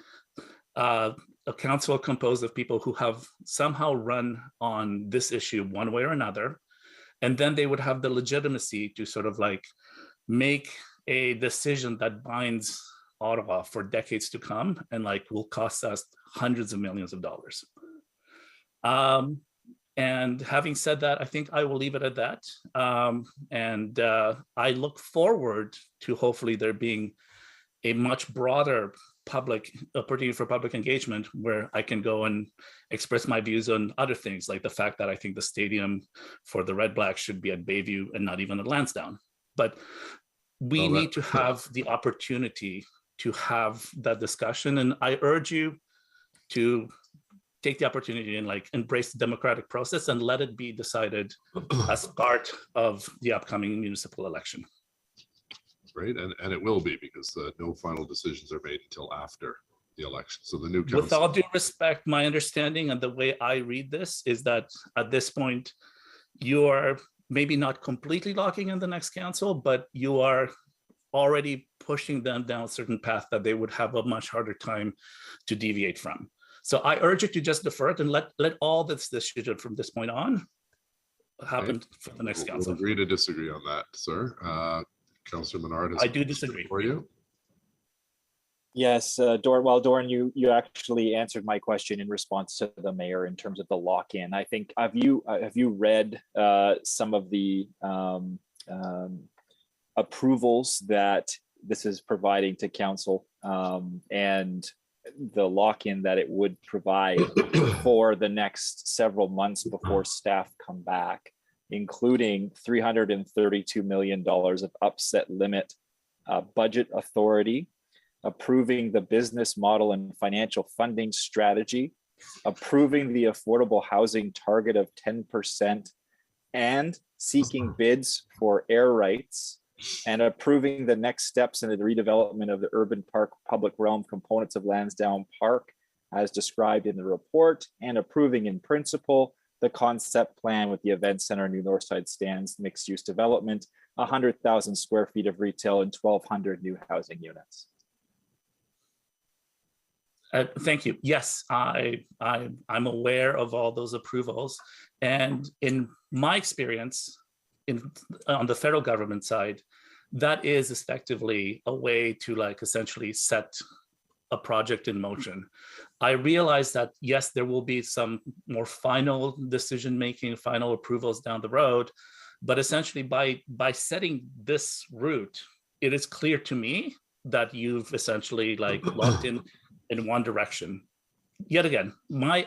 F: a council composed of people who have somehow run on this issue one way or another. And then they would have the legitimacy to sort of like make a decision that binds Ottawa for decades to come and like will cost us hundreds of millions of dollars. And having said that, I think I will leave it at that. I look forward to hopefully there being a much broader public opportunity for public engagement where I can go and express my views on other things, like the fact that I think the stadium for the Red Blacks should be at Bayview and not even at Lansdowne. But we need to have the opportunity to have that discussion. And I urge you to take the opportunity and like embrace the democratic process and let it be decided as part of the upcoming municipal election.
C: Right, and it will be because no final decisions are made until after the election. So the new council.
F: With all due respect, my understanding and the way I read this is that at this point, you are maybe not completely locking in the next council, but you are already pushing them down a certain path that they would have a much harder time to deviate from. So I urge you to just defer it and let all this decision from this point on happen for the next council.
C: We'll agree to disagree on that, sir. Councillor Menard,
F: I do disagree.
C: For you.
J: Yes, Doran, you actually answered my question in response to the mayor in terms of the lock-in. I think have you read some of the approvals that this is providing to council and the lock-in that it would provide for the next several months before staff come back? including $332 million of upset limit budget authority, approving the business model and financial funding strategy, approving the affordable housing target of 10%, and seeking bids for air rights, and approving the next steps in the redevelopment of the urban park public realm components of Lansdowne Park as described in the report, and approving in principle the concept plan with the event center, new Northside stands, mixed use development, 100,000 square feet of retail and 1,200 new housing units.
F: Thank you. Yes, I'm aware of all those approvals. And in my experience, on the federal government side, that is effectively a way to essentially set a project in motion. I realize that, yes, there will be some more final decision-making, final approvals down the road, but essentially by setting this route, it is clear to me that you've essentially locked in one direction. Yet again,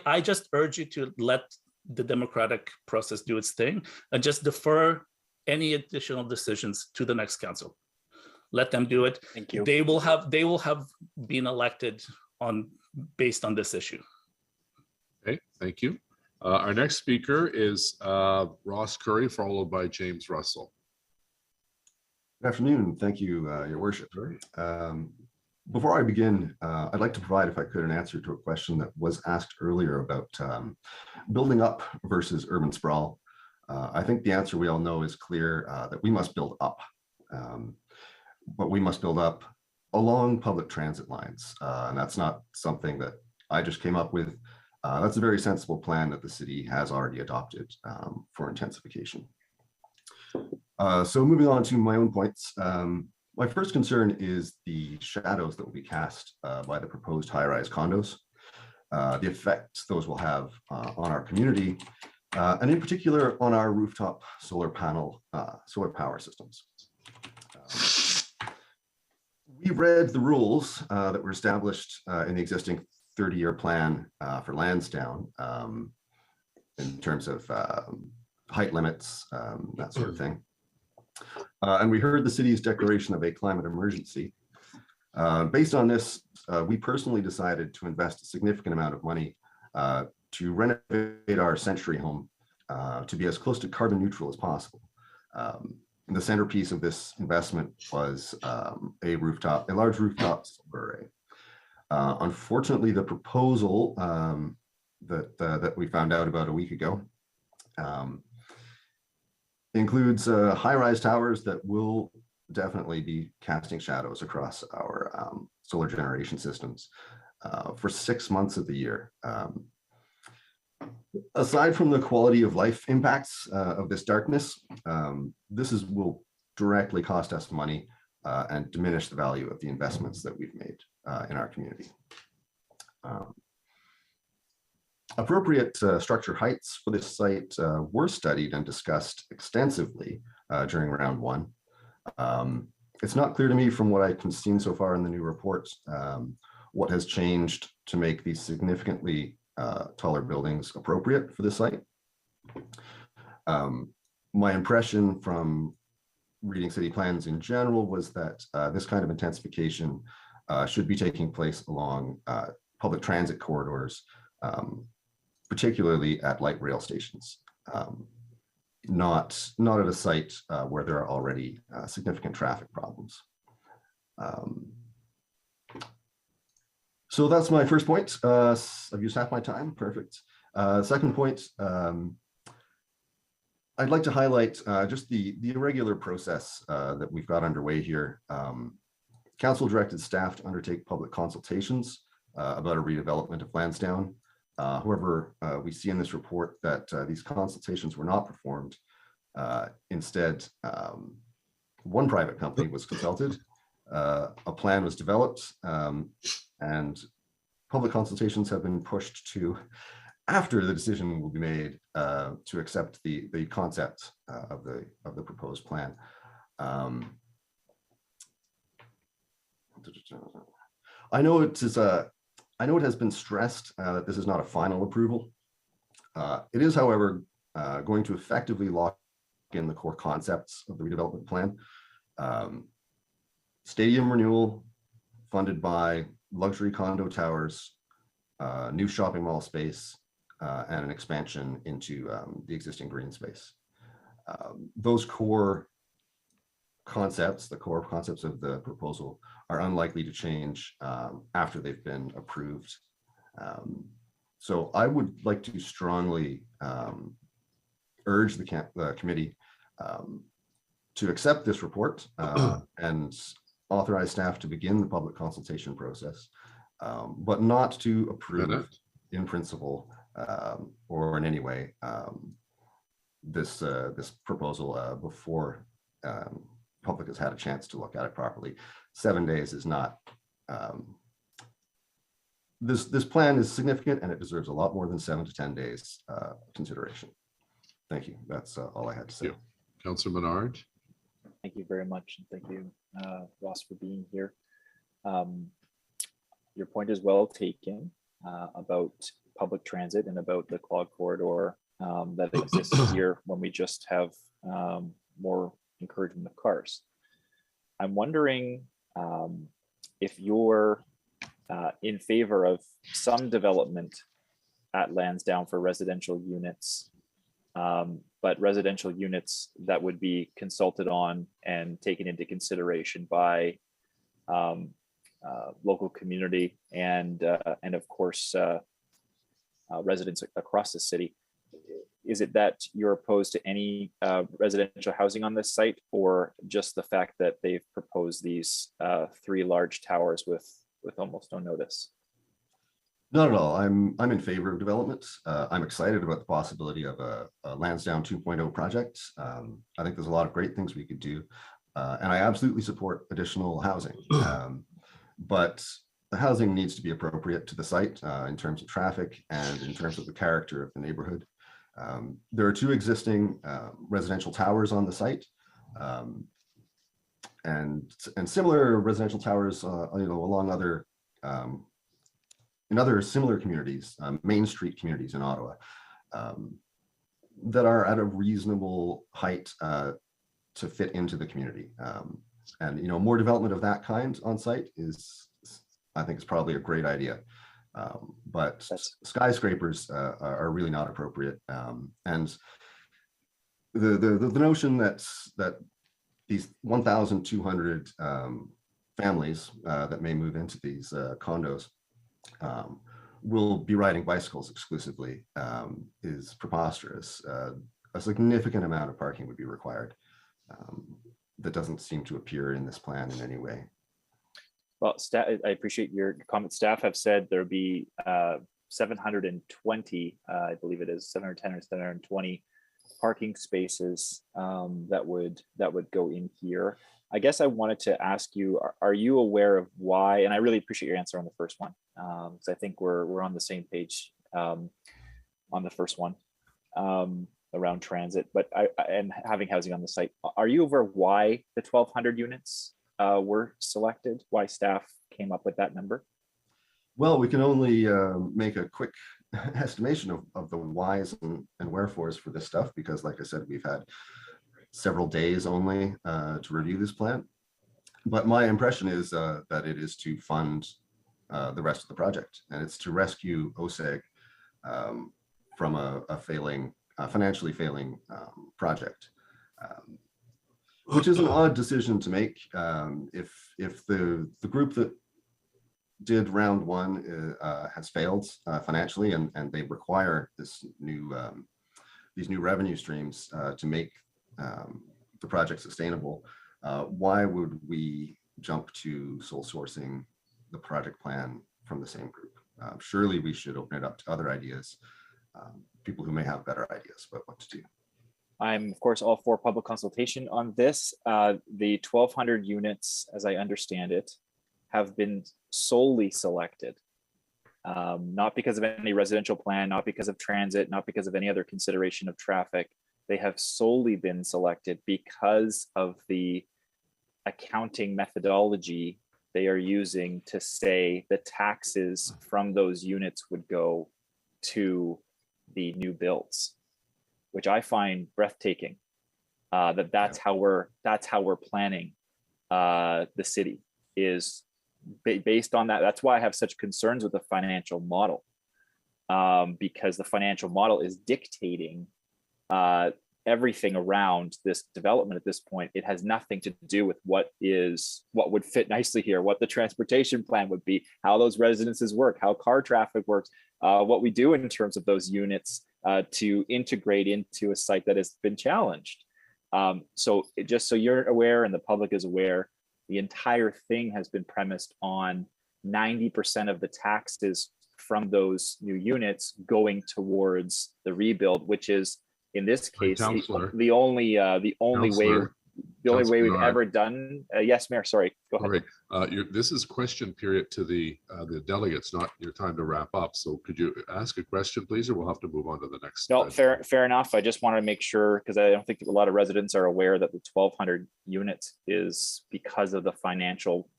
F: I just urge you to let the democratic process do its thing and just defer any additional decisions to the next council. Let them do it.
J: Thank you.
F: They will have been elected based on this issue.
C: Okay, thank you. Our next speaker is Ross Curry, followed by James Russell.
D: Good afternoon. Thank you, Your Worship. Before I begin, I'd like to provide, if I could, an answer to a question that was asked earlier about building up versus urban sprawl. I think the answer we all know is clear, that we must build up, but we must build up along public transit lines. And that's not something that I just came up with. That's a very sensible plan that the city has already adopted for intensification. So moving on to my own points. My first concern is the shadows that will be cast by the proposed high-rise condos, the effect those will have on our community, and in particular on our rooftop solar power systems. We read the rules that were established in the existing 30-year plan for Lansdowne in terms of height limits, that sort of thing. And we heard the city's declaration of a climate emergency. Based on this, we personally decided to invest a significant amount of money to renovate our Century home to be as close to carbon neutral as possible. The centerpiece of this investment was a large rooftop solar array. Unfortunately, the proposal that we found out about a week ago includes high-rise towers that will definitely be casting shadows across our solar generation systems for 6 months of the year. Aside from the quality of life impacts of this darkness, this will directly cost us money and diminish the value of the investments that we've made in our community. Appropriate structure heights for this site were studied and discussed extensively during round one. It's not clear to me from what I've seen so far in the new report what has changed to make these significantly taller buildings appropriate for this site. My impression from reading city plans in general was that this kind of intensification should be taking place along public transit corridors, particularly at light rail stations, not at a site where there are already significant traffic problems. So that's my first point. I've used half my time, perfect. Second point, I'd like to highlight just the irregular process that we've got underway here. Council directed staff to undertake public consultations about a redevelopment of Lansdowne. However, we see in this report that these consultations were not performed. Instead, one private company was consulted, a plan was developed, and public consultations have been pushed to after the decision will be made to accept the concept of the proposed plan. I know it has been stressed that this is not a final approval. It is, however, going to effectively lock in the core concepts of the redevelopment plan. Stadium renewal funded by luxury condo towers, new shopping mall space, and an expansion into the existing green space. Those core concepts, the core concepts of the proposal, are unlikely to change after they've been approved. So I would like to strongly urge the committee to accept this report and authorize staff to begin the public consultation process, but not to approve in principle or in any way this proposal before public has had a chance to look at it properly. 7 days is not. This plan is significant and it deserves a lot more than 7 to 10 days consideration. Thank you. That's all I had to say.
C: Councillor Menard.
J: Thank you very much. And thank you, Ross, for being here. Your point is well taken about public transit and about the clog corridor that exists here when we just have more encouragement of cars. I'm wondering if you're in favor of some development at Lansdowne for residential units, but residential units that would be consulted on and taken into consideration by local community and of course residents across the city. Is it that you're opposed to any residential housing on this site, or just the fact that they've proposed these 3 large towers with almost no notice?
D: Not at all. I'm in favor of development. I'm excited about the possibility of a Lansdowne 2.0 project. I think there's a lot of great things we could do, and I absolutely support additional housing. But the housing needs to be appropriate to the site in terms of traffic and in terms of the character of the neighborhood. There are 2 existing residential towers on the site, and similar residential towers, along other in other similar communities, Main Street communities in Ottawa, that are at a reasonable height to fit into the community. And more development of that kind on site I think, is probably a great idea. But skyscrapers are really not appropriate. And the notion that these 1,200 families that may move into these condos will be riding bicycles exclusively is preposterous. A significant amount of parking would be required. That doesn't seem to appear in this plan in any way.
J: Well, I appreciate your comment. Staff have said there'll be 720, I believe it is 710 or 720 parking spaces that would go in here. I guess I wanted to ask you, are you aware of why, and I really appreciate your answer on the first one, because I think we're on the same page on the first one around transit, but and having housing on the site. Are you aware why the 1,200 units were selected, why staff came up with that number?
D: Well, we can only make a quick estimation of the whys and wherefores for this stuff, because like I said, we've had several days only to review this plan. But my impression is that it is to fund the rest of the project, and it's to rescue OSEG from a financially failing project. Which is an odd decision to make. If the group that did round 1 has failed financially, and they require these new revenue streams to make the project sustainable, why would we jump to sole sourcing the project plan from the same group? Surely we should open it up to other ideas, people who may have better ideas about what to do.
J: I'm, of course, all for public consultation on this. The 1,200 units, as I understand it, have been solely selected, not because of any residential plan, not because of transit, not because of any other consideration of traffic. They have solely been selected because of the accounting methodology they are using to say the taxes from those units would go to the new builds, which I find breathtaking. That's how we're planning the city, is based on that. That's why I have such concerns with the financial model, because the financial model is dictating everything around this development at this point. It has nothing to do with what would fit nicely here, what the transportation plan would be, how those residences work, how car traffic works, what we do in terms of those units to integrate into a site that has been challenged. So just so you're aware and the public is aware, the entire thing has been premised on 90% of the taxes from those new units going towards the rebuild, which is in this case the only way we've ever done. Yes, Mayor. Sorry, go ahead.
C: This is question period to the delegates, not your time to wrap up. So could you ask a question, please, or we'll have to move on to the next.
J: No, fair enough. I just wanted to make sure, because I don't think a lot of residents are aware that the 1,200 units is because of the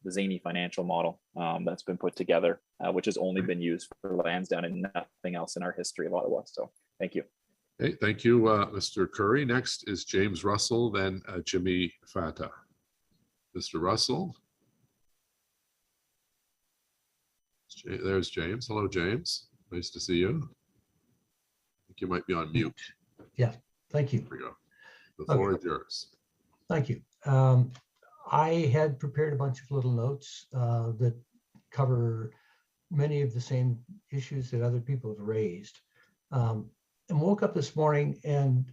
J: zany financial model that's been put together, which has only been used for Lansdowne and nothing else in our history of Ottawa. So thank you.
C: Okay, thank you, Mr. Curry. Next is James Russell, then Jimmy Fata. Mr. Russell. There's James. Hello, James. Nice to see you. I think you might be on mute.
B: Yeah, thank you.
C: There we go. The floor is yours.
B: Thank you. I had prepared a bunch of little notes that cover many of the same issues that other people have raised. And woke up this morning, and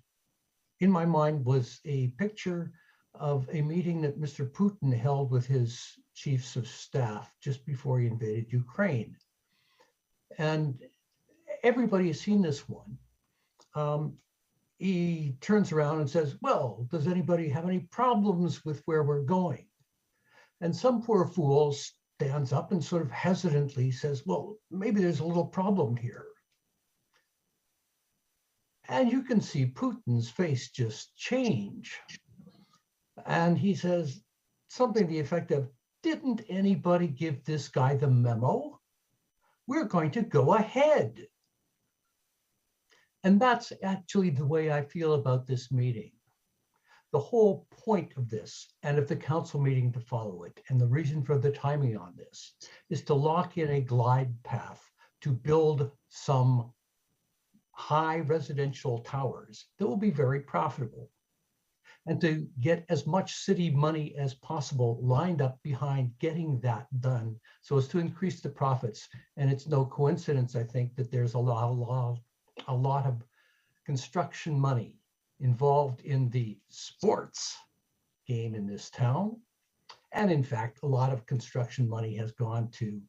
B: in my mind was a picture of a meeting that Mr. Putin held with his chiefs of staff just before he invaded Ukraine. And everybody has seen this one. He turns around and says, well, does anybody have any problems with where we're going? And some poor fool stands up and sort of hesitantly says, well, maybe there's a little problem here. And you can see Putin's face just change. And he says something to the effect of, didn't anybody give this guy the memo? We're going to go ahead. And that's actually the way I feel about this meeting. The whole point of this, and of the council meeting to follow it, and the reason for the timing on this, is to lock in a glide path to build some high residential towers that will be very profitable, and to get as much city money as possible lined up behind getting that done so as to increase the profits. And it's no coincidence, I think, that there's a lot of construction money involved in the sports game in this town. And in fact, a lot of construction money has gone to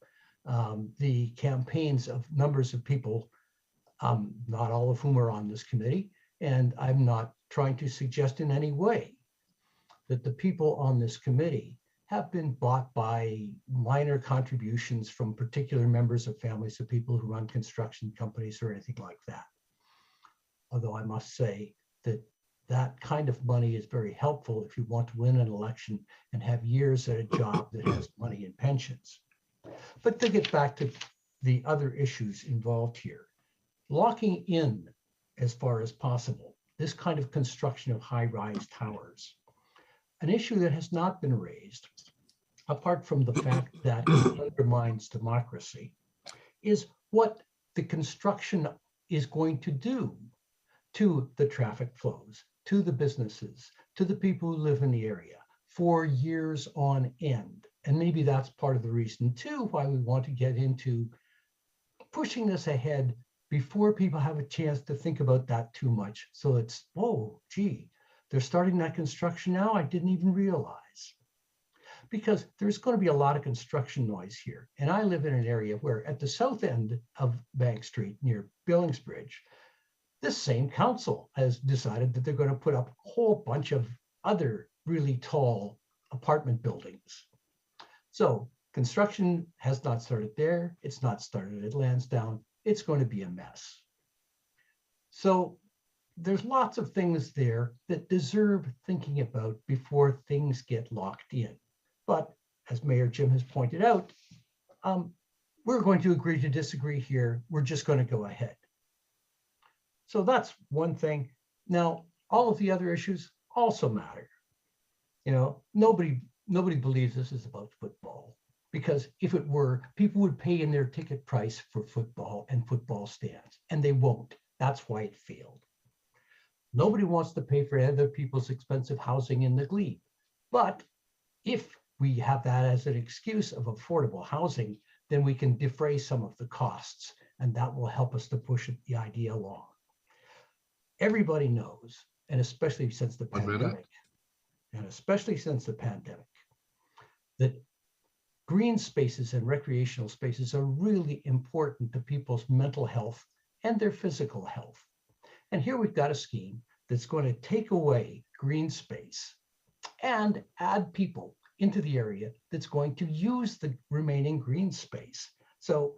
B: the campaigns of numbers of people, not all of whom are on this committee. And I'm not trying to suggest in any way that the people on this committee have been bought by minor contributions from particular members of families of people who run construction companies or anything like that. Although I must say that that kind of money is very helpful if you want to win an election and have years at a job that has money and pensions. But to get back to the other issues involved here, locking in as far as possible this kind of construction of high-rise towers, an issue that has not been raised, apart from the fact that it undermines democracy, is what the construction is going to do to the traffic flows, to the businesses, to the people who live in the area for years on end. And maybe that's part of the reason too why we want to get into pushing this ahead before people have a chance to think about that too much. So it's, oh, gee, they're starting that construction now? I didn't even realize. Because there's going to be a lot of construction noise here. And I live in an area where at the south end of Bank Street near Billingsbridge, this same council has decided that they're going to put up a whole bunch of other really tall apartment buildings. So construction has not started there. It's not started at Lansdowne. It's going to be a mess. So there's lots of things there that deserve thinking about before things get locked in. But as Mayor Jim has pointed out, we're going to agree to disagree here. We're just going to go ahead. So that's one thing. Now, all of the other issues, also matter. You know, nobody believes this is about football, because if it were, people would pay in their ticket price for football and football stands, and they won't. That's why it failed. Nobody wants to pay for other people's expensive housing in the Glebe. But if we have that as an excuse of affordable housing, then we can defray some of the costs, and that will help us to push the idea along. Everybody knows, and especially since the pandemic, that green spaces and recreational spaces are really important to people's mental health and their physical health. And here we've got a scheme that's going to take away green space and add people into the area that's going to use the remaining green space. So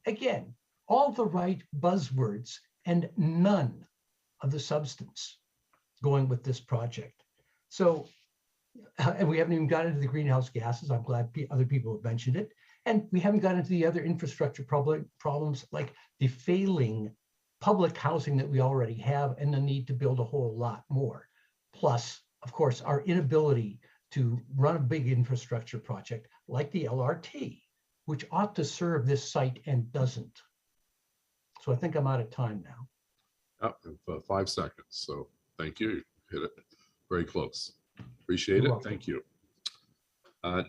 B: again, all the right buzzwords and none of the substance going with this project. So, and we haven't even got into the greenhouse gases. I'm glad other people have mentioned it. And we haven't got into the other infrastructure problems like the failing public housing that we already have and the need to build a whole lot more. Plus, of course, our inability to run a big infrastructure project like the LRT, which ought to serve this site and doesn't. So I think I'm out of time now.
C: 5 seconds. So thank you. Hit it very close. Appreciate it. Thank you.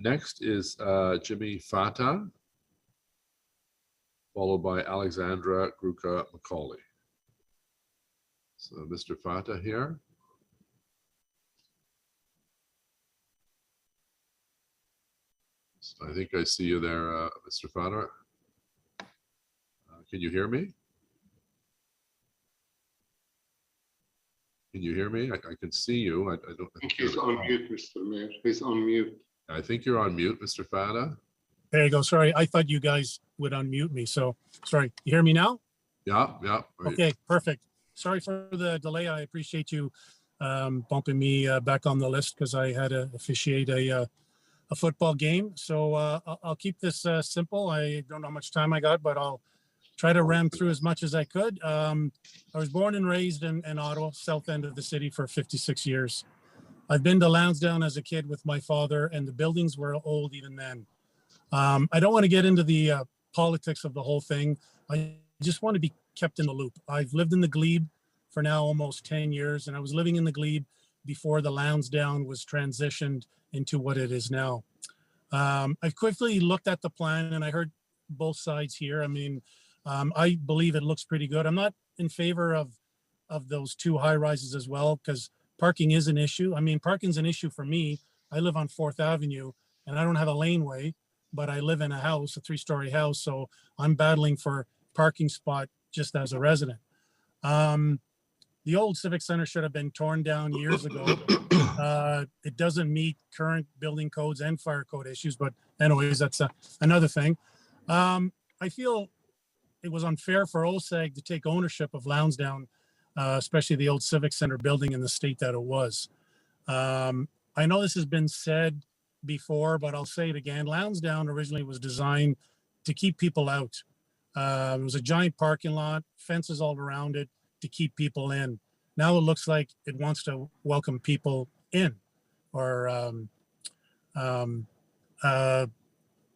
C: Next is Jimmy Fata, followed by Alexandra Gruka McCauley. So Mr. Fata here. I think I see you there, Mr. Fata. Can you hear me? Can you hear me? I can see you. I don't
N: think he's on mute, Mr. Mayor. He's on mute.
C: I think you're on mute, Mr. Fata.
G: There you go. Sorry, I thought you guys would unmute me. So sorry. You hear me now?
C: Yeah.
G: Okay, perfect. Sorry for the delay. I appreciate you bumping me back on the list because I had to officiate a football game. So I'll keep this simple. I don't know how much time I got, but I'll try to ram through as much as I could. I was born and raised in Ottawa, south end of the city for 56 years. I've been to Lansdowne as a kid with my father, and the buildings were old even then. I don't want to get into the politics of the whole thing. I just want to be kept in the loop. I've lived in the Glebe for now almost 10 years, and I was living in the Glebe before the Lansdowne was transitioned into what it is now. I quickly looked at the plan and I heard both sides here. I mean, I believe it looks pretty good. I'm not in favor of those 2 high rises as well, because parking is an issue. I mean, parking's an issue for me. I live on 4th Avenue and I don't have a laneway, but I live in a house, a 3-story house. So I'm battling for parking spot just as a resident. The old Civic Center should have been torn down years ago. It doesn't meet current building codes and fire code issues, but anyways, that's another thing. I feel it was unfair for OSAG to take ownership of Lansdowne, especially the old Civic Center building in the state that it was. I know this has been said before, but I'll say it again. Lansdowne originally was designed to keep people out. It was a giant parking lot, fences all around it to keep people in. Now it looks like it wants to welcome people in. Or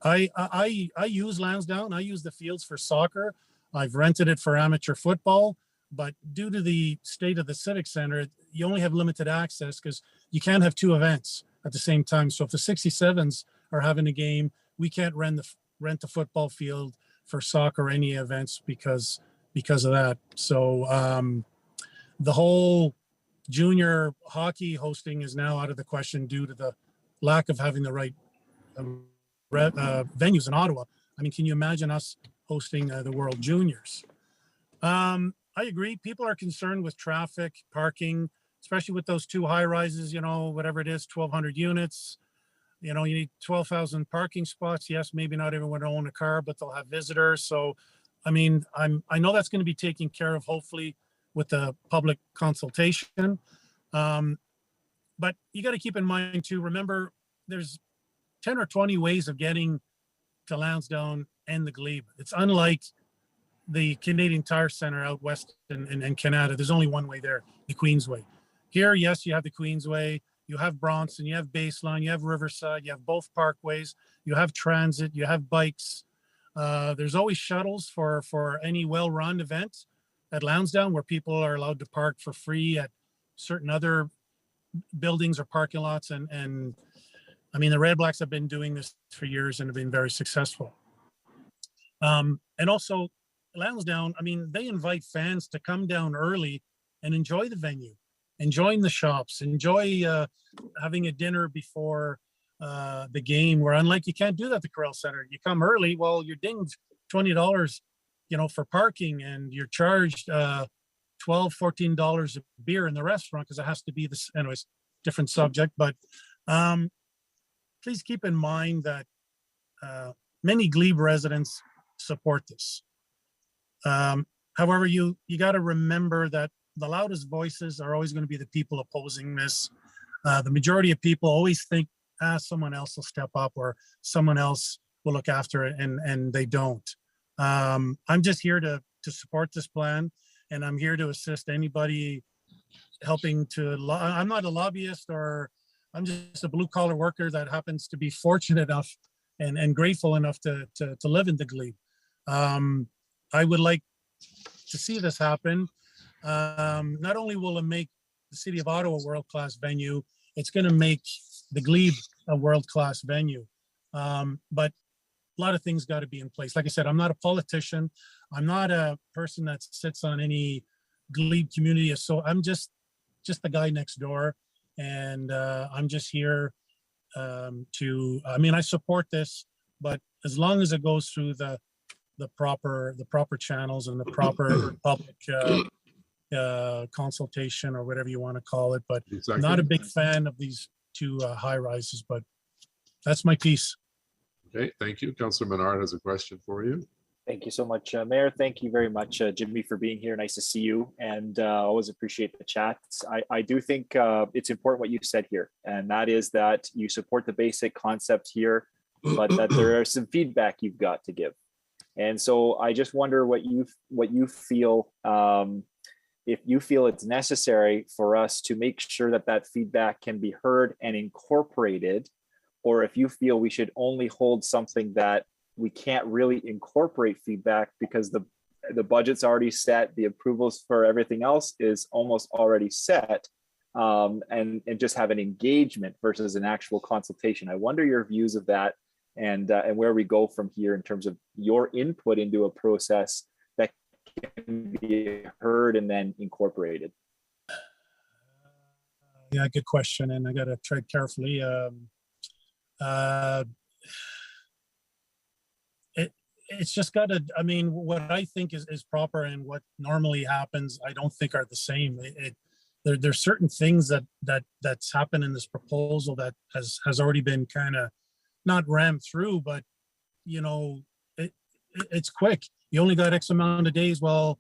G: I use Lansdowne. I use the fields for soccer. I've rented it for amateur football, but due to the state of the Civic Center, you only have limited access because you can't have 2 events at the same time. So if the 67s are having a game, we can't rent the football field for soccer or any events because of that. So the whole junior hockey hosting is now out of the question due to the lack of having the right venues in Ottawa. I mean, can you imagine us hosting the World Juniors? I agree. People are concerned with traffic, parking, especially with those 2 high rises, you know, whatever it is, 1,200 units. You know, you need 12,000 parking spots. Yes, maybe not everyone will own a car, but they'll have visitors. So, I mean, I know that's going to be taken care of, hopefully, with the public consultation. But you got to keep in mind too, remember, there's 10 or 20 ways of getting to Lansdowne and the Glebe. It's unlike the Canadian Tire Center out west in Canada. There's only one way there, the Queensway. Here, yes, you have the Queensway, you have Bronson, you have Baseline, you have Riverside, you have both parkways, you have transit, you have bikes. There's always shuttles for any well-run event at Lansdowne where people are allowed to park for free at certain other buildings or parking lots. And I mean, the Red Blacks have been doing this for years and have been very successful. And also Lansdowne, I mean, they invite fans to come down early and enjoy the venue, enjoying the shops, enjoy having a dinner before the game, where unlike you can't do that at the Corral Center. You come early, well, you're dinged $20, you know, for parking, and you're charged $12, $14 a beer in the restaurant because it has to be this. Anyways, different subject, but please keep in mind that many Glebe residents support this. However, you got to remember that the loudest voices are always going to be the people opposing this. The majority of people always think, someone else will step up or someone else will look after it, and they don't. I'm just here to support this plan, and I'm here to assist anybody helping to. I'm not a lobbyist, or I'm just a blue collar worker that happens to be fortunate enough and grateful enough to live in the Glebe. I would like to see this happen. Not only will it make the city of Ottawa a world-class venue, it's going to make the Glebe a world-class venue. But a lot of things got to be in place. Like I said, I'm not a politician. I'm not a person that sits on any Glebe community. So I'm just the guy next door. And I'm just here I mean, I support this, but as long as it goes through the proper channels and the proper public consultation or whatever you want to call it. But
C: Exactly.
G: I'm not a big fan of these two high rises, but that's my piece.
C: Okay, thank you. Councillor Menard has a question for you.
J: Thank you so much, Mayor. Thank you very much, Jimmy, for being here. Nice to see you, and always appreciate the chats. I do think it's important what you said here, and that is that you support the basic concept here, but that there are some feedback you've got to give. And so I just wonder what you feel, if you feel it's necessary for us to make sure that that feedback can be heard and incorporated, or if you feel we should only hold something that we can't really incorporate feedback because the budget's already set, the approvals for everything else is almost already set, and just have an engagement versus an actual consultation. I wonder your views of that, and where we go from here in terms of your input into a process that can be heard and then incorporated.
G: Yeah, good question, and I got to tread carefully. It's just got to, I mean, what I think is proper and what normally happens, I don't think are the same. There's certain things that's happened in this proposal that has already been kind of not rammed through, but you know, it's quick. You only got X amount of days. Well,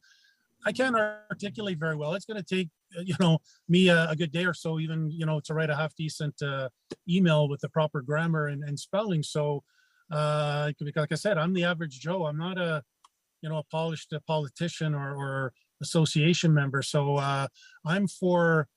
G: I can't articulate very well. It's going to take, you know, me a good day or so, even, you know, to write a half decent email with the proper grammar and spelling. So, like I said, I'm the average Joe. I'm not a, you know, a polished politician or association member. So I'm for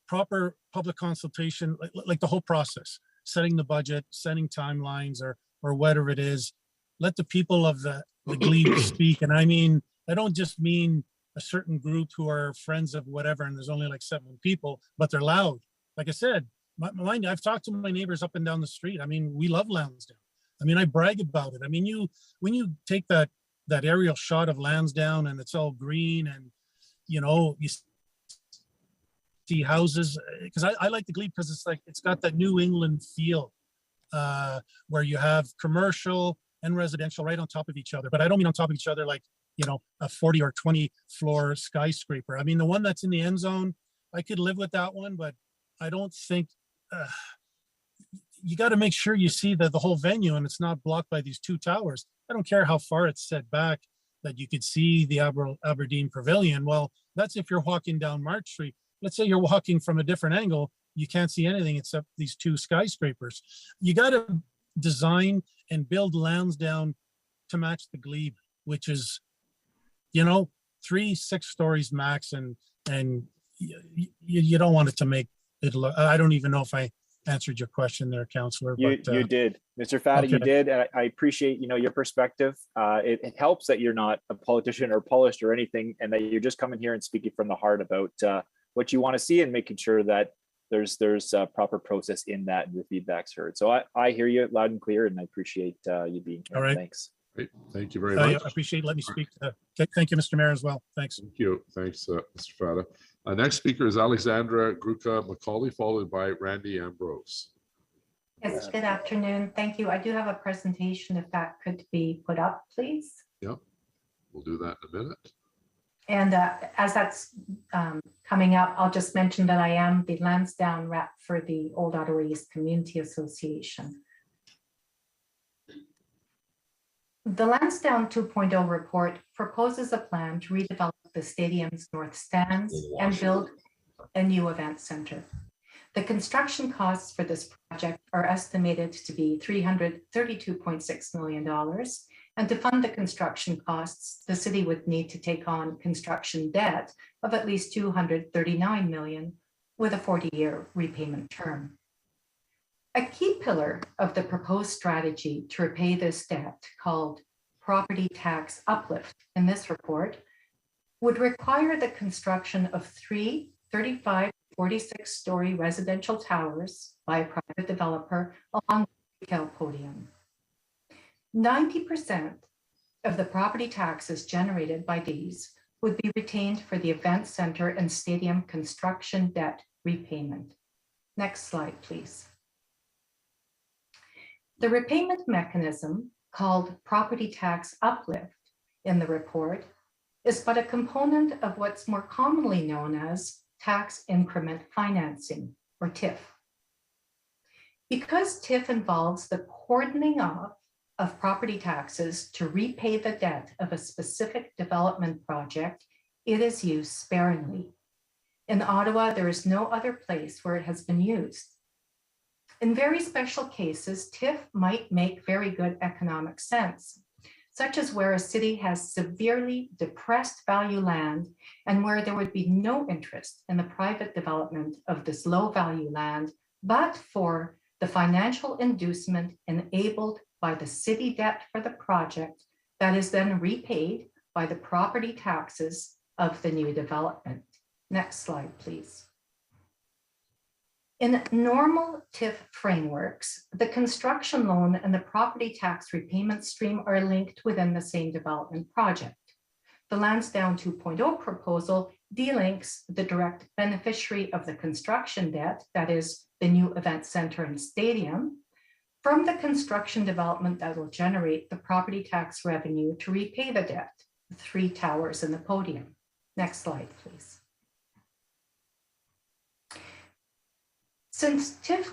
G: proper public consultation, like the whole process, setting the budget, setting timelines, or whatever it is. Let the people of the Glebe speak. And I mean, I don't just mean a certain group who are friends of whatever, and there's only like 7 people, but they're loud. Like I said, I've talked to my neighbors up and down the street. I mean, we love Lansdowne. I mean, I brag about it. I mean, when you take that aerial shot of Lansdowne and it's all green and, you know, you see houses, because I like the Glebe because it's got that New England feel where you have commercial and residential right on top of each other. But I don't mean on top of each other like, you know, a 40 or 20 floor skyscraper. I mean, the one that's in the end zone, I could live with that one, but I don't think, you got to make sure you see the whole venue and it's not blocked by these 2 towers. I don't care how far it's set back that you could see the Aberdeen Pavilion. Well, that's if you're walking down March Street. Let's say you're walking from a different angle, you can't see anything except these 2 skyscrapers. You got to design and build Lansdowne to match the Glebe, which is, you know, 3-6 stories max, and you don't want it to make it look, I don't even know if I answered your question there, Councillor.
M: You did, Mr. Fata, you
G: okay.
M: did. And I appreciate, your perspective. It helps that you're not a politician or polished or anything, and that you're just coming here and speaking from the heart about what you want to see and making sure that there's a proper process in that and the feedback's heard. So I hear you loud and clear, and I appreciate you being here.
G: All right.
M: Thanks.
C: Great. Thank you very much.
G: I appreciate letting me speak. Thank you, Mr. Mayor, as well. Thanks.
C: Thank you. Thanks, Mr. Fata. Next speaker is Alexandra Gruca McCauley, followed by Randy Ambrose.
H: Yes, good afternoon. Thank you. I do have a presentation if that could be put up, please.
C: Yep, we'll do that in a minute.
H: And as that's coming up, I'll just mention that I am the Lansdowne rep for the Old Ottawa East Community Association. The Lansdowne 2.0 report proposes a plan to redevelop the stadium's north stands and build a new event center. The construction costs for this project are estimated to be $332.6 million. And to fund the construction costs, the city would need to take on construction debt of at least $239 million with a 40-year repayment term. A key pillar of the proposed strategy to repay this debt, called property tax uplift in this report, would require the construction of 3 35 46-story residential towers by a private developer along the retail podium. 90% of the property taxes generated by these would be retained for the event center and stadium construction debt repayment. Next slide, please. The repayment mechanism, called property tax uplift in the report, is but a component of what's more commonly known as tax increment financing, or TIF. Because TIF involves the cordoning off of property taxes to repay the debt of a specific development project, it is used sparingly. In Ottawa, there is no other place where it has been used. In very special cases, TIF might make very good economic sense, such as where a city has severely depressed value land and where there would be no interest in the private development of this low value land, but for the financial inducement enabled by the city debt for the project that is then repaid by the property taxes of the new development. Next slide, please. In normal TIF frameworks, the construction loan and the property tax repayment stream are linked within the same development project. The Lansdowne 2.0 proposal delinks the direct beneficiary of the construction debt, that is the new event center and stadium, from the construction development that will generate the property tax revenue to repay the debt, the 3 towers and the podium. Next slide, please. Since TIF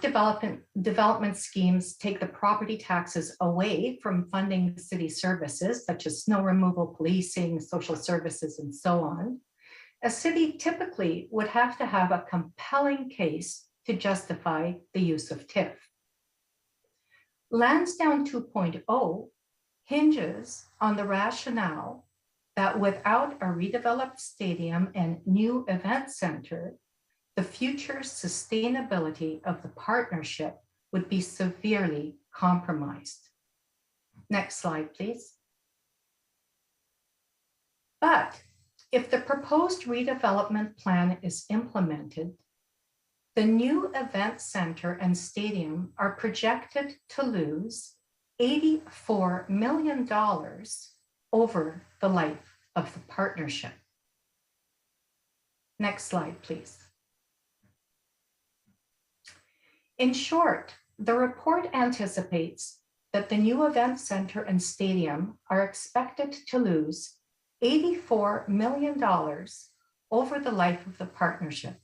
H: development schemes take the property taxes away from funding city services, such as snow removal, policing, social services, and so on, a city typically would have to have a compelling case to justify the use of TIF. Lansdowne 2.0 hinges on the rationale that without a redeveloped stadium and new event center, the future sustainability of the partnership would be severely compromised. Next slide, please. But if the proposed redevelopment plan is implemented, the new event center and stadium are projected to lose $84 million over the life of the partnership. Next slide, please. In short, the report anticipates that the new event center and stadium are expected to lose $84 million over the life of the partnership.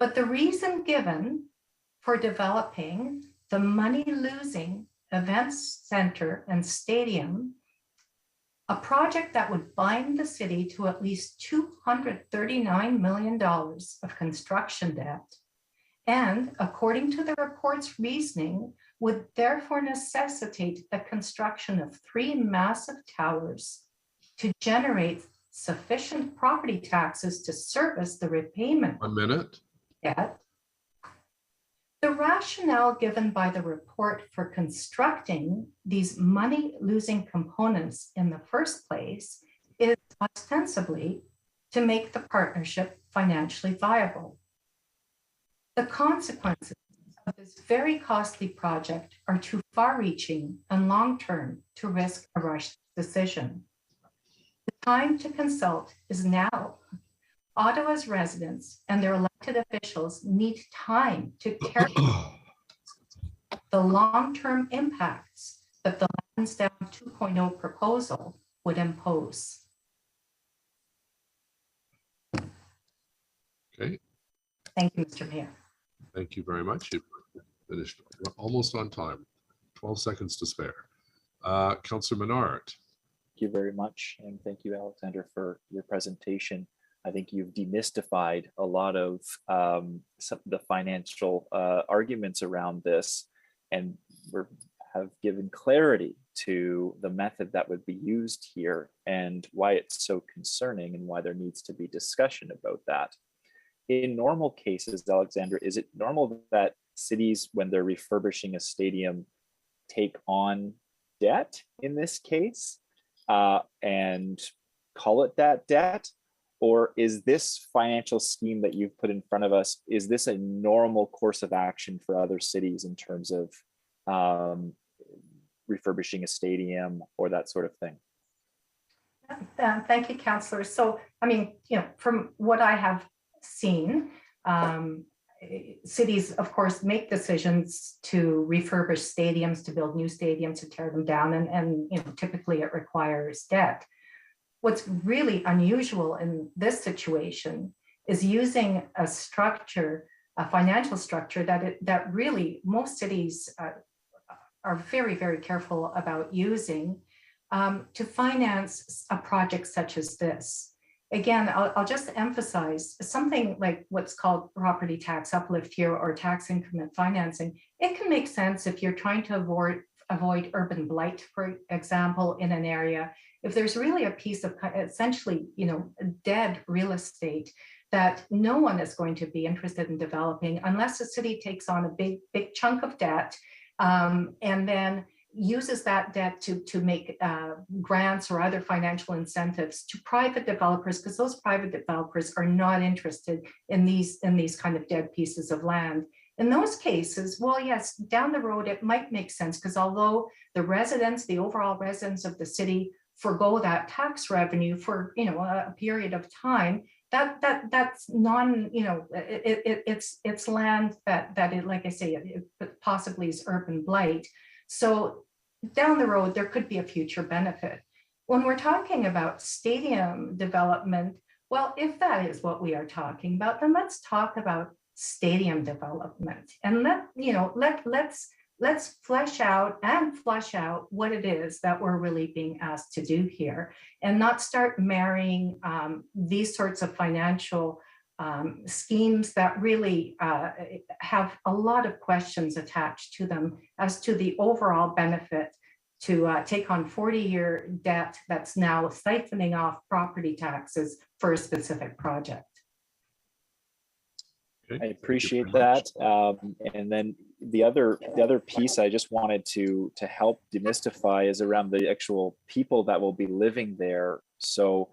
H: But the reason given for developing the money-losing event center and stadium, a project that would bind the city to at least $239 million of construction debt, and according to the report's reasoning, would therefore necessitate the construction of 3 massive towers to generate sufficient property taxes to service the repayment
C: 1 minute.
H: debt. The rationale given by the report for constructing these money-losing components in the first place is ostensibly to make the partnership financially viable. The consequences of this very costly project are too far-reaching and long-term to risk a rushed decision. The time to consult is now. Ottawa's residents and their elected officials need time to carefully the long-term impacts that the Lansdowne 2.0 proposal would impose.
C: Okay.
H: Thank you, Mr. Mayor.
C: Thank you very much. You finished almost on time. 12 seconds to spare. Councillor Menard.
J: Thank you very much. And thank you, Alexander, for your presentation. I think you've demystified a lot of some of the financial arguments around this, and have given clarity to the method that would be used here and why it's so concerning and why there needs to be discussion about that. In normal cases, Alexander, is it normal that cities, when they're refurbishing a stadium, take on debt in this case and call it that debt? Or is this financial scheme that you've put in front of us, is this a normal course of action for other cities in terms of refurbishing a stadium or that sort of thing?
H: Thank you, Councillor. So, I mean, from what I have seen, cities, of course, make decisions to refurbish stadiums, to build new stadiums, to tear them down, and typically it requires debt. What's really unusual in this situation is using a structure, a financial structure that really most cities are very, very careful about using to finance a project such as this. Again, I'll just emphasize something like what's called property tax uplift here, or tax increment financing. It can make sense if you're trying to avoid urban blight, for example, in an area. If there's really a piece of essentially, dead real estate that no one is going to be interested in developing unless the city takes on a big chunk of debt and then uses that debt to make grants or other financial incentives to private developers, because those private developers are not interested in these kind of dead pieces of land. In those cases, well, yes, down the road, it might make sense, because although the overall residents of the city forgo that tax revenue for a period of time, that's it's land that like I say, it possibly is urban blight. So down the road, there could be a future benefit. When we're talking about stadium development, well, if that is what we are talking about, then let's talk about stadium development, and let's flesh out what it is that we're really being asked to do here, and not start marrying these sorts of financial schemes that really have a lot of questions attached to them as to the overall benefit to take on 40-year debt that's now siphoning off property taxes for a specific project.
J: I appreciate that. And then the other piece I just wanted to help demystify is around the actual people that will be living there. So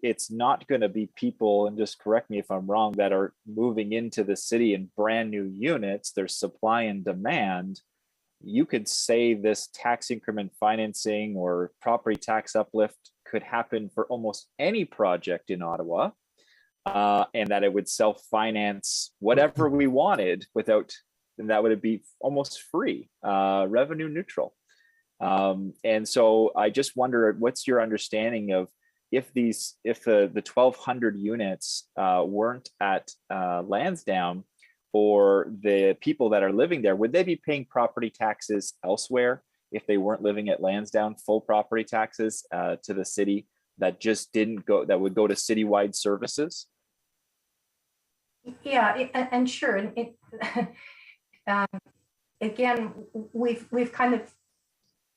J: it's not going to be people, and just correct me if I'm wrong, that are moving into the city in brand new units. There's supply and demand. You could say this tax increment financing or property tax uplift could happen for almost any project in Ottawa. And that it would self-finance whatever we wanted and that would be almost free, revenue neutral. And so I just wonder, what's your understanding of if the 1,200 units weren't at Lansdowne, or the people that are living there, would they be paying property taxes elsewhere if they weren't living at Lansdowne, full property taxes to the city that just didn't go, that would go to citywide services?
H: Yeah, and sure. Again, we've kind of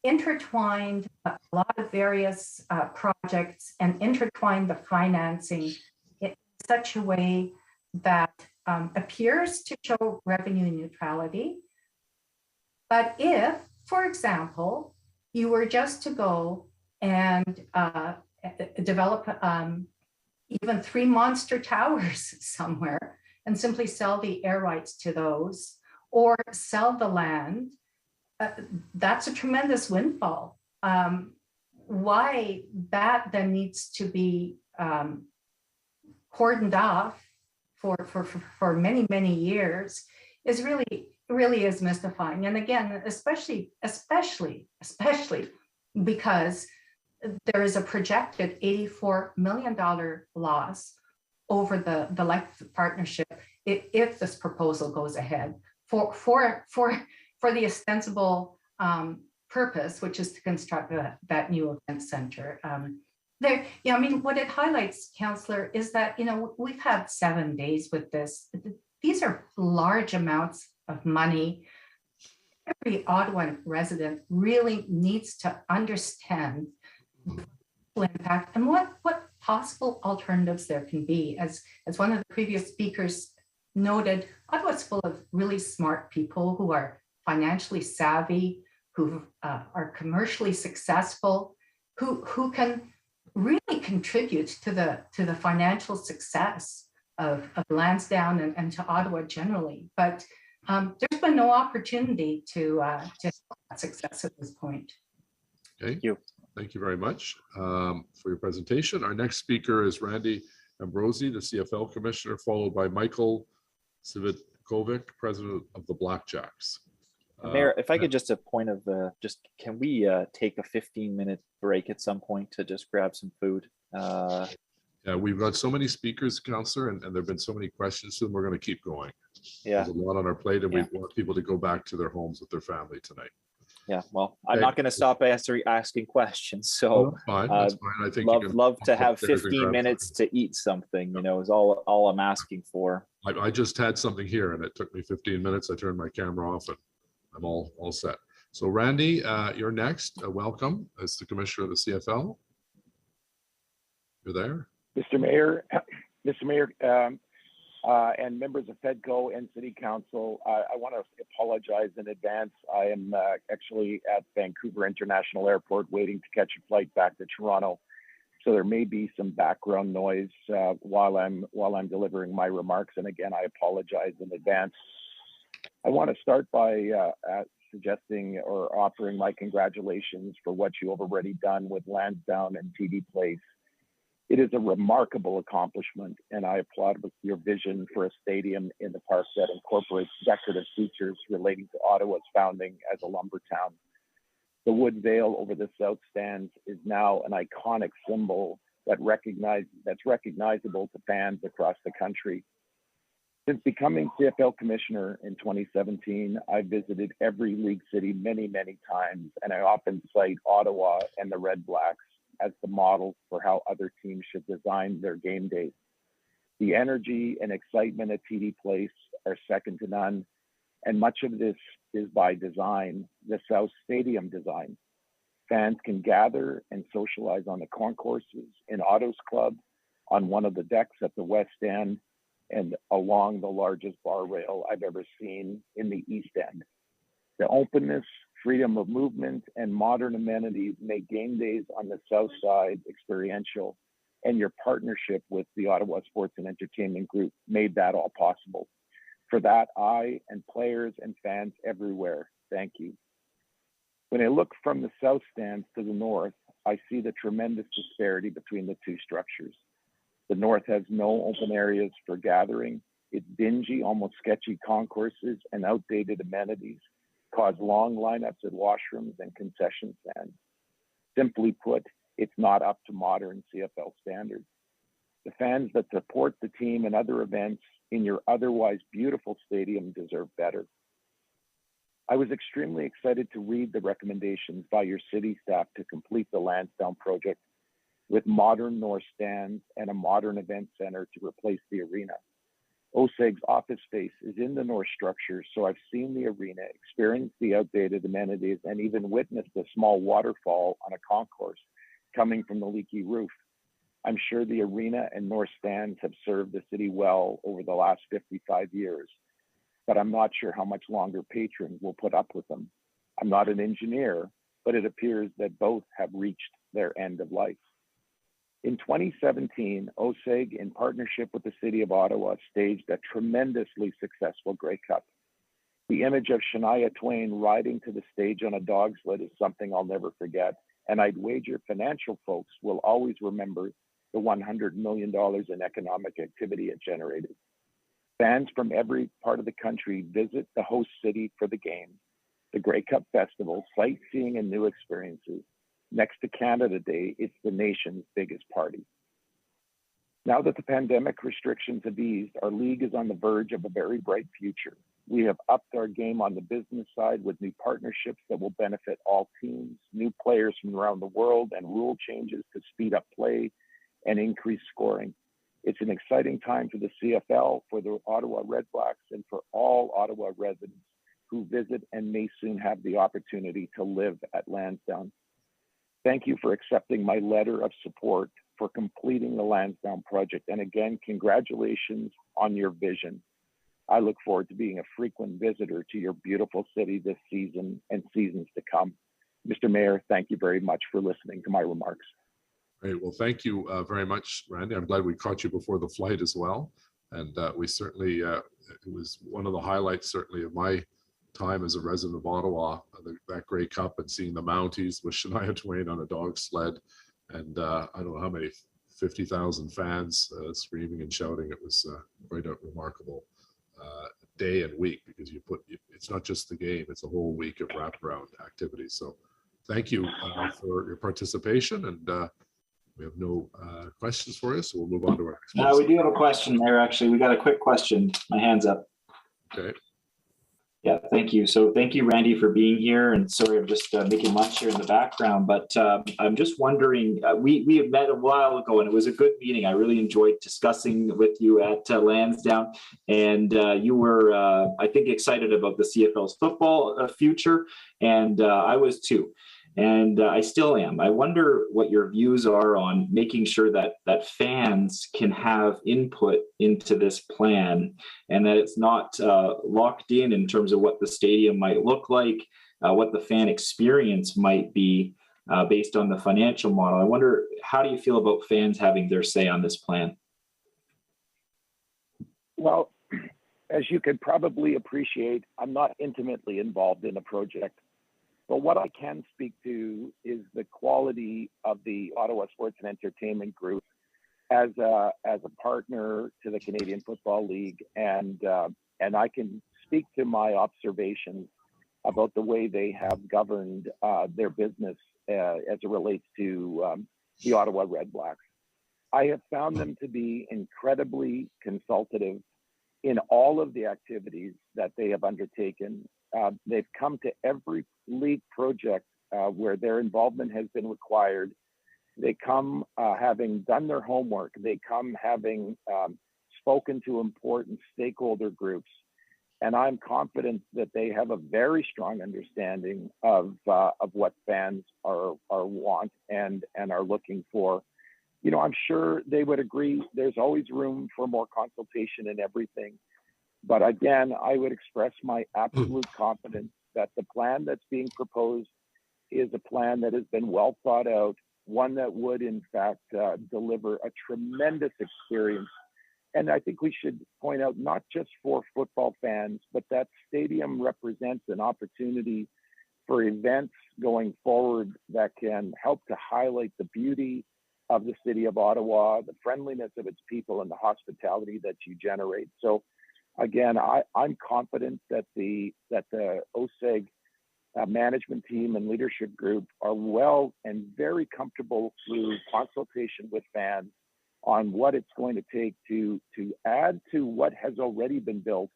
H: intertwined a lot of various projects and intertwined the financing in such a way that appears to show revenue neutrality. But if, for example, you were just to go and develop even 3 monster towers somewhere and simply sell the air rights to those or sell the land, that's a tremendous windfall. Why that then needs to be cordoned off for many, many years is really is mystifying. And again, especially because there is a projected $84 million loss over the life of the partnership if this proposal goes ahead for the ostensible purpose, which is to construct that new event center. I mean, what it highlights, Councillor, is that, we've had 7 days with this. These are large amounts of money. Every Ottawa resident really needs to understand the impact and what possible alternatives there can be. As one of the previous speakers noted, Ottawa's full of really smart people who are financially savvy, who are commercially successful, who can really contribute to the financial success of Lansdowne and to Ottawa generally. But there's been no opportunity to have that success at this point.
C: Okay. Thank you very much for your presentation. Our next speaker is Randy Ambrosi, the CFL Commissioner, followed by Michael Civikovic, President of the Blackjacks.
J: Mayor, if I could just a point of can we take a 15-minute break at some point to just grab some food?
C: Yeah, we've got so many speakers, Councillor, and there have been so many questions, so we're going to keep going.
J: Yeah.
C: There's a lot on our plate, and we want people to go back to their homes with their family tonight.
J: Yeah, well, I'm not going to stop asking questions. So
C: that's fine. I think
J: love to have 15 minutes to eat something, is all I'm asking for.
C: I just had something here and it took me 15 minutes. I turned my camera off and I'm all set. So Randy, you're next. Welcome as the Commissioner of the CFL. You're there.
I: Mr. Mayor, and members of FEDCO and City Council, I want to apologize in advance. I am actually at Vancouver International Airport waiting to catch a flight back to Toronto. So there may be some background noise while I'm delivering my remarks. And again, I apologize in advance. I want to start by suggesting or offering my congratulations for what you have already done with Lansdowne and TD Place. It is a remarkable accomplishment, and I applaud your vision for a stadium in the park that incorporates decorative features relating to Ottawa's founding as a lumber town. The wood veil over the south stands is now an iconic symbol that's recognizable to fans across the country. Since becoming CFL Commissioner in 2017, I've visited every league city many, many times, and I often cite Ottawa and the Red Blacks as the model for how other teams should design their game days. The energy and excitement at TD Place are second to none, and much of this is by design, the South Stadium design. Fans can gather and socialize on the concourses, in Otto's Club, on one of the decks at the West End, and along the largest bar rail I've ever seen in the East End. The openness, freedom of movement, and modern amenities make game days on the South Side experiential, and your partnership with the Ottawa Sports and Entertainment Group made that all possible. For that, I and players and fans everywhere, thank you. When I look from the South Stands to the North, I see the tremendous disparity between the two structures. The North has no open areas for gathering. Its dingy, almost sketchy concourses and outdated amenities cause long lineups at washrooms and concession stands. Simply put, it's not up to modern CFL standards. The fans that support the team and other events in your otherwise beautiful stadium deserve better. I was extremely excited to read the recommendations by your city staff to complete the Lansdowne project with modern north stands and a modern event center to replace the arena. OSEG's office space is in the north structure, so I've seen the arena, experienced the outdated amenities, and even witnessed a small waterfall on a concourse coming from the leaky roof. I'm sure the arena and north stands have served the city well over the last 55 years, but I'm not sure how much longer patrons will put up with them. I'm not an engineer, but it appears that both have reached their end of life. In 2017, OSEG, in partnership with the City of Ottawa, staged a tremendously successful Grey Cup. The image of Shania Twain riding to the stage on a dog sled is something I'll never forget, and I'd wager financial folks will always remember the $100 million in economic activity it generated. Fans from every part of the country visit the host city for the game, the Grey Cup Festival, sightseeing and new experiences. Next to Canada Day, it's the nation's biggest party. Now that the pandemic restrictions have eased, our league is on the verge of a very bright future. We have upped our game on the business side with new partnerships that will benefit all teams, new players from around the world, and rule changes to speed up play and increase scoring. It's an exciting time for the CFL, for the Ottawa Redblacks, and for all Ottawa residents who visit and may soon have the opportunity to live at Lansdowne. Thank you for accepting my letter of support for completing the Lansdowne project. And again, congratulations on your vision. I look forward to being a frequent visitor to your beautiful city this season and seasons to come. Mr. Mayor, thank you very much for listening to my remarks.
C: Great. Well, thank you very much, Randy. I'm glad we caught you before the flight as well. And we certainly, it was one of the highlights certainly of my time as a resident of Ottawa, that Grey Cup, and seeing the Mounties with Shania Twain on a dog sled. And I don't know how many, 50,000 fans screaming and shouting. It was quite a remarkable day and week, because it's not just the game, it's a whole week of wraparound activities. So thank you for your participation, and we have no questions for you, so we'll move on to our next
J: we do have a question there, actually. We got a quick question. My hand's up.
C: Okay.
J: Yeah, thank you. So thank you, Randy, for being here. And sorry, I'm just making lunch here in the background, but I'm just wondering, we had met a while ago and it was a good meeting. I really enjoyed discussing with you at Lansdowne, and you were, I think, excited about the CFL's football future, and I was too. And I still am. I wonder what your views are on making sure that fans can have input into this plan, and that it's not locked in terms of what the stadium might look like, what the fan experience might be based on the financial model. I wonder, how do you feel about fans having their say on this plan?
I: Well, as you could probably appreciate, I'm not intimately involved in the project. But what I can speak to is the quality of the Ottawa Sports and Entertainment Group as a partner to the Canadian Football League, and I can speak to my observations about the way they have governed their business as it relates to the Ottawa Redblacks. I have found them to be incredibly consultative in all of the activities that they have undertaken. They've come to every league project where their involvement has been required. They come having done their homework. They come having spoken to important stakeholder groups. And I'm confident that they have a very strong understanding of what fans are want and are looking for. You know, I'm sure they would agree there's always room for more consultation in everything. But again, I would express my absolute confidence that the plan that's being proposed is a plan that has been well thought out, one that would in fact deliver a tremendous experience. And I think we should point out, not just for football fans, but that stadium represents an opportunity for events going forward that can help to highlight the beauty of the city of Ottawa, the friendliness of its people, and the hospitality that you generate. So again, I'm confident that the OSEG management team and leadership group are well and very comfortable through consultation with fans on what it's going to take to add to what has already been built,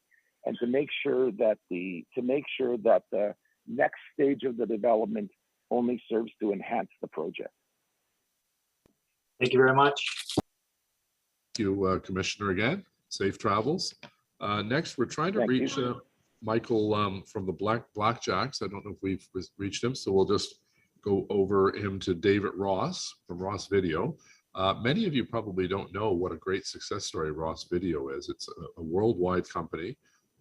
I: and to make sure that the next stage of the development only serves to enhance the project.
J: Thank you very much.
C: Thank you, Commissioner, again. safe travels. Next, we're trying to reach Michael from the Blackjacks. I don't know if we've reached him, so we'll just go over him to David Ross from Ross Video. Many of you probably don't know what a great success story Ross Video is. It's a worldwide company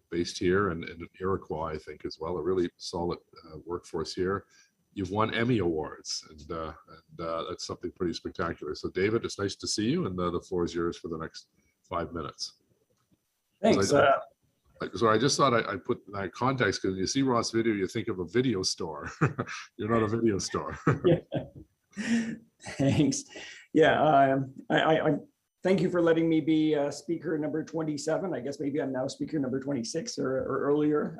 C: based here and in Iroquois, I think, as well. A really solid workforce here. You've won Emmy Awards, and that's something pretty spectacular. So, David, it's nice to see you, and the floor is yours for the next 5 minutes.
K: Thanks.
C: So I just thought I put that context, because you see Ross Video, you think of a video store. You're not a video store.
K: Yeah. Thanks. Yeah, I thank you for letting me be speaker number 27. I guess maybe I'm now speaker number 26 or earlier.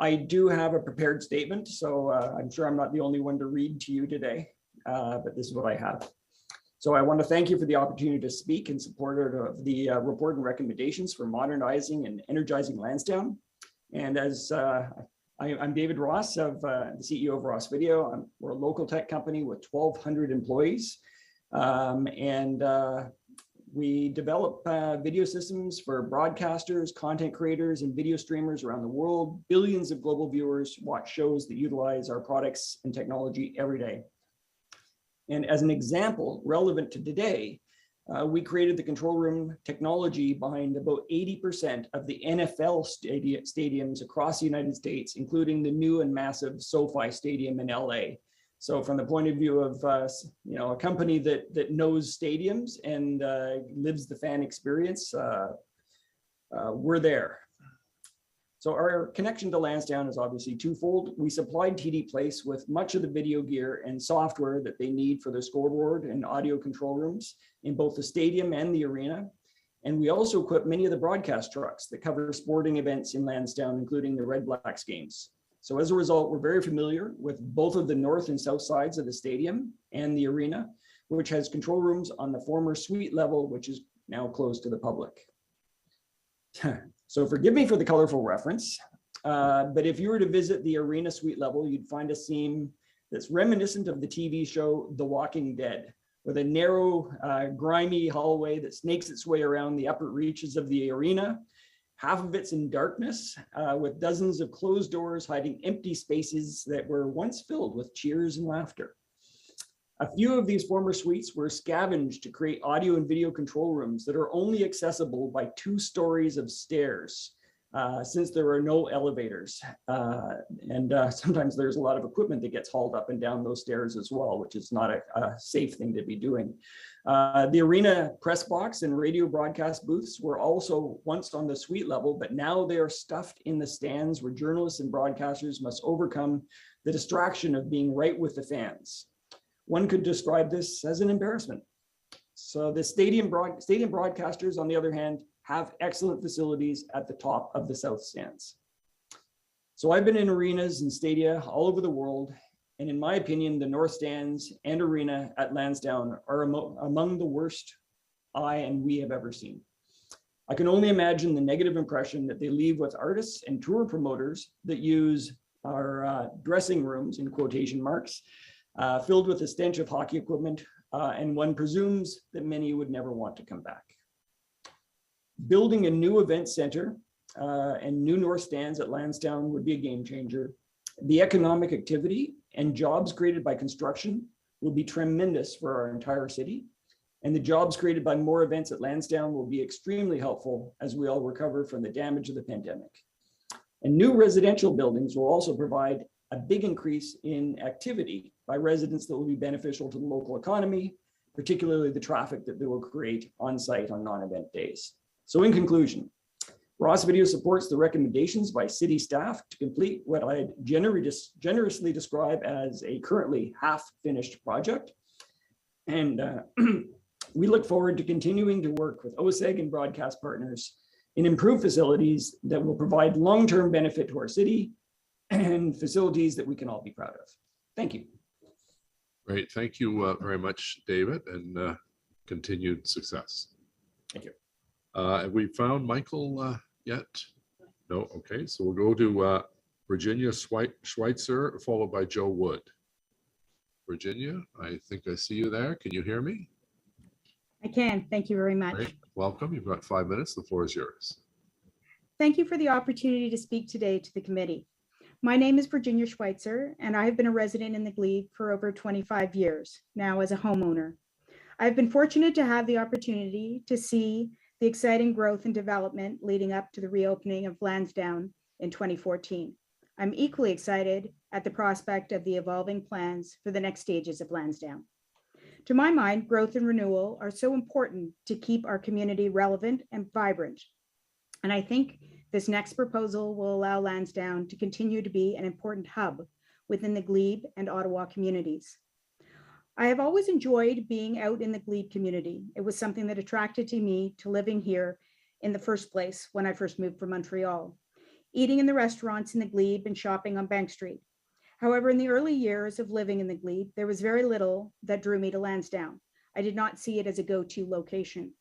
K: I do have a prepared statement, so I'm sure I'm not the only one to read to you today, but this is what I have. So I want to thank you for the opportunity to speak in support of the report and recommendations for modernizing and energizing Lansdowne. And as I'm David Ross, of the CEO of Ross Video. We're a local tech company with 1,200 employees. We develop video systems for broadcasters, content creators, and video streamers around the world. Billions of global viewers watch shows that utilize our products and technology every day. And as an example, relevant to today, we created the control room technology behind about 80% of the NFL stadiums across the United States, including the new and massive SoFi Stadium in LA. So from the point of view of a company that knows stadiums and lives the fan experience, we're there. So our connection to Lansdowne is obviously twofold. We supplied TD Place with much of the video gear and software that they need for their scoreboard and audio control rooms in both the stadium and the arena. And we also equipped many of the broadcast trucks that cover sporting events in Lansdowne, including the Red Blacks games. So as a result, we're very familiar with both of the north and south sides of the stadium and the arena, which has control rooms on the former suite level, which is now closed to the public. So forgive me for the colorful reference, but if you were to visit the arena suite level, you'd find a scene that's reminiscent of the TV show The Walking Dead, with a narrow, grimy hallway that snakes its way around the upper reaches of the arena. Half of it's in darkness, with dozens of closed doors hiding empty spaces that were once filled with cheers and laughter. A few of these former suites were scavenged to create audio and video control rooms that are only accessible by 2 stories of stairs, since there are no elevators. Sometimes there's a lot of equipment that gets hauled up and down those stairs as well, which is not a safe thing to be doing. The arena press box and radio broadcast booths were also once on the suite level, but now they are stuffed in the stands where journalists and broadcasters must overcome the distraction of being right with the fans. One could describe this as an embarrassment. So the stadium broadcasters, on the other hand, have excellent facilities at the top of the south stands. So I've been in arenas and stadia all over the world, and in my opinion, the north stands and arena at Lansdowne are among the worst I and we have ever seen. I can only imagine the negative impression that they leave with artists and tour promoters that use our dressing rooms, in quotation marks, filled with the stench of hockey equipment, and one presumes that many would never want to come back. Building a new event center and new north stands at Lansdowne would be a game changer. The economic activity and jobs created by construction will be tremendous for our entire city. And the jobs created by more events at Lansdowne will be extremely helpful as we all recover from the damage of the pandemic. And new residential buildings will also provide a big increase in activity by residents that will be beneficial to the local economy, particularly the traffic that they will create on site on non-event days. So in conclusion, Ross Video supports the recommendations by city staff to complete what I'd generously describe as a currently half-finished project. And we look forward to continuing to work with OSEG and broadcast partners in improved facilities that will provide long-term benefit to our city and facilities that we can all be proud of. Thank you.
C: Great. Thank you very much, David, and continued success.
K: Thank you.
C: Have we found Michael yet? No. Okay. So we'll go to Virginia Schweitzer, followed by Joe Wood. Virginia, I think I see you there. Can you hear me?
L: I can. Thank you very much.
C: Great. Welcome. You've got 5 minutes. The floor is yours.
L: Thank you for the opportunity to speak today to the committee. My name is Virginia Schweitzer, and I have been a resident in the Glebe for over 25 years, now as a homeowner. I've been fortunate to have the opportunity to see the exciting growth and development leading up to the reopening of Lansdowne in 2014. I'm equally excited at the prospect of the evolving plans for the next stages of Lansdowne. To my mind, growth and renewal are so important to keep our community relevant and vibrant. And I think this next proposal will allow Lansdowne to continue to be an important hub within the Glebe and Ottawa communities. I have always enjoyed being out in the Glebe community. It was something that attracted me to living here in the first place when I first moved from Montreal, eating in the restaurants in the Glebe and shopping on Bank Street. However, in the early years of living in the Glebe, there was very little that drew me to Lansdowne. I did not see it as a go-to location.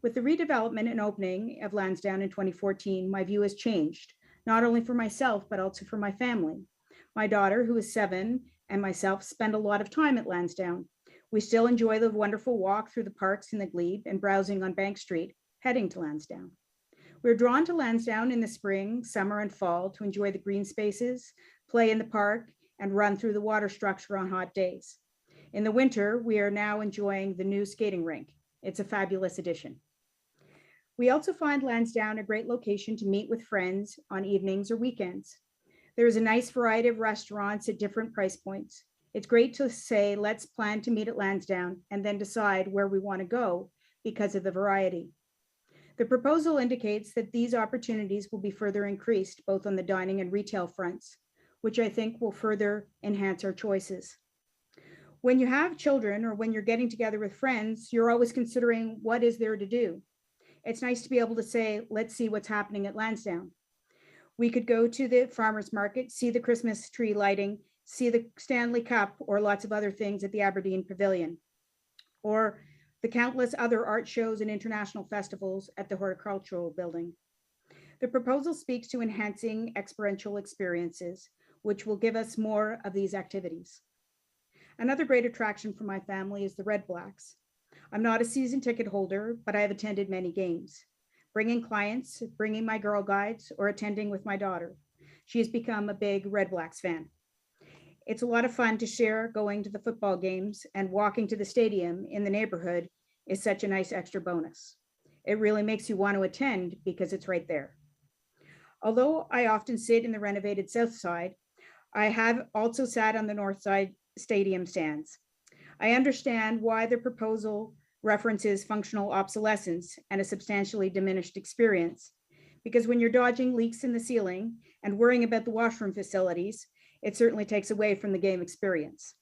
L: With the redevelopment and opening of Lansdowne in 2014, my view has changed, not only for myself, but also for my family. My daughter, who is 7, and myself spend a lot of time at Lansdowne. We still enjoy the wonderful walk through the parks in the Glebe and browsing on Bank Street, heading to Lansdowne. We're drawn to Lansdowne in the spring, summer, and fall to enjoy the green spaces, play in the park, and run through the water structure on hot days. In the winter, we are now enjoying the new skating rink. It's a fabulous addition. We also find Lansdowne a great location to meet with friends on evenings or weekends. There is a nice variety of restaurants at different price points. It's great to say, let's plan to meet at Lansdowne and then decide where we want to go because of the variety. The proposal indicates that these opportunities will be further increased both on the dining and retail fronts, which I think will further enhance our choices. When you have children or when you're getting together with friends, you're always considering what is there to do. It's nice to be able to say, let's see what's happening at Lansdowne. We could go to the farmer's market, see the Christmas tree lighting, see the Stanley Cup, or lots of other things at the Aberdeen Pavilion, or the countless other art shows and international festivals at the Horticultural Building. The proposal speaks to enhancing experiential experiences, which will give us more of these activities. Another great attraction for my family is the Red Blacks. I'm not a season ticket holder, but I have attended many games, bringing clients, bringing my Girl Guides, or attending with my daughter. She has become a big Red Blacks fan. It's a lot of fun to share going to the football games, and walking to the stadium in the neighborhood is such a nice extra bonus. It really makes you want to attend because it's right there. Although I often sit in the renovated south side, I have also sat on the north side stadium stands. I understand why the proposal references functional obsolescence and a substantially diminished experience, because when you're dodging leaks in the ceiling and worrying about the washroom facilities, it certainly takes away from the game experience.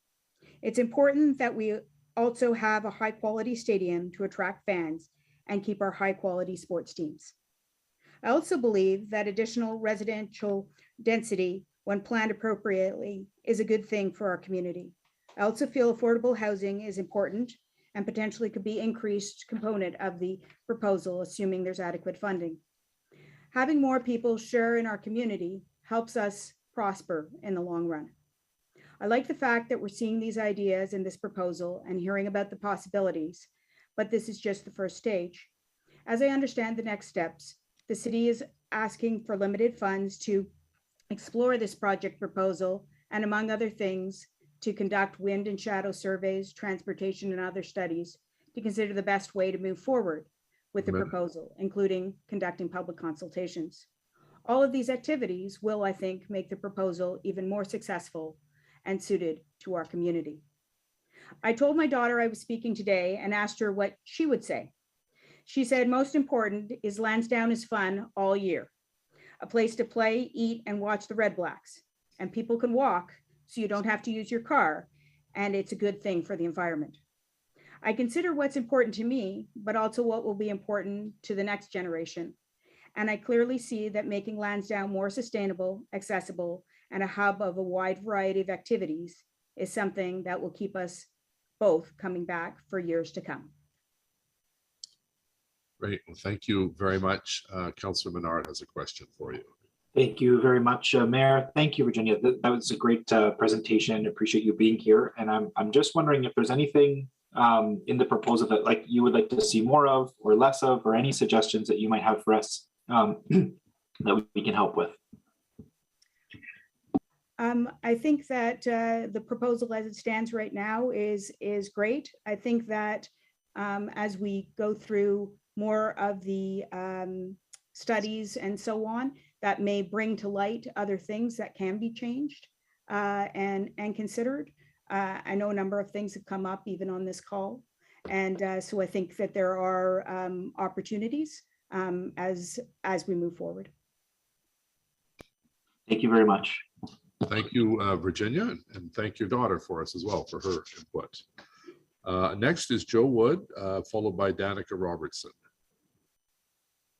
L: It's important that we also have a high quality stadium to attract fans and keep our high quality sports teams. I also believe that additional residential density, when planned appropriately, is a good thing for our community. I also feel affordable housing is important and potentially could be increased component of the proposal, assuming there's adequate funding. Having more people share in our community helps us prosper in the long run. I like the fact that we're seeing these ideas in this proposal and hearing about the possibilities, but this is just the first stage. As I understand the next steps, the city is asking for limited funds to explore this project proposal, and among other things, to conduct wind and shadow surveys, transportation, and other studies to consider the best way to move forward with the proposal, including conducting public consultations. All of these activities will, I think, make the proposal even more successful and suited to our community. I told my daughter I was speaking today and asked her what she would say. She said, most important is Lansdowne is fun all year, a place to play, eat, and watch the Red Blacks, and people can walk so you don't have to use your car, and it's a good thing for the environment. I consider what's important to me, but also what will be important to the next generation. And I clearly see that making Lansdowne more sustainable, accessible, and a hub of a wide variety of activities is something that will keep us both coming back for years to come.
C: Great. Well, thank you very much. Councillor Menard has a question for you.
O: Thank you very much, Mayor. Thank you, Virginia. That was a great presentation. Appreciate you being here. And I'm just wondering if there's anything in the proposal that like you would like to see more of or less of, or any suggestions that you might have for us that we can help with?
L: I think that the proposal as it stands right now is great. I think that as we go through more of the studies and so on, that may bring to light other things that can be changed and considered. I know a number of things have come up even on this call. And so I think that there are opportunities as we move forward.
O: Thank you very much.
C: Thank you, Virginia, and thank your daughter for us as well for her input. Next is Joe Wood, followed by Danica Robertson.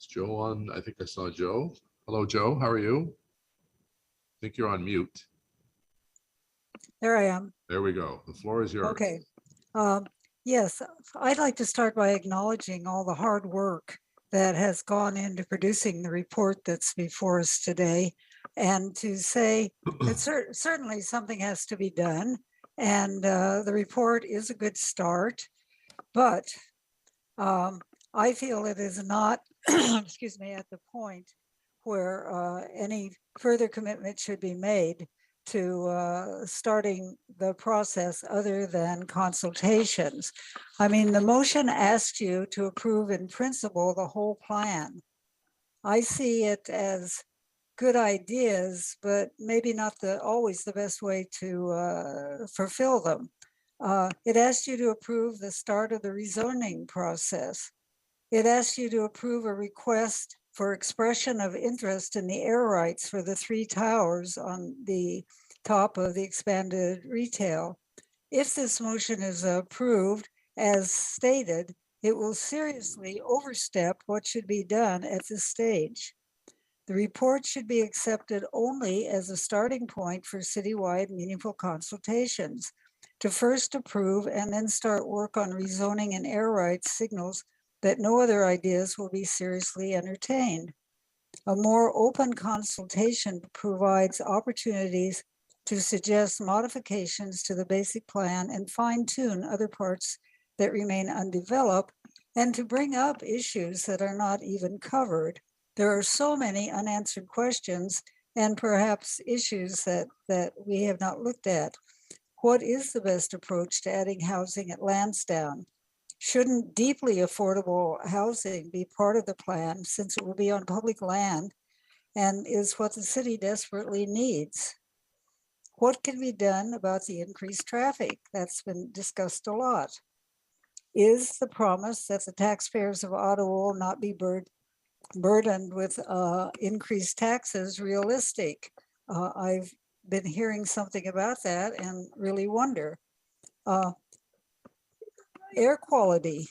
C: Is Joe on? I think I saw Joe. Hello, Joe. How are you? I think you're on mute.
Q: There I am.
C: There we go. The floor is yours.
Q: Okay. Yes, I'd like to start by acknowledging all the hard work that has gone into producing the report that's before us today, and to say that certainly something has to be done, and the report is a good start, but I feel it is not, excuse me, at the point where any further commitment should be made to starting the process other than consultations. I mean, the motion asked you to approve in principle the whole plan. I see it as good ideas, but maybe not always the best way to fulfill them. It asked you to approve the start of the rezoning process. It asked you to approve a request for expression of interest in the air rights for the 3 towers on the top of the expanded retail. If this motion is approved, as stated, it will seriously overstep what should be done at this stage. The report should be accepted only as a starting point for citywide meaningful consultations to first approve and then start work on rezoning and air rights signals that no other ideas will be seriously entertained. A more open consultation provides opportunities to suggest modifications to the basic plan and fine-tune other parts that remain undeveloped, and to bring up issues that are not even covered. There are so many unanswered questions and perhaps issues that we have not looked at. What is the best approach to adding housing at Lansdowne? Shouldn't deeply affordable housing be part of the plan, since it will be on public land and is what the city desperately needs? What can be done about the increased traffic? That's been discussed a lot. Is the promise that the taxpayers of Ottawa will not be burdened with increased taxes realistic? I've been hearing something about that and really wonder. Air quality.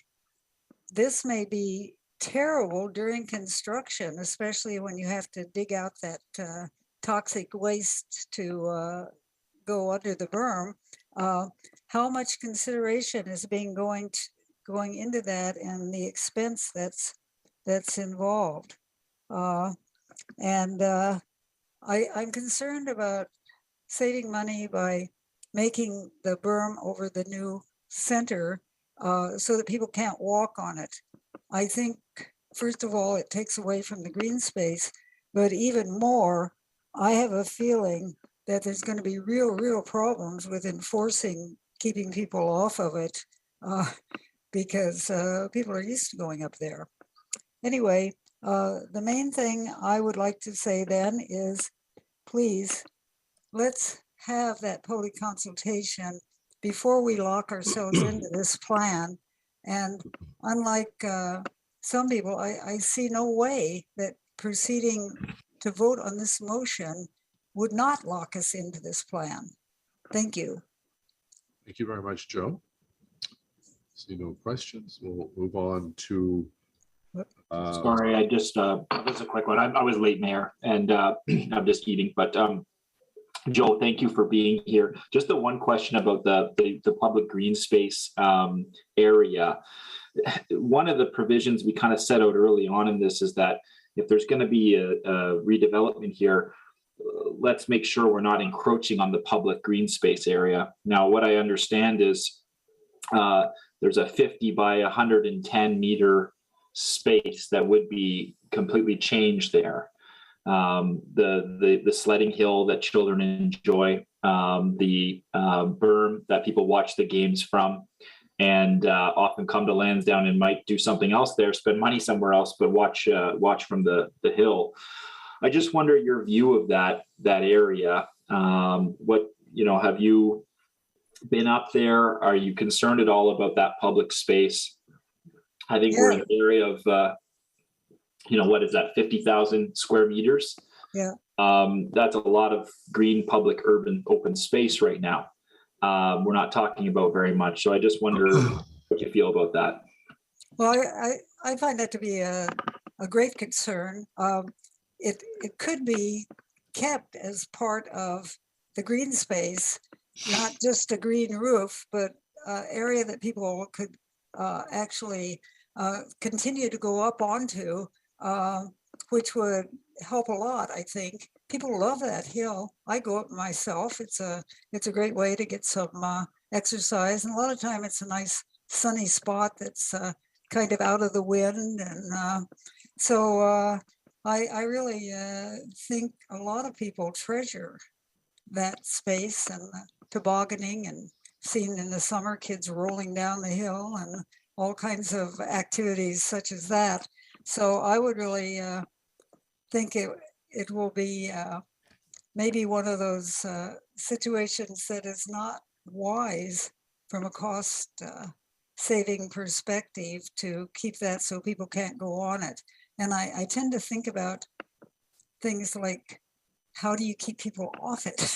Q: This may be terrible during construction, especially when you have to dig out that toxic waste to go under the berm. How much consideration is going into that and the expense that's involved? I'm concerned about saving money by making the berm over the new center so that people can't walk on it. I think, first of all, it takes away from the green space, but even more, I have a feeling that there's going to be real problems with enforcing keeping people off of it because people are used to going up there. Anyway, the main thing I would like to say then is, please, let's have that public consultation before we lock ourselves into this plan. And unlike some people, I see no way that proceeding to vote on this motion would not lock us into this plan. Thank you.
C: Thank you very much, Joe. See no questions. We'll move on to.
O: Sorry, I just, this is a quick one. I was late, Mayor, and I'm just eating, but Joe, thank you for being here. Just the one question about the public green space area. One of the provisions we kind of set out early on in this is that if there's going to be a redevelopment here, let's make sure we're not encroaching on the public green space area. Now, what I understand is there's a 50 by 110 meter space that would be completely changed there. The sledding hill that children enjoy, the berm that people watch the games from, and often come to Lansdowne and might do something else there, spend money somewhere else, but watch from the hill. I just wonder your view of that area. What, have you been up there? Are you concerned at all about that public space? I think we're in an area of, what is that, 50,000 square meters?
Q: Yeah.
O: That's a lot of green, public, urban, open space right now. We're not talking about very much. So I just wonder what you feel about that.
Q: Well, I find that to be a great concern. It could be kept as part of the green space, not just a green roof, but area that people could actually continue to go up onto, which would help a lot, I think. People love that hill. I go up myself. It's a great way to get some exercise. And a lot of time it's a nice sunny spot that's kind of out of the wind. And so I really think a lot of people treasure that space and tobogganing and seeing in the summer kids rolling down the hill and all kinds of activities such as that. So I would really think it will be maybe one of those situations that is not wise from a cost saving perspective to keep that so people can't go on it. And I tend to think about things like, how do you keep people off it?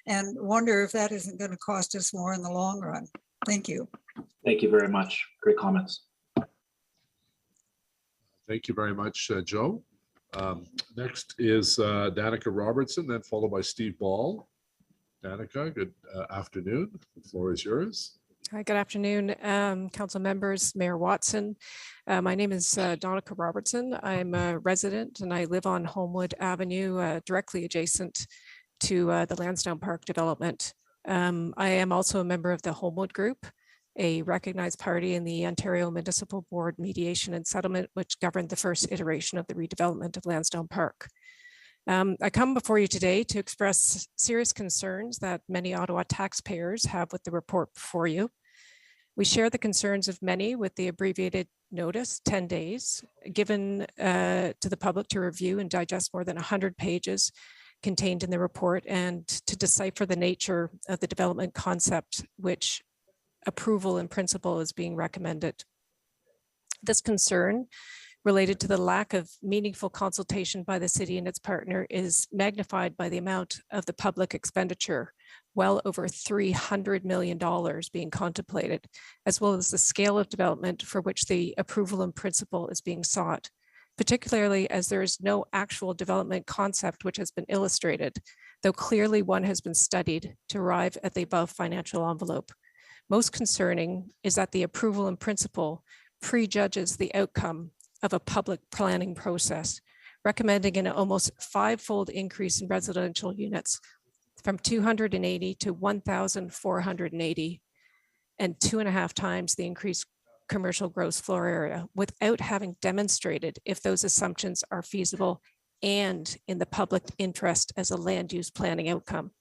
Q: And wonder if that isn't going to cost us more in the long run. Thank you.
O: Thank you very much. Great comments.
C: Thank you very much, Joe. Next is Danica Robertson, then followed by Steve Ball. Danica, good afternoon. The floor is yours.
U: Hi, good afternoon, council members, Mayor Watson. My name is Danica Robertson. I'm a resident and I live on Homewood Avenue, directly adjacent to the Lansdowne Park development. I am also a member of the Homewood Group, a recognized party in the Ontario Municipal Board Mediation and Settlement, which governed the first iteration of the redevelopment of Lansdowne Park. I come before you today to express serious concerns that many Ottawa taxpayers have with the report before you. We share the concerns of many with the abbreviated notice, 10 days, given to the public to review and digest more than 100 pages contained in the report and to decipher the nature of the development concept, which approval in principle is being recommended. This concern related to the lack of meaningful consultation by the city and its partner is magnified by the amount of the public expenditure, well over $300 million being contemplated, as well as the scale of development for which the approval in principle is being sought, particularly as there is no actual development concept which has been illustrated, though clearly one has been studied to arrive at the above financial envelope. Most concerning is that the approval in principle prejudges the outcome of a public planning process, recommending an almost five-fold increase in residential units from 280 to 1,480 and 2.5 times the increased commercial gross floor area without having demonstrated if those assumptions are feasible and in the public interest as a land use planning outcome.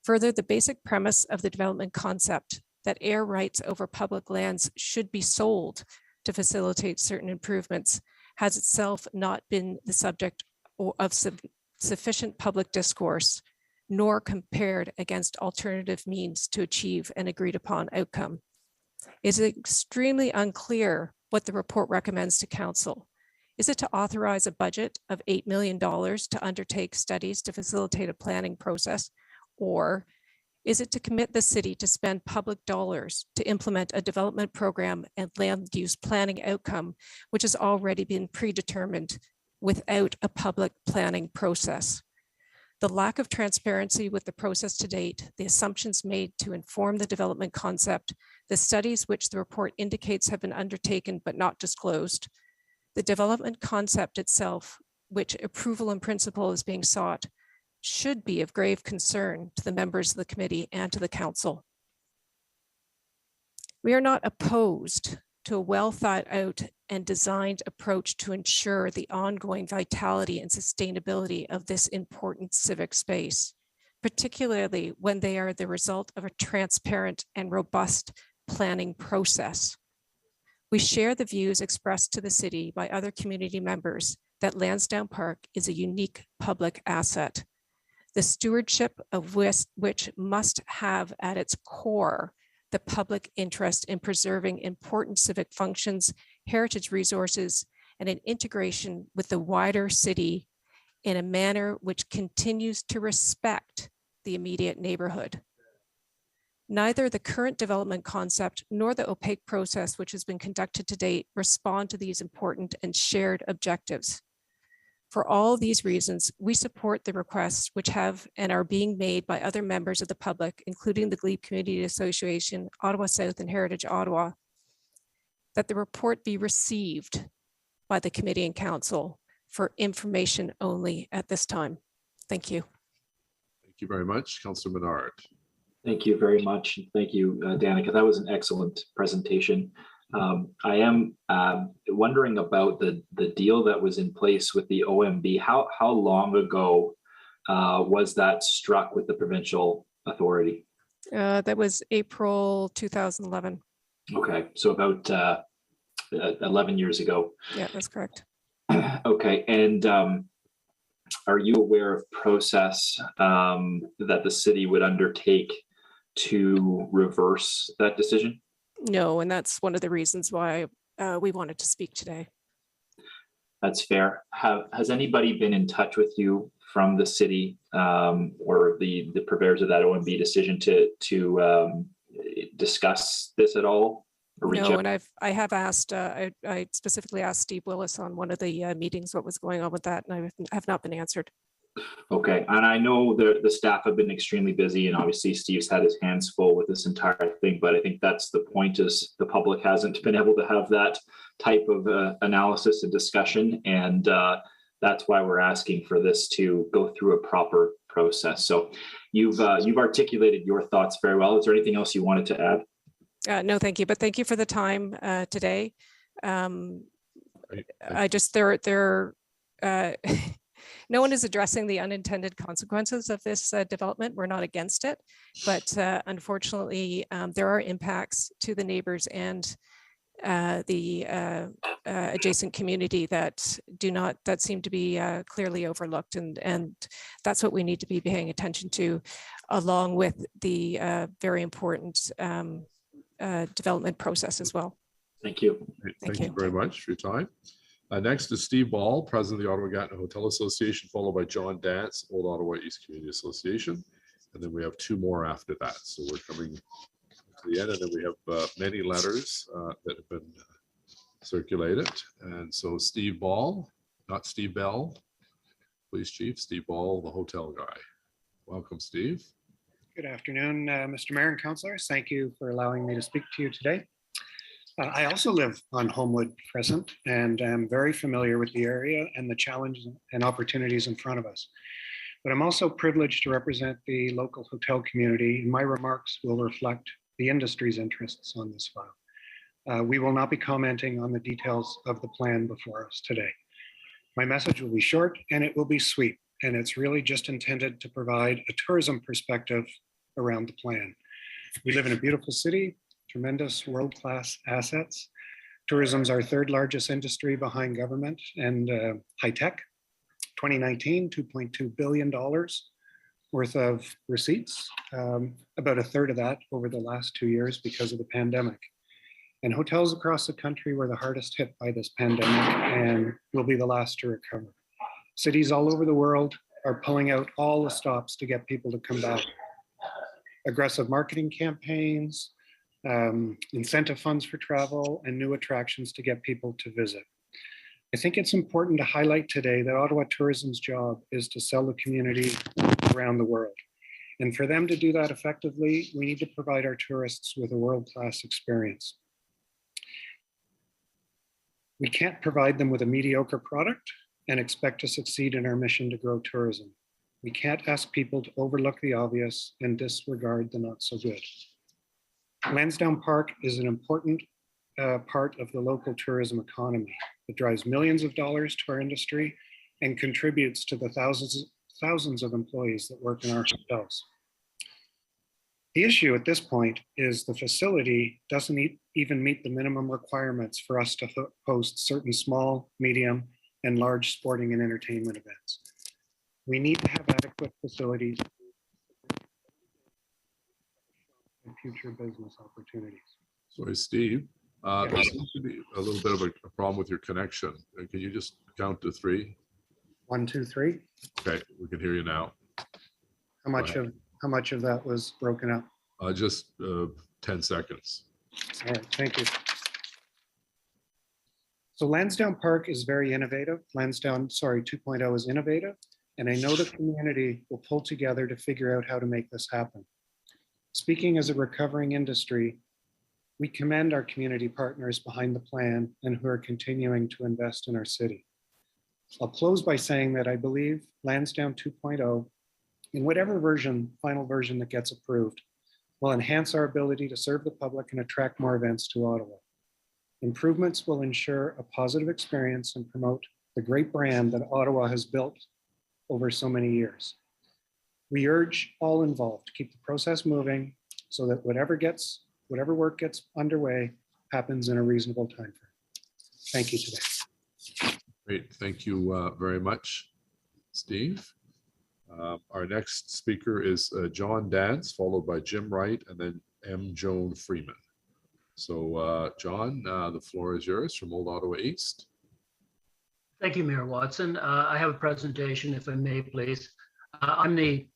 U: Further, the basic premise of the development concept that air rights over public lands should be sold to facilitate certain improvements has itself not been the subject of sufficient public discourse, nor compared against alternative means to achieve an agreed upon outcome. It is extremely unclear what the report recommends to council. Is it to authorize a budget of $8 million to undertake studies to facilitate a planning process, or is it to commit the city to spend public dollars to implement a development program and land use planning outcome, which has already been predetermined without a public planning process? The lack of transparency with the process to date, the assumptions made to inform the development concept, the studies which the report indicates have been undertaken but not disclosed, the development concept itself, which approval in principle is being sought, should be of grave concern to the members of the committee and to the council. We are not opposed to a well thought out and designed approach to ensure the ongoing vitality and sustainability of this important civic space, particularly when they are the result of a transparent and robust planning process. We share the views expressed to the city by other community members that Lansdowne Park is a unique public asset, the stewardship of which must have at its core the public interest in preserving important civic functions, heritage resources, and an integration with the wider city in a manner which continues to respect the immediate neighborhood. Neither the current development concept nor the opaque process which has been conducted to date respond to these important and shared objectives. For all these reasons, we support the requests which have and are being made by other members of the public, including the Glebe Community Association, Ottawa South, and Heritage Ottawa, that the report be received by the committee and council for information only at this time. Thank you.
C: Thank you very much. Councillor Menard.
O: Thank you very much. Thank you, Danica. That was an excellent presentation. I am wondering about the deal that was in place with the OMB. How long ago was that struck with the provincial authority?
U: That was April 2011.
O: Okay, so about 11 years ago.
U: Yeah, that's correct.
O: Okay, and are you aware of process that the city would undertake to reverse that decision?
U: No, and that's one of the reasons why we wanted to speak today.
O: That's fair. Has anybody been in touch with you from the city or the purveyors of that OMB decision to discuss this at all?
U: No, and I have asked, I specifically asked Steve Willis on one of the meetings what was going on with that, and I have not been answered.
O: Okay, and I know the staff have been extremely busy, and obviously Steve's had his hands full with this entire thing, but I think that's the point, is the public hasn't been able to have that type of analysis and discussion, and that's why we're asking for this to go through a proper process. So you've articulated your thoughts very well. Is there anything else you wanted to add?
U: No, thank you, but thank you for the time today. I just, no one is addressing the unintended consequences of this development. We're not against it, but unfortunately, there are impacts to the neighbors and the adjacent community that seem to be clearly overlooked, and that's what we need to be paying attention to, along with the very important development process as well.
O: Thank you.
C: Thank you very much for your time. Next is Steve Ball, President of the Ottawa-Gatineau Hotel Association, followed by John Dance, Old Ottawa East Community Association. And then we have two more after that. So we're coming to the end, and then we have many letters that have been circulated. And so Steve Ball, not Steve Bell, Police Chief, Steve Ball, the hotel guy. Welcome, Steve.
P: Good afternoon, Mr. Mayor and councillors. Thank you for allowing me to speak to you today. I also live on Homewood Crescent and am very familiar with the area and the challenges and opportunities in front of us. But I'm also privileged to represent the local hotel community, and my remarks will reflect the industry's interests on this file. We will not be commenting on the details of the plan before us today. My message will be short and it will be sweet, and it's really just intended to provide a tourism perspective around the plan. We live in a beautiful city, tremendous world-class assets. Tourism's our third largest industry behind government and high tech. 2019, $2.2 billion worth of receipts, about a third of that over the last 2 years because of the pandemic. And hotels across the country were the hardest hit by this pandemic and will be the last to recover. Cities all over the world are pulling out all the stops to get people to come back. Aggressive marketing campaigns, incentive funds for travel, and new attractions to get people to visit. I think it's important to highlight today that Ottawa Tourism's job is to sell the community around the world. And for them to do that effectively, we need to provide our tourists with a world-class experience. We can't provide them with a mediocre product and expect to succeed in our mission to grow tourism. We can't ask people to overlook the obvious and disregard the not so good. Lansdowne Park is an important part of the local tourism economy. It drives millions of dollars to our industry and contributes to the thousands of employees that work in our hotels. The issue at this point is the facility doesn't even meet the minimum requirements for us to host certain small, medium, and large sporting and entertainment events. We need to have adequate facilities and future business opportunities.
C: Sorry, Steve. There seems to be a little bit of a problem with your connection. Can you just count to 3?
P: 1, 2, 3.
C: Okay, we can hear you now.
P: How much of that was broken up?
C: Just 10 seconds.
P: All right, thank you. So Lansdowne Park is very innovative. Lansdowne 2.0 is innovative, and I know the community will pull together to figure out how to make this happen. Speaking as a recovering industry, we commend our community partners behind the plan and who are continuing to invest in our city. I'll close by saying that I believe Lansdowne 2.0, in whatever final version that gets approved, will enhance our ability to serve the public and attract more events to Ottawa. Improvements will ensure a positive experience and promote the great brand that Ottawa has built over so many years. We urge all involved to keep the process moving so that whatever work gets underway happens in a reasonable time frame. Thank you today.
C: Great, thank you very much, Steve. Our next speaker is John Dance, followed by Jim Wright, and then M. Joan Freeman. So John, the floor is yours from Old Ottawa East.
R: Thank you, Mayor Watson. I have a presentation, if I may, please. I'm the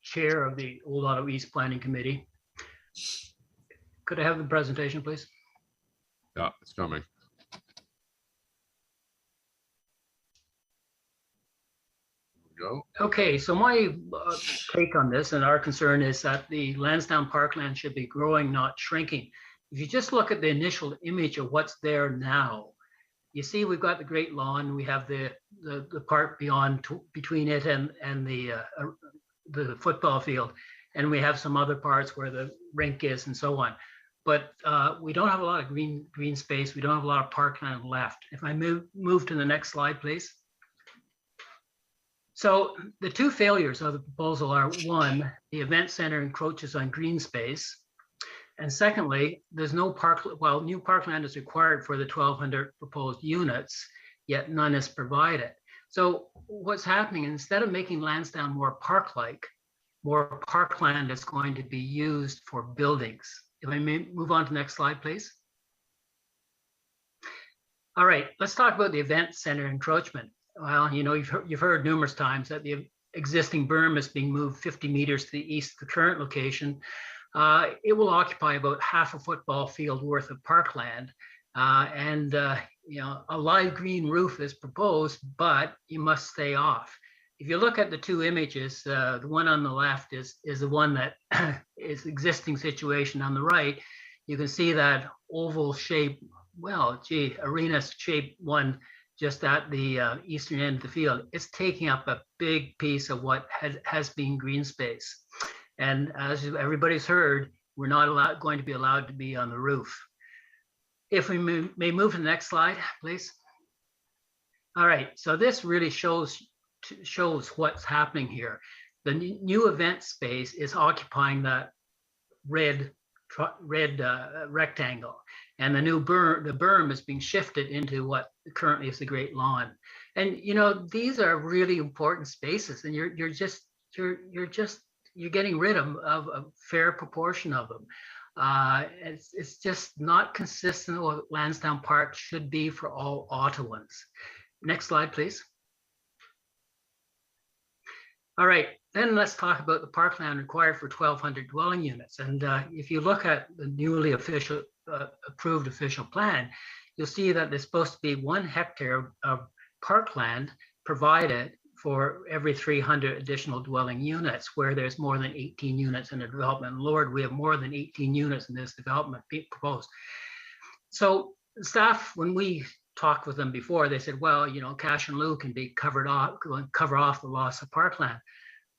R: chair of the Old Ottawa East Planning Committee. Could I have the presentation, please?
C: Yeah, it's coming. Go.
R: Okay, so my take on this and our concern is that the Lansdowne Parkland should be growing, not shrinking. If you just look at the initial image of what's there now, you see we've got the Great Lawn, we have the part beyond between it and the football field, and we have some other parts where the rink is and so on. But we don't have a lot of green space. We don't have a lot of parkland left. If I move to the next slide, please. So the two failures of the proposal are, one, the event center encroaches on green space. And secondly, there's no new parkland is required for the 1,200 proposed units, yet none is provided. So what's happening, instead of making Lansdowne more park-like, more parkland is going to be used for buildings. If I may move on to the next slide, please. All right, let's talk about the event center encroachment. Well, you know, you've heard numerous times that the existing berm is being moved 50 meters to the east of the current location. It will occupy about half a football field worth of parkland. You know, a live green roof is proposed, but you must stay off. If you look at the two images, the one on the left is the one that is existing situation. On the right, you can see that oval shape, well, gee, arena shape one just at the eastern end of the field. It's taking up a big piece of what has been green space. And as everybody's heard, we're not going to be allowed to be on the roof. If we may move to the next slide, please. All right, so this really shows what's happening here. The new event space is occupying that red rectangle, and the new berm is being shifted into what currently is the Great Lawn. And you know, these are really important spaces, and you're getting rid of a fair proportion of them. It's just not consistent with what Lansdowne Park should be for all Ottawans. Next slide, please. All right, then let's talk about the parkland required for 1,200 dwelling units. And if you look at the newly approved official plan, you'll see that there's supposed to be 1 hectare of parkland provided for every 300 additional dwelling units, where there's more than 18 units in the development. Lord, we have more than 18 units in this development being proposed. So staff, when we talked with them before, they said, well, you know, cash and lieu can be cover off the loss of parkland.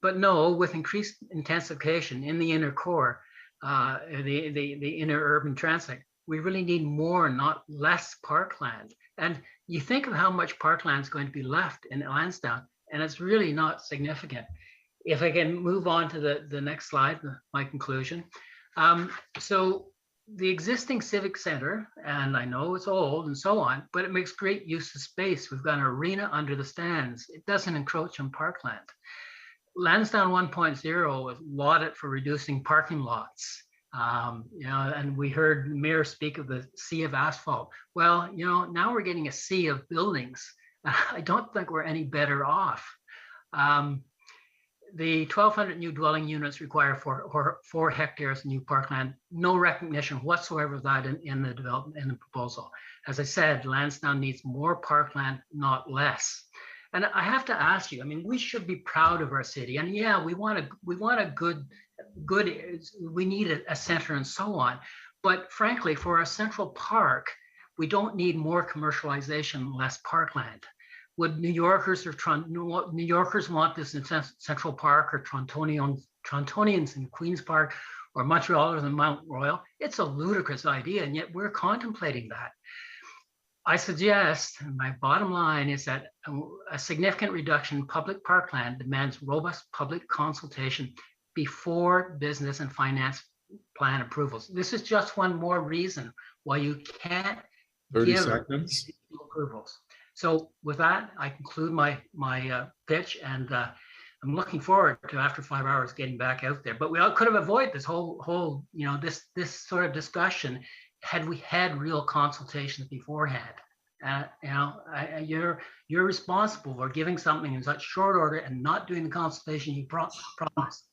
R: But no, with increased intensification in the inner core, the inner urban transit. We really need more, not less parkland. And you think of how much parkland is going to be left in Lansdowne, and it's really not significant. If I can move on to the next slide, my conclusion. So the existing civic center, and I know it's old and so on, but it makes great use of space. We've got an arena under the stands. It doesn't encroach on parkland. Lansdowne 1.0 was lauded for reducing parking lots. And we heard the mayor speak of the sea of asphalt. Well, now we're getting a sea of buildings. I don't think we're any better off. The 1,200 new dwelling units require 4 hectares of new parkland. No recognition whatsoever of that in the development, in the proposal. As I said, Lansdowne needs more parkland, not less. And I have to ask you, I mean, we should be proud of our city. And yeah, we want a good, we need a center and so on. But frankly, for our central park, we don't need more commercialization, less parkland. Would New Yorkers want this in Central Park, or Torontonians in Queen's Park, or Montrealers in Mount Royal? It's a ludicrous idea, and yet we're contemplating that. I suggest, and my bottom line is that a significant reduction in public parkland demands robust public consultation before business and finance plan approvals. This is just one more reason why you can't
C: 30
R: give
C: seconds.
R: approvals. So with that, I conclude my pitch, and I'm looking forward to, after 5 hours, getting back out there. But we all could have avoided this whole this sort of discussion had we had real consultations beforehand. You're responsible for giving something in such short order and not doing the consultation you promised.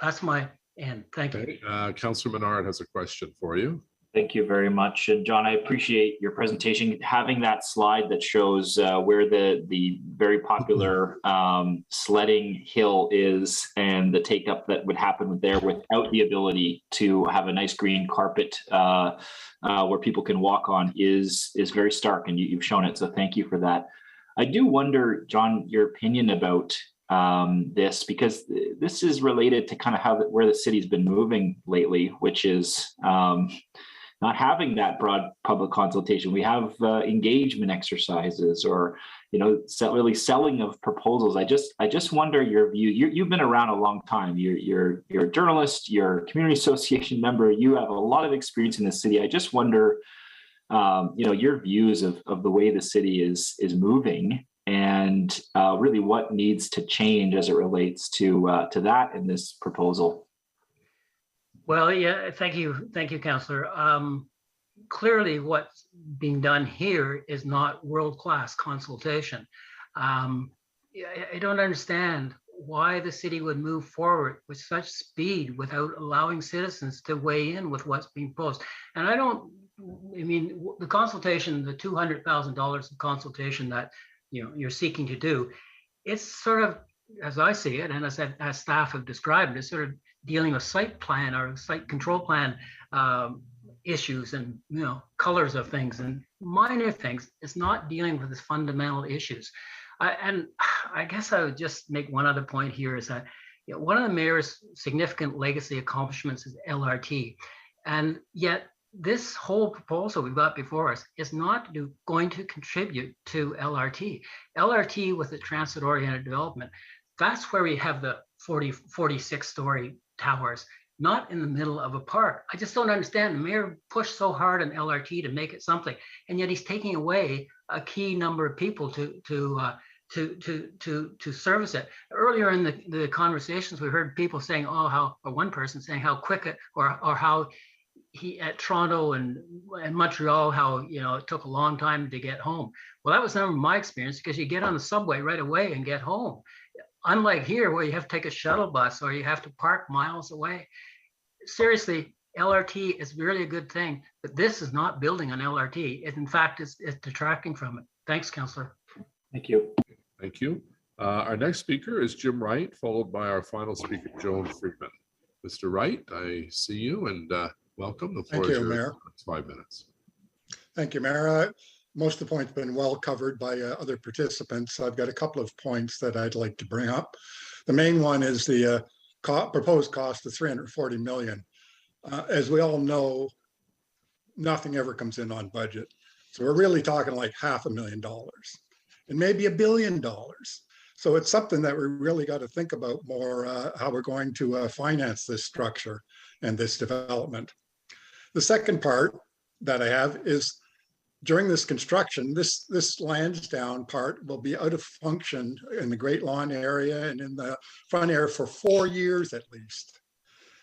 R: That's my end. Thank you.
C: Councillor Menard has a question for you.
O: Thank you very much. And John, I appreciate your presentation. Having that slide that shows where the very popular sledding hill is and the take up that would happen there without the ability to have a nice green carpet where people can walk on is very stark, and you've shown it. So thank you for that. I do wonder, John, your opinion about this, because this is related to kind of where the city's been moving lately, which is not having that broad public consultation. We have engagement exercises, or really selling of proposals. I just wonder your view. You've been around a long time. You're a journalist. You're a community association member. You have a lot of experience in the city. I just wonder, your views of the way the city is moving, and really what needs to change as it relates to that in this proposal.
R: Well, yeah, thank you, Councillor. Clearly, what's being done here is not world-class consultation. I don't understand why the city would move forward with such speed without allowing citizens to weigh in with what's being proposed. And the consultation, the $200,000 of consultation that you're seeking to do, it's sort of, as I see it, and as staff have described, it's sort of dealing with site plan or site control plan issues and colors of things and minor things. It's not dealing with the fundamental issues. And I guess I would just make one other point here, is that one of the mayor's significant legacy accomplishments is LRT, and yet this whole proposal we've got before us is not going to contribute to LRT. LRT with the transit-oriented development, that's where we have the 46-story towers, not in the middle of a park. I just don't understand. The mayor pushed so hard on LRT to make it something, and yet he's taking away a key number of people to service it. Earlier in the conversations, we heard people saying, or one person saying how quick it, or how he at Toronto and Montreal, how it took a long time to get home. Well, that was never my experience, because you get on the subway right away and get home. Unlike here, where you have to take a shuttle bus or you have to park miles away. Seriously, LRT is really a good thing, but this is not building on LRT. It, in fact, is detracting from it. Thanks, Councillor.
O: Thank you.
C: Thank you. Our next speaker is Jim Wright, followed by our final speaker, Joan Friedman. Mr. Wright, I see you, and welcome. The floor is yours.
A: Mayor.
C: It's 5 minutes.
A: Thank you, Mayor. Most of the points have been well covered by other participants. I've got a couple of points that I'd like to bring up. The main one is the proposed cost of $340 million. As we all know, nothing ever comes in on budget. So we're really talking like $500,000 and maybe $1 billion. So it's something that we really got to think about more, how we're going to finance this structure and this development. The second part that I have is during this construction, this Lansdowne part will be out of function in the Great Lawn area and in the front area for 4 years at least.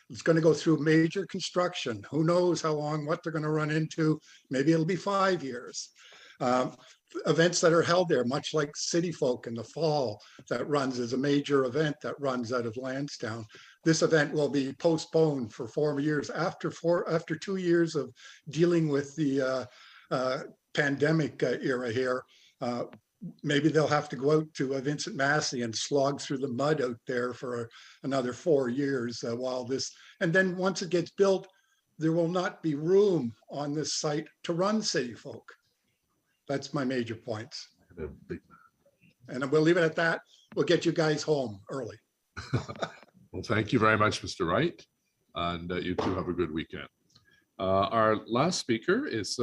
A: It's going to go through major construction. Who knows how long, what they're going to run into. Maybe it'll be 5 years. Events that are held there, much like City Folk in the fall, that runs as a major event that runs out of Lansdowne. This event will be postponed for 4 years after 2 years of dealing with the pandemic era here. Maybe they'll have to go out to Vincent Massey and slog through the mud out there for another 4 years while this, and then once it gets built, there will not be room on this site to run City Folk. That's my major points. And we'll leave it at that. We'll get you guys home early.
C: Well, thank you very much, Mr. Wright. And you two have a good weekend. Our last speaker is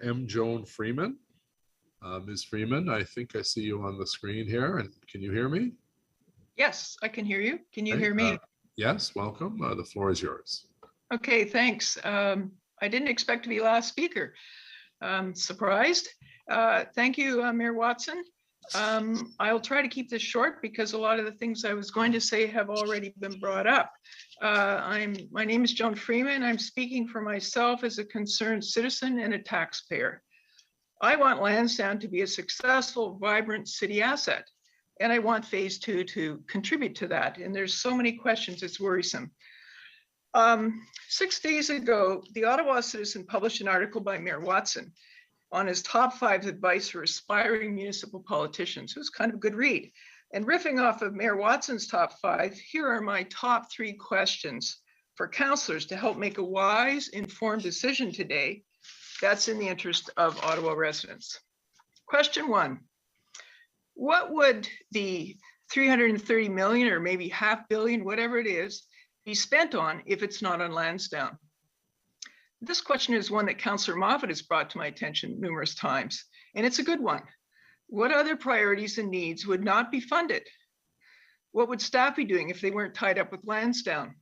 C: M. Joan Freeman. Ms. Freeman, I think I see you on the screen here. And can you hear me?
S: Yes, I can hear you. Can you
C: Okay,
S: hear me?
C: Yes, welcome. The floor is yours.
S: Okay, thanks. I didn't expect to be last speaker. Surprised. Thank you, Mayor Watson. I'll try to keep this short because a lot of the things I was going to say have already been brought up. My name is Joan Freeman. I'm speaking for myself as a concerned citizen and a taxpayer. I want Lansdowne to be a successful, vibrant city asset, and I want Phase 2 to contribute to that. And there's so many questions, it's worrisome. 6 days ago, the Ottawa Citizen published an article by Mayor Watson on his top 5 advice for aspiring municipal politicians. It was kind of a good read. And riffing off of Mayor Watson's top 5, here are my top 3 questions for councillors to help make a wise, informed decision today that's in the interest of Ottawa residents. Question 1, what would the 330 million or maybe $500 million, whatever it is, be spent on if it's not on Lansdowne? This question is one that Councillor Moffat has brought to my attention numerous times, and it's a good one. What other priorities and needs would not be funded? What would staff be doing if they weren't tied up with Lansdowne?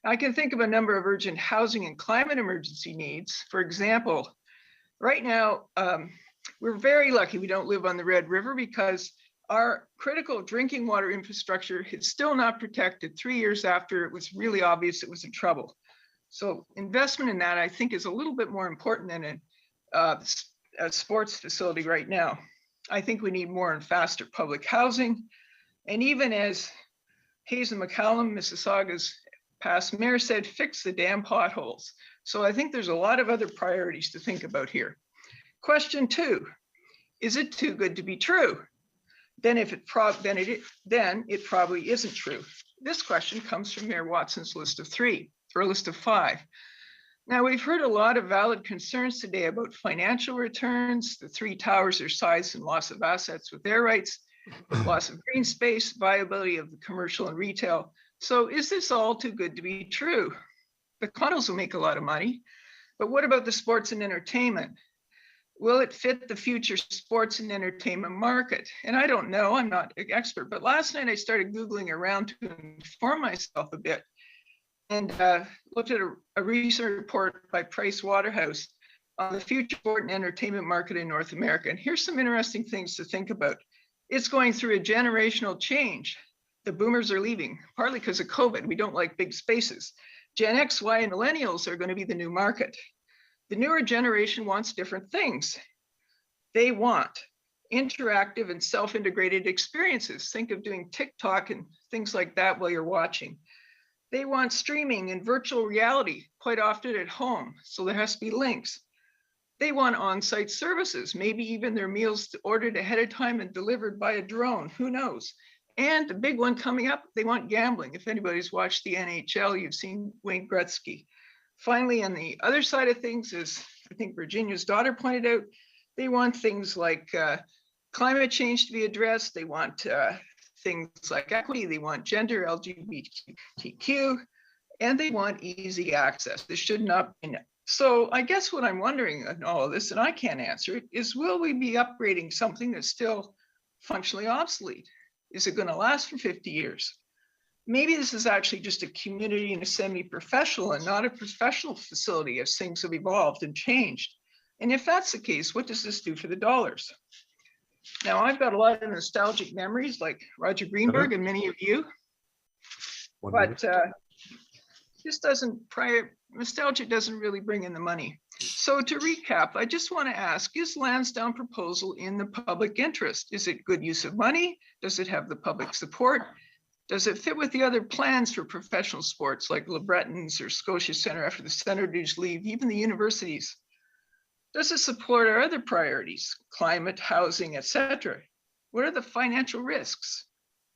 S: I can think of a number of urgent housing and climate emergency needs. For example, right now, we're very lucky we don't live on the Red River because our critical drinking water infrastructure is still not protected 3 years after it was really obvious it was in trouble. So investment in that, I think, is a little bit more important than a sports facility right now. I think we need more and faster public housing. And even as Hazen McCallum, Mississauga's past mayor, said, fix the damn potholes. So I think there's a lot of other priorities to think about here. Question 2, is it too good to be true? Then it probably isn't true. This question comes from Mayor Watson's list of 3, or a list of 5. Now, we've heard a lot of valid concerns today about financial returns, the 3 towers, their size and loss of assets with air rights, loss of green space, viability of the commercial and retail. So is this all too good to be true? The condos will make a lot of money, but what about the sports and entertainment? Will it fit the future sports and entertainment market? And I don't know, I'm not an expert, but last night I started Googling around to inform myself a bit and looked at a recent report by Price Waterhouse on the future sport and entertainment market in North America. And here's some interesting things to think about. It's going through a generational change. The boomers are leaving, partly because of COVID. We don't like big spaces. Gen X, Y, and millennials are going to be the new market. The newer generation wants different things. They want interactive and self-integrated experiences. Think of doing TikTok and things like that while you're watching. They want streaming and virtual reality, quite often at home, so there has to be links. They want on-site services, maybe even their meals ordered ahead of time and delivered by a drone, who knows? And the big one coming up, they want gambling. If anybody's watched the NHL, you've seen Wayne Gretzky. Finally, on the other side of things, as I think Virginia's daughter pointed out, they want things like climate change to be addressed. They want things like equity. They want gender, LGBTQ, and they want easy access. This should not be. So I guess what I'm wondering in all of this, and I can't answer it, is will we be upgrading something that's still functionally obsolete? Is it going to last for 50 years? Maybe this is actually just a community and a semi-professional and not a professional facility as things have evolved and changed. And if that's the case, what does this do for the dollars? Now, I've got a lot of nostalgic memories like Roger Greenberg and many of you, but nostalgia doesn't really bring in the money. So to recap, I just want to ask, is Lansdowne proposal in the public interest? Is it good use of money? Does it have the public support? Does it fit with the other plans for professional sports like LeBretons or Scotia Centre after the Senators leave, even the universities? Does it support our other priorities, climate, housing, etc.? What are the financial risks?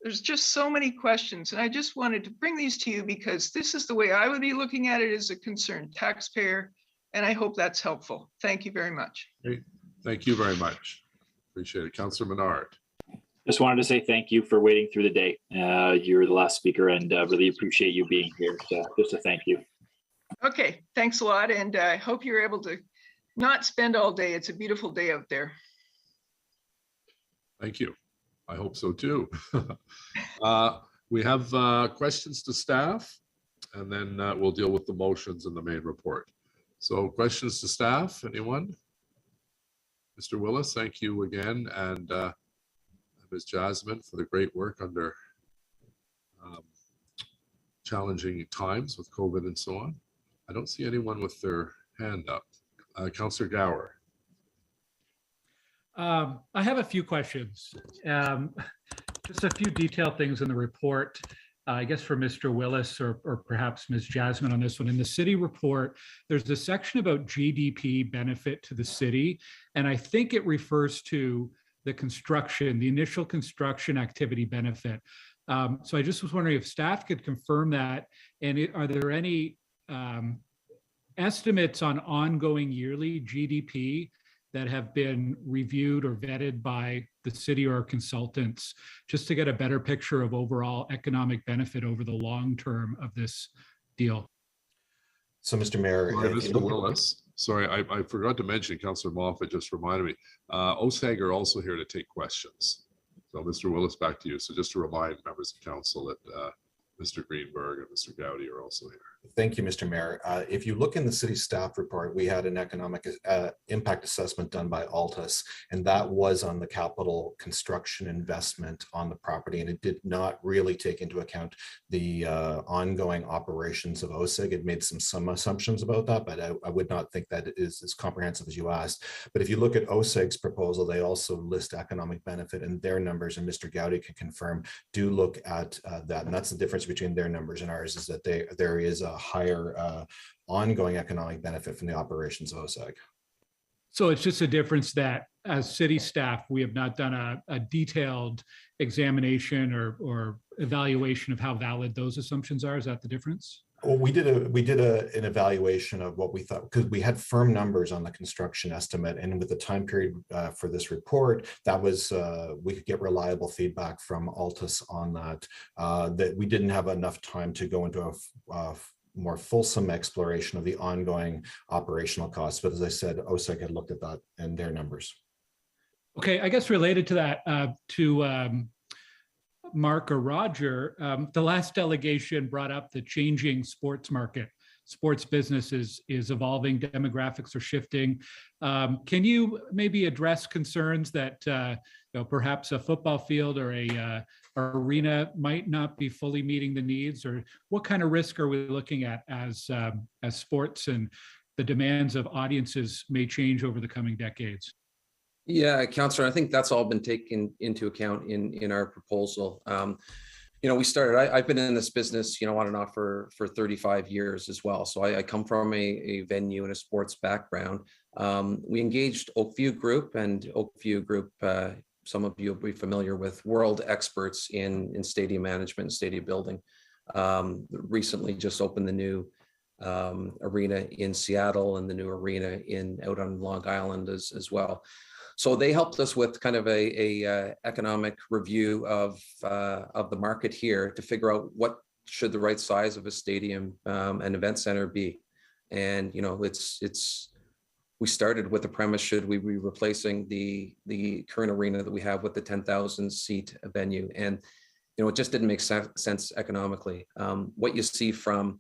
S: There's just so many questions, and I just wanted to bring these to you because this is the way I would be looking at it as a concerned taxpayer, and I hope that's helpful. Thank you very much.
C: Great. Thank you very much. Appreciate it. Councillor Menard.
O: Just wanted to say thank you for waiting through the day. You're the last speaker, and really appreciate you being here. So just a thank you.
S: Okay, thanks a lot, and I hope you're able to not spend all day. It's a beautiful day out there.
C: Thank you. I hope so too. We have questions to staff, and then we'll deal with the motions in the main report. So questions to staff, anyone? Mr. Willis, thank you again, and Ms. Jasmine for the great work under challenging times with COVID and so on. I don't see anyone with their hand up. Councillor Gower.
T: I have a few questions. Just a few detailed things in the report. I guess for Mr. Willis or perhaps Ms. Jasmine on this one. In the city report, there's a section about GDP benefit to the city, and I think it refers to the construction, the initial construction activity benefit. So I just was wondering if staff could confirm that, and are there any estimates on ongoing yearly GDP that have been reviewed or vetted by the city or consultants, just to get a better picture of overall economic benefit over the long term of this deal?
V: So, Mr. Mayor,
C: Mr. Willis, sorry, I forgot to mention, Councillor Moffat just reminded me, OSAG are also here to take questions. So, Mr. Willis, back to you. So just to remind members of council that Mr. Greenberg and Mr. Gowdy are also here.
V: Thank you, Mr. Mayor. If you look in the city staff report, we had an economic impact assessment done by Altus, and that was on the capital construction investment on the property, and it did not really take into account the ongoing operations of OSIG. It made some assumptions about that, but I would not think that it is as comprehensive as you asked. But if you look at OSIG's proposal, they also list economic benefit, and their numbers, and Mr. Gowdy can confirm, do look at that, and that's the difference between their numbers and ours, is that there is a higher ongoing economic benefit from the operations of OSAG.
T: So it's just a difference that as city staff, we have not done a detailed examination or evaluation of how valid those assumptions are. Is that the difference?
V: Well, we did an evaluation of what we thought, because we had firm numbers on the construction estimate, and with the time period for this report, that was we could get reliable feedback from Altus on that. That we didn't have enough time to go into a more fulsome exploration of the ongoing operational costs. But as I said, OSAG had looked at that and their numbers.
T: Okay, I guess related to that, to Mark or Roger, the last delegation brought up the changing sports market. Sports business is evolving, demographics are shifting. Can you maybe address concerns that perhaps a football field or a arena might not be fully meeting the needs, or what kind of risk are we looking at as sports and the demands of audiences may change over the coming decades?
W: Yeah, Councillor, I think that's all been taken into account in our proposal. We started, I've been in this business, on and off for 35 years as well. So I come from a venue and a sports background. We engaged Oakview Group, and Oakview Group, some of you will be familiar with, world experts in stadium management and stadium building. Recently just opened the new arena in Seattle and the new arena out on Long Island as well. So they helped us with kind of a economic review of the market here to figure out what should the right size of a stadium and event center be? And, you know, we started with the premise, should we be replacing the current arena that we have with the 10,000 seat venue? And, you know, it just didn't make sense economically. What you see from,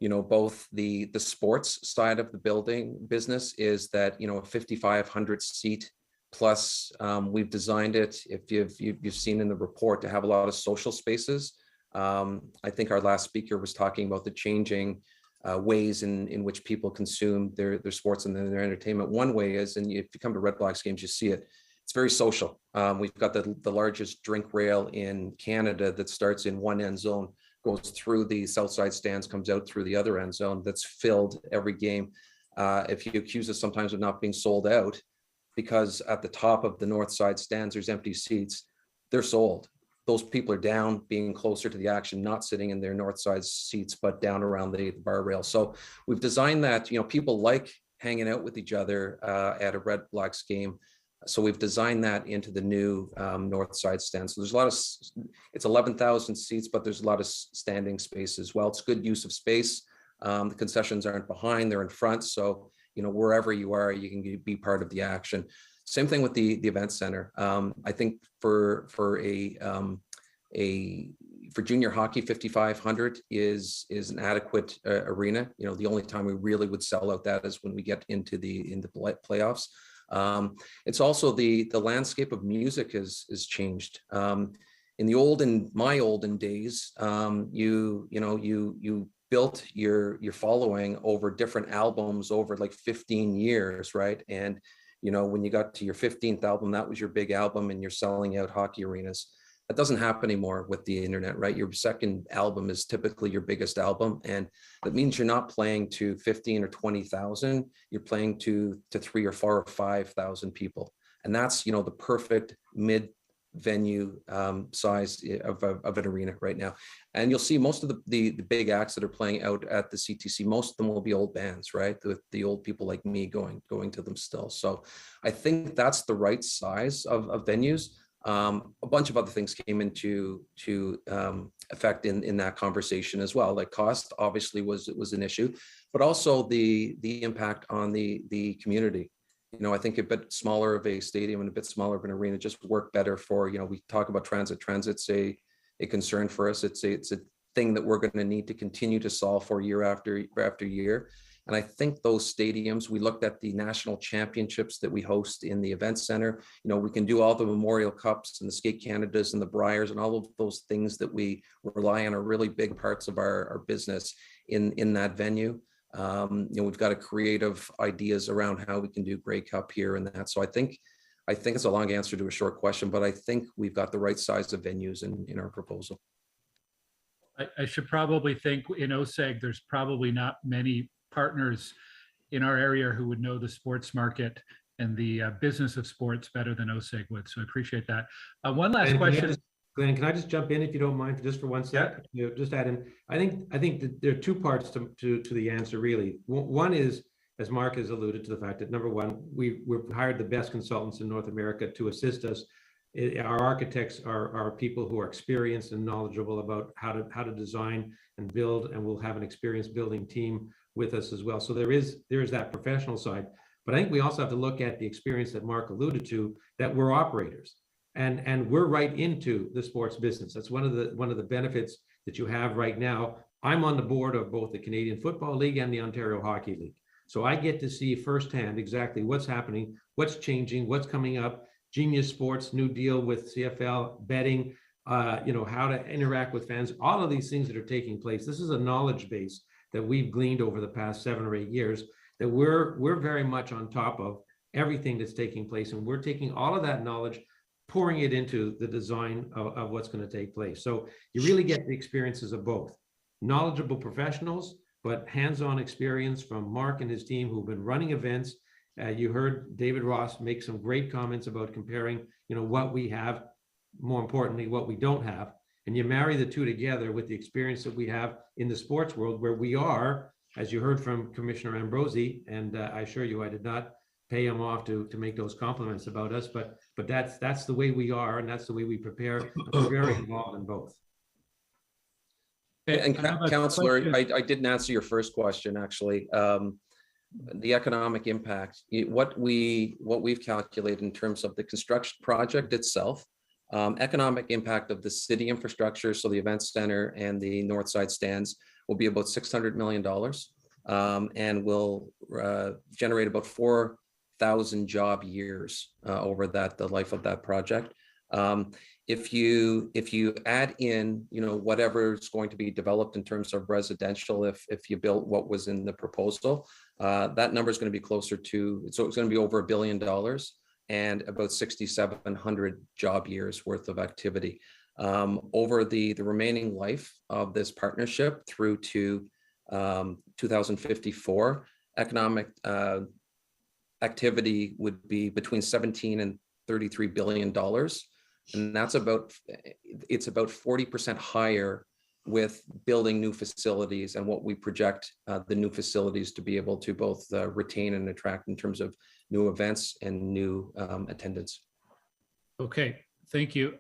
W: you know, both the sports side of the building business is that, you know, a 5,500 seat plus, we've designed it, if you've seen in the report, to have a lot of social spaces. I think our last speaker was talking about the changing ways in which people consume their sports and their entertainment. One way is, and if you come to Red Blacks games, you see it, it's very social. We've got the largest drink rail in Canada that starts in one end zone, goes through the south side stands, comes out through the other end zone, that's filled every game. If you accuse us sometimes of not being sold out, because at the top of the north side stands, there's empty seats, they're sold. Those people are down, being closer to the action, not sitting in their north side seats, but down around the bar rail. So we've designed that, you know, people like hanging out with each other at a Red Blacks game. So we've designed that into the new north side stand. So there's a lot of, it's 11,000 seats, but there's a lot of standing space as well. It's good use of space. The concessions aren't behind, they're in front. So, you know, wherever you are, you can be part of the action. Same thing with the event center. I think for junior hockey, 5,500 is an adequate arena. You know, the only time we really would sell out that is when we get into the playoffs. It's also the landscape of music has changed. In my olden days, you built your following over different albums over like 15 years, right? And you know, when you got to your 15th album, that was your big album and you're selling out hockey arenas. That doesn't happen anymore with the internet, right? Your second album is typically your biggest album. And that means you're not playing to 15 or 20,000, you're playing to 3 or 4 or 5,000 people. And that's, you know, the perfect mid venue size of an arena right now. And you'll see most of the big acts that are playing out at the CTC, most of them will be old bands, right? With the old people like me going to them still. So I think that's the right size of venues. A bunch of other things came into effect in that conversation as well. Like cost obviously was an issue, but also the impact on the community. You know, I think a bit smaller of a stadium and a bit smaller of an arena just work better for, you know, we talk about transit. Transit's a concern for us. It's a thing that we're going to need to continue to solve for year after year. And I think those stadiums, we looked at the national championships that we host in the event center. You know, we can do all the Memorial Cups and the Skate Canadas and the Briars and all of those things that we rely on are really big parts of our business in that venue. You know, we've got a creative ideas around how we can do Grey Cup here and that. So I think it's a long answer to a short question, but I think we've got the right size of venues in our proposal.
T: I should probably think in OSEG, there's probably not many partners in our area who would know the sports market and the business of sports better than OSEG would. So I appreciate that. One last question.
D: Glenn, can I just jump in if you don't mind, just for 1 sec? Yeah. You know, just add in. I think that there are two parts to the answer, really. One is, as Mark has alluded to, the fact that number one, we've hired the best consultants in North America to assist us. Our architects are people who are experienced and knowledgeable about how to design and build, and we'll have an experienced building team with us as well. So there is that professional side, but I think we also have to look at the experience that Mark alluded to, that we're operators. And we're right into the sports business. That's one of the benefits that you have right now. I'm on the board of both the Canadian Football League and the Ontario Hockey League. So I get to see firsthand exactly what's happening, what's changing, what's coming up, Genius Sports, new deal with CFL, betting, you know, how to interact with fans, all of these things that are taking place. This is a knowledge base that we've gleaned over the past 7 or 8 years that we're very much on top of everything that's taking place. And we're taking all of that knowledge, pouring it into the design of what's going to take place. So you really get the experiences of both knowledgeable professionals, but hands-on experience from Mark and his team who've been running events. You heard David Ross make some great comments about comparing, you know, what we have, more importantly, what we don't have. And you marry the two together with the experience that we have in the sports world, where we are, as you heard from Commissioner Ambrosi, and I assure you I did not pay him off to make those compliments about us, but that's the way we are, and that's the way we prepare. We're very involved in both.
W: And
T: I have a
W: Councillor,
T: question.
W: I didn't answer your first question, actually. The economic impact, what we've calculated in terms of the construction project itself, economic impact of the city infrastructure, so the event center and the north side stands will be about $600 million, and will generate about 4,000 job years over the life of that project. If you add in, whatever is going to be developed in terms of residential, if you built what was in the proposal, that number is going to be closer to, so it's going to be over $1 billion and about 6,700 job years worth of activity. Over the remaining life of this partnership through to 2054, economic activity would be between 17 and $33 billion. And it's about 40% higher with building new facilities and what we project the new facilities to be able to both retain and attract in terms of new events and new attendance.
T: Okay, thank you.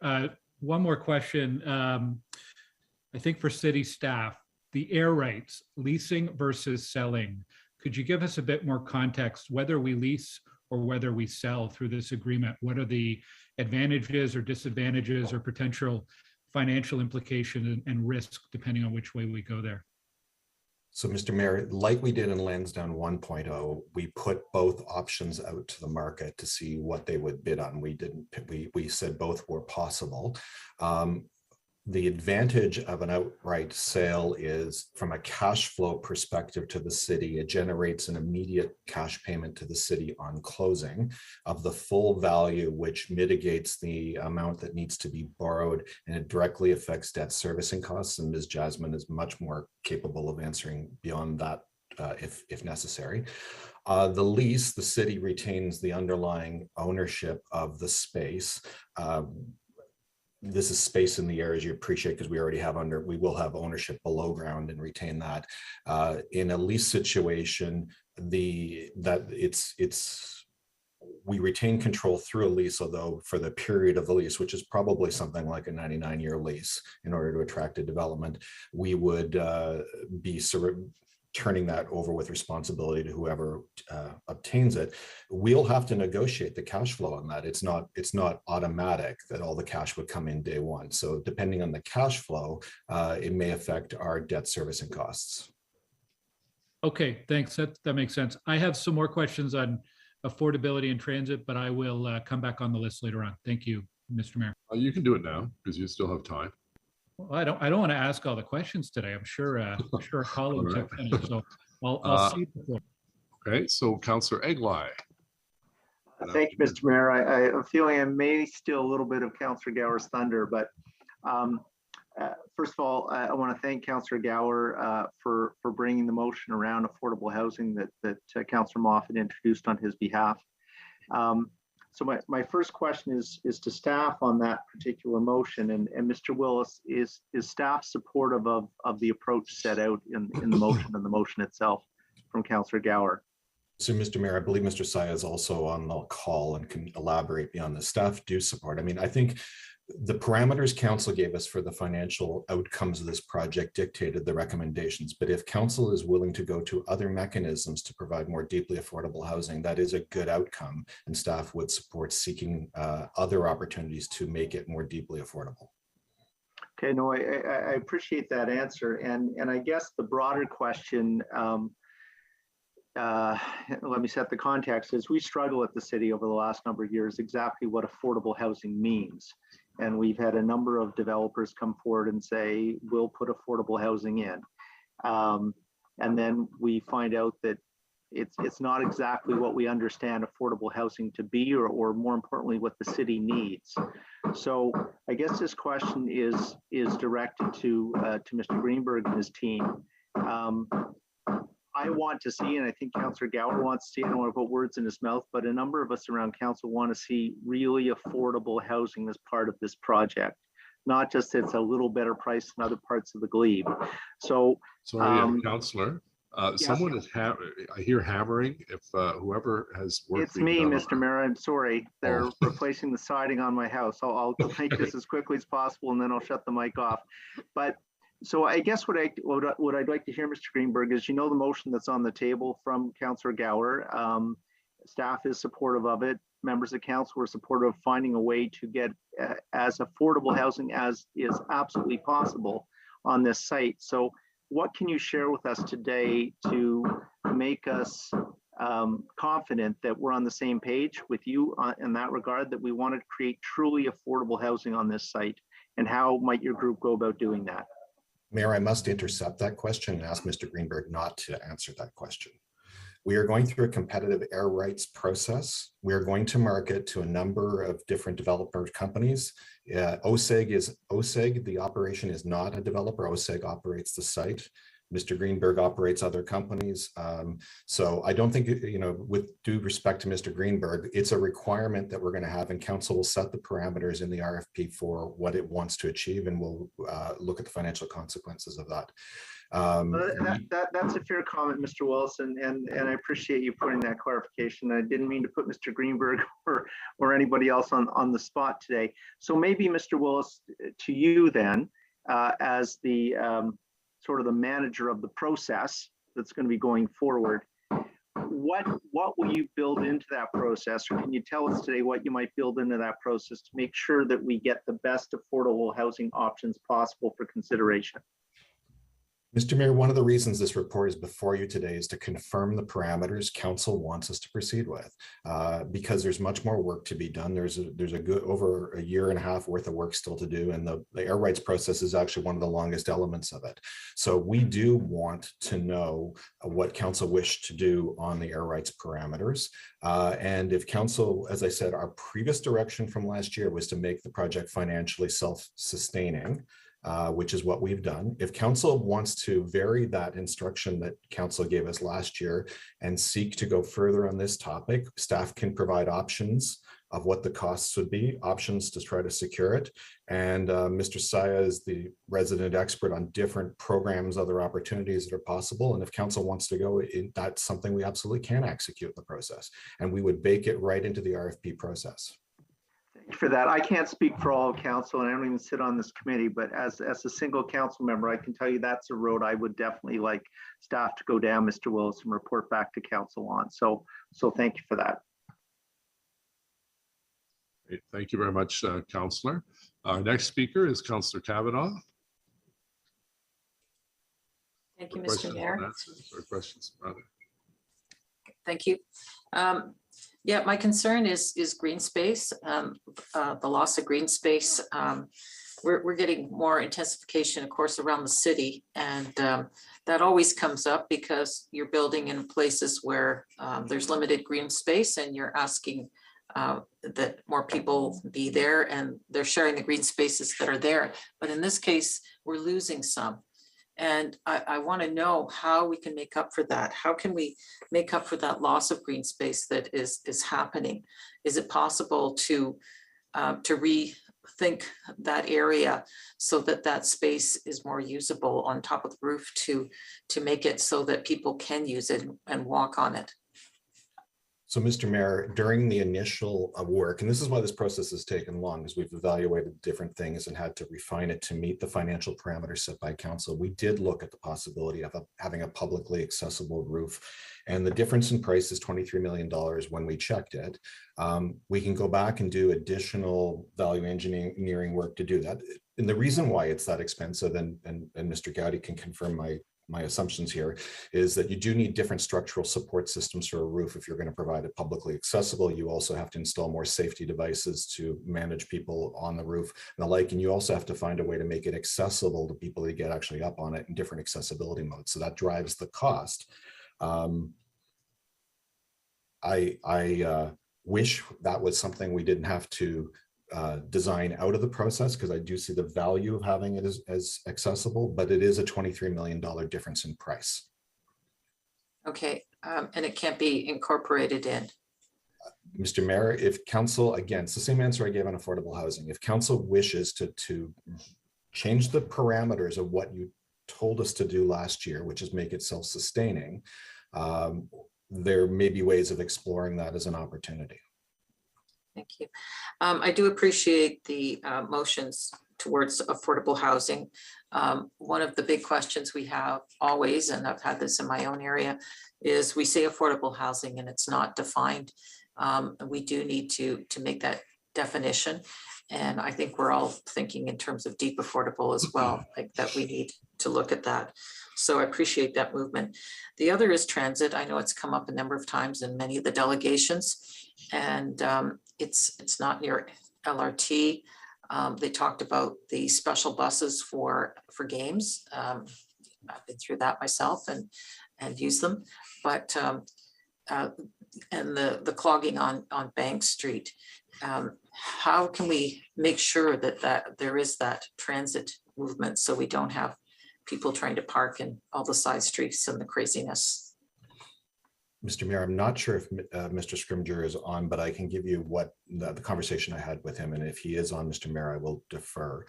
T: One more question. I think for city staff, the air rights, leasing versus selling. Could you give us a bit more context, whether we lease or whether we sell through this agreement? What are the advantages or disadvantages or potential financial implication and risk depending on which way we go there?
V: So, Mr. Mayor, like we did in Lansdowne 1.0, we put both options out to the market to see what they would bid on. We said both were possible. The advantage of an outright sale is, from a cash flow perspective to the city, it generates an immediate cash payment to the city on closing of the full value, which mitigates the amount that needs to be borrowed, and it directly affects debt servicing costs. And Ms. Jasmine is much more capable of answering beyond that if necessary. The lease, the city retains the underlying ownership of the space. This is space in the areas you appreciate, because we already have we will have ownership below ground and retain that. In a lease situation, we retain control through a lease, although for the period of the lease, which is probably something like a 99-year lease, in order to attract a development, we would be turning that over with responsibility to whoever obtains it. We'll have to negotiate the cash flow on that. It's not automatic that all the cash would come in day one. So depending on the cash flow, it may affect our debt servicing costs.
T: Okay, thanks. That makes sense. I have some more questions on affordability and transit, but I will come back on the list later on. Thank you, Mr. Mayor.
C: You can do it now because you still have time.
T: Well, I don't want to ask all the questions today. I'm sure our colleagues have finished, so I'll see the floor.
C: Okay, so Councillor Eglai.
B: Thank you, Mr. Mayor. I'm feeling I may steal a little bit of Councillor Gower's thunder, but first of all, I want to thank Councillor Gower for bringing the motion around affordable housing that Councillor Moffat introduced on his behalf. So my first question is to staff on that particular motion, and Mr. Willis, is staff supportive of the approach set out in the motion and the motion itself from Councillor Gower?
V: So, Mr. Mayor, I believe Mr. Saya is also on the call and can elaborate beyond the staff do support. I mean, I think the parameters council gave us for the financial outcomes of this project dictated the recommendations. But if council is willing to go to other mechanisms to provide more deeply affordable housing, that is a good outcome, and staff would support seeking other opportunities to make it more deeply affordable.
B: Okay, no, I appreciate that answer. And I guess the broader question, let me set the context, is we struggle at the city over the last number of years exactly what affordable housing means. And we've had a number of developers come forward and say, we'll put affordable housing in. And then we find out that it's not exactly what we understand affordable housing to be, or more importantly, what the city needs. So I guess this question is directed to Mr. Greenberg and his team. I want to see, and I think Councillor Gower wants to see, I don't want to put words in his mouth, but a number of us around council want to see really affordable housing as part of this project, not just it's a little better price than other parts of the Glebe. So,
C: sorry, Councillor,
B: yes.
C: Someone is I hear hammering. If whoever has worked,
B: it's me, Mr. Mayor. I'm sorry. They're replacing the siding on my house. I'll make this as quickly as possible, and then I'll shut the mic off. But So I guess what I'd like to hear, Mr. Greenberg, is, you know, the motion that's on the table from Councillor Gower. Staff is supportive of it. Members of council are supportive of finding a way to get as affordable housing as is absolutely possible on this site. So what can you share with us today to make us confident that we're on the same page with you in that regard, that we want to create truly affordable housing on this site? And how might your group go about doing that?
V: Mayor, I must intercept that question and ask Mr. Greenberg not to answer that question. We are going through a competitive air rights process. We are going to market to a number of different developer companies. OSEG, the operation is not a developer. OSEG operates the site. Mr. Greenberg operates other companies. So I don't think, you know, with due respect to Mr. Greenberg, it's a requirement that we're going to have, and council will set the parameters in the RFP for what it wants to achieve, and we'll look at the financial consequences of that.
B: That's a fair comment, Mr. Wilson, and I appreciate you putting that clarification. I didn't mean to put Mr. Greenberg or anybody else on the spot today. So maybe, Mr. Willis, to you then, as the sort of the manager of the process that's going to be going forward, what will you build into that process, or can you tell us today what you might build into that process to make sure that we get the best affordable housing options possible for consideration?
V: Mr. Mayor, one of the reasons this report is before you today is to confirm the parameters council wants us to proceed with, because there's much more work to be done. There's a good over a year and a half worth of work still to do, and the air rights process is actually one of the longest elements of it. So we do want to know what council wished to do on the air rights parameters. And if council, as I said, our previous direction from last year was to make the project financially self-sustaining, which is what we've done. If council wants to vary that instruction that council gave us last year and seek to go further on this topic, staff can provide options of what the costs would be, options to try to secure it. And Mr. Saya is the resident expert on different programs, other opportunities that are possible. And if council wants to go, that's something we absolutely can execute in the process. And we would bake it right into the RFP process.
B: For that, I can't speak for all of council, and I don't even sit on this committee, but as a single council member, I can tell you that's a road I would definitely like staff to go down, Mr. Willis, and report back to council on. So thank you for that.
C: Great. Thank you very much, Councillor. Our next speaker is Councillor Kavanaugh.
E: Thank you, Mr. Mayor.
C: Questions?
E: Thank you. Yeah, my concern is green space, the loss of green space. We're getting more intensification, of course, around the city, and that always comes up because you're building in places where there's limited green space, and you're asking that more people be there, and they're sharing the green spaces that are there. But in this case, we're losing some. And I want to know how we can make up for that. How can we make up for that loss of green space that is happening? Is it possible to rethink that area so that that space is more usable on top of the roof to make it so that people can use it and walk on it?
V: So, Mr. Mayor, during the initial work, and this is why this process has taken long, is we've evaluated different things and had to refine it to meet the financial parameters set by council. We did look at the possibility of having a publicly accessible roof, and the difference in price is $23 million when we checked it. We can go back and do additional value engineering work to do that. And the reason why it's that expensive, and Mr. Gowdy can confirm my assumptions here, is that you do need different structural support systems for a roof. If you're going to provide it publicly accessible, you also have to install more safety devices to manage people on the roof and the like. And you also have to find a way to make it accessible to people to get actually up on it in different accessibility modes. So that drives the cost. I wish that was something we didn't have to design out of the process, because I do see the value of having it as accessible, but it is a $23 million difference in price.
E: Okay, and it can't be incorporated in.
V: Mr. Mayor, if council, again, it's the same answer I gave on affordable housing. If council wishes to change the parameters of what you told us to do last year, which is make it self-sustaining, there may be ways of exploring that as an opportunity.
E: Thank you. I do appreciate the motions towards affordable housing. One of the big questions we have always, and I've had this in my own area, is we say affordable housing and it's not defined. We do need to make that definition. And I think we're all thinking in terms of deep affordable as well, like that we need to look at that. So I appreciate that movement. The other is transit. I know it's come up a number of times in many of the delegations, and it's not near LRT. They talked about the special buses for games. I've been through that myself and used them, but and the clogging on Bank Street. How can we make sure that there is that transit movement so we don't have people trying to park in all the side streets and the craziness?
V: Mr. Mayor, I'm not sure if Mr. Scrimgeour is on, but I can give you what the conversation I had with him. And if he is on, Mr. Mayor, I will defer.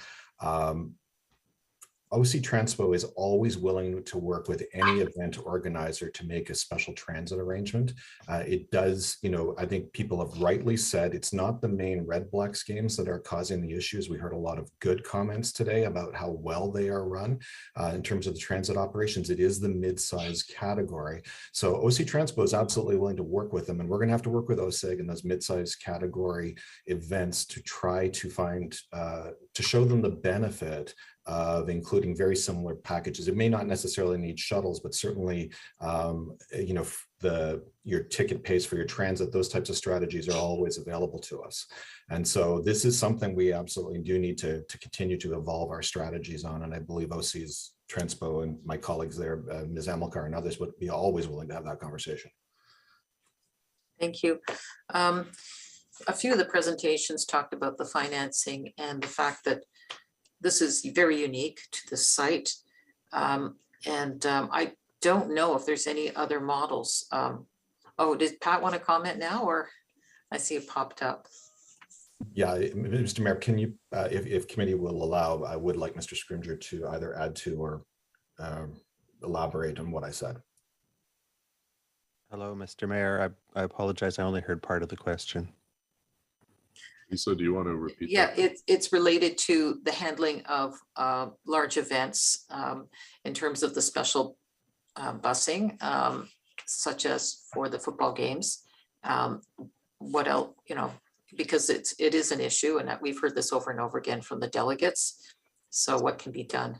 V: OC Transpo is always willing to work with any event organizer to make a special transit arrangement. It does, I think people have rightly said it's not the main Redblacks games that are causing the issues. We heard a lot of good comments today about how well they are run in terms of the transit operations. It is the mid-size category. So OC Transpo is absolutely willing to work with them, and we're going to have to work with OSEG and those mid-size category events to try to find, to show them the benefit of including very similar packages. It may not necessarily need shuttles, but certainly, your ticket pays for your transit. Those types of strategies are always available to us. And so this is something we absolutely do need to continue to evolve our strategies on. And I believe OC's Transpo and my colleagues there, Ms. Amilcar and others, would be always willing to have that conversation.
E: Thank you. A few of the presentations talked about the financing and the fact that this is very unique to the site. I don't know if there's any other models. Did Pat want to comment now, or I see it popped up?
V: Yeah, Mr. Mayor, can you, if committee will allow, I would like Mr. Scrimgeour to either add to or elaborate on what I said.
F: Hello, Mr. Mayor. I apologize. I only heard part of the question.
C: Lisa, do you want to repeat?
E: Yeah,
C: that?
E: it's related to the handling of large events in terms of the special busing, such as for the football games. What else, because it is an issue, and we've heard this over and over again from the delegates. So what can be done?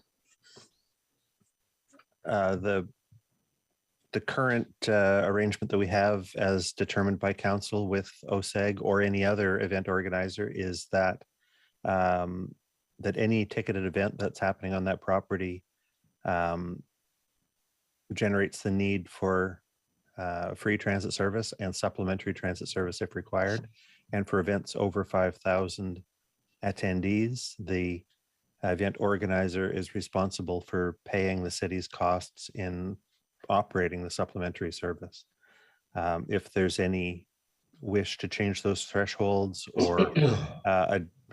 F: The current arrangement that we have as determined by council with OSEG or any other event organizer is that that any ticketed event that's happening on that property generates the need for free transit service and supplementary transit service if required. And for events over 5,000 attendees, the event organizer is responsible for paying the city's costs in operating the supplementary service. If there's any wish to change those thresholds or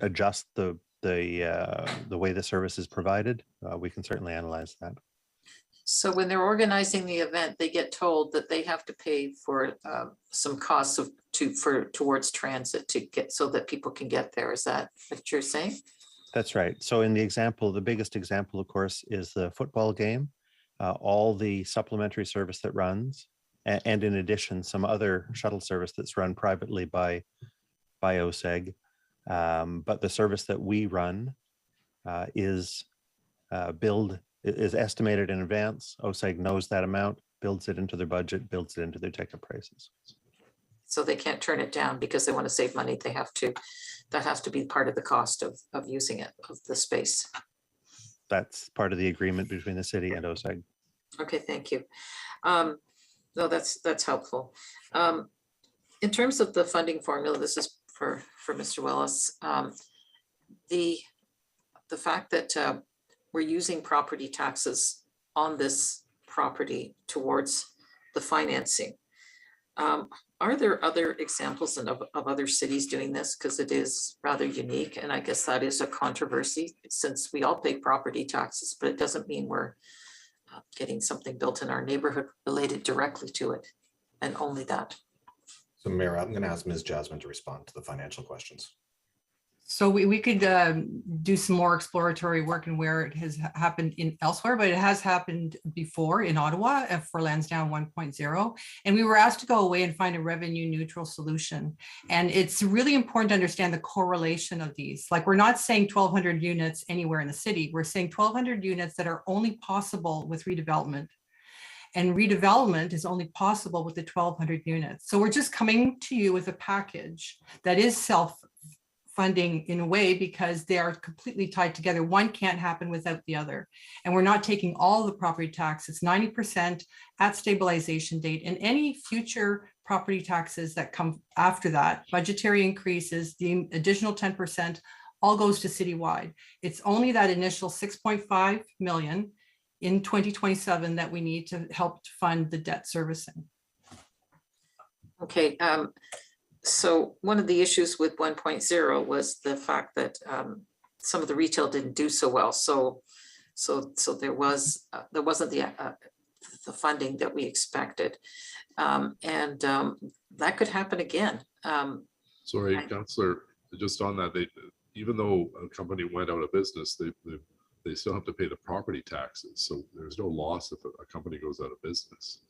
F: adjust the way the service is provided, we can certainly analyze that.
E: So when they're organizing the event, they get told that they have to pay for some costs towards transit to get so that people can get there. Is that what you're saying?
F: That's right. So in the example, the biggest example, of course, is the football game. All the supplementary service that runs, and in addition, some other shuttle service that's run privately by OSEG. But the service that we run is estimated in advance. OSEG knows that amount, builds it into their budget, builds it into their ticket prices.
E: So they can't turn it down because they want to save money. They have to, that has to be part of the cost of using it, of the space.
F: That's part of the agreement between the city and OSEG.
E: Okay, thank you. No, that's helpful. In terms of the funding formula, this is for Mr. Willis. The fact that we're using property taxes on this property towards the financing. Are there other examples of other cities doing this? Because it is rather unique, and I guess that is a controversy since we all pay property taxes, but it doesn't mean we're getting something built in our neighborhood related directly to it, and only that.
V: So Mayor, I'm going to ask Ms. Jasmine to respond to the financial questions.
G: So we could do some more exploratory work and where it has happened in elsewhere, but it has happened before in Ottawa for Lansdowne 1.0. And we were asked to go away and find a revenue neutral solution. And it's really important to understand the correlation of these. Like, we're not saying 1,200 units anywhere in the city. We're saying 1,200 units that are only possible with redevelopment. And redevelopment is only possible with the 1,200 units. So we're just coming to you with a package that is self-funding in a way, because they are completely tied together. One can't happen without the other. And we're not taking all the property tax. It's 90% at stabilization date, and any future property taxes that come after that, budgetary increases, the additional 10%, all goes to citywide. It's only that initial 6.5 million in 2027 that we need to help fund the debt servicing.
E: Okay, so one of the issues with 1.0 was the fact that some of the retail didn't do so well. So there wasn't the funding that we expected, and that could happen again.
C: Sorry, Councillor, just on that, even though a company went out of business, they still have to pay the property taxes. So there's no loss if a company goes out of business.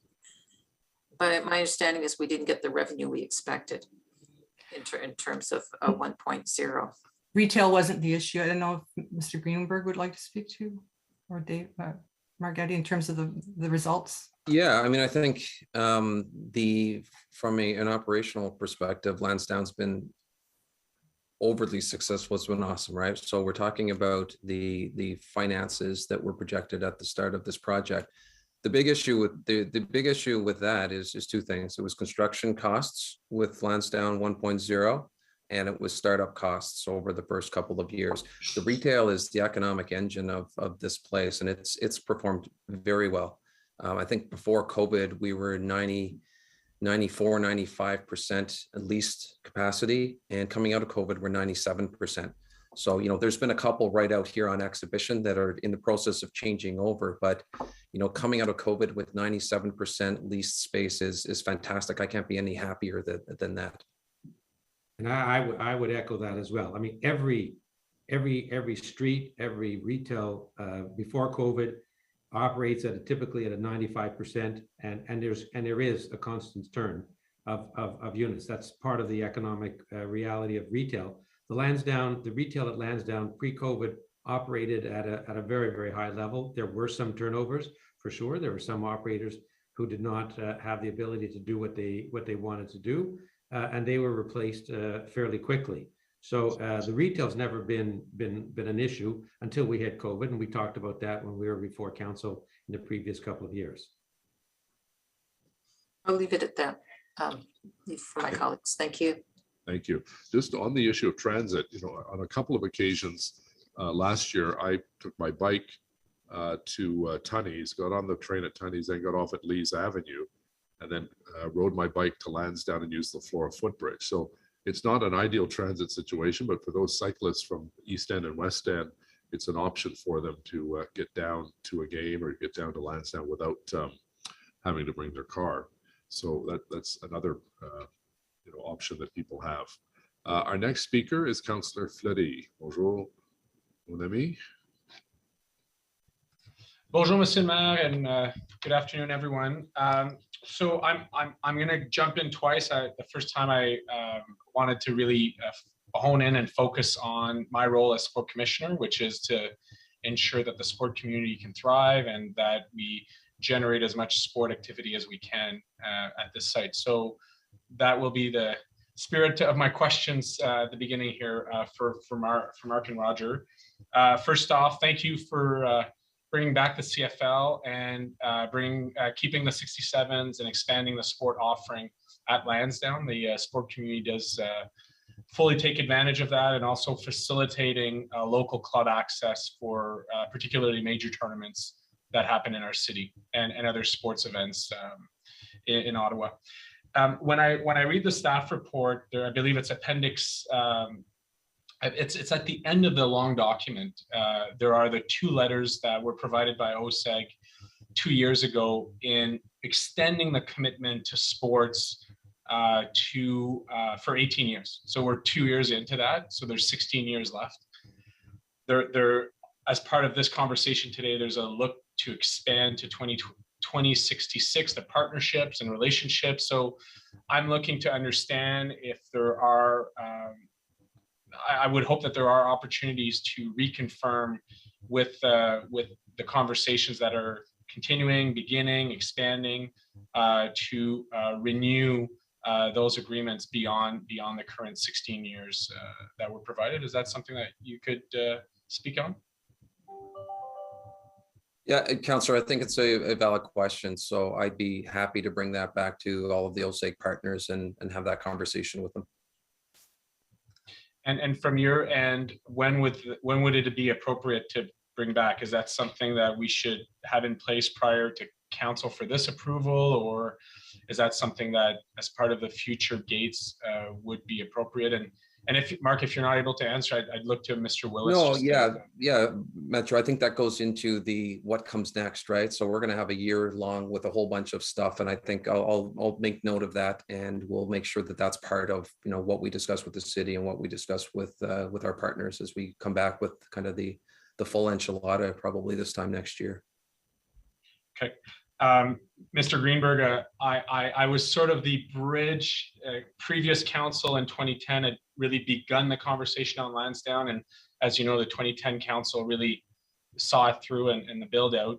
E: But my understanding is we didn't get the revenue we expected in terms of 1.0.
G: Retail wasn't the issue. I don't know if Mr. Greenberg would like to speak to, or Dave Margetti, in terms of the results.
W: Yeah, I mean, I think from an operational perspective, Lansdowne's been overly successful. It's been awesome, right? So we're talking about the finances that were projected at the start of this project. The big issue with that is two things. It was construction costs with Lansdowne 1.0, and it was startup costs over the first couple of years. The retail is the economic engine of this place, and it's performed very well. I think before COVID, we were 95% leased capacity, and coming out of COVID, we're 97%. So, there's been a couple right out here on exhibition that are in the process of changing over, but, coming out of COVID with 97% leased space is fantastic. I can't be any happier than that.
D: And I would echo that as well. I mean, every street, every retail before COVID operates typically at a 95%, and there is a constant turn of units. That's part of the economic reality of retail. The retail at Lansdowne pre-COVID operated at a very, very high level. There were some turnovers for sure. There were some operators who did not have the ability to do what they wanted to do, and they were replaced fairly quickly. So the retail's never been an issue until we had COVID, and we talked about that when we were before council in the previous couple of years.
E: I'll leave it at that for my colleagues. Thank you.
C: Thank you. Just on the issue of transit, on a couple of occasions last year, I took my bike to Tunney's, got on the train at Tunney's, then got off at Lees Avenue, and then rode my bike to Lansdowne and used the Flora footbridge. So it's not an ideal transit situation, but for those cyclists from East End and West End, it's an option for them to get down to a game or get down to Lansdowne without having to bring their car. So that's another option that people have. Our next speaker is Councillor Fleury. Bonjour, mon ami.
M: Bonjour, Monsieur le Maire, and good afternoon, everyone. So I'm going to jump in twice. The first time I wanted to really hone in and focus on my role as sport commissioner, which is to ensure that the sport community can thrive and that we generate as much sport activity as we can at this site. So that will be the spirit of my questions at the beginning here for Mark and Roger. First off, thank you for bringing back the CFL and keeping the 67s and expanding the sport offering at Lansdowne. The sport community does fully take advantage of that, and also facilitating local club access for particularly major tournaments that happen in our city and other sports events in Ottawa. When I read the staff report, I believe it's appendix. It's at the end of the long document. There are the two letters that were provided by OSEG 2 years ago in extending the commitment to sports for 18 years. So we're 2 years into that. So there's 16 years left. As part of this conversation today, there's a look to expand to 2066, the partnerships and relationships. So I'm looking to understand if there are, I would hope that there are opportunities to reconfirm with the conversations that are continuing, beginning, expanding, to renew those agreements beyond the current 16 years that were provided. Is that something that you could speak on?
W: Yeah, Councillor, I think it's a valid question. So I'd be happy to bring that back to all of the OSAG partners and have that conversation with them.
M: And from your end, when would it be appropriate to bring back? Is that something that we should have in place prior to council for this approval, or is that something that as part of the future gates would be appropriate? And if Mark, if you're not able to answer, I'd look to Mr. Willis.
W: No, yeah, Metro. I think that goes into what comes next, right? So we're going to have a year long with a whole bunch of stuff, and I think I'll make note of that, and we'll make sure that that's part of what we discuss with the city and what we discuss with our partners as we come back with kind of the full enchilada probably this time next year.
M: Okay. Mr. Greenberg, I was sort of the bridge. Previous council in 2010 had really begun the conversation on Lansdowne, and as you know, the 2010 council really saw it through and the build out.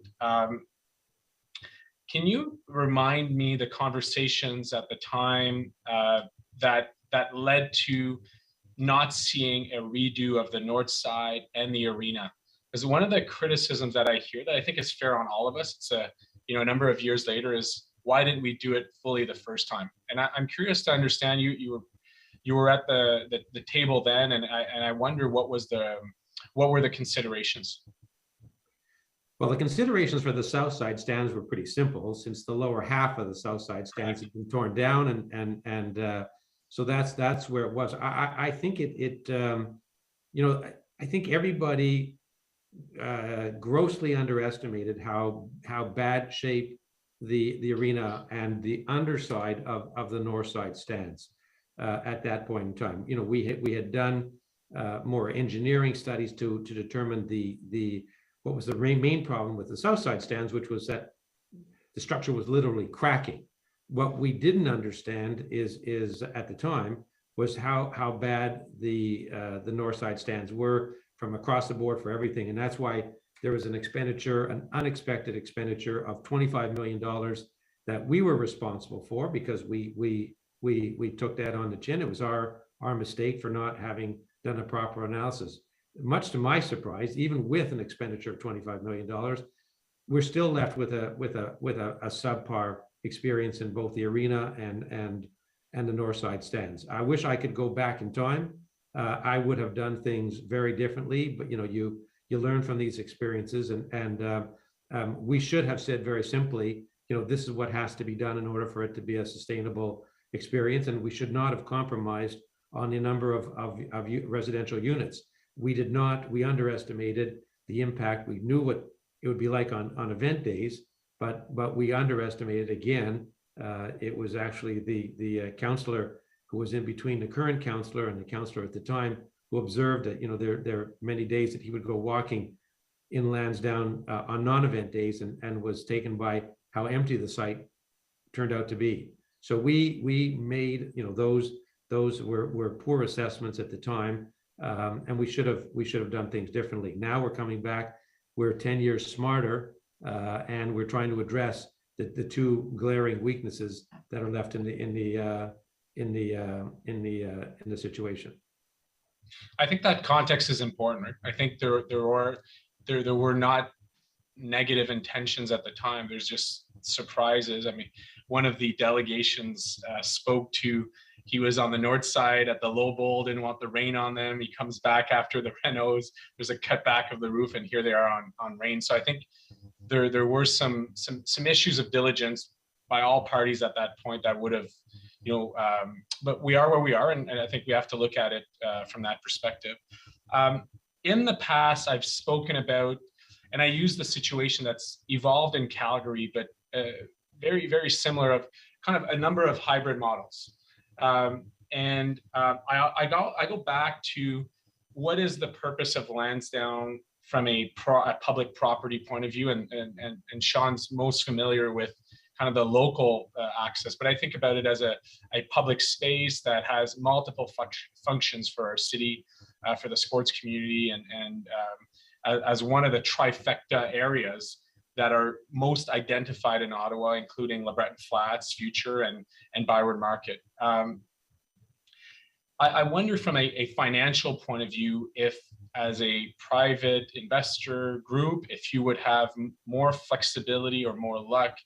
M: Can you remind me the conversations at the time that led to not seeing a redo of the north side and the arena? Because one of the criticisms that I hear that I think is fair on all of us, it's a number of years later, is why didn't we do it fully the first time? And I'm curious to understand, you were at the table then, and I wonder what were the considerations?
D: Well, the considerations for the south side stands were pretty simple, since the lower half of the south side stands had been torn down, and so that's where it was. I think I think everybody grossly underestimated how bad shape the arena and the underside of the north side stands at that point in time. We had done more engineering studies to determine what was the main problem with the south side stands, which was that the structure was literally cracking. What we didn't understand is at the time was how bad the north side stands were from across the board for everything. And that's why there was an unexpected expenditure of $25 million that we were responsible for, because we took that on the chin. It was our mistake for not having done a proper analysis. Much to my surprise, even with an expenditure of $25 million, we're still left with a subpar experience in both the arena and the north side stands. I wish I could go back in time. I would have done things very differently, but you learn from these experiences, and we should have said very simply, this is what has to be done in order for it to be a sustainable experience, and we should not have compromised on the number of residential units. We did not. We underestimated the impact. We knew what it would be like on event days, but we underestimated again. It was actually the councillor who was in between the current councillor and the councillor at the time, who observed that there are many days that he would go walking in Lansdowne on non-event days, and was taken by how empty the site turned out to be. So we made those were poor assessments at the time, and we should have done things differently. Now we're coming back. We're 10 years smarter, and we're trying to address the two glaring weaknesses that are left in the situation.
M: I think that context is important. Right? I think there were not negative intentions at the time. There's just surprises. I mean, one of the delegations spoke to, he was on the north side at the low bowl, didn't want the rain on them. He comes back after the renos. There's a cutback of the roof, and here they are on rain. So I think there were some issues of diligence by all parties at that point that would have, but we are where we are, and I think we have to look at it from that perspective. In the past, I've spoken about, and I use the situation that's evolved in Calgary, but very, very similar, of kind of a number of hybrid models. I go back to what is the purpose of Lansdowne from a public property point of view, and Sean's most familiar with kind of the local access, but I think about it as a public space that has multiple functions for our city, for the sports community, and as one of the trifecta areas that are most identified in Ottawa, including LeBreton Flats, Future, and Byward Market. I wonder from a financial point of view, if as a private investor group, if you would have more flexibility or more luck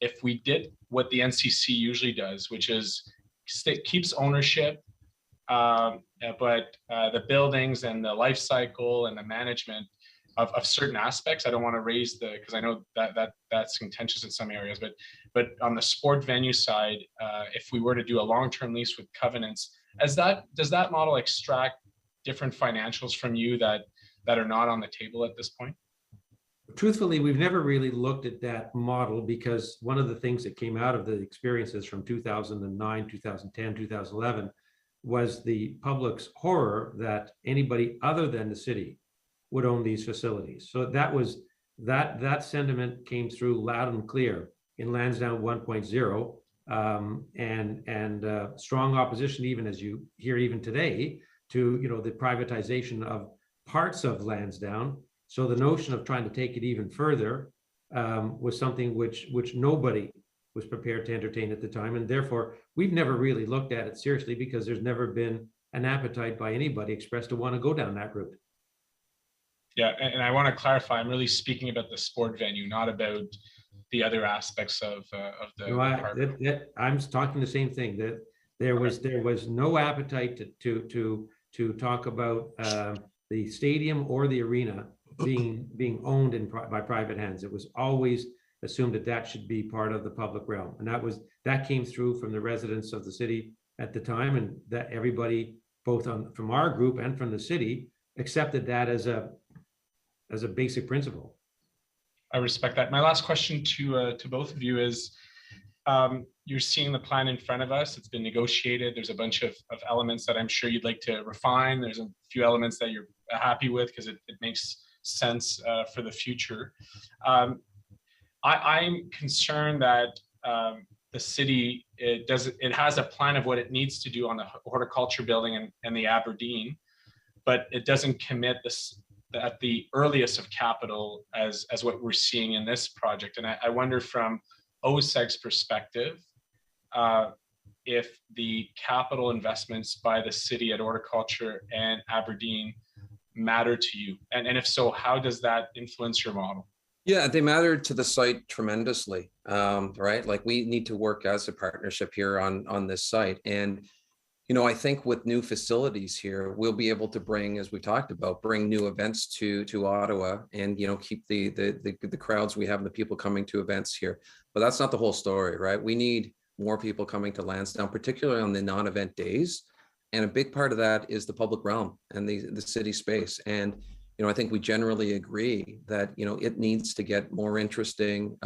M: if we did what the NCC usually does, which is keeps ownership, but the buildings and the life cycle and the management of certain aspects. I don't want to raise because I know that's contentious in some areas, but on the sport venue side, if we were to do a long-term lease with covenants, does that model extract different financials from you that are not on the table at this point?
D: Truthfully, we've never really looked at that model, because one of the things that came out of the experiences from 2009, 2010, 2011 was the public's horror that anybody other than the city would own these facilities. So that sentiment came through loud and clear in Lansdowne 1.0, and strong opposition, even as you hear even today, to the privatization of parts of Lansdowne. So the notion of trying to take it even further was something which nobody was prepared to entertain at the time, and therefore we've never really looked at it seriously, because there's never been an appetite by anybody expressed to want to go down that route.
M: Yeah, and I want to clarify, I'm really speaking about the sport venue, not about the other aspects of the.
D: No, I'm talking the same thing, that there was no appetite to talk about the stadium or the arena being owned by private hands. It was always assumed that should be part of the public realm, and that came through from the residents of the city at the time, and that everybody, both from our group and from the city, accepted that as a basic principle.
M: I respect that. My last question to both of you is, you're seeing the plan in front of us. It's been negotiated. There's a bunch of elements that I'm sure you'd like to refine. There's a few elements that you're happy with because it makes sense for the future. I'm concerned that the city, it has a plan of what it needs to do on the horticulture building and the Aberdeen, but it doesn't commit this at the earliest of capital as what we're seeing in this project. And I wonder from OSEG's perspective, if the capital investments by the city at horticulture and Aberdeen matter to you, and if so, how does that influence your model?
W: Yeah, they matter to the site tremendously, right? Like, we need to work as a partnership here on this site. And I think with new facilities here, we'll be able to bring, as we talked about, bring new events to Ottawa, and keep the crowds we have, the people coming to events here. But that's not the whole story, right? We need more people coming to Lansdowne, particularly on the non-event days. And a big part of that is the public realm and the city space. And I think we generally agree that it needs to get more interesting,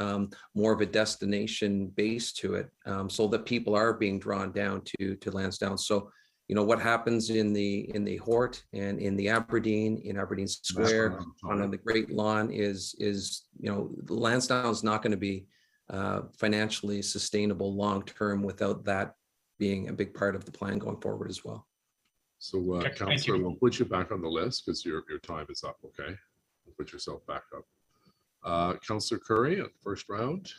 W: more of a destination base to it, so that people are being drawn down to Lansdowne. So what happens in the Hort and in the Aberdeen, in Aberdeen Square, on the Great Lawn is Lansdowne's not going to be financially sustainable long term without that being a big part of the plan going forward as well.
C: So, Councillor, we'll put you back on the list because your time is up. Okay, put yourself back up. Councillor Curry, at the first round.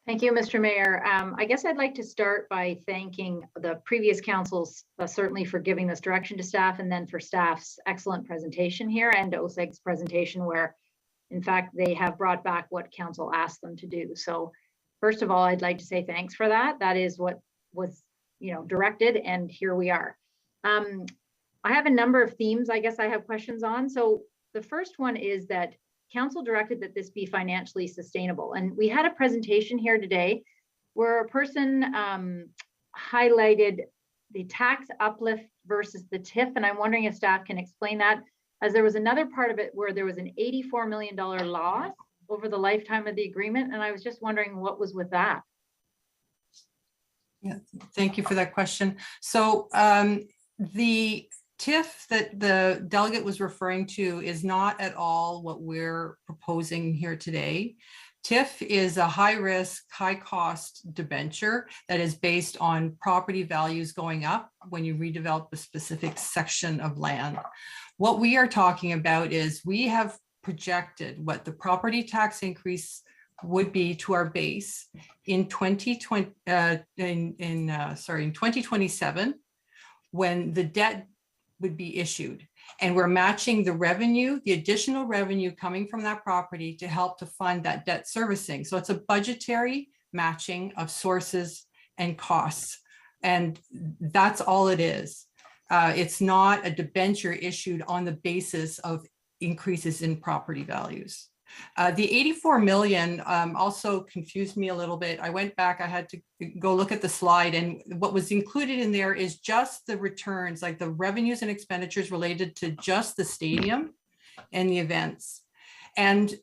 H: Thank you, Mr. Mayor. I guess I'd like to start by thanking the previous councils, certainly for giving this direction to staff, and then for staff's excellent presentation here, and OSEG's presentation, where, in fact, they have brought back what council asked them to do. So, first of all, I'd like to say thanks for that. That is what was, directed, and here we are. I have a number of themes I guess I have questions on. So the first one is that council directed that this be financially sustainable. And we had a presentation here today where a person highlighted the tax uplift versus the TIF. And I'm wondering if staff can explain that, as there was another part of it where there was an $84 million loss over the lifetime of the agreement. And I was just wondering what was with that.
G: Yeah, thank you for that question. So the TIF that the delegate was referring to is not at all what we're proposing here today. TIF is a high-risk, high-cost debenture that is based on property values going up when you redevelop a specific section of land. What we are talking about is we have projected what the property tax increase would be to our base in 2027 when the debt would be issued. And we're matching the revenue, the additional revenue coming from that property to help to fund that debt servicing. So it's a budgetary matching of sources and costs. And that's all it is. It's not a debenture issued on the basis of increases in property values. The 84 million also confused me a little bit. I went back, I had to go look at the slide, and what was included in there is just the returns, like the revenues and expenditures related to just the stadium and the events. And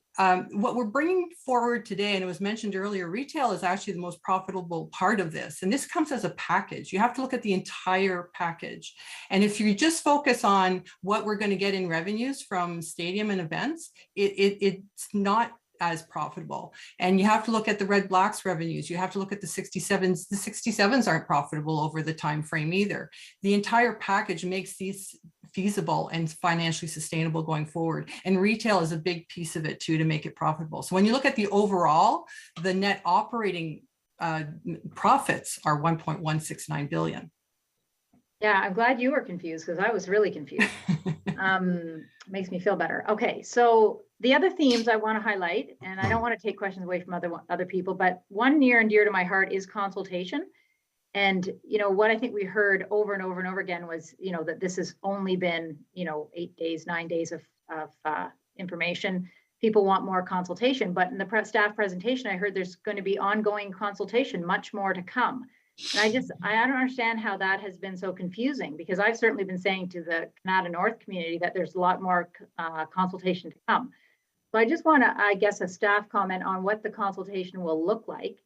G: what we're bringing forward today, and it was mentioned earlier, retail is actually the most profitable part of this. And this comes as a package. You have to look at the entire package. And if you just focus on what we're going to get in revenues from stadium and events, it's not as profitable. And you have to look at the Red Blacks revenues. You have to look at the 67s. The 67s aren't profitable over the time frame either. The entire package makes these feasible and financially sustainable going forward. And retail is a big piece of it too, to make it profitable. So when you look at the overall, the net operating profits are 1.169 billion.
H: Yeah, I'm glad you were confused because I was really confused. Makes me feel better. Okay, so the other themes I want to highlight, and I don't want to take questions away from other people, but one near and dear to my heart is consultation. And, you know, what I think we heard over and over and over again was, you know, that this has only been, you know, 8 days, 9 days of information. People want more consultation, but in the staff presentation, I heard there's going to be ongoing consultation, much more to come. And I don't understand how that has been so confusing, because I've certainly been saying to the Canada North community that there's a lot more consultation to come. So I just want to, I guess, a staff comment on what the consultation will look like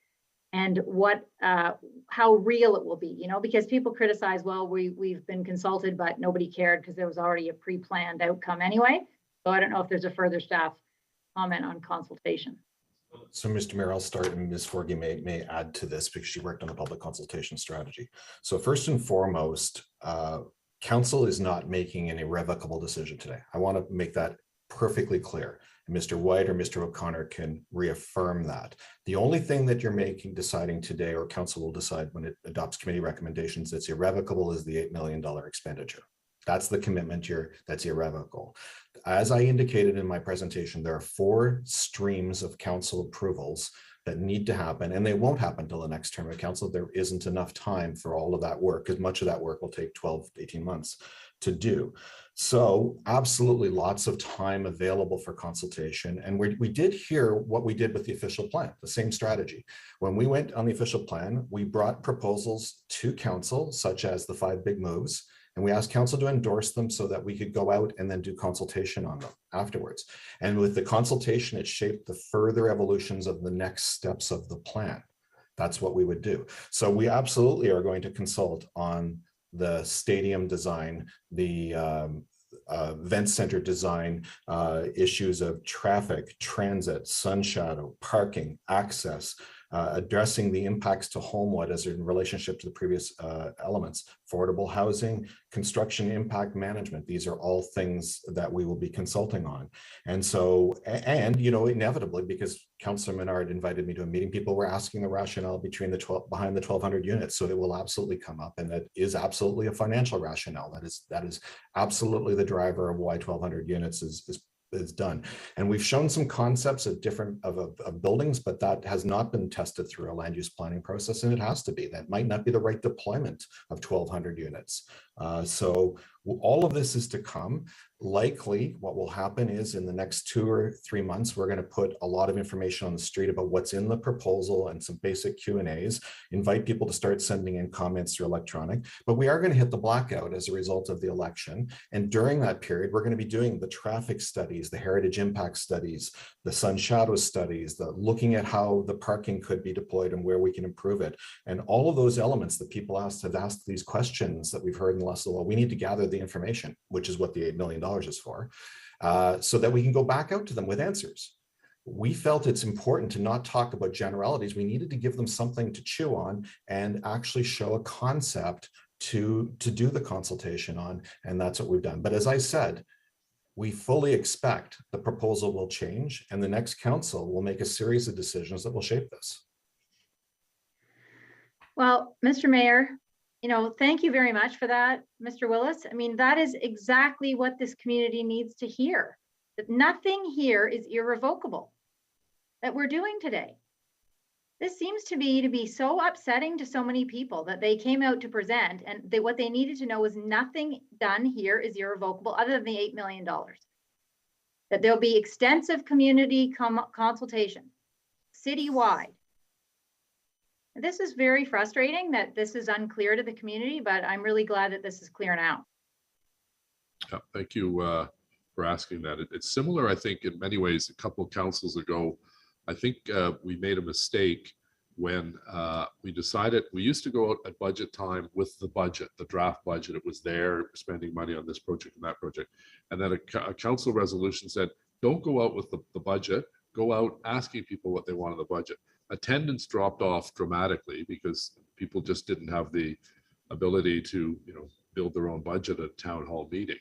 H: and what, how real it will be, you know, because people criticize, well, we've been consulted, but nobody cared because there was already a pre-planned outcome anyway. So I don't know if there's a further staff comment on consultation.
V: So, Mr. Mayor, I'll start, and Ms. Forgy may add to this because she worked on the public consultation strategy. So first and foremost, council is not making an irrevocable decision today. I want to make that perfectly clear. And Mr. White or Mr. O'Connor can reaffirm that. The only thing that you're deciding today, or council will decide when it adopts committee recommendations that's irrevocable, is the $8 million expenditure. That's the commitment that's irrevocable. As I indicated in my presentation, there are 4 streams of council approvals that need to happen, and they won't happen until the next term of council. There isn't enough time for all of that work, because much of that work will take 12 to 18 months to do. So absolutely lots of time available for consultation. And we did hear what we did with the official plan, the same strategy. When we went on the official plan, we brought proposals to council, such as the 5 big moves, and we asked council to endorse them so that we could go out and then do consultation on them afterwards. And with the consultation, it shaped the further evolutions of the next steps of the plan. That's what we would do. So we absolutely are going to consult on the stadium design, the event center design, issues of traffic, transit, sun shadow, parking, access, addressing the impacts to Homewood as in relationship to the previous elements, affordable housing, construction impact management. These are all things that we will be consulting on. And so, and you know, inevitably, because Councillor Menard invited me to a meeting, people were asking the rationale between the behind the 1,200 units. So it will absolutely come up, and that is absolutely a financial rationale. That is absolutely the driver of why 1,200 units is done. And we've shown some concepts of different of buildings, but that has not been tested through a land use planning process, and it has to be. That might not be the right deployment of 1,200 units. So All of this is to come. Likely what will happen is in the next 2 or 3 months, we're going to put a lot of information on the street about what's in the proposal and some basic Q&As, invite people to start sending in comments through electronic, but we are going to hit the blackout as a result of the election. And during that period, we're going to be doing the traffic studies, the heritage impact studies, the sun shadow studies, the looking at how the parking could be deployed and where we can improve it. And all of those elements that people have asked these questions that we've heard in the last little while, we need to gather the information, which is what the $8 million is for, so that we can go back out to them with answers. We felt it's important to not talk about generalities. We needed to give them something to chew on and actually show a concept to do the consultation on, and that's what we've done. But as I said, we fully expect the proposal will change, and the next council will make a series of decisions that will shape this.
H: Well, Mr. Mayor, thank you very much for that, Mr. Willis. I mean, that is exactly what this community needs to hear, that nothing here is irrevocable that we're doing today. This seems to be so upsetting to so many people that they came out to present, and what they needed to know was nothing done here is irrevocable other than the $8 million. That there'll be extensive community consultation citywide. This is very frustrating that this is unclear to the community, but I'm really glad that this is clear now.
C: Yeah, thank you for asking that. It's similar, I think, in many ways. A couple of councils ago, I think we made a mistake when we decided we used to go out at budget time with the budget, the draft budget. It was there, spending money on this project and that project. And then a council resolution said, don't go out with the budget, go out asking people what they want in the budget. Attendance dropped off dramatically because people just didn't have the ability to, build their own budget at a town hall meeting.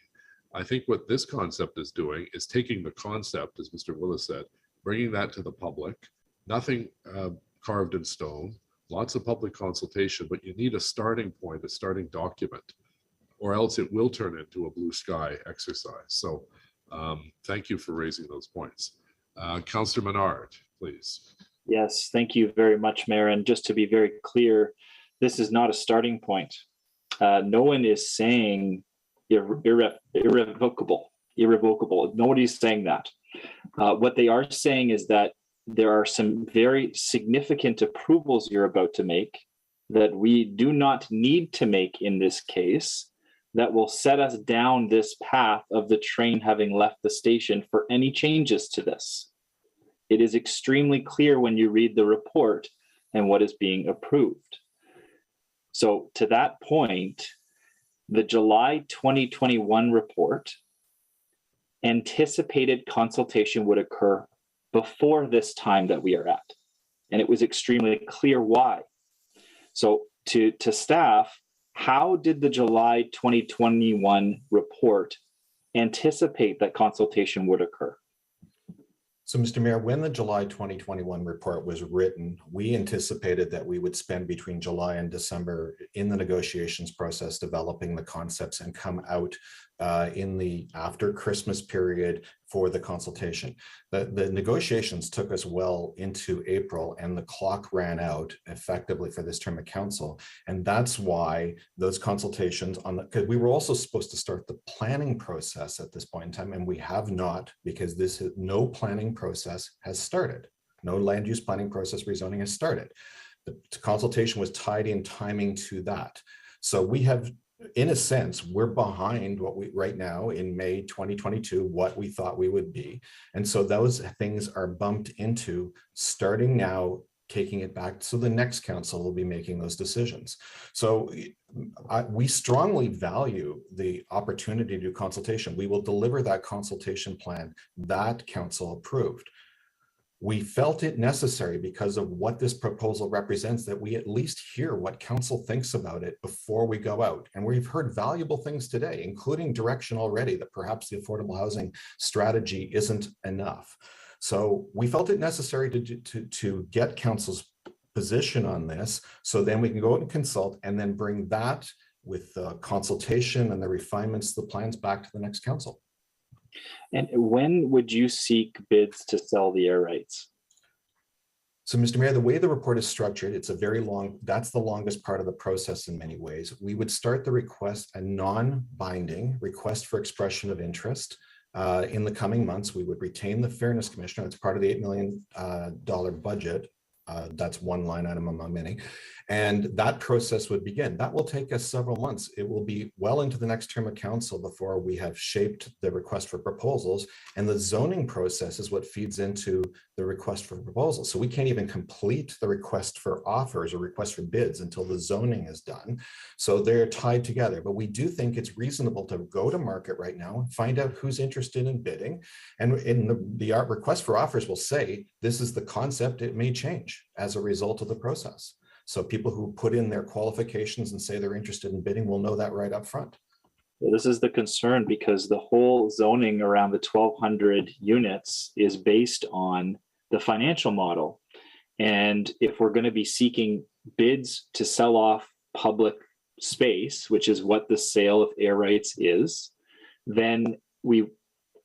C: I think what this concept is doing is taking the concept, as Mr. Willis said, bringing that to the public, nothing carved in stone, lots of public consultation, but you need a starting point, a starting document, or else it will turn into a blue sky exercise. So thank you for raising those points. Councillor Menard, please.
O: Yes, thank you very much, Mayor. And just to be very clear, this is not a starting point. No one is saying irrevocable. Nobody's saying that. What they are saying is that there are some very significant approvals you're about to make that we do not need to make in this case, that will set us down this path of the train having left the station for any changes to this. It is extremely clear when you read the report and what is being approved. So to that point, the July 2021 report anticipated consultation would occur before this time that we are at. And it was extremely clear why. So to staff, how did the July 2021 report anticipate that consultation would occur?
V: So, Mr. Mayor, when the July 2021 report was written, we anticipated that we would spend between July and December in the negotiations process developing the concepts and come out in the after Christmas period for the consultation. The negotiations took us well into April, and the clock ran out effectively for this term of council. And that's why those consultations because we were also supposed to start the planning process at this point in time, and we have not, because no planning process has started. No land use planning process rezoning has started. The consultation was tied in timing to that. So we have, in a sense, we're behind what we right now in May 2022, what we thought we would be. And so those things are bumped into starting now, taking it back. So the next council will be making those decisions. So we strongly value the opportunity to do consultation. We will deliver that consultation plan that council approved. We felt it necessary because of what this proposal represents that we at least hear what council thinks about it before we go out. And we've heard valuable things today, including direction already that perhaps the affordable housing strategy isn't enough. So we felt it necessary to get council's position on this, so then we can go out and consult and then bring that with the consultation and the refinements, the plans back to the next council.
O: And when would you seek bids to sell the air rights?
V: So, Mr. Mayor, the way the report is structured, it's a very long, that's the longest part of the process in many ways. We would start the request, a non-binding request for expression of interest. In the coming months, we would retain the Fairness Commissioner. It's part of the $8 million budget. That's one line item among many. And that process would begin. That will take us several months. It will be well into the next term of council before we have shaped the request for proposals. And the zoning process is what feeds into the request for proposals. So we can't even complete the request for offers or request for bids until the zoning is done. So they're tied together. But we do think it's reasonable to go to market right now and find out who's interested in bidding. And in the request for offers will say, this is the concept, it may change as a result of the process. So people who put in their qualifications and say they're interested in bidding will know that right up front.
O: Well, this is the concern because the whole zoning around the 1,200 units is based on the financial model. And if we're going to be seeking bids to sell off public space, which is what the sale of air rights is, then we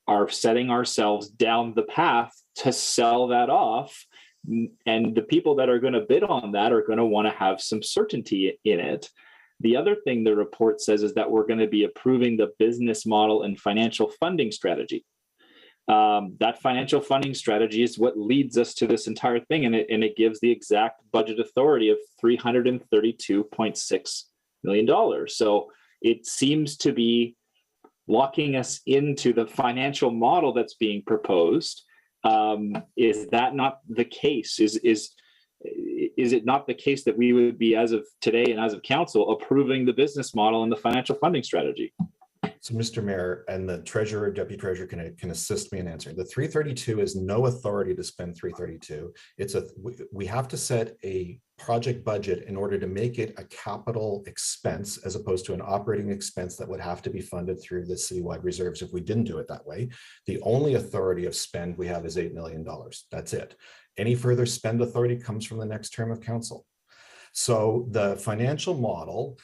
O: are setting ourselves down the path to sell that off. And the people that are going to bid on that are going to want to have some certainty in it. The other thing the report says is that we're going to be approving the business model and financial funding strategy. That financial funding strategy is what leads us to this entire thing, and it gives the exact budget authority of $332.6 million. So it seems to be locking us into the financial model that's being proposed. Is that not the case? Is it not the case that we would be, as of today and as of council, approving the business model and the financial funding strategy?
V: So, Mr. Mayor, and the treasurer, deputy treasurer can assist me in answering. The 332 is no authority to spend 332. We have to set a project budget in order to make it a capital expense as opposed to an operating expense that would have to be funded through the citywide reserves if we didn't do it that way. The only authority of spend we have is $8 million. That's it. Any further spend authority comes from the next term of council. So the financial model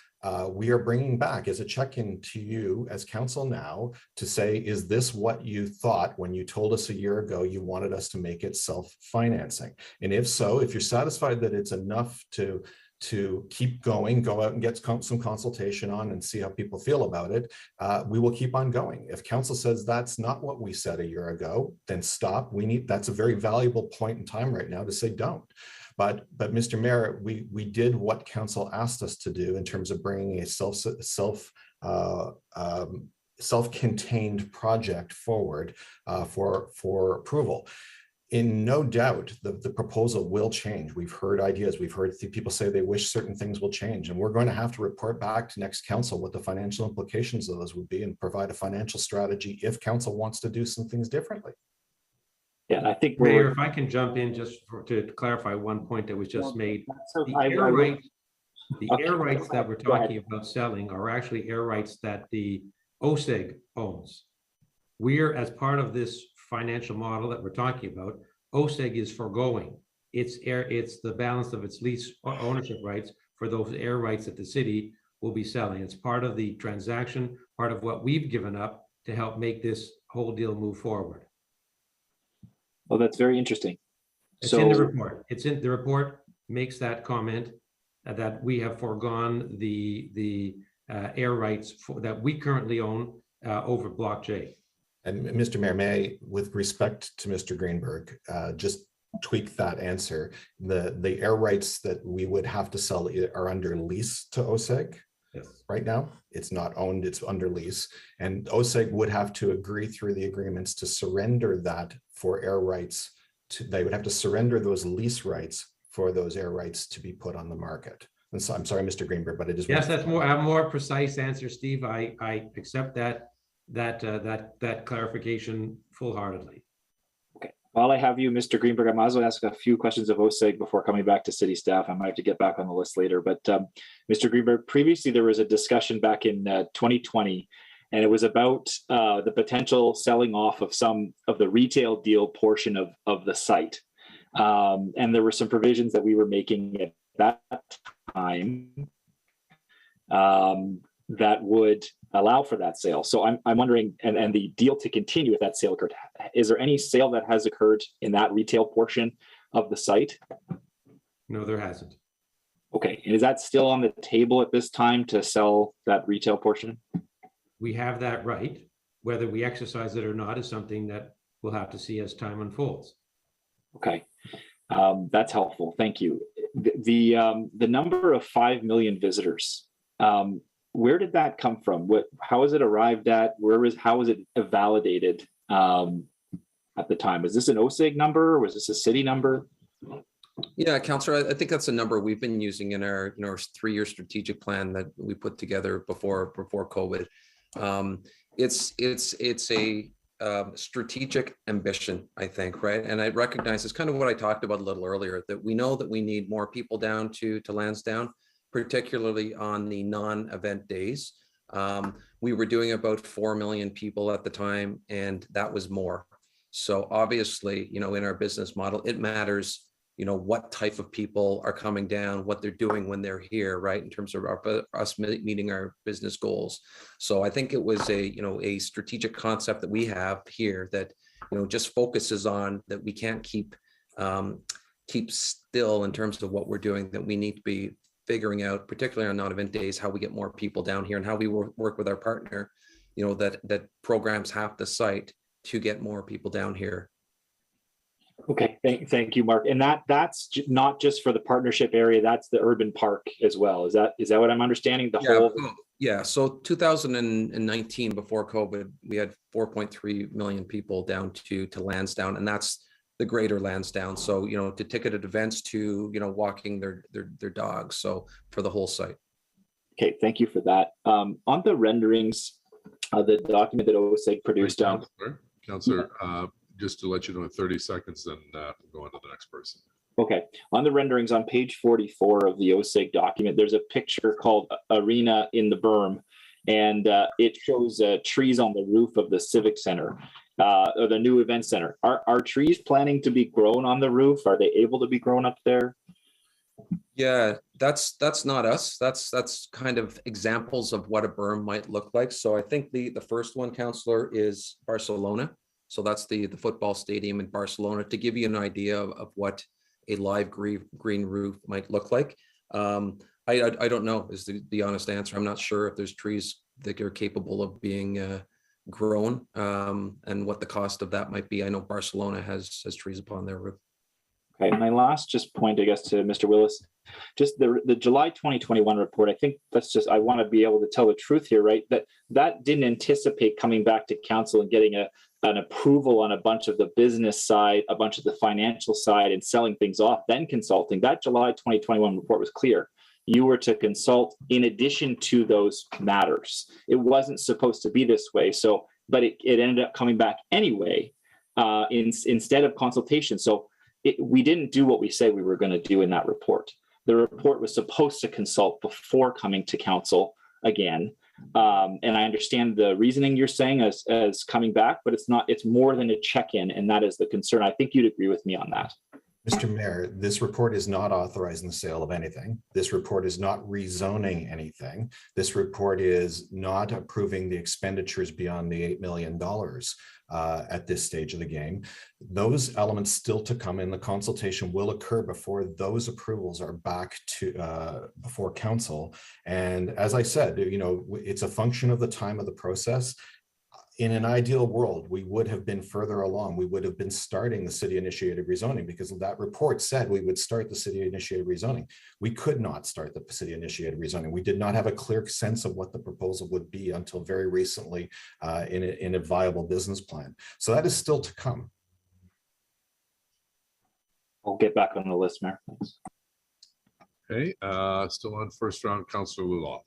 V: we are bringing back as a check-in to you as council now to say, is this what you thought when you told us a year ago you wanted us to make it self-financing? And if so, if you're satisfied that it's enough to keep going, go out and get some consultation on and see how people feel about it, we will keep on going. If council says that's not what we said a year ago, then stop. That's a very valuable point in time right now to say don't. But Mr. Mayor, we did what council asked us to do in terms of bringing a self-contained project forward for approval. In no doubt, the proposal will change. We've heard ideas. We've heard people say they wish certain things will change, and we're going to have to report back to next council what the financial implications of those would be and provide a financial strategy if council wants to do some things differently.
O: Yeah, I think
D: Mayor, if I can jump in just to clarify one point that was just made. The air rights that we're talking about selling are actually air rights that the OSEG owns. We're, as part of this financial model that we're talking about, OSEG is foregoing it's the balance of its lease ownership rights for those air rights that the city will be selling. It's part of the transaction, part of what we've given up to help make this whole deal move forward.
O: Well, that's very interesting.
D: It's in the report. It's in the report, makes that comment that we have foregone the air rights that we currently own over Block J.
V: And Mr. Mayor, may I, with respect to Mr. Greenberg, just tweak that answer. The air rights that we would have to sell are under lease to OSEG.
D: Yes.
V: Right now, it's not owned, it's under lease. And OSEG would have to agree through the agreements to surrender that for air rights. They would have to surrender those lease rights for those air rights to be put on the market. And so I'm sorry, Mr. Greenberg, but it is.
D: Yes, that's more, a more precise answer, Steve. I accept that clarification full-heartedly.
O: Okay. While I have you, Mr. Greenberg, I might as well ask a few questions of OSEG before coming back to city staff. I might have to get back on the list later. But Mr. Greenberg, previously there was a discussion back in 2020, and it was about the potential selling off of some of the retail deal portion of the site. And there were some provisions that we were making at that time that would allow for that sale. So I'm wondering, and the deal to continue if that sale occurred, is there any sale that has occurred in that retail portion of the site?
D: No, there hasn't.
O: Okay, and is that still on the table at this time to sell that retail portion?
D: We have that right. Whether we exercise it or not is something that we'll have to see as time unfolds.
O: Okay, that's helpful. Thank you. The number of 5 million visitors, where did that come from? How was it arrived at? How was it validated at the time? Was this an OSEG number or was this a city number?
W: Yeah, Councillor, I think that's a number we've been using in our 3-year strategic plan that we put together before COVID. It's a strategic ambition, I think, right? And I recognize it's kind of what I talked about a little earlier, that we know that we need more people down to Lansdowne, particularly on the non-event days. We were doing about 4 million people at the time, and that was more. So obviously, in our business model, it matters, what type of people are coming down, what they're doing when they're here, right? In terms of us meeting our business goals. So I think it was a strategic concept that we have here that, just focuses on that we can't keep still in terms of what we're doing, that we need to be figuring out, particularly on non-event days, how we get more people down here and how we work with our partner, that programs have the site to get more people down here.
O: Okay, thank you, Mark. And that's not just for the partnership area, that's the urban park as well. Is that what I'm understanding?
W: Yeah, so 2019, before COVID, we had 4.3 million people down to Lansdowne, and that's the greater Lansdowne. So, to ticketed events to, walking their dogs. So for the whole site.
O: Okay, thank you for that. On the renderings, the document that OSEG produced.
C: Councillor, just to let you know, in 30 seconds, then we'll go on to the next person.
O: Okay, on the renderings on page 44 of the OSEG document, there's a picture called Arena in the Berm, and it shows trees on the roof of the Civic Center, or the new event center. Are trees planning to be grown on the roof? Are they able to be grown up there?
W: Yeah, that's not us. That's kind of examples of what a berm might look like. So I think the first one, Councillor, is Barcelona. So that's the football stadium in Barcelona, to give you an idea of what a live green roof might look like. I don't know is the honest answer. I'm not sure if there's trees that are capable of being grown, and what the cost of that might be. I know Barcelona has trees upon their roof.
O: Okay, my last just point, I guess, to Mr. Willis, just the July 2021 report. I think I want to be able to tell the truth here, right? That didn't anticipate coming back to council and getting an approval on a bunch of the business side, a bunch of the financial side, and selling things off, then consulting. That July 2021 report was clear. You were to consult in addition to those matters. It wasn't supposed to be this way. So, but it ended up coming back anyway, instead of consultation. So we didn't do what we said we were going to do in that report. The report was supposed to consult before coming to council again. And I understand the reasoning you're saying as coming back, but it's more than a check-in, and that is the concern. I think you'd agree with me on that.
V: Mr. Mayor, this report is not authorizing the sale of anything. This report is not rezoning anything. This report is not approving the expenditures beyond the $8 million at this stage of the game. Those elements still to come, and the consultation will occur before those approvals are back to before council. And as I said, it's a function of the time of the process. In an ideal world, we would have been further along. We would have been starting the city-initiated rezoning, because that report said we would start the city-initiated rezoning. We could not start the city-initiated rezoning. We did not have a clear sense of what the proposal would be until very recently in a viable business plan. So that is still to come.
O: I'll get back on the list, Mayor. Thanks.
C: Okay, still on first round, Councillor Luloff.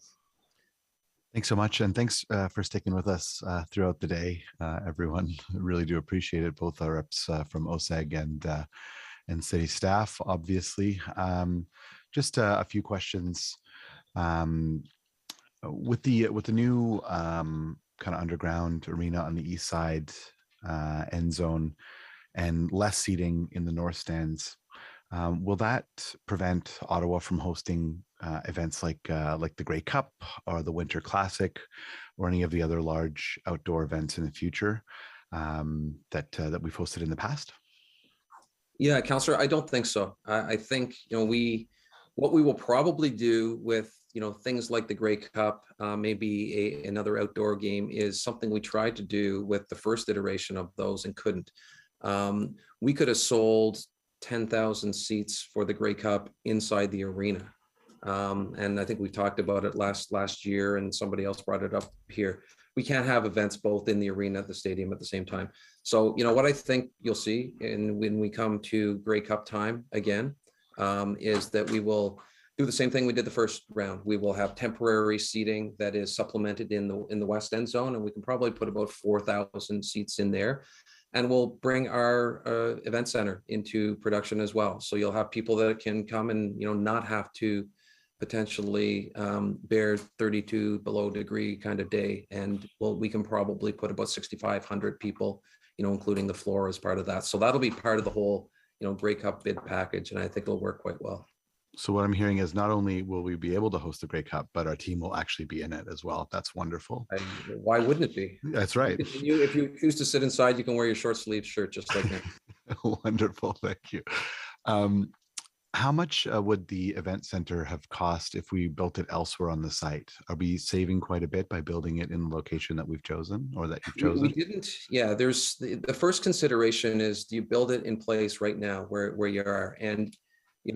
I: Thanks so much, and thanks for sticking with us throughout the day, everyone. Really do appreciate it, both our reps from OSEG and city staff, obviously. Just a few questions. With the new kind of underground arena on the east side end zone and less seating in the north stands, will that prevent Ottawa from hosting events like the Grey Cup or the Winter Classic or any of the other large outdoor events in the future that we've hosted in the past?
W: Yeah, Counselor, I don't think so. I think, what we will probably do with, things like the Grey Cup, maybe another outdoor game, is something we tried to do with the first iteration of those and couldn't. We could have sold 10,000 seats for the Grey Cup inside the arena. And I think we talked about it last year, and somebody else brought it up here. We can't have events both in the arena, the stadium at the same time. So, what I think you'll see, and when we come to Grey Cup time again, is that we will do the same thing we did the first round. We will have temporary seating that is supplemented in the west end zone, and we can probably put about 4,000 seats in there. And we'll bring our event center into production as well. So you'll have people that can come and not have to potentially bear 32 below degree kind of day. And we can probably put about 6,500 people, including the floor as part of that. So that'll be part of the whole Grey Cup bid package, and I think it'll work quite well.
I: So what I'm hearing is not only will we be able to host the Grey Cup, but our team will actually be in it as well. That's wonderful.
W: Why wouldn't it be?
I: That's right.
W: If you choose to sit inside, you can wear your short sleeve shirt just like me.
I: Wonderful. Thank you. How much would the event center have cost if we built it elsewhere on the site? Are we saving quite a bit by building it in the location that we've chosen or that you've chosen?
W: We didn't. Yeah, there's the first consideration is, do you build it in place right now where you are? And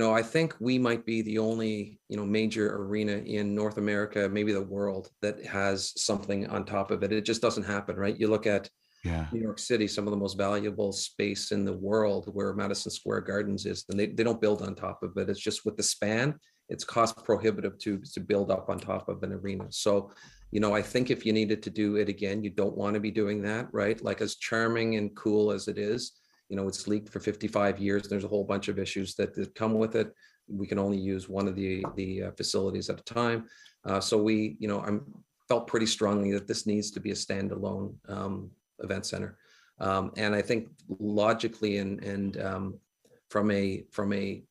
W: I think we might be the only, major arena in North America, maybe the world, that has something on top of it. It just doesn't happen, right? You look at New York City, some of the most valuable space in the world, where Madison Square Gardens is, and they don't build on top of it. It's just with the span, it's cost prohibitive to build up on top of an arena. So, I think if you needed to do it again, you don't want to be doing that, right? Like, as charming and cool as it is, it's leaked for 55 years. There's a whole bunch of issues that come with it. We can only use one of the facilities at a time. So I felt pretty strongly that this needs to be a standalone event center. And I think logically and from a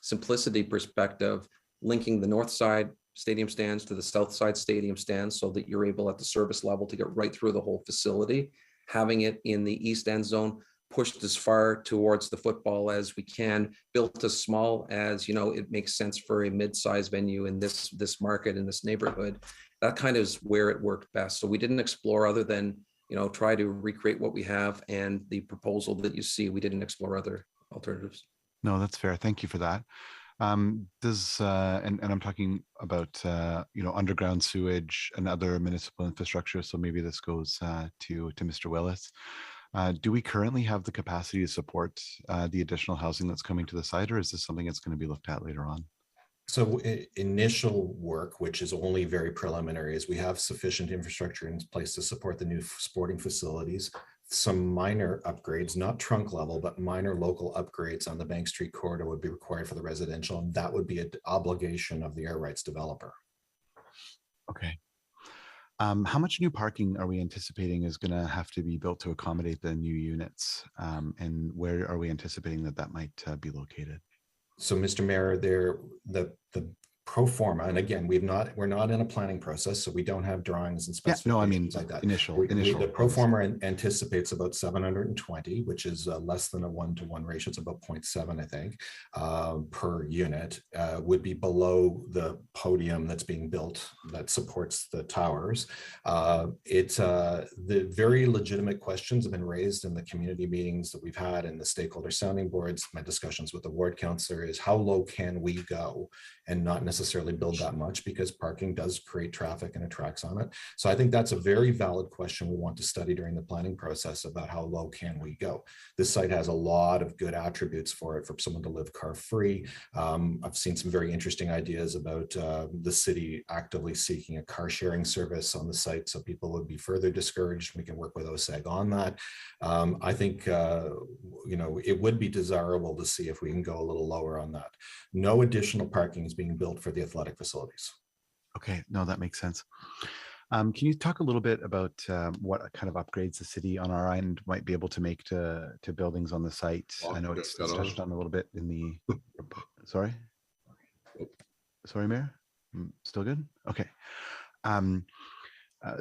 W: simplicity perspective, linking the north side stadium stands to the south side stadium stands so that you're able at the service level to get right through the whole facility, having it in the east end zone, pushed as far towards the football as we can, built as small as it makes sense for a mid-sized venue in this market, in this neighborhood. That kind of is where it worked best. So we didn't explore other than try to recreate what we have, and the proposal that you see, we didn't explore other alternatives.
I: No, that's fair. Thank you for that. And I'm talking about underground sewage and other municipal infrastructure. So maybe this goes to Mr. Willis. Do we currently have the capacity to support the additional housing that's coming to the site, or is this something that's going to be looked at later on?
V: So initial work, which is only very preliminary, is we have sufficient infrastructure in place to support the new sporting facilities. Some minor upgrades, not trunk level, but minor local upgrades on the Bank Street corridor would be required for the residential, and that would be an obligation of the air rights developer.
I: Okay. How much new parking are we anticipating is going to have to be built to accommodate the new units? And where are we anticipating that might be located?
V: So, Mr. Mayor, the pro forma, and again, we're not in a planning process, so we don't have drawings and specifications like that.
I: Initial.
V: The pro forma anticipates about 720, which is less than a 1-to-1 ratio. It's about 0.7, I think, per unit. Would be below the podium that's being built that supports the towers. The very legitimate questions have been raised in the community meetings that we've had and the stakeholder sounding boards. My discussions with the ward councillor is, how low can we go and not necessarily build that much, because parking does create traffic and attracts on it. So I think that's a very valid question we want to study during the planning process about how low can we go. This site has a lot of good attributes for it, for someone to live car free. I've seen some very interesting ideas about the city actively seeking a car sharing service on the site, so people would be further discouraged. We can work with OSEG on that. I think it would be desirable to see if we can go a little lower on that. No additional parking is being built for the athletic facilities.
I: Okay, no, that makes sense. Can you talk a little bit about what kind of upgrades the city on our end might be able to make to buildings on the site? I know it's touched on a little bit in the, sorry, Mayor? Still good? Okay.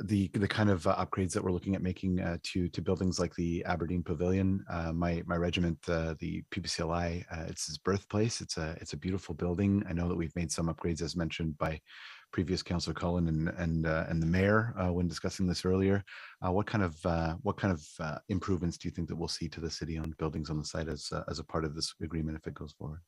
I: the kind of upgrades that we're looking at making to buildings like the Aberdeen Pavilion. My regiment, the PPCLI, it's his birthplace. It's a beautiful building. I know that we've made some upgrades, as mentioned by previous Councillor Cullen and the mayor when discussing this earlier. What kind of improvements do you think that we'll see to the city-owned buildings on the site as a part of this agreement if it goes forward?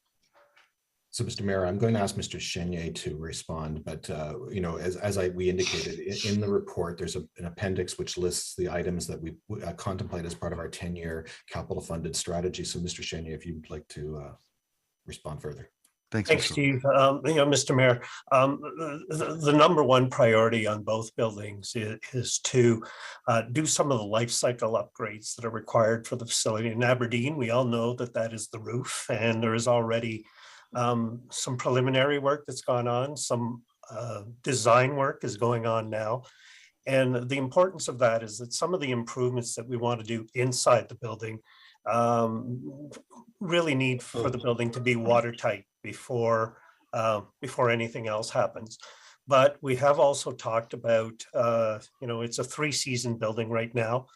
V: So, Mr. Mayor, I'm going to ask Mr. Chenier to respond, but you know, as we indicated in the report, there's an appendix which lists the items that we contemplate as part of our 10-year capital funded strategy. So, Mr. Chenier, if you'd like to respond further.
I: Thanks,
J: Steve. You know, Mr. Mayor, the number one priority on both buildings is to do some of the life cycle upgrades that are required for the facility. In Aberdeen, we all know that is the roof, and there is already some preliminary work that's gone on. Some design work is going on now. And the importance of that is that some of the improvements that we want to do inside the building really need for the building to be watertight before anything else happens. But we have also talked about, you know, it's a 3-season building right now,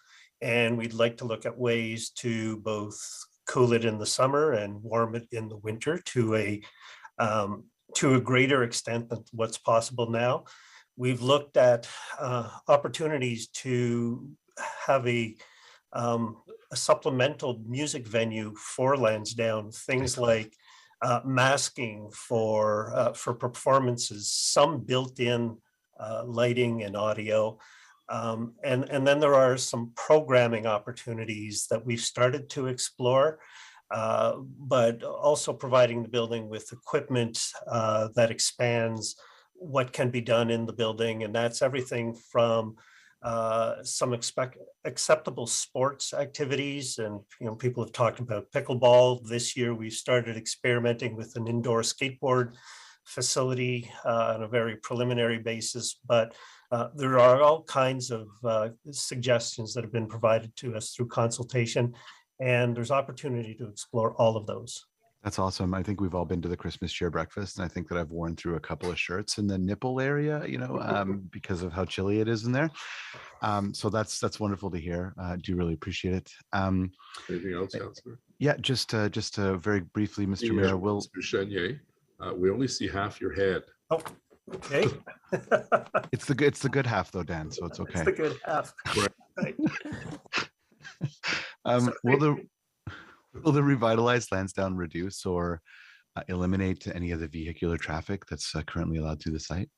J: and we'd like to look at ways to both cool it in the summer and warm it in the winter to a greater extent than what's possible now. We've looked at opportunities to have a supplemental music venue for Lansdowne, things like masking for performances, some built-in lighting and audio. And then there are some programming opportunities that we've started to explore, but also providing the building with equipment that expands what can be done in the building. And that's everything from some acceptable sports activities. And, you know, people have talked about pickleball. This year, we started experimenting with an indoor skateboard facility on a very preliminary basis, but there are all kinds of suggestions that have been provided to us through consultation, and there's opportunity to explore all of those.
I: That's awesome. I think we've all been to the Christmas cheer breakfast, and I think that I've worn through a couple of shirts in the nipple area, you know, because of how chilly it is in there. So that's wonderful to hear. Do really appreciate it.
C: Anything else, Councillor?
I: Yeah, just very briefly, Mr. Mayor,
C: Mr. Chenier, we only see half your head.
J: Oh, okay.
I: It's the good half though, Dan. So it's okay.
J: It's the good half. Right.
I: Will the revitalized Lansdowne reduce or eliminate any of the vehicular traffic that's currently allowed through the site?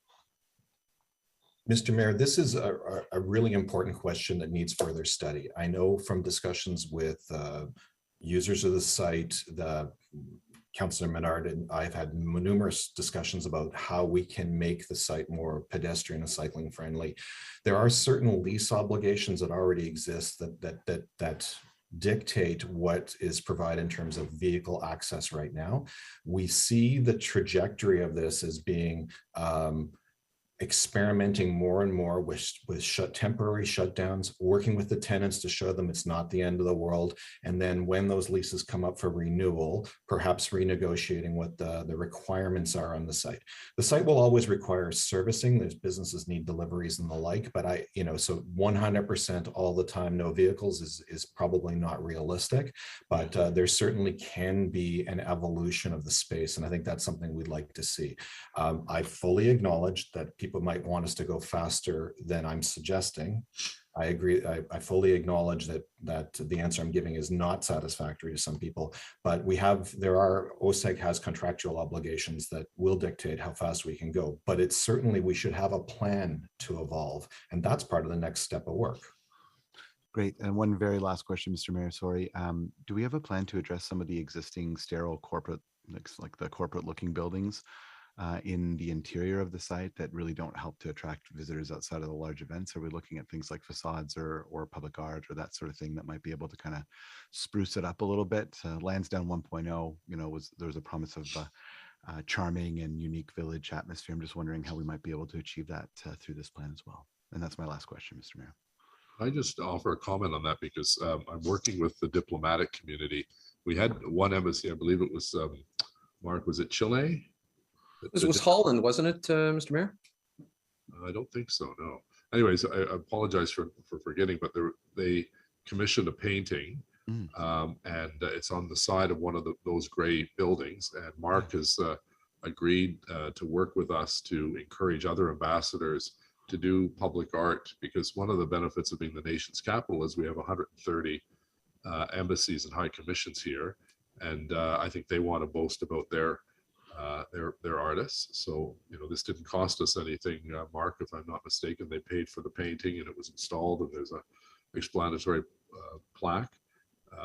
V: Mr. Mayor, this is a really important question that needs further study. I know from discussions with users of the site, Councillor Menard and I have had numerous discussions about how we can make the site more pedestrian and cycling friendly. There are certain lease obligations that already exist that dictate what is provided in terms of vehicle access right now. We see the trajectory of this as being experimenting more and more with temporary shutdowns, working with the tenants to show them it's not the end of the world. And then when those leases come up for renewal, perhaps renegotiating what the requirements are on the site. The site will always require servicing. There's businesses need deliveries and the like, but so 100% all the time, no vehicles is probably not realistic, but there certainly can be an evolution of the space. And I think that's something we'd like to see. I fully acknowledge that people might want us to go faster than I'm suggesting. I agree. I fully acknowledge that the answer I'm giving is not satisfactory to some people, but OSEG has contractual obligations that will dictate how fast we can go, but it's certainly, we should have a plan to evolve. And that's part of the next step of work.
I: Great. And one very last question, Mr. Mayor, sorry. Do we have a plan to address some of the existing sterile corporate, like the corporate looking buildings in the interior of the site that really don't help to attract visitors outside of the large events? Are we looking at things like facades or public art or that sort of thing that might be able to kind of spruce it up a little bit? Lansdowne 1.0, you know, there was a promise of charming and unique village atmosphere. I'm just wondering how we might be able to achieve that through this plan as well. And that's my last question, Mr. Mayor.
C: I just offer a comment on that because I'm working with the diplomatic community. We had one embassy, I believe it was, Mark, was it Chile?
W: It was Holland, wasn't it, Mr. Mayor?
C: I don't think so, no. anyways, I apologize for forgetting, but they commissioned a painting, and it's on the side of one of those gray buildings. And Mark has agreed to work with us to encourage other ambassadors to do public art, because one of the benefits of being the nation's capital is we have 130 embassies and high commissions here, and I think they want to boast about their artists. So, you know, this didn't cost us anything, Mark, if I'm not mistaken. They paid for the painting and it was installed, and there's a explanatory plaque.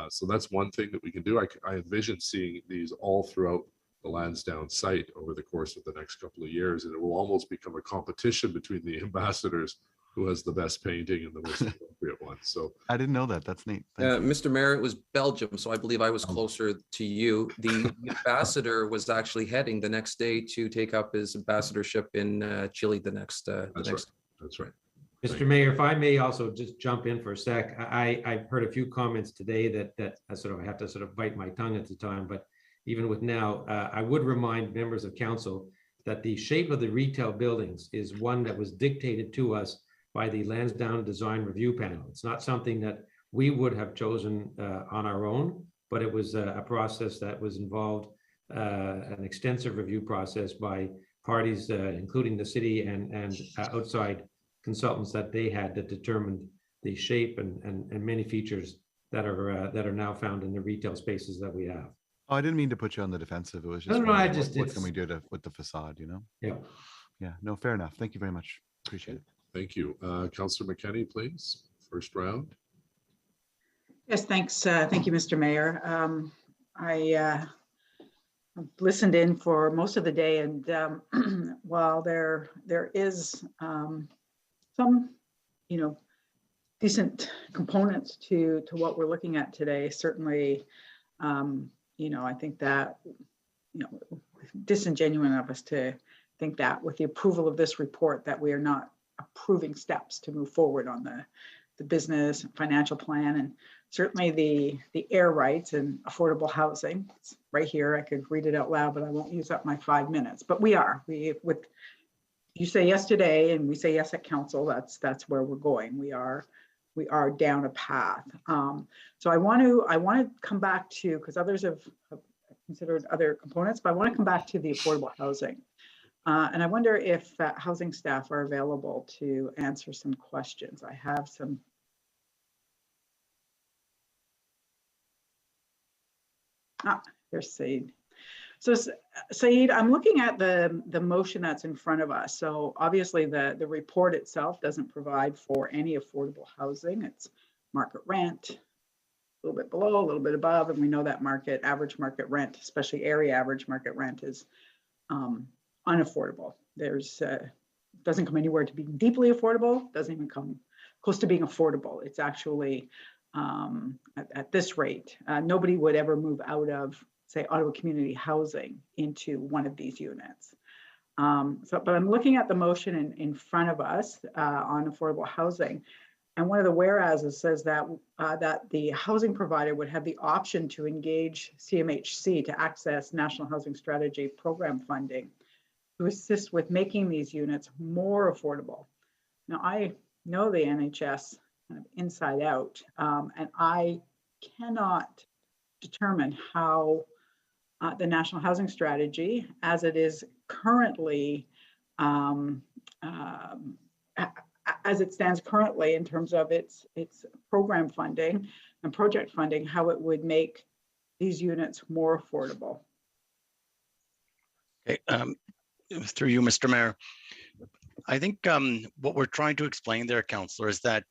C: So that's one thing that we can do. I envision seeing these all throughout the Lansdowne site over the course of the next couple of years, and it will almost become a competition between the ambassadors who has the best painting and the most appropriate one. So
I: I didn't know that. That's neat.
W: Mr. Mayor, it was Belgium, so I believe I was closer to you. The ambassador was actually heading the next day to take up his ambassadorship in Chile the next.
C: That's right.
D: Mr. Mayor, if I may also just jump in for a sec, I've heard a few comments today that I have to bite my tongue at the time, but even with now, I would remind members of council that the shape of the retail buildings is one that was dictated to us by the Lansdowne Design Review Panel. It's not something that we would have chosen on our own, but it was a process that was involved, an extensive review process by parties, including the city and outside consultants that they had that determined the shape and many features that are now found in the retail spaces that we have.
I: Oh, I didn't mean to put you on the defensive. It was just,
D: no,
I: what can we do with the facade, you know?
D: Yeah.
I: Yeah, no, fair enough. Thank you very much. Appreciate it.
C: Thank you. Councillor McKenzie, please. First round.
K: Yes, thanks. Thank you, Mr. Mayor. I listened in for most of the day, and while there is some, decent components to what we're looking at today, certainly, I think that, disingenuous of us to think that with the approval of this report that we are not approving steps to move forward on the business and financial plan, and certainly the air rights and affordable housing. It's right here. I could read it out loud, but I won't use up my 5 minutes. But you say yes today, and we say yes at council. That's where we're going. We are down a path. So I want to come back to, because others have considered other components, but I want to come back to the affordable housing. And I wonder if housing staff are available to answer some questions. I have some. There's Said. So Said, I'm looking at the motion that's in front of us. So obviously the report itself doesn't provide for any affordable housing. It's market rent, a little bit below, a little bit above, and we know that average market rent, especially area average market rent, is unaffordable. Doesn't come anywhere to being deeply affordable, doesn't even come close to being affordable. It's actually at this rate, nobody would ever move out of, say, Ottawa community housing into one of these units. But I'm looking at the motion in front of us on affordable housing, and one of the whereases says that the housing provider would have the option to engage CMHC to access National Housing Strategy program funding to assist with making these units more affordable. Now, I know the NHS kind of inside out, and I cannot determine how the National Housing Strategy, as it is currently, as it stands currently in terms of its program funding and project funding, how it would make these units more affordable.
L: Okay, through you, Mr. Mayor. I think what we're trying to explain there, Councillor, is that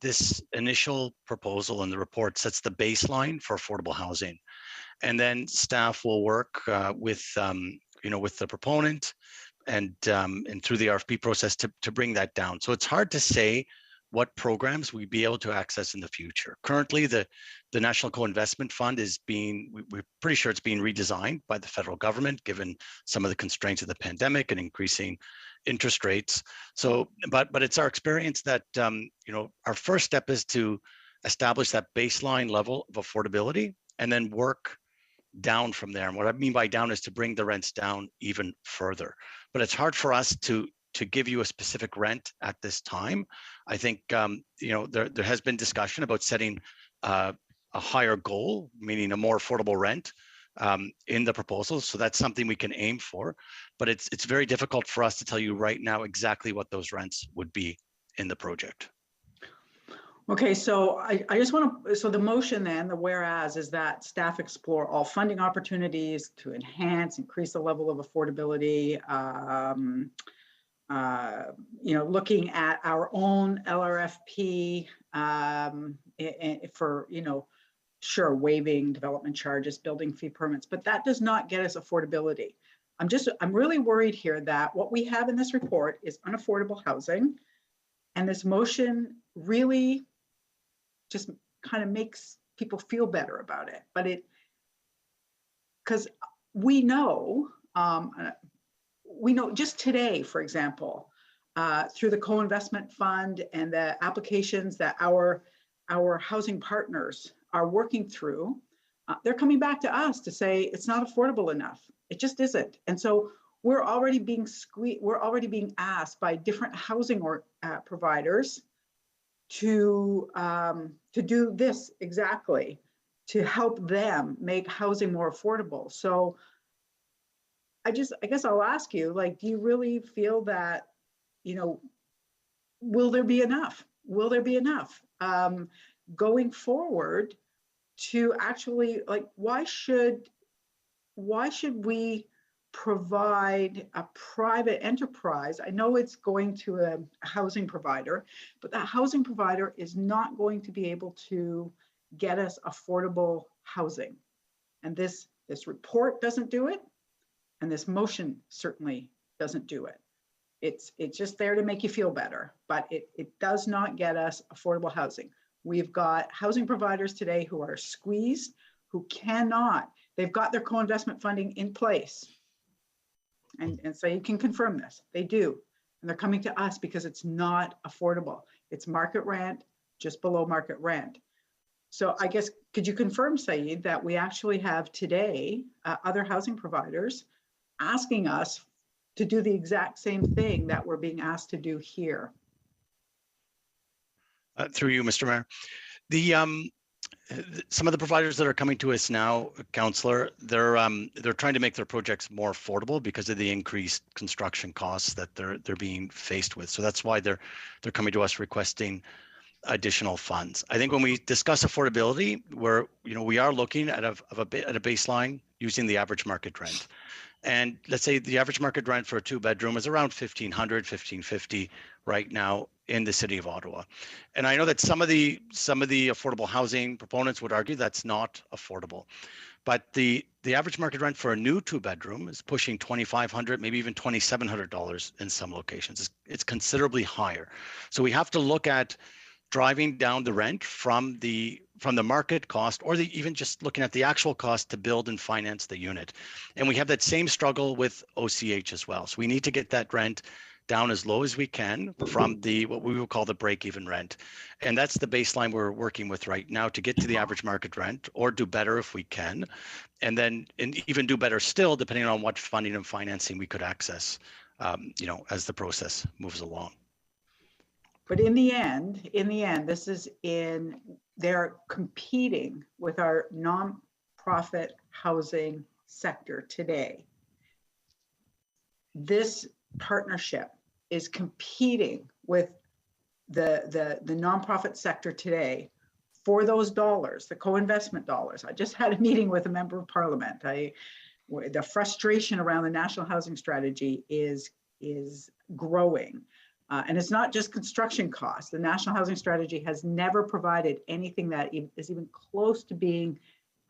L: this initial proposal in the report sets the baseline for affordable housing, and then staff will work with the proponent and through the RFP process to bring that down. So it's hard to say what programs we'd be able to access in the future. Currently, the National Co-Investment Fund we're pretty sure it's being redesigned by the federal government, given some of the constraints of the pandemic and increasing interest rates. So, but it's our experience that, our first step is to establish that baseline level of affordability and then work down from there. And what I mean by down is to bring the rents down even further. But it's hard for us to to give you a specific rent at this time. I think there has been discussion about setting a higher goal, meaning a more affordable rent in the proposal. So that's something we can aim for, but it's very difficult for us to tell you right now exactly what those rents would be in the project.
K: Okay, so I just want to, so the motion then, the whereas, is that staff explore all funding opportunities to increase the level of affordability, looking at our own LRFP for, sure, waiving development charges, building fee permits, but that does not get us affordability. I'm really worried here that what we have in this report is unaffordable housing, and this motion really just kind of makes people feel better about it. But because we know just today, for example, through the co-investment fund and the applications that our housing partners are working through, they're coming back to us to say it's not affordable enough. It just isn't. And so we're already being asked by different housing providers to do this exactly, to help them make housing more affordable. So I guess I'll ask you, do you really feel that, will there be enough? Will there be enough going forward to actually, why should we provide a private enterprise? I know it's going to a housing provider, but that housing provider is not going to be able to get us affordable housing. And this report doesn't do it, and this motion certainly doesn't do it. It's just there to make you feel better, but it does not get us affordable housing. We've got housing providers today who are squeezed, who cannot, they've got their co-investment funding in place. And so you can confirm this, they do. And they're coming to us because it's not affordable. It's market rent, just below market rent. So I guess, could you confirm, Saeed, that we actually have today other housing providers asking us to do the exact same thing that we're being asked to do here?
L: Through you, Mr. Mayor. Some of the providers that are coming to us now, Councillor, they're trying to make their projects more affordable because of the increased construction costs that they're being faced with. So that's why they're coming to us requesting additional funds. I think when we discuss affordability, we are looking at a baseline using the average market rent. And let's say the average market rent for a 2-bedroom is around $1,500, $1,550 right now in the city of Ottawa. And I know that some of the affordable housing proponents would argue that's not affordable. But the average market rent for a new 2-bedroom is pushing $2,500, maybe even $2,700 in some locations. It's considerably higher. So we have to look at driving down the rent from the market cost, or even just looking at the actual cost to build and finance the unit. And we have that same struggle with OCH as well. So we need to get that rent down as low as we can from what we will call the break-even rent. And that's the baseline we're working with right now to get to the average market rent, or do better if we can. And then even do better still, depending on what funding and financing we could access, as the process moves along.
K: But in the end, they're competing with our nonprofit housing sector today. This partnership is competing with the nonprofit sector today for those dollars, the co-investment dollars. I just had a meeting with a member of parliament. The frustration around the National Housing Strategy is growing. And it's not just construction costs. The National Housing Strategy has never provided anything that is even close to being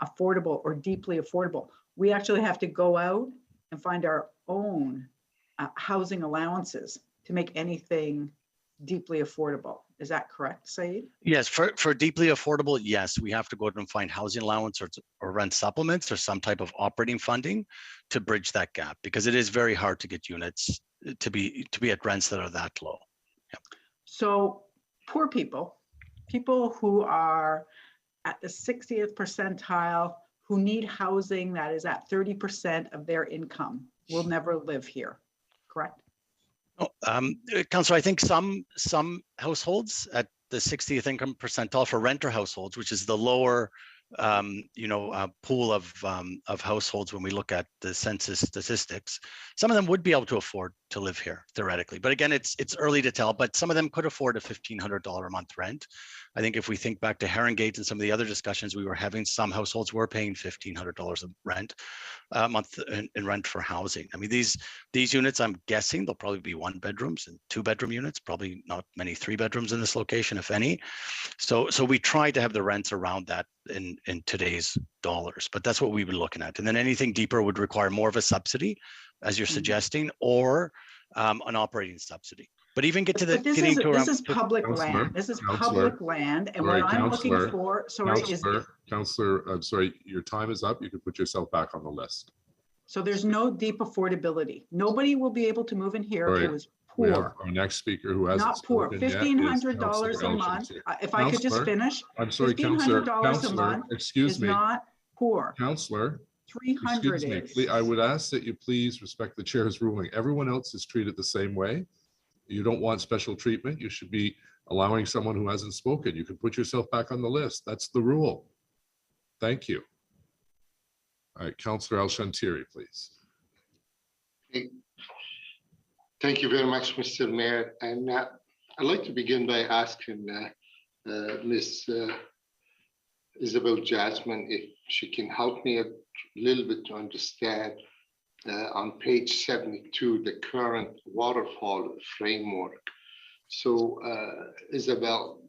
K: affordable or deeply affordable. We actually have to go out and find our own housing allowances to make anything deeply affordable. Is that correct, Saeed?
L: Yes, for deeply affordable, yes, we have to go out and find housing allowance or rent supplements or some type of operating funding to bridge that gap, because it is very hard to get units to be at rents that are that low. Yep.
K: So poor people who are at the 60th percentile, who need housing that is at 30% of their income, will never live here, correct?
L: Councillor, I think some households at the 60th income percentile for renter households, which is the lower pool of households when we look at the census statistics, some of them would be able to afford to live here theoretically. But again, it's early to tell, but some of them could afford a $1,500 a month rent. I think if we think back to Herringate and some of the other discussions we were having, some households were paying $1,500 a rent a month in rent for housing. I mean, these units, I'm guessing they'll probably be 1 bedrooms and 2 bedroom units, probably not many 3 bedrooms in this location, if any. So we try to have the rents around that in today's dollars, but that's what we were looking at. And then anything deeper would require more of a subsidy, as you're suggesting, or an operating subsidy. But even get to the
K: this is public land. This is public land, and what I'm looking for,
C: Councillor, I'm sorry, your time is up. You can put yourself back on the list.
K: So there's no deep affordability. Nobody will be able to move in here who is
C: We have
K: poor.
C: our next speaker who has
K: Not poor. $1,500 a month. If I could just finish.
C: I'm sorry, Councillor.
K: $1,500 a month
C: Excuse
K: is
C: me.
K: not poor.
C: Councillor.
K: 300
C: Excuse me. I would ask that you please respect the chair's ruling. Everyone else is treated the same way. You don't want special treatment. You should be allowing someone who hasn't spoken. You can put yourself back on the list. That's the rule. Thank you. All right, Councillor Al-Shantiri, please.
N: Thank you very much, Mr. Mayor. And I'd like to begin by asking Ms. Isabel Jasmine if she can help me a little bit to understand on page 72, the current waterfall framework. So Isabel,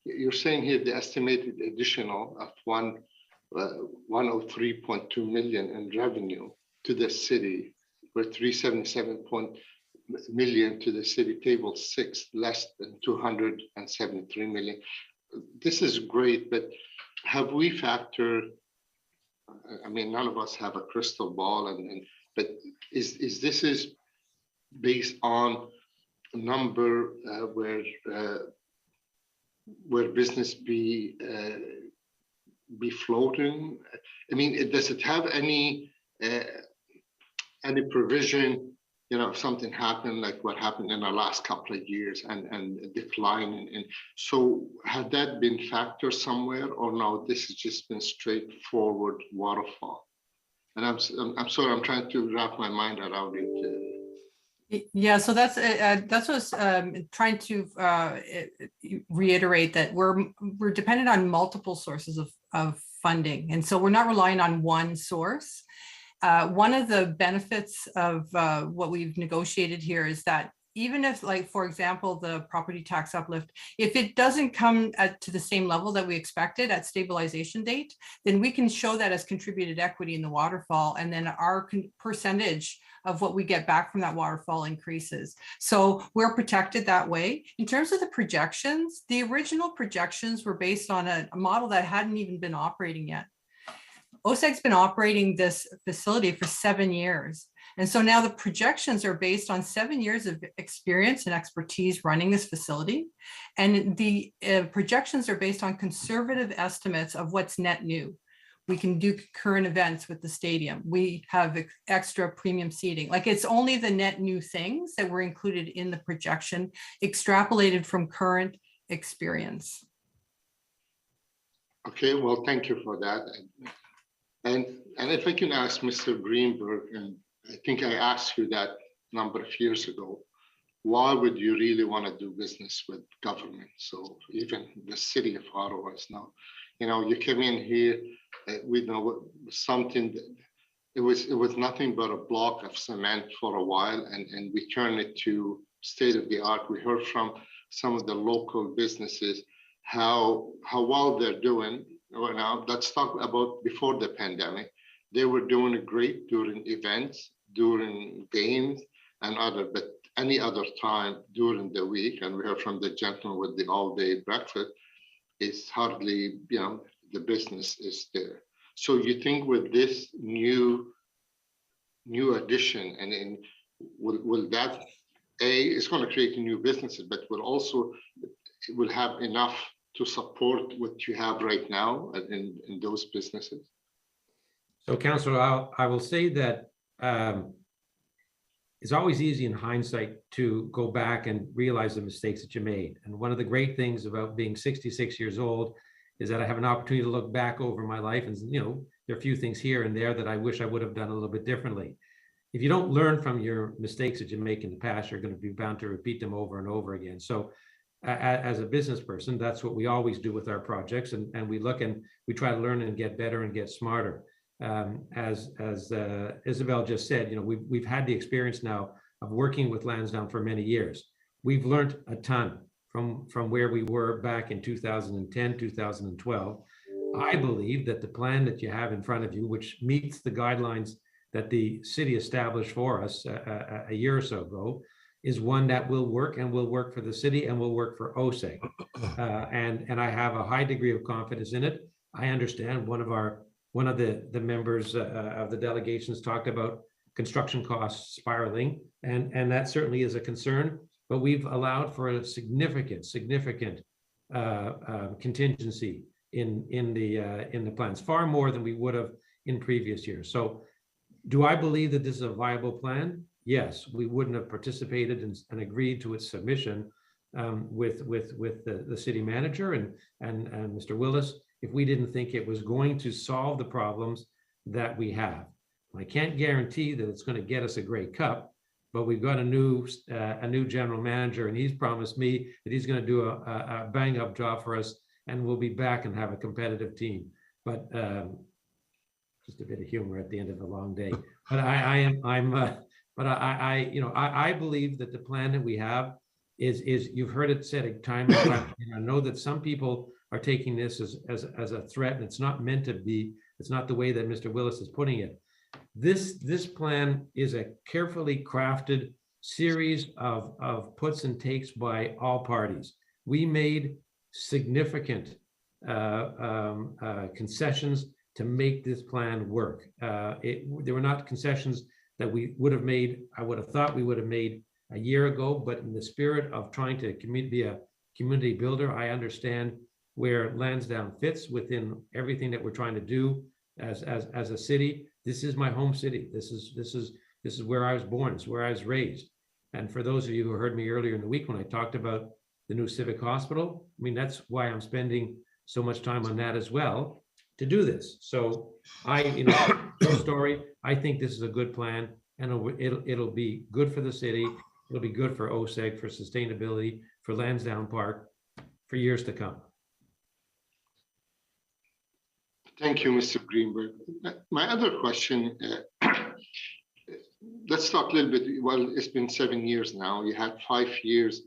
N: you're saying here the estimated additional of 103.2 million in revenue to the city, where 377 million to the city, table 6, less than 273 million. This is great, but have we factored, I mean, none of us have a crystal ball, but is this is based on a number where business be floating? I mean, does it have any provision? You know, if something happened like what happened in the last couple of years and a decline, and so had that been factored somewhere, or no? This has just been straightforward waterfall. And I'm sorry, I'm trying to wrap my mind around it.
G: Yeah, so that's what I was trying to reiterate, that we're dependent on multiple sources of funding, and so we're not relying on one source. One of the benefits of what we've negotiated here is that even if, like, for example, the property tax uplift, if it doesn't come to the same level that we expected at stabilization date, then we can show that as contributed equity in the waterfall, and then our percentage of what we get back from that waterfall increases. So we're protected that way. In terms of the projections, the original projections were based on a model that hadn't even been operating yet. OSEG's been operating this facility for 7 years. And so now the projections are based on 7 years of experience and expertise running this facility. And the projections are based on conservative estimates of what's net new. We can do current events with the stadium. We have extra premium seating. Like, it's only the net new things that were included in the projection, extrapolated from current experience.
N: Okay, well, thank you for that. And if I can ask Mr. Greenberg, and I think I asked you that a number of years ago, why would you really want to do business with government? So even the city of Ottawa is now, you know, you came in here, we know something that it was nothing but a block of cement for a while, and we turned it to state of the art. We heard from some of the local businesses how well they're doing. Well, now let's talk about before the pandemic. They were doing great during events, during games and but any other time during the week, and we heard from the gentleman with the all-day breakfast, it's hardly, you know, the business is there. So you think with this new addition, and will that, it's going to create new businesses, but it will have enough to support what you have right now in those businesses?
D: So, Councillor, I will say that it's always easy in hindsight to go back and realize the mistakes that you made. And one of the great things about being 66 years old is that I have an opportunity to look back over my life, and there are a few things here and there that I wish I would have done a little bit differently. If you don't learn from your mistakes that you make in the past, you're going to be bound to repeat them over and over again. So as a business person, that's what we always do with our projects. And we look and we try to learn and get better and get smarter. As Isabel just said, we've had the experience now of working with Lansdowne for many years. We've learned a ton from where we were back in 2010, 2012. I believe that the plan that you have in front of you, which meets the guidelines that the city established for us a year or so ago, is one that will work and will work for the city and will work for OSEG. And I have a high degree of confidence in it. I understand one of the members of the delegations talked about construction costs spiraling, and that certainly is a concern, but we've allowed for a significant contingency in the plans, far more than we would have in previous years. So do I believe that this is a viable plan? Yes, we wouldn't have participated and agreed to its submission with the city manager and Mr. Willis if we didn't think it was going to solve the problems that we have. I can't guarantee that it's going to get us a Grey Cup, but we've got a new general manager, and he's promised me that he's going to do a bang-up job for us, and we'll be back and have a competitive team. But just a bit of humor at the end of a long day. But I believe that the plan that we have is you've heard it said time and time. I know that some people are taking this as a threat, and it's not meant to be. It's not the way that Mr. Willis is putting it. This plan is a carefully crafted series of puts and takes by all parties. We made significant concessions to make this plan work. There were not concessions that we would have made, I would have thought we would have made a year ago, but in the spirit of trying to be a community builder, I understand where Lansdowne fits within everything that we're trying to do as a city. This is my home city. This is where I was born. It's where I was raised. And for those of you who heard me earlier in the week when I talked about the new civic hospital, I mean, that's why I'm spending so much time on that as well, to do this. So story, I think this is a good plan, and it'll be good for the city. It'll be good for OSEG, for sustainability, for Lansdowne Park, for years to come.
N: Thank you, Mr. Greenberg. My other question, let's talk a little bit. Well, it's been 7 years now. You had 5 years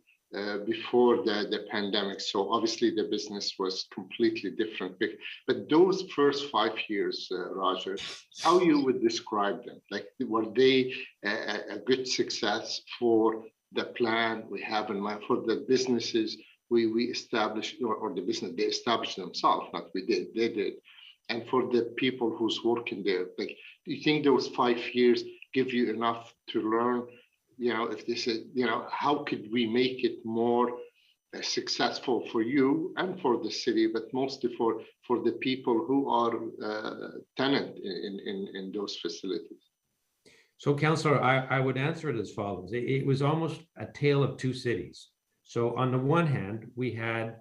N: before the pandemic. So obviously the business was completely different. But those first 5 years, Roger, how you would describe them? Like, were they a good success for the plan we have in mind, for the businesses we established, or the business they established themselves, not we did, they did. And for the people who's working there, like, do you think those 5 years give you enough to learn? If this is, how could we make it more successful for you and for the city, but mostly for the people who are tenant in those facilities?
D: So, Councillor, I would answer it as follows. It was almost a tale of two cities. So on the one hand, we had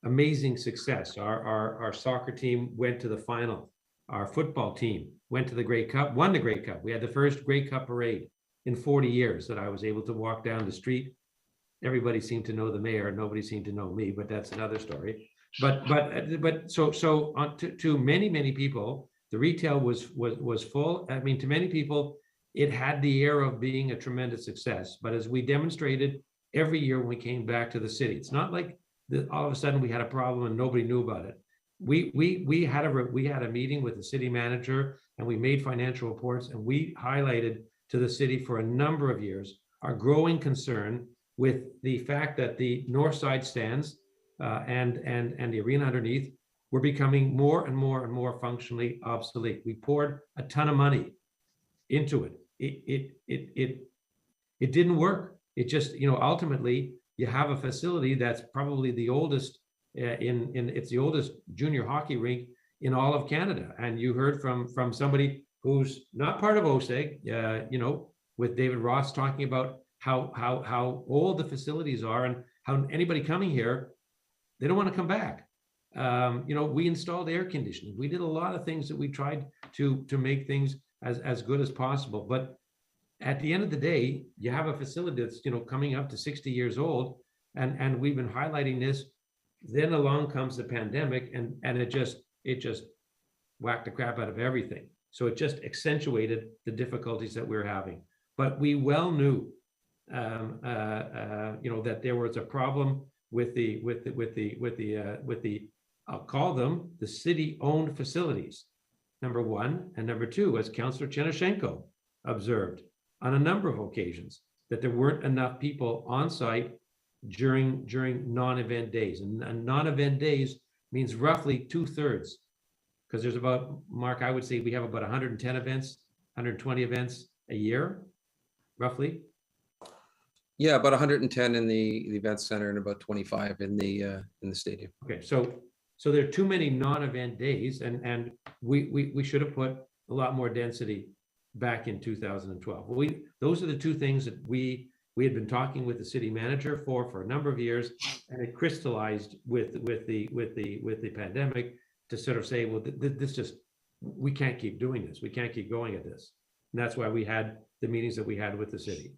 D: amazing success. Our soccer team went to the final. Our football team went to the Grey Cup, won the Grey Cup. We had the first Grey Cup parade in 40 years that I was able to walk down the street. Everybody seemed to know the mayor. Nobody seemed to know me, but that's another story. But so on to many people, the retail was full. I mean, to many people, it had the air of being a tremendous success. But as we demonstrated every year when we came back to the city, it's not like all of a sudden we had a problem and nobody knew about it. We had a meeting with the city manager, and we made financial reports, and we highlighted to the city for a number of years our growing concern with the fact that the north side stands and the arena underneath were becoming more and more functionally obsolete. We poured a ton of money into it. It didn't work. It just, ultimately you have a facility that's probably the oldest it's the oldest junior hockey rink in all of Canada. And you heard from somebody who's not part of OSEG, with David Ross talking about how old the facilities are and how anybody coming here, they don't want to come back. We installed air conditioning. We did a lot of things that we tried to make things as good as possible. But at the end of the day, you have a facility that's, coming up to 60 years old, and we've been highlighting this. Then along comes the pandemic, and it just whacked the crap out of everything. So it just accentuated the difficulties that we're having. But we well knew, that there was a problem with the I'll call them the city-owned facilities, number one, and number two, as Councillor Chenishenko observed on a number of occasions, that there weren't enough people on site during non-event days. And non-event days means roughly 2/3, because there's about, Mark, I would say we have about 110 events, 120 events a year, roughly.
W: Yeah, about 110 in the event center and about 25 in the stadium.
D: Okay, so there are too many non-event days, and we should have put a lot more density back in 2012. Those are the two things that we had been talking with the city manager for a number of years, and it crystallized with the pandemic to sort of say, well, we can't keep doing this. We can't keep going at this. And that's why we had the meetings that we had with the city.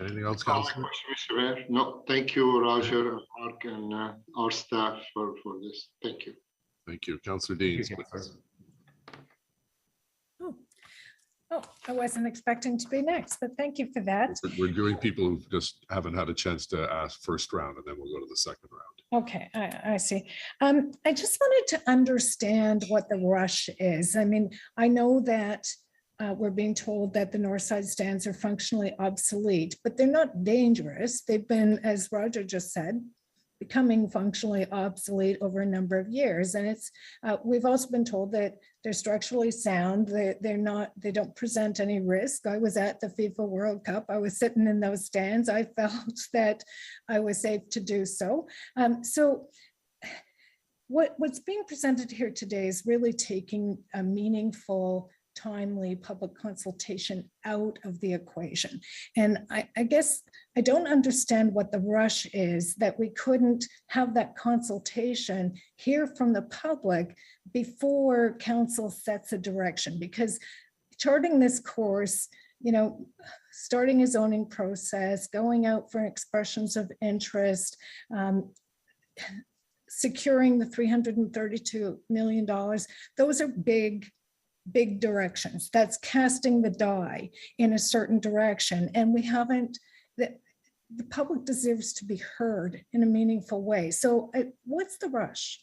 C: Anything else,
N: That's all my
C: Councillor?
N: question, Mr. Mayor. No, thank you, Roger, Mark, and our staff for this. Thank you.
C: Thank you. Councillor Deans.
P: Oh, I wasn't expecting to be next, but thank you for that.
C: We're doing people who just haven't had a chance to ask first round, and then we'll go to the second round.
P: Okay, I see. I just wanted to understand what the rush is. I mean, I know that we're being told that the north side stands are functionally obsolete, but they're not dangerous. They've been, as Roger just said, becoming functionally obsolete over a number of years. And it's we've also been told that they're structurally sound. They don't present any risk. I was at the FIFA World Cup. I was sitting in those stands. I felt that I was safe to do so. So what's being presented here today is really taking a meaningful, timely public consultation out of the equation. And I guess I don't understand what the rush is that we couldn't have that consultation, hear from the public before council sets a direction, because charting this course, starting a zoning process, going out for expressions of interest, securing the $332 million, those are big directions. That's casting the die in a certain direction. And we haven't, the public deserves to be heard in a meaningful way. So what's the rush?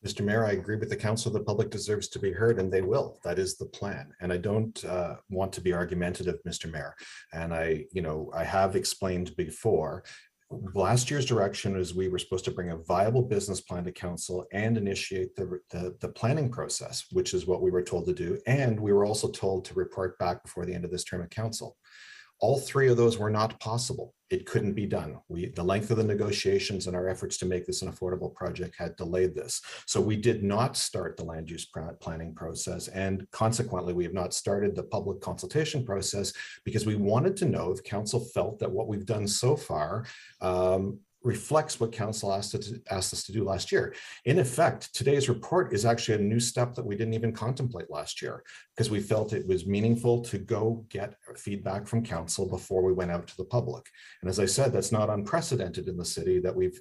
V: Mr. Mayor, I agree with the council. The public deserves to be heard, and they will. That is the plan. And I don't want to be argumentative, Mr. Mayor. And I have explained before, last year's direction is we were supposed to bring a viable business plan to council and initiate the planning process, which is what we were told to do. And we were also told to report back before the end of this term of council. All three of those were not possible. It couldn't be done. The length of the negotiations and our efforts to make this an affordable project had delayed this. So we did not start the land use planning process. And consequently, we have not started the public consultation process because we wanted to know if council felt that what we've done so far reflects what council asked us to do last year. In effect, today's report is actually a new step that we didn't even contemplate last year, because we felt it was meaningful to go get feedback from council before we went out to the public. And as I said, that's not unprecedented in the city that we've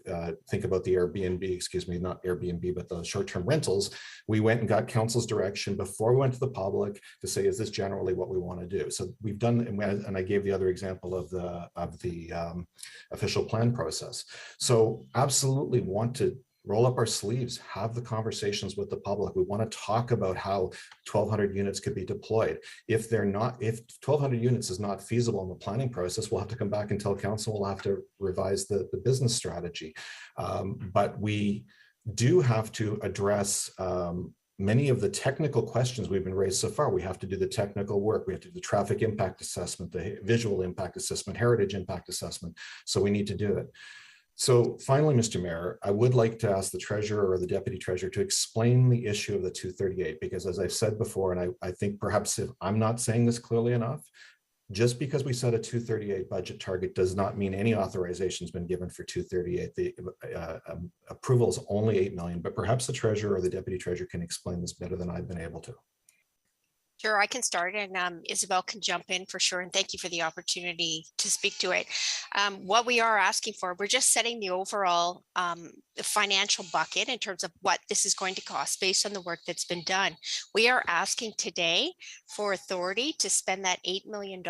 V: think about the Airbnb, not Airbnb, but the short-term rentals. We went and got council's direction before we went to the public to say, is this generally what we want to do? So we've done, and I gave the other example of the official plan process. So absolutely want to roll up our sleeves, have the conversations with the public. We want to talk about how 1,200 units could be deployed. If 1,200 units is not feasible in the planning process, we'll have to come back and tell council we'll have to revise the business strategy. But we do have to address many of the technical questions we've been raised so far. We have to do the technical work. We have to do the traffic impact assessment, the visual impact assessment, heritage impact assessment. So we need to do it. So finally, Mr. Mayor, I would like to ask the treasurer or the deputy treasurer to explain the issue of the 238, because as I've said before, and I think perhaps if I'm not saying this clearly enough, just because we set a 238 budget target does not mean any authorization has been given for 238. The approval is only 8 million, but perhaps the treasurer or the deputy treasurer can explain this better than I've been able to.
Q: Sure, I can start and Isabel can jump in for sure. And thank you for the opportunity to speak to it. What we are asking for, we're just setting the overall financial bucket in terms of what this is going to cost based on the work that's been done. We are asking today for authority to spend that $8 million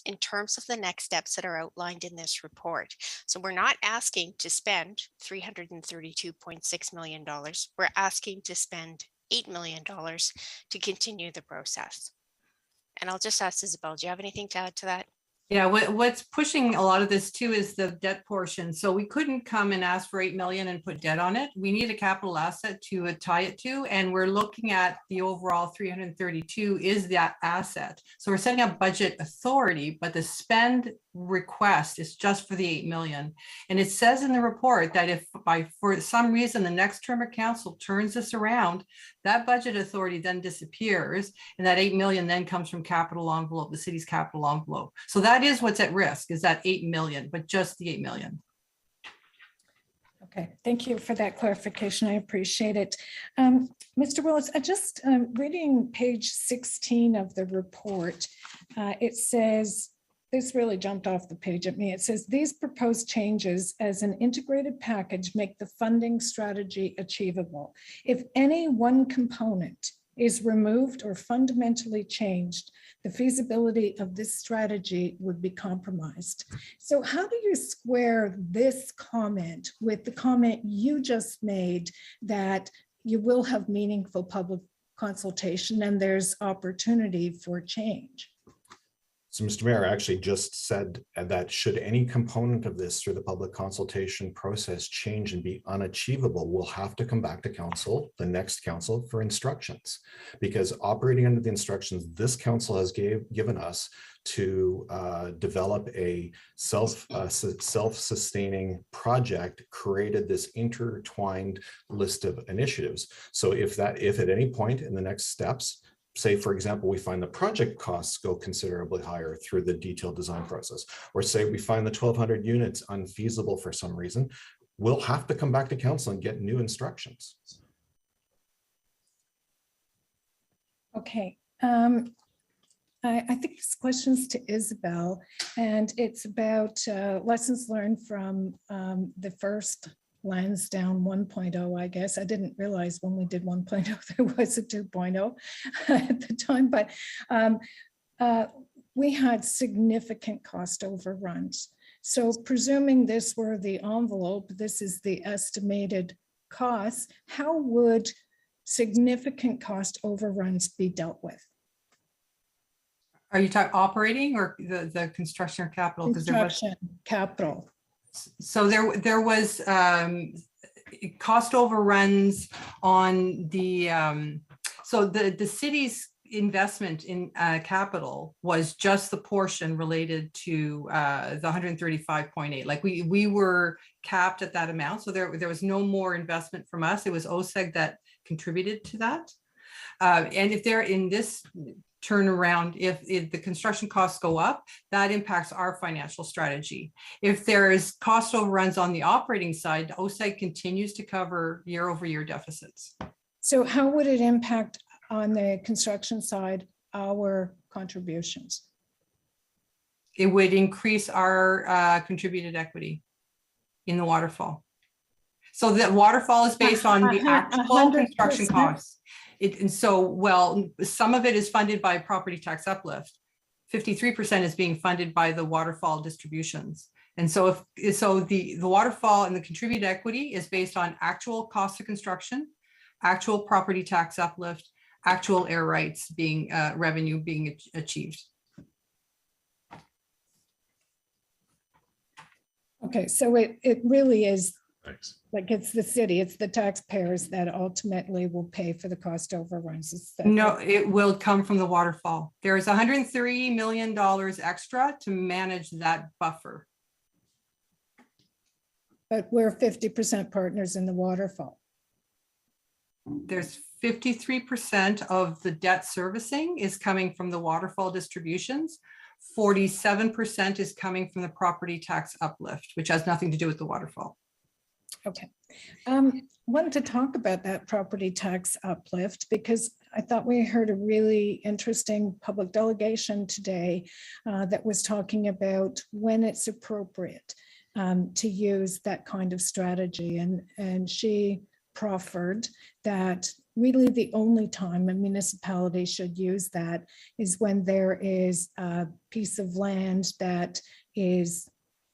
Q: in terms of the next steps that are outlined in this report. So we're not asking to spend $332.6 million. We're asking to spend $8 million to continue the process. And I'll just ask Isabel, do you have anything to add to that?
G: Yeah, what's pushing a lot of this too is the debt portion. So we couldn't come and ask for 8 million and put debt on it. We need a capital asset to tie it to, and we're looking at the overall 332 is that asset. So we're setting up budget authority, but the spend request is just for the 8 million. And it says in the report that if for some reason the next term of council turns this around, that budget authority then disappears, and that 8 million then comes from capital envelope, the city's capital envelope. So that is what's at risk, is that 8 million, but just the 8 million.
P: Okay, thank you for that clarification. I appreciate it. Mr. Willis, I just reading page 16 of the report, it says, this really jumped off the page at me. It says, these proposed changes as an integrated package make the funding strategy achievable. If any one component is removed or fundamentally changed, the feasibility of this strategy would be compromised. So how do you square this comment with the comment you just made that you will have meaningful public consultation and there's opportunity for change?
V: So Mr. Mayor actually just said that should any component of this through the public consultation process change and be unachievable, we'll have to come back to council, the next council, for instructions. Because operating under the instructions this council has given us to develop a self-sustaining project created this intertwined list of initiatives. So if at any point in the next steps, say, for example, we find the project costs go considerably higher through the detailed design process, or say we find the 1,200 units unfeasible for some reason, we'll have to come back to council and get new instructions.
P: Okay. I think this question's to Isabel, and it's about lessons learned from the first Lansdowne 1.0, I guess. I didn't realize when we did 1.0 there was a 2.0 at the time, but we had significant cost overruns. So presuming this were the envelope, this is the estimated cost, how would significant cost overruns be dealt with?
G: Are you talking operating or the construction or capital?
P: Construction, capital.
G: So there was cost overruns on the, so the city's investment in capital was just the portion related to the 135.8. Like we were capped at that amount. So there was no more investment from us. It was OSEG that contributed to that. And if they're in this turnaround, if the construction costs go up, that impacts our financial strategy. If there is cost overruns on the operating side, OSEG continues to cover year-over-year deficits.
P: So how would it impact on the construction side our contributions?
G: It would increase our contributed equity in the waterfall. So the waterfall is based on the actual construction costs. And so, well, some of it is funded by property tax uplift. 53% is being funded by the waterfall distributions. And so the waterfall and the contributed equity is based on actual cost of construction, actual property tax uplift, actual air rights being revenue being achieved.
P: Okay, so it really is.
C: Thanks.
P: Like it's the city, it's the taxpayers that ultimately will pay for the cost overruns.
G: No, it will come from the waterfall. There is $103 million extra to manage that buffer.
P: but we're 50% partners in the Waterfall.
G: There's 53% of the debt servicing is coming from the Waterfall distributions. 47% is coming from the property tax uplift, which has nothing to do with the Waterfall.
P: Okay. Wanted to talk about that property tax uplift because I thought we heard a really interesting public delegation today that was talking about when it's appropriate to use that kind of strategy. And she proffered that really the only time a municipality should use that is when there is a piece of land that is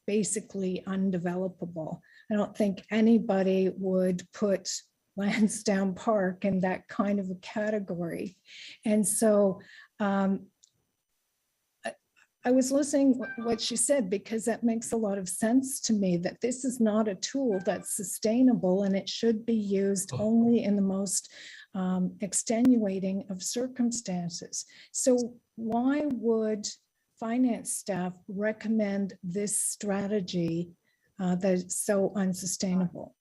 P: basically undevelopable. I don't think anybody would put Lansdowne Park in that kind of a category. And so I was listening what she said because that makes a lot of sense to me, that this is not a tool that's sustainable and it should be used only in the most extenuating of circumstances. So why would finance staff recommend this strategy that is so unsustainable?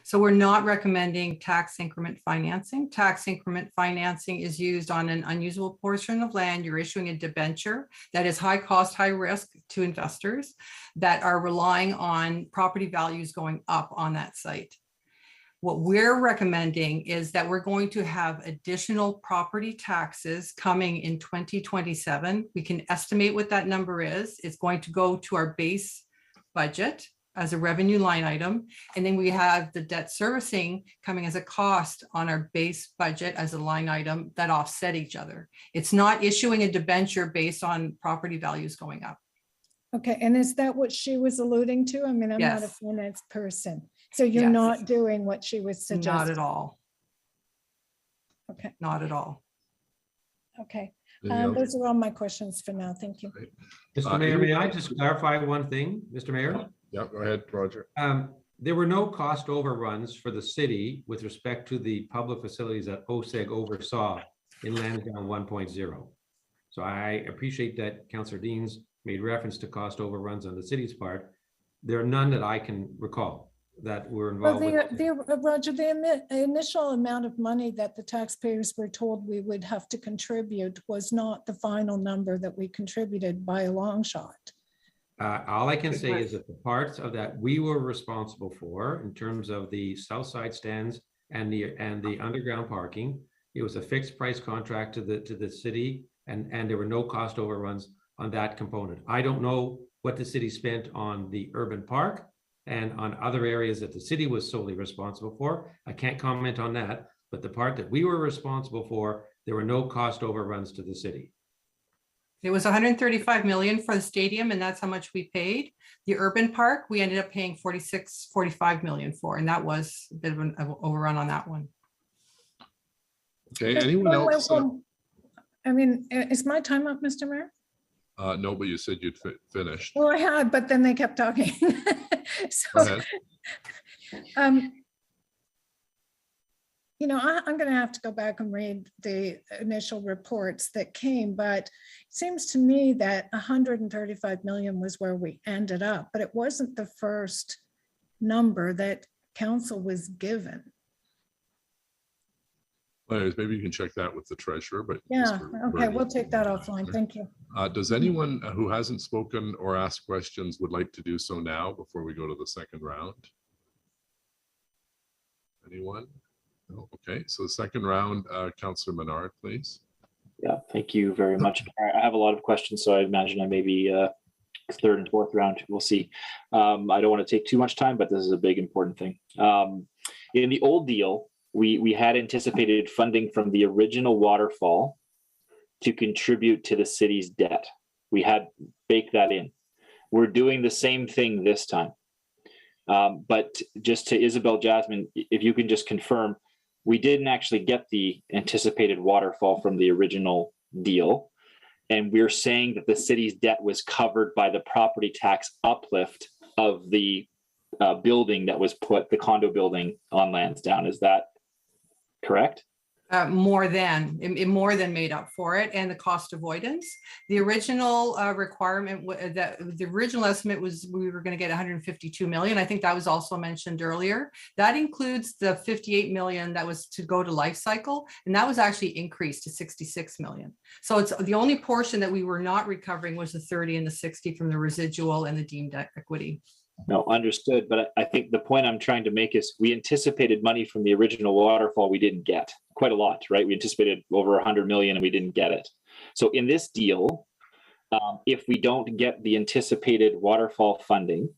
G: So we're not recommending tax increment financing. Tax increment financing is used on an unusable portion of land. You're issuing a debenture that is high cost, high risk to investors that are relying on property values going up on that site. What we're recommending is that we're going to have additional property taxes coming in 2027. We can estimate what that number is. It's going to go to our base budget as a revenue line item. And then we have the debt servicing coming as a cost on our base budget as a line item that offset each other. It's not issuing a debenture based on property values going up.
P: Okay, and is that what she was alluding to? I mean, I'm not a
G: Yes.
P: finance person. So you're
G: Yes.
P: not doing what she was suggesting?
G: Not at all.
P: Okay.
G: Not at all.
P: Okay.
C: Any other-
P: Those are all my questions for now. Thank you.
D: Mr. Mayor, may I just clarify one thing, Mr. Mayor?
C: Yeah, go ahead, Roger.
D: There were no cost overruns for the city with respect to the public facilities that OSEG oversaw in Lansdowne 1.0. So I appreciate that Councillor Deans made reference to cost overruns on the city's part. There are none that I can recall that were
P: Well,
D: involved with.
P: Roger, the initial amount of money that the taxpayers were told we would have to contribute was not the final number that we contributed by a long shot.
D: All I can say is that the parts of that we were responsible for in terms of the south side stands and the underground parking, it was a fixed price contract to the city and there were no cost overruns on that component. I don't know what the city spent on the urban park and on other areas that the city was solely responsible for. I can't comment on that, but the part that we were responsible for, there were no cost overruns to the city.
G: It was 135 million for the stadium, and that's how much we paid. The urban park, we ended up paying 45 million for, and that was a bit of an overrun on that one.
C: Okay, anyone else?
P: I mean, is my time up, Mr. Mayor?
C: No, but you said you'd finished.
P: Well, I had, but then they kept talking.
C: Go ahead.
P: You know, I'm going to have to go back and read the initial reports that came, but it seems to me that 135 million was where we ended up, but it wasn't the first number that council was given.
C: Anyways, maybe you can check that with the treasurer, but.
P: Yeah, okay, we'll take that offline. Thank you.
C: Does anyone who hasn't spoken or asked questions would like to do so now before we go to the second round? Anyone? No? Okay, so the second round, Councillor Menard, please.
O: Yeah, thank you very much. I have a lot of questions, so I imagine I may be third and fourth round. We'll see. I don't want to take too much time, but this is a big important thing. In the old deal, we had anticipated funding from the original Waterfall to contribute to the city's debt. We had baked that in. We're doing the same thing this time. But just to Isabel Jasmine, if you can just confirm, we didn't actually get the anticipated Waterfall from the original deal. And we're saying that the city's debt was covered by the property tax uplift of the building that was put, the condo building on Lansdowne. Is that correct?
G: more than made up for it, and the cost avoidance. The original requirement that the original estimate was we were going to get 152 million. I think that was also mentioned earlier. That includes the 58 million that was to go to life cycle, and that was actually increased to 66 million. So it's the only portion that we were not recovering was the 30 and the 60 from the residual and the deemed equity.
O: No, understood. But I think the point I'm trying to make is we anticipated money from the original waterfall we didn't get quite a lot, right? We anticipated over 100 million and we didn't get it. So in this deal, if we don't get the anticipated waterfall funding,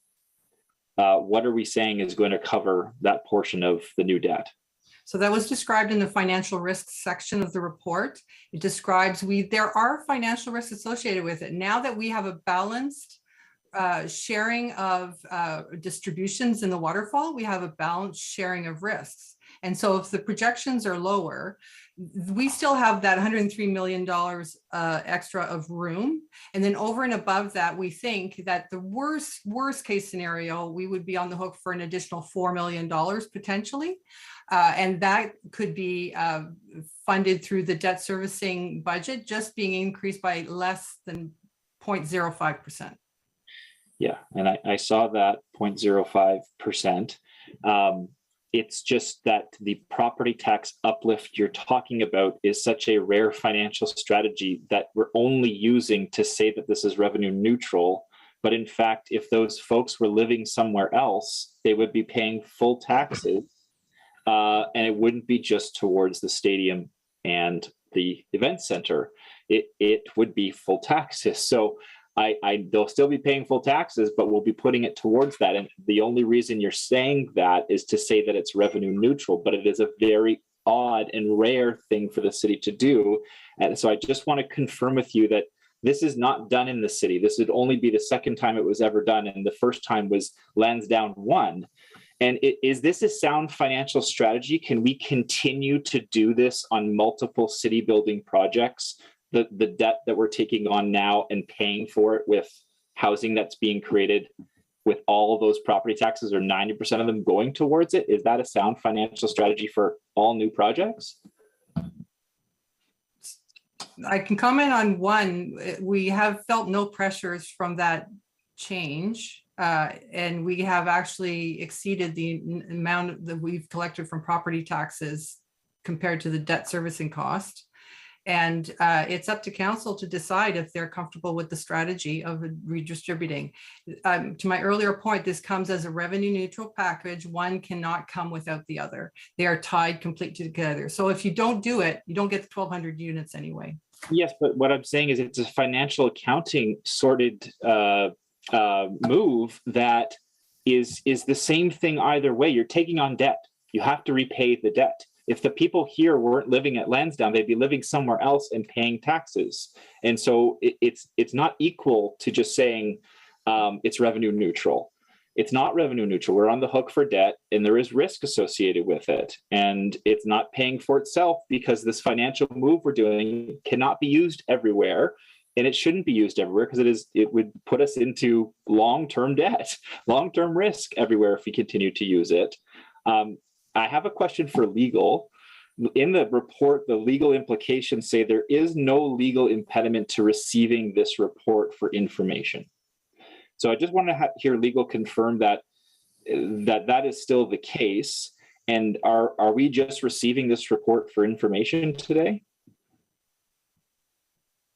O: what are we saying is going to cover that portion of the new debt?
G: So that was described in the financial risks section of the report. It describes there are financial risks associated with it. Now that we have a balanced sharing of distributions in the waterfall, we have a balanced sharing of risks. And so if the projections are lower, we still have that $103 million extra of room. And then over and above that, we think that the worst case scenario, we would be on the hook for an additional $4 million potentially. And that could be funded through the debt servicing budget, just being increased by less than 0.05%.
O: Yeah, and I saw that 0.05%. It's just that the property tax uplift you're talking about is such a rare financial strategy that we're only using to say that this is revenue neutral. But in fact, if those folks were living somewhere else, they would be paying full taxes, and it wouldn't be just towards the stadium and the event center. It would be full taxes. So they'll still be paying full taxes, but we'll be putting it towards that. And the only reason you're saying that is to say that it's revenue neutral, but it is a very odd and rare thing for the city to do. And so I just want to confirm with you that this is not done in the city. This would only be the second time it was ever done. And the first time was Lansdowne 1. And is this a sound financial strategy? Can we continue to do this on multiple city building projects? The debt that we're taking on now and paying for it with housing that's being created with all of those property taxes, or 90% of them going towards it? Is that a sound financial strategy for all new projects?
G: I can comment on one. We have felt no pressures from that change. And we have actually exceeded the amount that we've collected from property taxes compared to the debt servicing cost. And it's up to council to decide if they're comfortable with the strategy of redistributing. To my earlier point, this comes as a revenue neutral package. One cannot come without the other. They are tied completely together. So if you don't do it, you don't get the 1,200 units anyway.
O: Yes, but what I'm saying is it's a financial accounting sorted move that is the same thing either way. You're taking on debt. You have to repay the debt. If the people here weren't living at Lansdowne, they'd be living somewhere else and paying taxes. And so it's not equal to just saying it's revenue neutral. It's not revenue neutral. We're on the hook for debt and there is risk associated with it. And it's not paying for itself because this financial move we're doing cannot be used everywhere. And it shouldn't be used everywhere because it would put us into long-term debt, long-term risk everywhere if we continue to use it. I have a question for legal. In the report, the legal implications say there is no legal impediment to receiving this report for information. So I just want to hear legal confirm that is still the case. And are we just receiving this report for information today?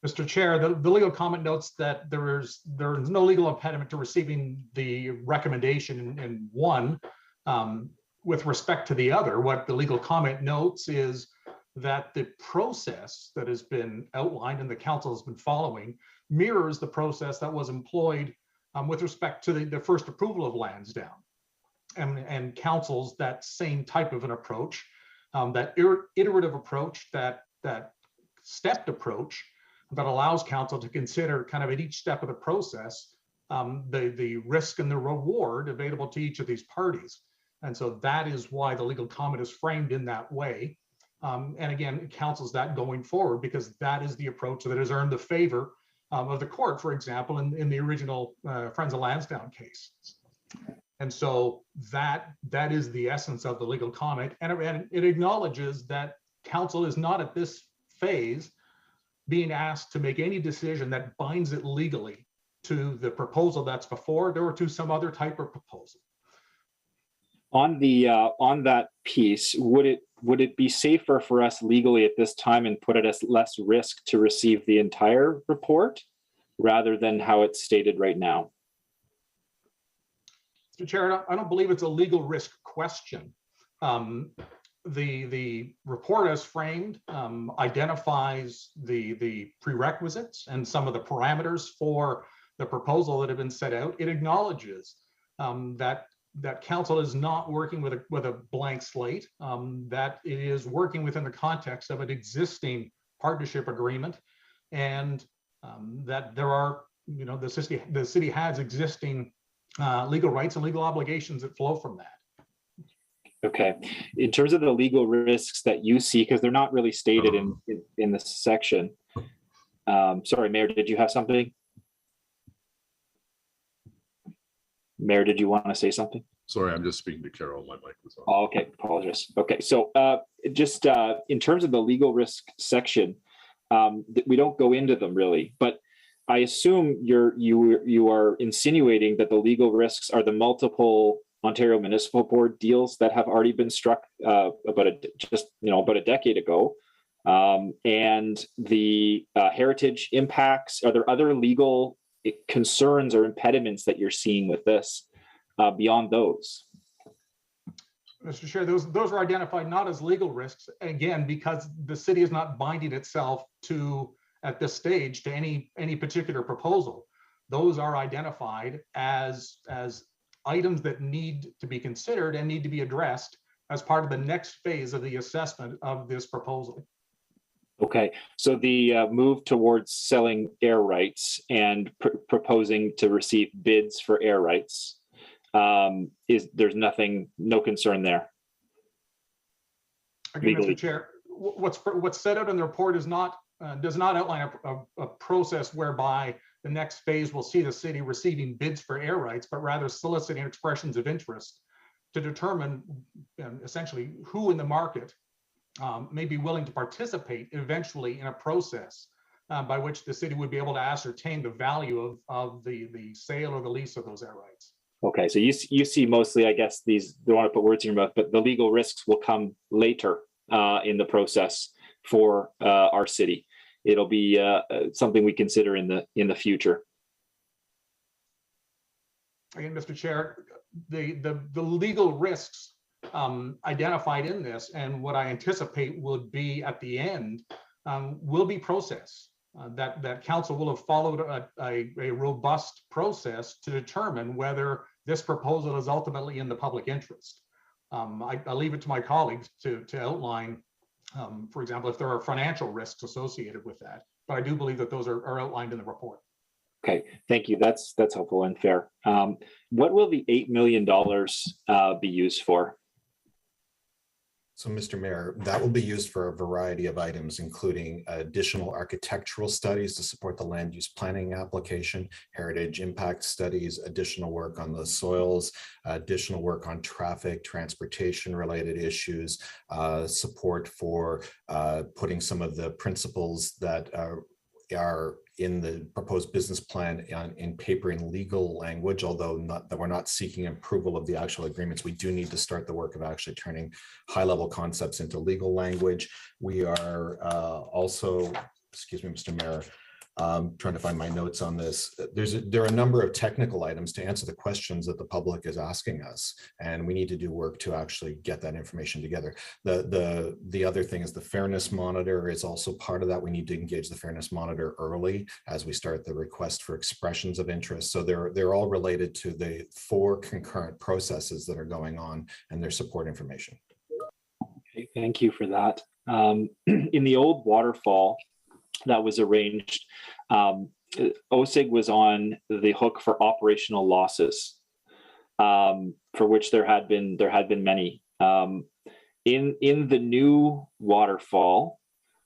A: Mr. Chair, the legal comment notes that there is no legal impediment to receiving the recommendation in one. With respect to the other, what the legal comment notes is that the process that has been outlined and the council has been following mirrors the process that was employed with respect to the first approval of Lansdowne, and councils that same type of an approach, that iterative approach, that stepped approach that allows council to consider kind of at each step of the process the risk and the reward available to each of these parties. And so that is why the legal comment is framed in that way. And again, it counsels that going forward because that is the approach that has earned the favor of the court, for example, in the original Friends of Lansdowne case. And so that is the essence of the legal comment. And it acknowledges that council is not at this phase being asked to make any decision that binds it legally to the proposal that's before it or to some other type of proposal.
O: On the on that piece, would it be safer for us legally at this time and put it as less risk to receive the entire report rather than how it's stated right now?
A: Mr. Chair, I don't believe it's a legal risk question. The report as framed identifies the prerequisites and some of the parameters for the proposal that have been set out. It acknowledges that council is not working with a blank slate, that it is working within the context of an existing partnership agreement, and that there are, the city has existing legal rights and legal obligations that flow from that.
O: Okay. In terms of the legal risks that you see, because they're not really stated in this section. Sorry, Mayor, did you have something? Mayor, did you want to say something?
C: Sorry, I'm just speaking to Carol. My mic was on.
O: Oh, okay, apologize. Okay, so just in terms of the legal risk section, we don't go into them really, but I assume you are insinuating that the legal risks are the multiple Ontario Municipal Board deals that have already been struck about a decade ago, and the heritage impacts. Are there other legal concerns or impediments that you're seeing with this beyond those?
A: Mr. Chair, those are identified not as legal risks, again, because the city is not binding itself to, at this stage, to any particular proposal. Those are identified as items that need to be considered and need to be addressed as part of the next phase of the assessment of this proposal.
O: Okay, so the move towards selling air rights and proposing to receive bids for air rights, there's no concern there?
A: Again, Mr. Chair, what's set out in the report does not outline a process whereby the next phase will see the city receiving bids for air rights, but rather soliciting expressions of interest to determine essentially who in the market may be willing to participate eventually in a process by which the city would be able to ascertain the value of the sale or the lease of those air rights.
O: Okay, so you see mostly, I guess, these, don't want to put words in your mouth, but the legal risks will come later in the process for our city. It'll be something we consider in the future.
A: Again, Mr. Chair, the legal risks identified in this and what I anticipate would be at the end will be process. That council will have followed a robust process to determine whether this proposal is ultimately in the public interest. I leave it to my colleagues to outline, for example, if there are financial risks associated with that. But I do believe that those are outlined in the report.
O: Okay, thank you. That's helpful and fair. What will the $8 million be used for?
V: So, Mr. Mayor, that will be used for a variety of items, including additional architectural studies to support the land use planning application, heritage impact studies, additional work on the soils, additional work on traffic, transportation related issues, support for putting some of the principles that are in the proposed business plan in paper in legal language, although we're not seeking approval of the actual agreements. We do need to start the work of actually turning high-level concepts into legal language. We are also, excuse me, Mr. Mayor, trying to find my notes on this. There are a number of technical items to answer the questions that the public is asking us, and we need to do work to actually get that information together. The other thing is the fairness monitor is also part of that. We need to engage the fairness monitor early as we start the request for expressions of interest. So they're all related to the 4 concurrent processes that are going on and their support information.
O: Okay, thank you for that. In the old Waterfall that was arranged, OSIG was on the hook for operational losses, for which there had been many. In the new Waterfall,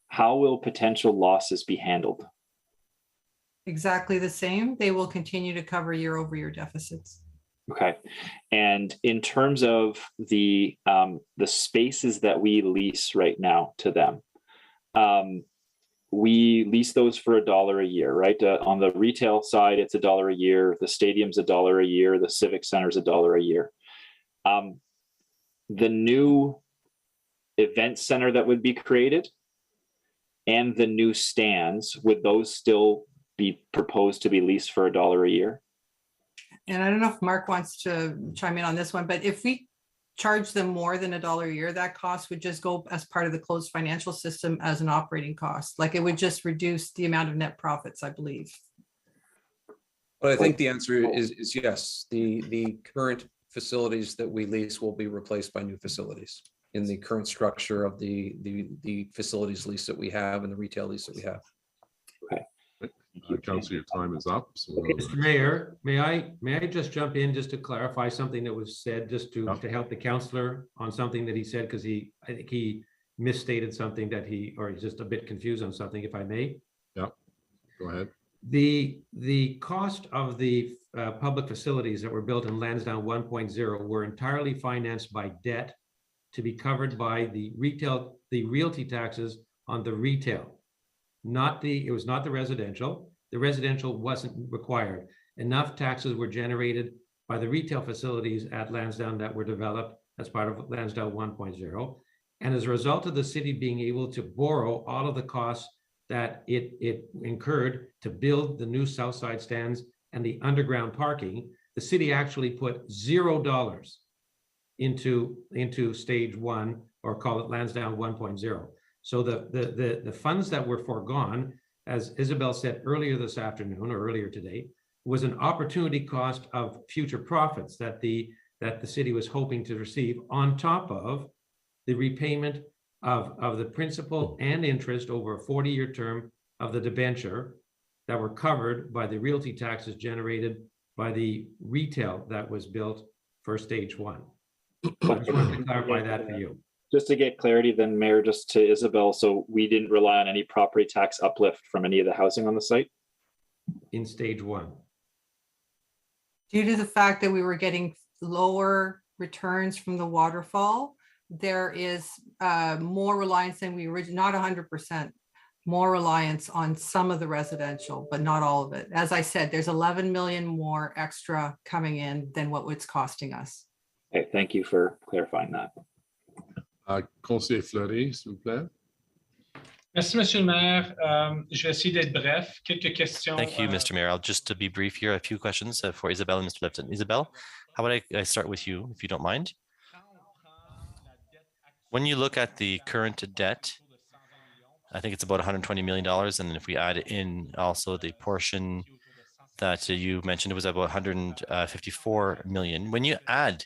O: how will potential losses be handled?
G: Exactly the same. They will continue to cover year-over-year deficits.
O: Okay. And in terms of the spaces that we lease right now to them, we lease those for $1 a year, right? On the retail side, it's $1 a year. The stadium's $1 a year. The civic center's $1 a year. The new event center that would be created and the new stands, would those still be proposed to be leased for $1 a year?
G: And I don't know if Mark wants to chime in on this one, but if we charge them more than $1 a year, that cost would just go as part of the closed financial system as an operating cost. Like it would just reduce the amount of net profits, I believe.
W: But I think the answer is yes. The current facilities that we lease will be replaced by new facilities in the current structure of the facilities lease that we have and the retail lease that we have.
O: Okay.
C: Council, your time is up. So
D: Mr. Mayor, may I just jump in just to clarify something that was said, just to help the councillor on something that he said, because I think he misstated something that he's just a bit confused on something, if I may.
C: Yeah, go ahead.
D: The cost of the public facilities that were built in Lansdowne 1.0 were entirely financed by debt to be covered by the realty taxes on the retail. It was not the residential. The residential wasn't required. Enough taxes were generated by the retail facilities at Lansdowne that were developed as part of Lansdowne 1.0. And as a result of the city being able to borrow all of the costs that it incurred to build the new south side stands and the underground parking, the city actually put $0 into stage 1, or call it Lansdowne 1.0. So the funds that were foregone, as Isabel said earlier this afternoon or earlier today, was an opportunity cost of future profits that the city was hoping to receive on top of the repayment of the principal and interest over a 40-year term of the debenture that were covered by the realty taxes generated by the retail that was built for stage 1. I just wanted to clarify that for you.
O: Just to get clarity then, Mayor, just to Isabel, so we didn't rely on any property tax uplift from any of the housing on the site?
D: In stage 1.
G: Due to the fact that we were getting lower returns from the waterfall, there is more reliance than we originally, not 100%, more reliance on some of the residential, but not all of it. As I said, there's 11 million more extra coming in than what it's costing us.
O: Okay, thank you for clarifying that.
C: Conseiller Fleury, s'il vous plaît.
M: Merci, Monsieur le Maire. Je vais essayer d'être bref. Quelques questions.
R: Thank you, Mr. Mayor. I'll just to be brief here, a few questions for Isabel and Mr. Lipton. Isabel, how about I start with you, if you don't mind? When you look at the current debt, I think it's about $120 million. And then if we add in also the portion that you mentioned, it was about 154 million. When you add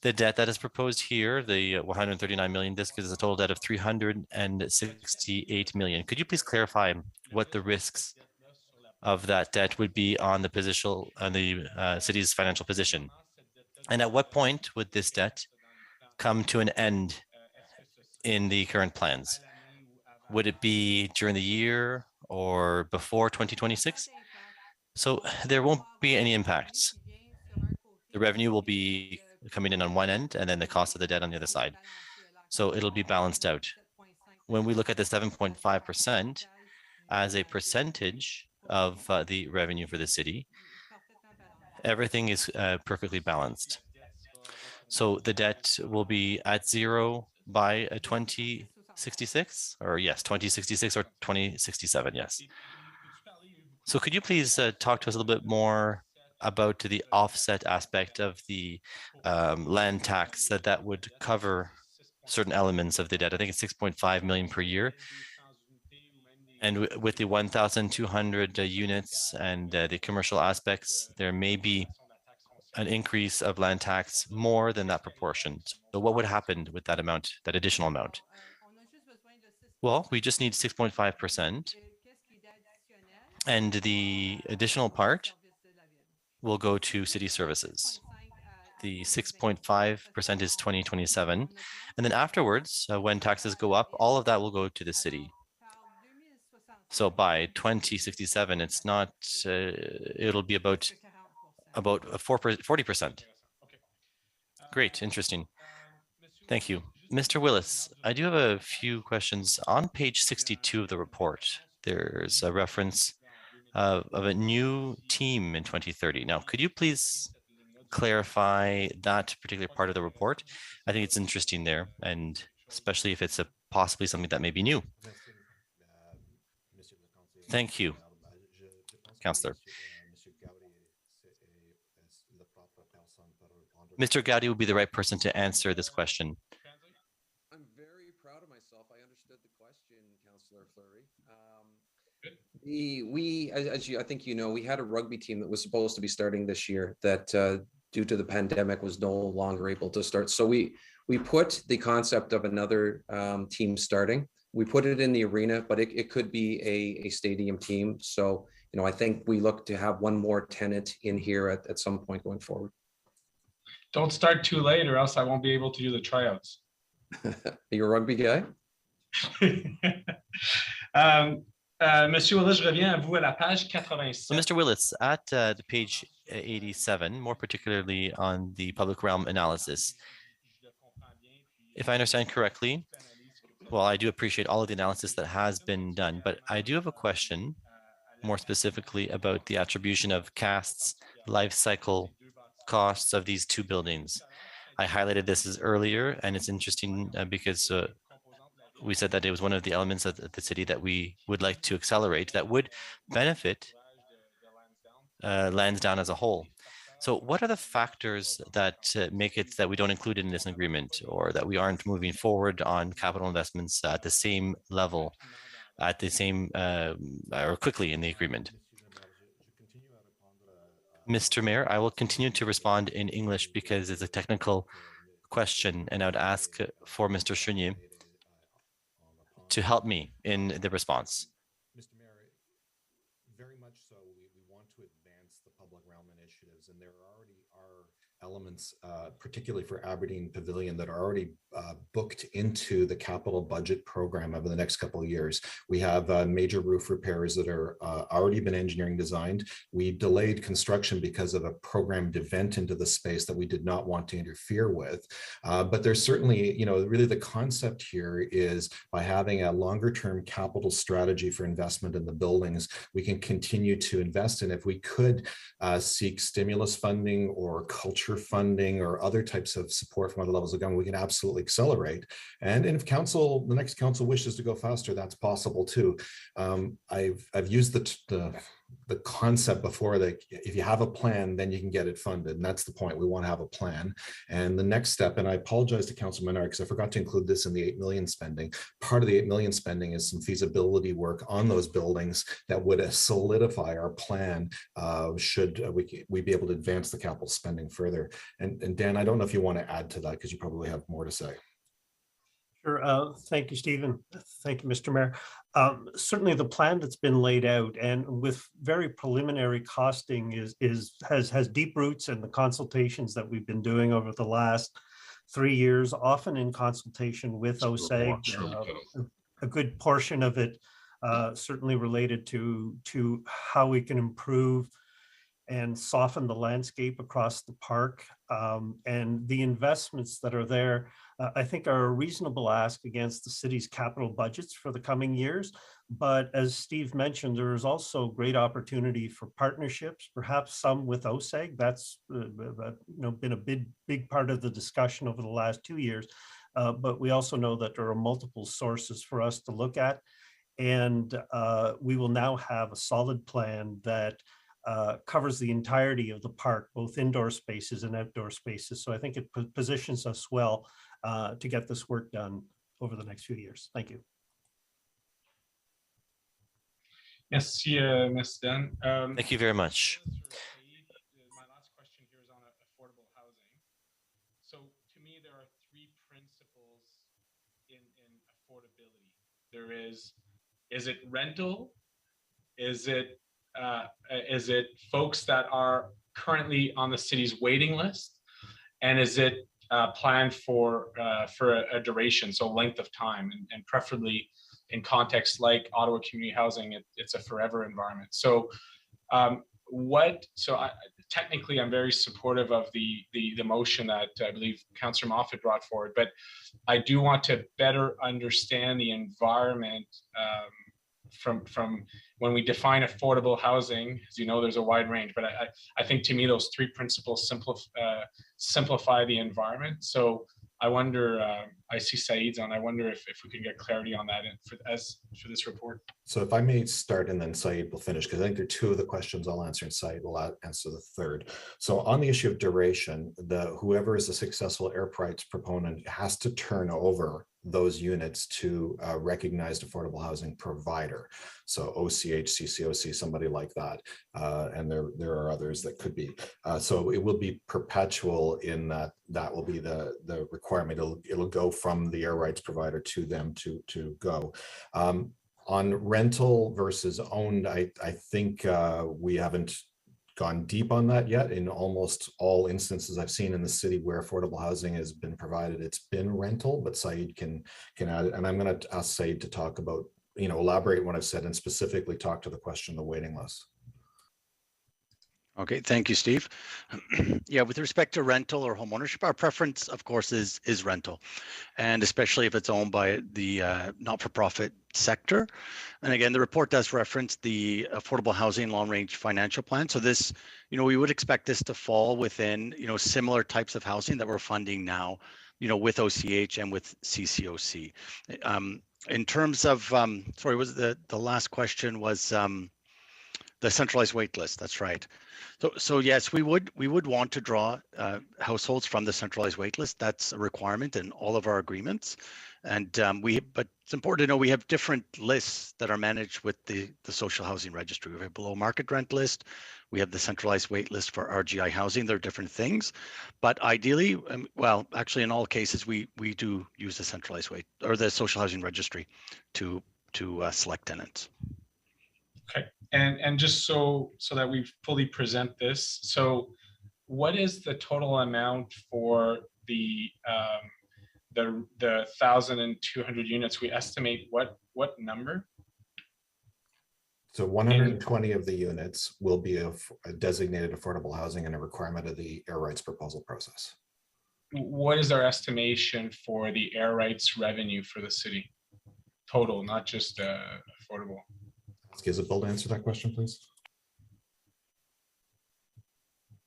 R: the debt that is proposed here, the 139 million, this gives a total debt of 368 million. Could you please clarify what the risks of that debt would be on the position, on the city's financial position? And at what point would this debt come to an end in the current plans? Would it be during the year or before 2026? So there won't be any impacts. The revenue will be coming in on one end and then the cost of the debt on the other side. So it'll be balanced out. When we look at the 7.5% as a percentage of the revenue for the city, everything is perfectly balanced. So the debt will be at zero by 2066, or yes, 2066 or 2067, yes. So could you please talk to us a little bit more about the offset aspect of the land tax that would cover certain elements of the debt? I think it's 6.5 million per year. And with the 1,200 units and the commercial aspects, there may be an increase of land tax more than that proportion. So what would happen with that amount, that additional amount? Well, we just need 6.5%. And the additional part will go to city services. The 6.5% is 2027. And then afterwards, when taxes go up, all of that will go to the city. So by 2067, it's not, it'll be about about 40%. Great, interesting. Thank you. Mr. Willis, I do have a few questions. On page 62 of the report, there's a reference of a new team in 2030. Now, could you please clarify that particular part of the report? I think it's interesting there, and especially if it's possibly something that may be new. Thank you, Councillor. Mr. Gowdy would be the right person to answer this question.
W: I'm very proud of myself. I understood the question, Councillor Fleury. I think you know, we had a rugby team that was supposed to be starting this year that due to the pandemic was no longer able to start. So we put the concept of another team starting. We put it in the arena, but it could be a stadium team. So, you know, I think we look to have one more tenant in here at some point going forward.
M: Don't start too late or else I won't be able to do the tryouts.
W: Are you a rugby guy?
M: Monsieur Willis, je reviens à vous à la page 87.
R: So, Mr. Willis, at the page 87, more particularly on the public realm analysis, if I understand correctly, well, I do appreciate all of the analysis that has been done, but I do have a question more specifically about the attribution of CAST's life cycle costs of these two buildings. I highlighted this as earlier, and it's interesting because we said that it was one of the elements of the city that we would like to accelerate that would benefit Lansdowne as a whole. So what are the factors that make it that we don't include it in this agreement, or that we aren't moving forward on capital investments at the same level, at the same or quickly in the agreement? Mr. Mayor, I will continue to respond in English because it's a technical question, and I would ask for Mr. Chenier to help me in the response.
V: Mr. Mayor, very much so. We want to advance the public realm initiatives, and there already are elements, particularly for Aberdeen Pavilion, that are already booked into the capital budget program over the next couple of years. We have major roof repairs that are already been engineering designed. We delayed construction because of a programmed event into the space that we did not want to interfere with. But there's certainly, you know, really the concept here is by having a longer term capital strategy for investment in the buildings, we can continue to invest in. If we could seek stimulus funding or culture funding or other types of support from other levels of government, we can absolutely accelerate. And if council, the next council wishes to go faster, that's possible too. I've used the concept before that if you have a plan, then you can get it funded. And that's the point. We want to have a plan. And the next step, and I apologize to Councilor Menard because I forgot to include this in the 8 million spending. Part of the 8 million spending is some feasibility work on those buildings that would solidify our plan should we be able to advance the capital spending further. And Dan, I don't know if you want to add to that because you probably have more to say.
J: Sure. Thank you, Stephen. Thank you, Mr. Mayor. Certainly the plan that's been laid out and with very preliminary costing has deep roots in the consultations that we've been doing over the last 3 years, often in consultation with OSEG. A good portion of it certainly related to how we can improve and soften the landscape across the park. And the investments that are there, I think are a reasonable ask against the city's capital budgets for the coming years. But as Steve mentioned, there is also great opportunity for partnerships, perhaps some with OSEG. That's been a big part of the discussion over the last 2 years. But we also know that there are multiple sources for us to look at. And we will now have a solid plan that covers the entirety of the park, both indoor spaces and outdoor spaces. So I think it positions us well to get this work done over the next few years. Thank you.
M: Merci, merci Dan.
R: Thank you very much.
M: My last question here is on affordable housing. So to me, there are 3 principles in affordability. There is it rental? Is it folks that are currently on the city's waiting list? And is it planned for a duration, so length of time, and preferably in contexts like Ottawa community housing, it's a forever environment. So technically, I'm very supportive of the motion that I believe Councillor Moffat brought forward, but I do want to better understand the environment from when we define affordable housing. As you know, there's a wide range, but I think to me those three principles simplify the environment. So I wonder, I see Saeed's on, I wonder if we can get clarity on that for this report.
V: So if I may start and then Saeed will finish, because I think there are two of the questions I'll answer and Saeed will answer the third. So on the issue of duration, whoever is a successful air rights proponent has to turn over those units to a recognized affordable housing provider. So OCH, CCOC, somebody like that. And there are others that could be. So it will be perpetual in that will be the requirement. It'll go from the air rights provider to them to go. On rental versus owned, I think we haven't gone deep on that yet. In almost all instances I've seen in the city where affordable housing has been provided, it's been rental, but Saeed can add, and I'm going to ask Saeed to talk about, elaborate what I've said and specifically talk to the question of the waiting list.
L: Okay, thank you, Steve. Yeah, with respect to rental or home ownership, our preference, of course, is rental, and especially if it's owned by the not-for-profit sector. And again, the report does reference the Affordable Housing Long-Range Financial Plan. So this, we would expect this to fall within, similar types of housing that we're funding now, with OCH and with CCOC. In terms of, sorry, was the last question was the centralized wait list. That's right. So yes, we would want to draw households from the centralized wait list. That's a requirement in all of our agreements. And but it's important to know we have different lists that are managed with the social housing registry. We have a below market rent list. We have the centralized wait list for RGI housing. They're different things, but ideally, well, actually in all cases, we do use the centralized wait or the social housing registry to select tenants.
M: Okay, and just so that we fully present this, so what is the total amount for the 1,200 units? We estimate what number?
V: So 120 of the units will be a designated affordable housing and a requirement of the air rights proposal process.
M: What is our estimation for the air rights revenue for the city? Total, not just affordable.
V: Ask Isabel to answer that question, please.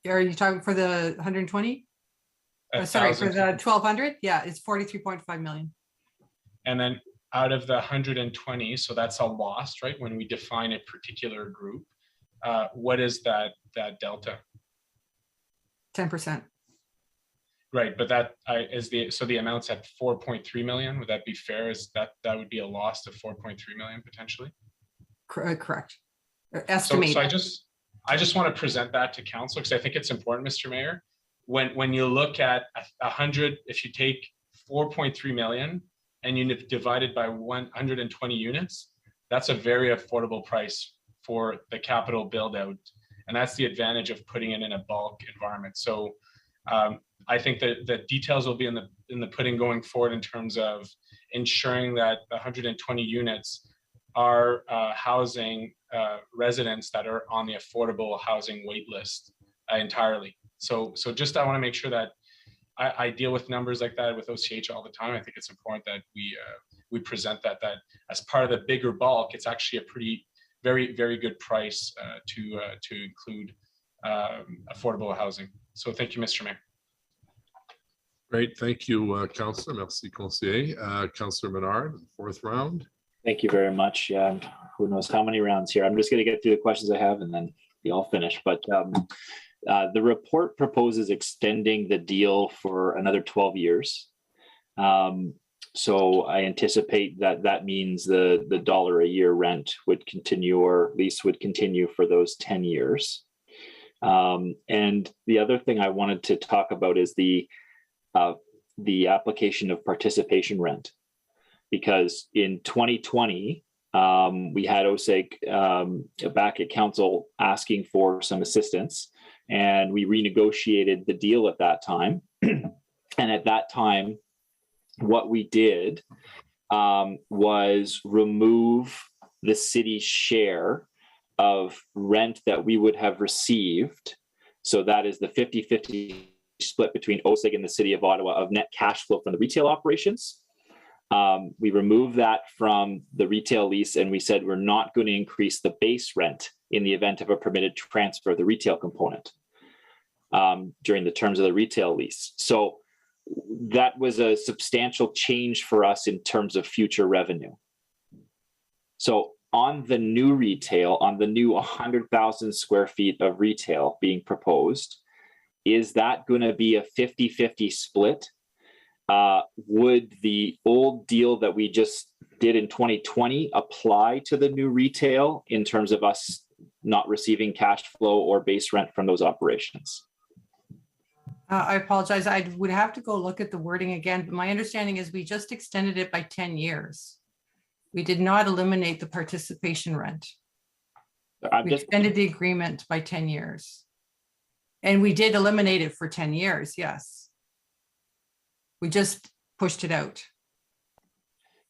G: Are you talking for the 120? Sorry, for the 1,200? Yeah, it's 43.5 million.
M: And then out of the 120, so that's a loss, right? When we define a particular group, what is that delta?
G: 10%.
M: Right, but that is so the amount's at 4.3 million. Would that be fair? Is that would be a loss of 4.3 million potentially?
G: Correct. Estimated.
M: So I just want to present that to council because I think it's important, Mr. Mayor. When you look at 100, if you take 4.3 million and you divide it by 120 units, that's a very affordable price for the capital build out. And that's the advantage of putting it in a bulk environment. So I think that the details will be in the pudding going forward in terms of ensuring that 120 units are housing residents that are on the affordable housing wait list entirely. So just I want to make sure that I deal with numbers like that with OCH all the time. I think it's important that we present that as part of the bigger bulk, it's actually a pretty very, very good price to include affordable housing. So thank you, Mr. Mayor.
C: Great, thank you, Councillor. Merci, Conseiller. Councillor Menard, fourth round.
O: Thank you very much. Yeah, who knows how many rounds here. I'm just going to get through the questions I have and then be all finished. But the report proposes extending the deal for another 12 years. So I anticipate that means the $1 a year rent would continue, or lease would continue for those 10 years. And the other thing I wanted to talk about is the application of participation rent. Because in 2020, we had OSEG back at council asking for some assistance, and we renegotiated the deal at that time. And at that time, what we did was remove the city's share of rent that we would have received. So that is the 50-50 split between OSEG and the City of Ottawa of net cash flow from the retail operations. We removed that from the retail lease, and we said we're not going to increase the base rent in the event of a permitted transfer of the retail component during the terms of the retail lease. So that was a substantial change for us in terms of future revenue. So on the new retail, on the new 100,000 square feet of retail being proposed, is that going to be a 50-50 split? Would the old deal that we just did in 2020 apply to the new retail in terms of us not receiving cash flow or base rent from those operations?
G: I apologize. I would have to go look at the wording again, but my understanding is we just extended it by 10 years. We did not eliminate the participation rent. We extended the agreement by 10 years. And we did eliminate it for 10 years, yes. We just pushed it out.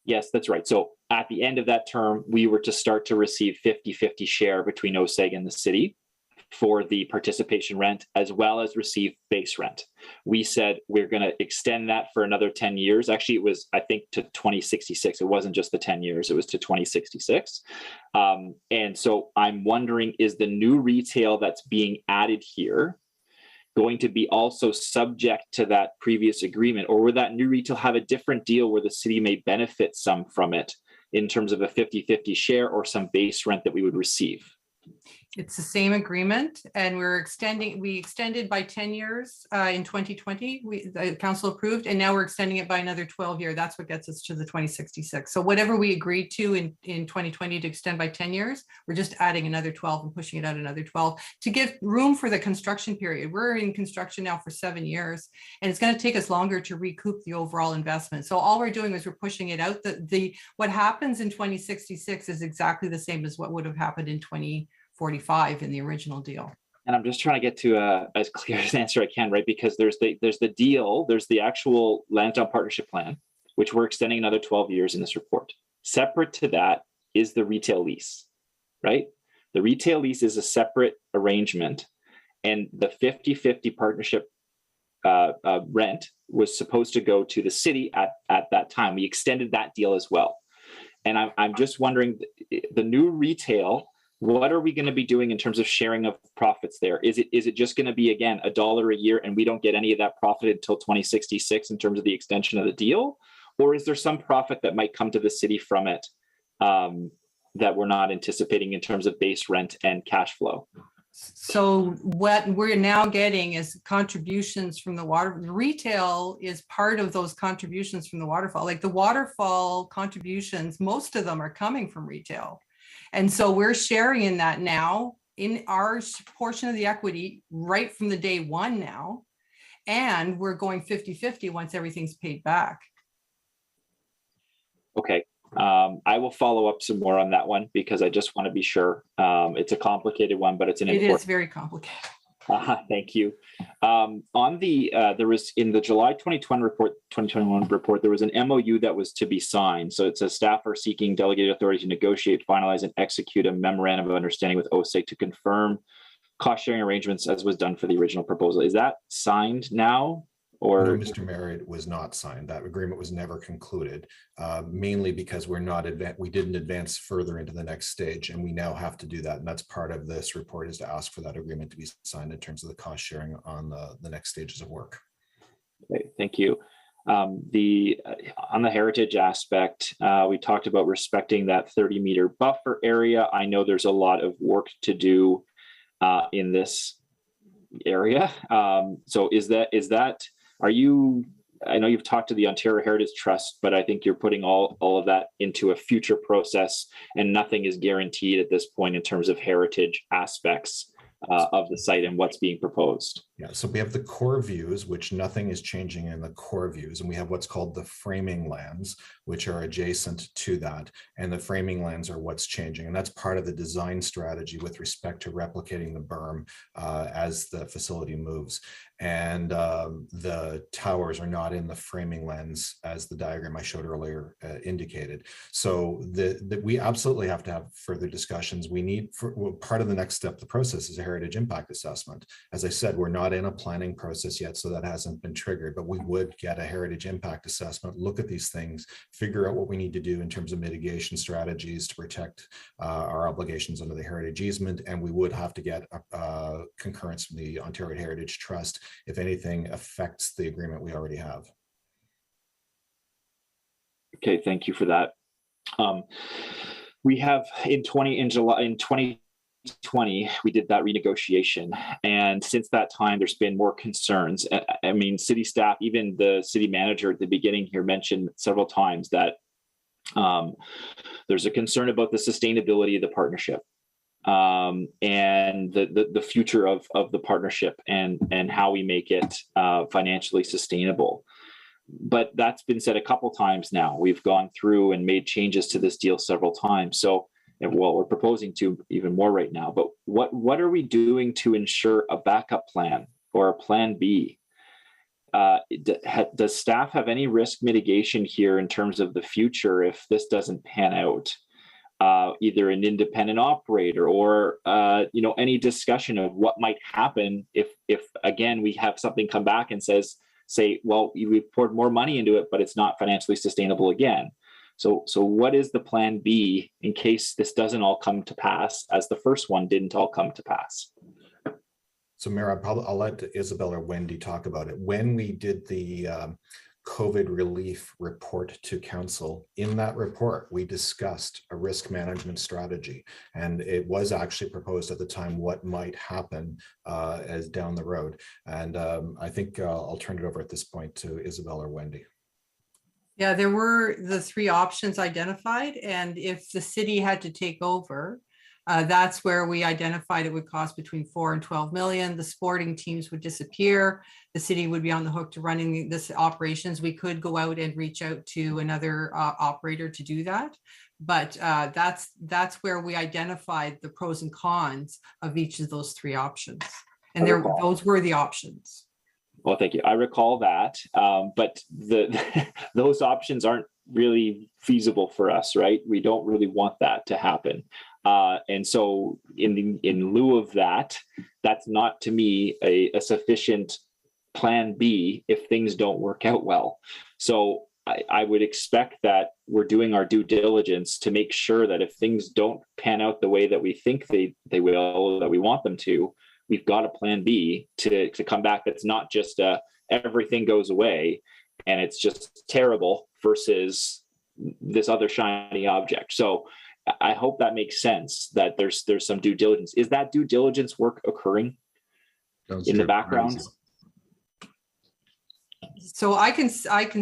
O: Yes, that's right. So at the end of that term, we were to start to receive 50-50 share between OSEG and the city for the participation rent, as well as receive base rent. We said we're going to extend that for another 10 years. Actually, it was, I think, to 2066. It wasn't just the 10 years, it was to 2066. And so I'm wondering, is the new retail that's being added here going to be also subject to that previous agreement, or would that new retail have a different deal where the city may benefit some from it in terms of a 50-50 share or some base rent that we would receive?
G: It's the same agreement, and we extended by 10 years in 2020, the council approved, and now we're extending it by another 12 years. That's what gets us to the 2066. So whatever we agreed to in 2020 to extend by 10 years, we're just adding another 12 and pushing it out another 12 to give room for the construction period. We're in construction now for 7 years, and it's going to take us longer to recoup the overall investment. So all we're doing is we're pushing it out. What happens in 2066 is exactly the same as what would have happened in 2045 in the original deal.
O: And I'm just trying to get to as clear an answer I can, right? Because there's the deal, there's the actual Lansdowne partnership plan, which we're extending another 12 years in this report. Separate to that is the retail lease, right? The retail lease is a separate arrangement, and the 50-50 partnership rent was supposed to go to the city at that time. We extended that deal as well. And I'm just wondering, the new retail, what are we going to be doing in terms of sharing of profits there? Is it just going to be, again, $1 a year and we don't get any of that profit until 2066 in terms of the extension of the deal? Or is there some profit that might come to the city from it that we're not anticipating in terms of base rent and cash flow?
G: So what we're now getting is contributions from the retail is part of those contributions from the waterfall. Like the waterfall contributions, most of them are coming from retail. And so we're sharing in that now in our portion of the equity right from the day one now. And we're going 50-50 once everything's paid back. Okay.
O: I will follow up some more on that one because I just want to be sure. It's a complicated one, but it's an important.
G: It is very complicated.
O: Thank you. There was in the July 2021 report, there was an MOU that was to be signed. So it says staff are seeking delegated authority to negotiate, finalize, and execute a memorandum of understanding with OSEG to confirm cost sharing arrangements as was done for the original proposal. Is that signed now? Or
V: no, Mr. Mayor, it was not signed. That agreement was never concluded, mainly because we didn't advance further into the next stage, and we now have to do that. And that's part of this report, is to ask for that agreement to be signed in terms of the cost sharing on the next stages of work.
O: Okay, thank you. On the heritage aspect, we talked about respecting that 30-meter buffer area. I know there's a lot of work to do in this area. So I know you've talked to the Ontario Heritage Trust, but I think you're putting all of that into a future process, and nothing is guaranteed at this point in terms of heritage aspects of the site and what's being proposed.
V: Yeah, so we have the core views, which nothing is changing in the core views. And we have what's called the framing lands, which are adjacent to that. And the framing lands are what's changing. And that's part of the design strategy with respect to replicating the berm as the facility moves. And the towers are not in the framing lands as the diagram I showed earlier indicated. So we absolutely have to have further discussions. We need, part of the next step of the process is a heritage impact assessment. As I said, we're not in a planning process yet, so that hasn't been triggered, but we would get a heritage impact assessment, look at these things, figure out what we need to do in terms of mitigation strategies to protect our obligations under the heritage easement. And we would have to get concurrence from the Ontario Heritage Trust if anything affects the agreement we already have.
O: Okay, thank you for that. We have in 2020, we did that renegotiation. And since that time, there's been more concerns. I mean, city staff, even the city manager at the beginning here mentioned several times that there's a concern about the sustainability of the partnership and the future of the partnership and how we make it financially sustainable. But that's been said a couple times now. We've gone through and made changes to this deal several times. So, well, we're proposing to even more right now. But what are we doing to ensure a backup plan or a plan B? Does staff have any risk mitigation here in terms of the future if this doesn't pan out? Either an independent operator or any discussion of what might happen if again we have something come back and say, well, we've poured more money into it, but it's not financially sustainable again. So what is the plan B in case this doesn't all come to pass as the first one didn't all come to pass?
V: So Mayor, I'll let Isabel or Wendy talk about it. When we did the COVID relief report to council, in that report, we discussed a risk management strategy. And it was actually proposed at the time what might happen as down the road. And I think I'll turn it over at this point to Isabel or Wendy.
G: Yeah, there were the three options identified. And if the city had to take over, that's where we identified it would cost between 4 and 12 million. The sporting teams would disappear. The city would be on the hook to running this operations. We could go out and reach out to another operator to do that. But that's where we identified the pros and cons of each of those three options. And those were the options.
O: Well, thank you. I recall that, but those options aren't really feasible for us, right? We don't really want that to happen. And so in lieu of that, that's not to me a sufficient plan B if things don't work out well. So I would expect that we're doing our due diligence to make sure that if things don't pan out the way that we think they will, that we want them to, we've got a plan B to come back. That's not just everything goes away and it's just terrible versus this other shiny object. So I hope that makes sense, that there's some due diligence. Is that due diligence work occurring in the background?
G: So I can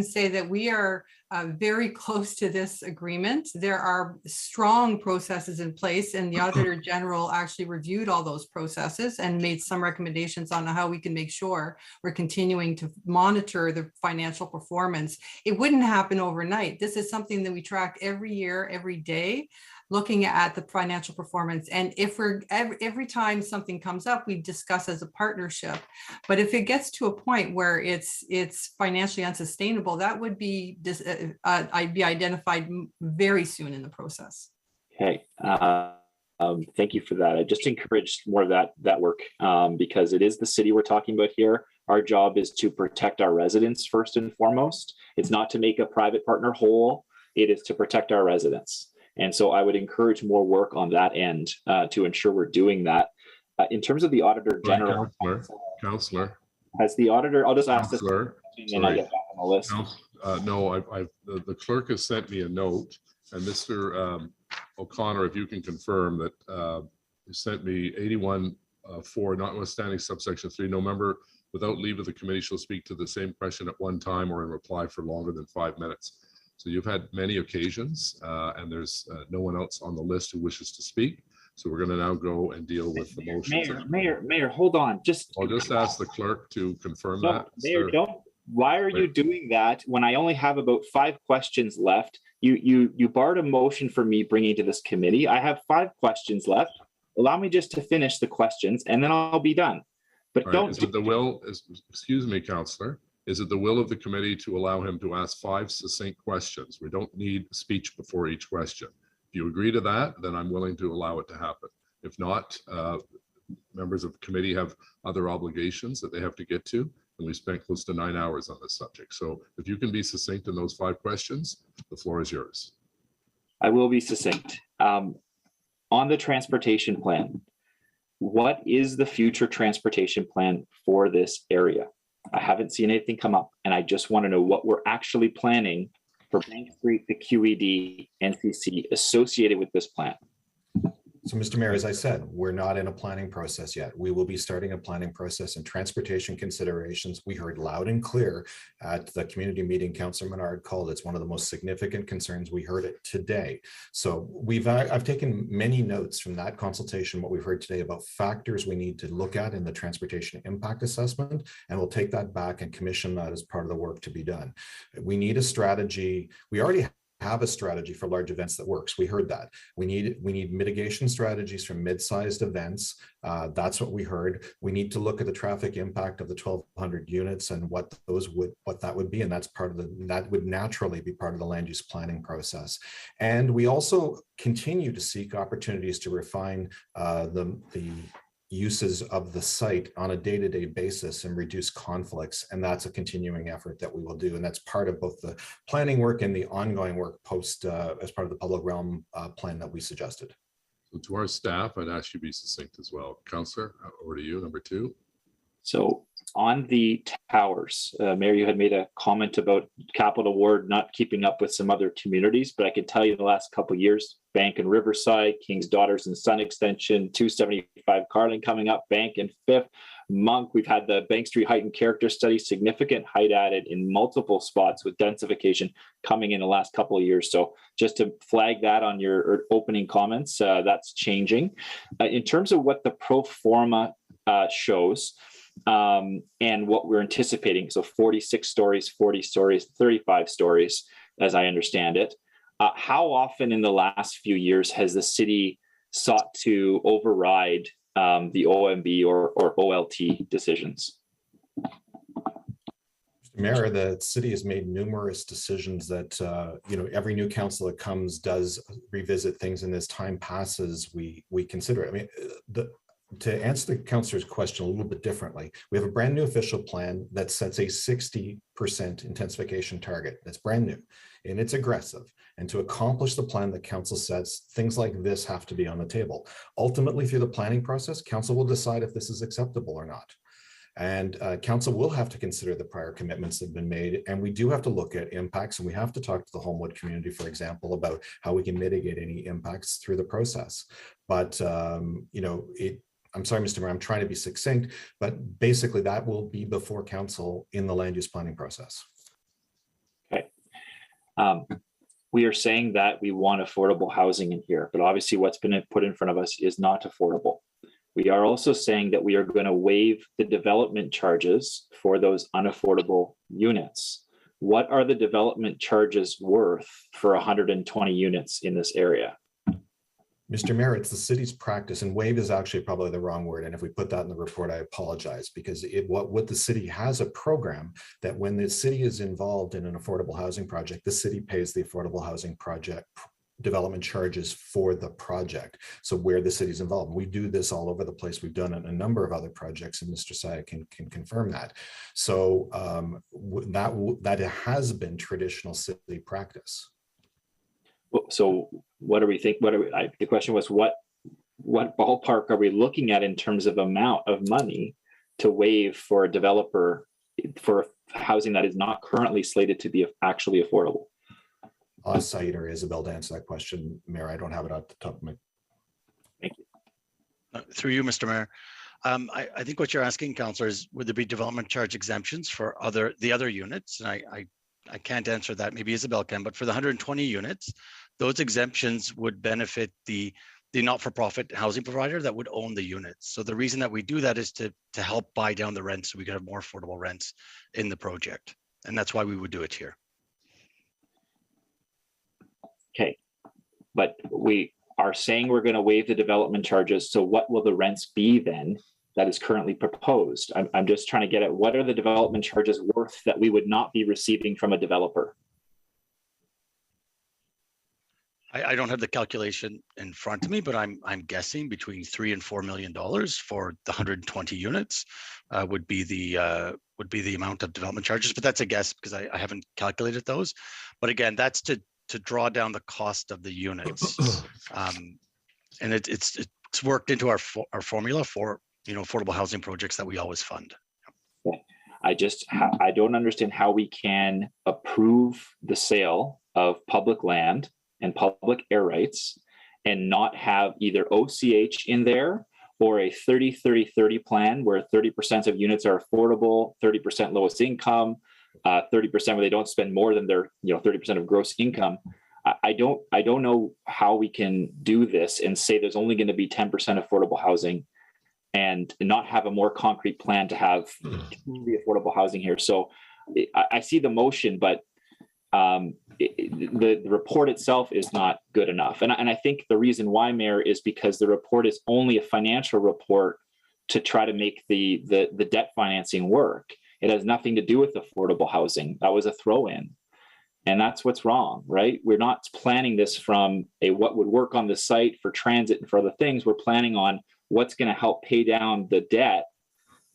G: say that we are very close to this agreement. There are strong processes in place, and the Auditor General actually reviewed all those processes and made some recommendations on how we can make sure we're continuing to monitor the financial performance. It wouldn't happen overnight. This is something that we track every year, every day, looking at the financial performance. And if we're every time something comes up, we discuss as a partnership. But if it gets to a point where it's financially unsustainable, that would be I'd be identified very soon in the process.
O: Okay. Thank you for that. I just encourage more of that work because it is the city we're talking about here. Our job is to protect our residents first and foremost. It's not to make a private partner whole. It is to protect our residents. And so I would encourage more work on that end to ensure we're doing that. In terms of the Auditor General,
C: Counselor,
O: has the auditor? I'll just ask this, and I get back on the list.
C: No, the clerk has sent me a note, and Mr. O'Connor, if you can confirm that he sent me 81-4, notwithstanding subsection 3, no member without leave of the committee shall speak to the same question at one time or in reply for longer than 5 minutes. So you've had many occasions and there's no one else on the list who wishes to speak. So we're going to now go and deal with the motions.
O: Mayor, hold on.
C: I'll just ask the clerk to confirm
O: No,
C: that.
O: Mayor, don't. Why are you doing that when I only have about 5 questions left? You barred a motion for me bringing to this committee. I have 5 questions left. Allow me just to finish the questions and then I'll be done. But
C: All right,
O: don't.
C: is it the will, excuse me, Councillor, is it the will of the committee to allow him to ask 5 succinct questions? We don't need speech before each question. If you agree to that, then I'm willing to allow it to happen. If not, members of the committee have other obligations that they have to get to, and we spent close to 9 hours on this subject. So if you can be succinct in those 5 questions, the floor is yours.
O: I will be succinct. On the transportation plan, what is the future transportation plan for this area? I haven't seen anything come up, and I just want to know what we're actually planning for Bank Street, the QED, NCC associated with this plan.
V: So, Mr. Mayor, as I said, we're not in a planning process yet. We will be starting a planning process and transportation considerations. We heard loud and clear at the community meeting Councillor Menard called. It's one of the most significant concerns. We heard it today. So I've taken many notes from that consultation, what we've heard today about factors we need to look at in the transportation impact assessment, and we'll take that back and commission that as part of the work to be done. We need a strategy. We already have a strategy for large events that works. We heard that. We need mitigation strategies for mid-sized events. That's what we heard. We need to look at the traffic impact of the 1,200 units and what that would be, and that would naturally be part of the land use planning process. And we also continue to seek opportunities to refine the uses of the site on a day-to-day basis and reduce conflicts. And that's a continuing effort that we will do. And that's part of both the planning work and the ongoing work post as part of the public realm plan that we suggested.
C: So to our staff, I'd ask you to be succinct as well. Councillor, over to you, number 2.
O: So on the towers, Mayor, you had made a comment about Capital Ward not keeping up with some other communities, but I can tell you the last couple of years, Bank and Riverside, King's Daughters and Sun Extension, 275 Carling coming up, Bank and 5th, Monk. We've had the Bank Street height and character study, significant height added in multiple spots with densification coming in the last couple of years. So just to flag that on your opening comments, that's changing. In terms of what the pro forma shows, and what we're anticipating. So 46 stories, 40 stories, 35 stories, as I understand it. How often in the last few years has the city sought to override the OMB or OLT decisions?
V: Mr. Mayor, the city has made numerous decisions that, every new council that comes does revisit things, and as time passes, we consider it. I mean, to answer the councillor's question a little bit differently, we have a brand new official plan that sets a 60% intensification target. That's brand new and it's aggressive. And to accomplish the plan that council sets, things like this have to be on the table. Ultimately, through the planning process, council will decide if this is acceptable or not. And council will have to consider the prior commitments that have been made. And we do have to look at impacts, and we have to talk to the Homewood community, for example, about how we can mitigate any impacts through the process. But, I'm sorry, Mr. Mayor, I'm trying to be succinct, but basically that will be before council in the land use planning process.
O: Okay. We are saying that we want affordable housing in here, but obviously what's been put in front of us is not affordable. We are also saying that we are going to waive the development charges for those unaffordable units. What are the development charges worth for 120 units in this area?
V: Mr. Mayor, it's the city's practice, and waive is actually probably the wrong word. And if we put that in the report, I apologize, because what the city has a program that when the city is involved in an affordable housing project, the city pays the affordable housing project development charges for the project. So where the city's involved, we do this all over the place. We've done it in a number of other projects, and Mr. Saya can confirm that. So that has been traditional city practice.
O: So what do we think? The question was, what ballpark are we looking at in terms of amount of money to waive for a developer for housing that is not currently slated to be actually affordable?
V: I'll ask Said or Isabel to answer that question, Mayor. I don't have it at the top of my.
O: Thank you.
L: Through you, Mr. Mayor. I think what you're asking, Councillor, is would there be development charge exemptions for the other units? And I can't answer that. Maybe Isabel can, but for the 120 units, those exemptions would benefit the the not-for-profit housing provider that would own the units. So the reason that we do that is to help buy down the rent so we could have more affordable rents in the project. And that's why we would do it here.
O: Okay, but we are saying we're going to waive the development charges. So what will the rents be then that is currently proposed? I'm just trying to get at what are the development charges worth that we would not be receiving from a developer?
L: I don't have the calculation in front of me, but I'm guessing between $3 and $4 million for the 120 units would be the amount of development charges. But that's a guess because I haven't calculated those. But again, that's to draw down the cost of the units, and it's worked into our formula for affordable housing projects that we always fund.
O: I don't understand how we can approve the sale of public land and public air rights and not have either OCH in there or a 30-30-30 plan where 30% of units are affordable, 30% lowest income, 30% where they don't spend more than their 30% of gross income. I don't know how we can do this and say there's only going to be 10% affordable housing and not have a more concrete plan to have the affordable housing here. So I see the motion, but the report itself is not good enough. And I think the reason why, Mayor, is because the report is only a financial report to try to make the debt financing work. It has nothing to do with affordable housing. That was a throw-in. And that's what's wrong, right? We're not planning this from what would work on the site for transit and for other things. We're planning on what's going to help pay down the debt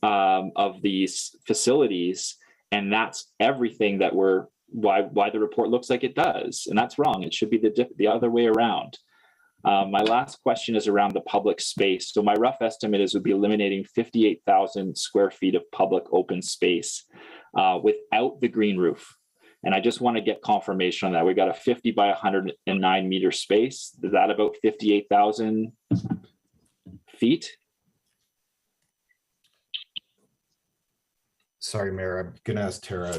O: of these facilities. And that's everything that why the report looks like it does. And that's wrong. It should be the other way around. My last question is around the public space. So my rough estimate is we'd be eliminating 58,000 square feet of public open space without the green roof. And I just want to get confirmation on that. We've got a 50 by 109 meter space. Is that about 58,000 feet?
V: Sorry, Mayor, I'm gonna ask Tara,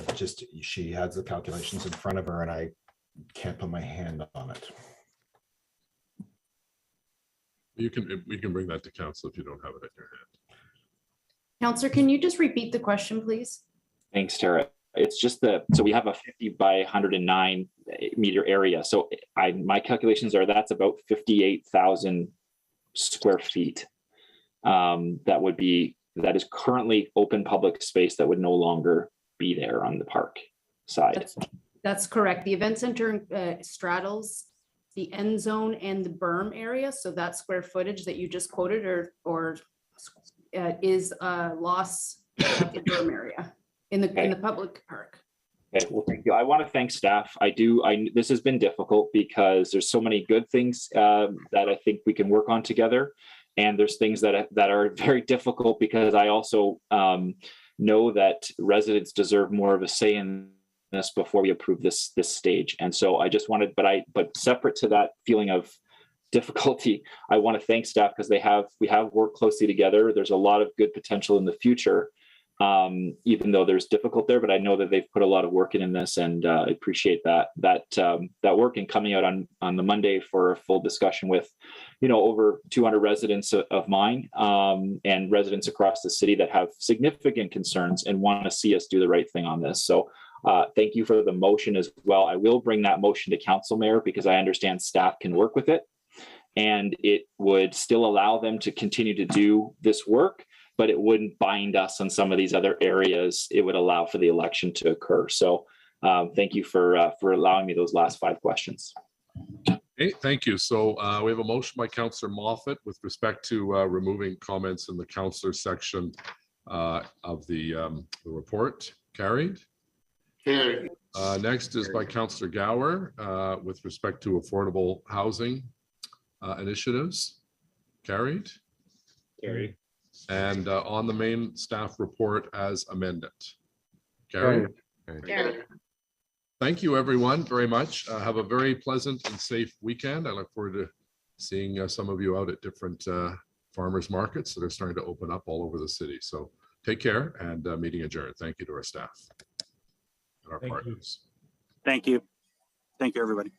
V: she has the calculations in front of her and I can't put my hand on it.
C: We can bring that to council if you don't have it at your hand.
S: Counselor, can you just repeat the question, please?
O: Thanks, Tara. It's just so we have a 50 by 109 meter area. So my calculations are that's about 58,000 square feet. That is currently open public space that would no longer be there on the park side.
S: That's correct. The event center straddles the end zone and the berm area. So that square footage that you just quoted or is loss at the berm area in the public park.
O: Okay, well, thank you. I want to thank staff. This has been difficult because there's so many good things that I think we can work on together. And there's things that are very difficult because I also know that residents deserve more of a say in this before we approve this stage. And so I just wanted, but separate to that feeling of difficulty, I want to thank staff because we have worked closely together. There's a lot of good potential in the future, even though there's difficult there, but I know that they've put a lot of work in this, and I appreciate that work, and coming out on the Monday for a full discussion with, over 200 residents of mine and residents across the city that have significant concerns and want to see us do the right thing on this. So thank you for the motion as well. I will bring that motion to council, Mayor, because I understand staff can work with it and it would still allow them to continue to do this work, but it wouldn't bind us on some of these other areas. It would allow for the election to occur. So thank you for allowing me those last 5 questions.
C: Okay, thank you. So we have a motion by Councillor Moffat with respect to removing comments in the councillor section of the report. Carried.
N: Carried.
C: Next is by Councillor Gower with respect to affordable housing initiatives. Carried.
O: Carried.
C: And on the main staff report as amended. Carried.
N: Carried.
C: Thank you, everyone, very much. Have a very pleasant and safe weekend. I look forward to seeing some of you out at different farmers markets that are starting to open up all over the city. So take care, and meeting adjourned. Thank you to our staff and our partners.
T: Thank you. Thank you, everybody.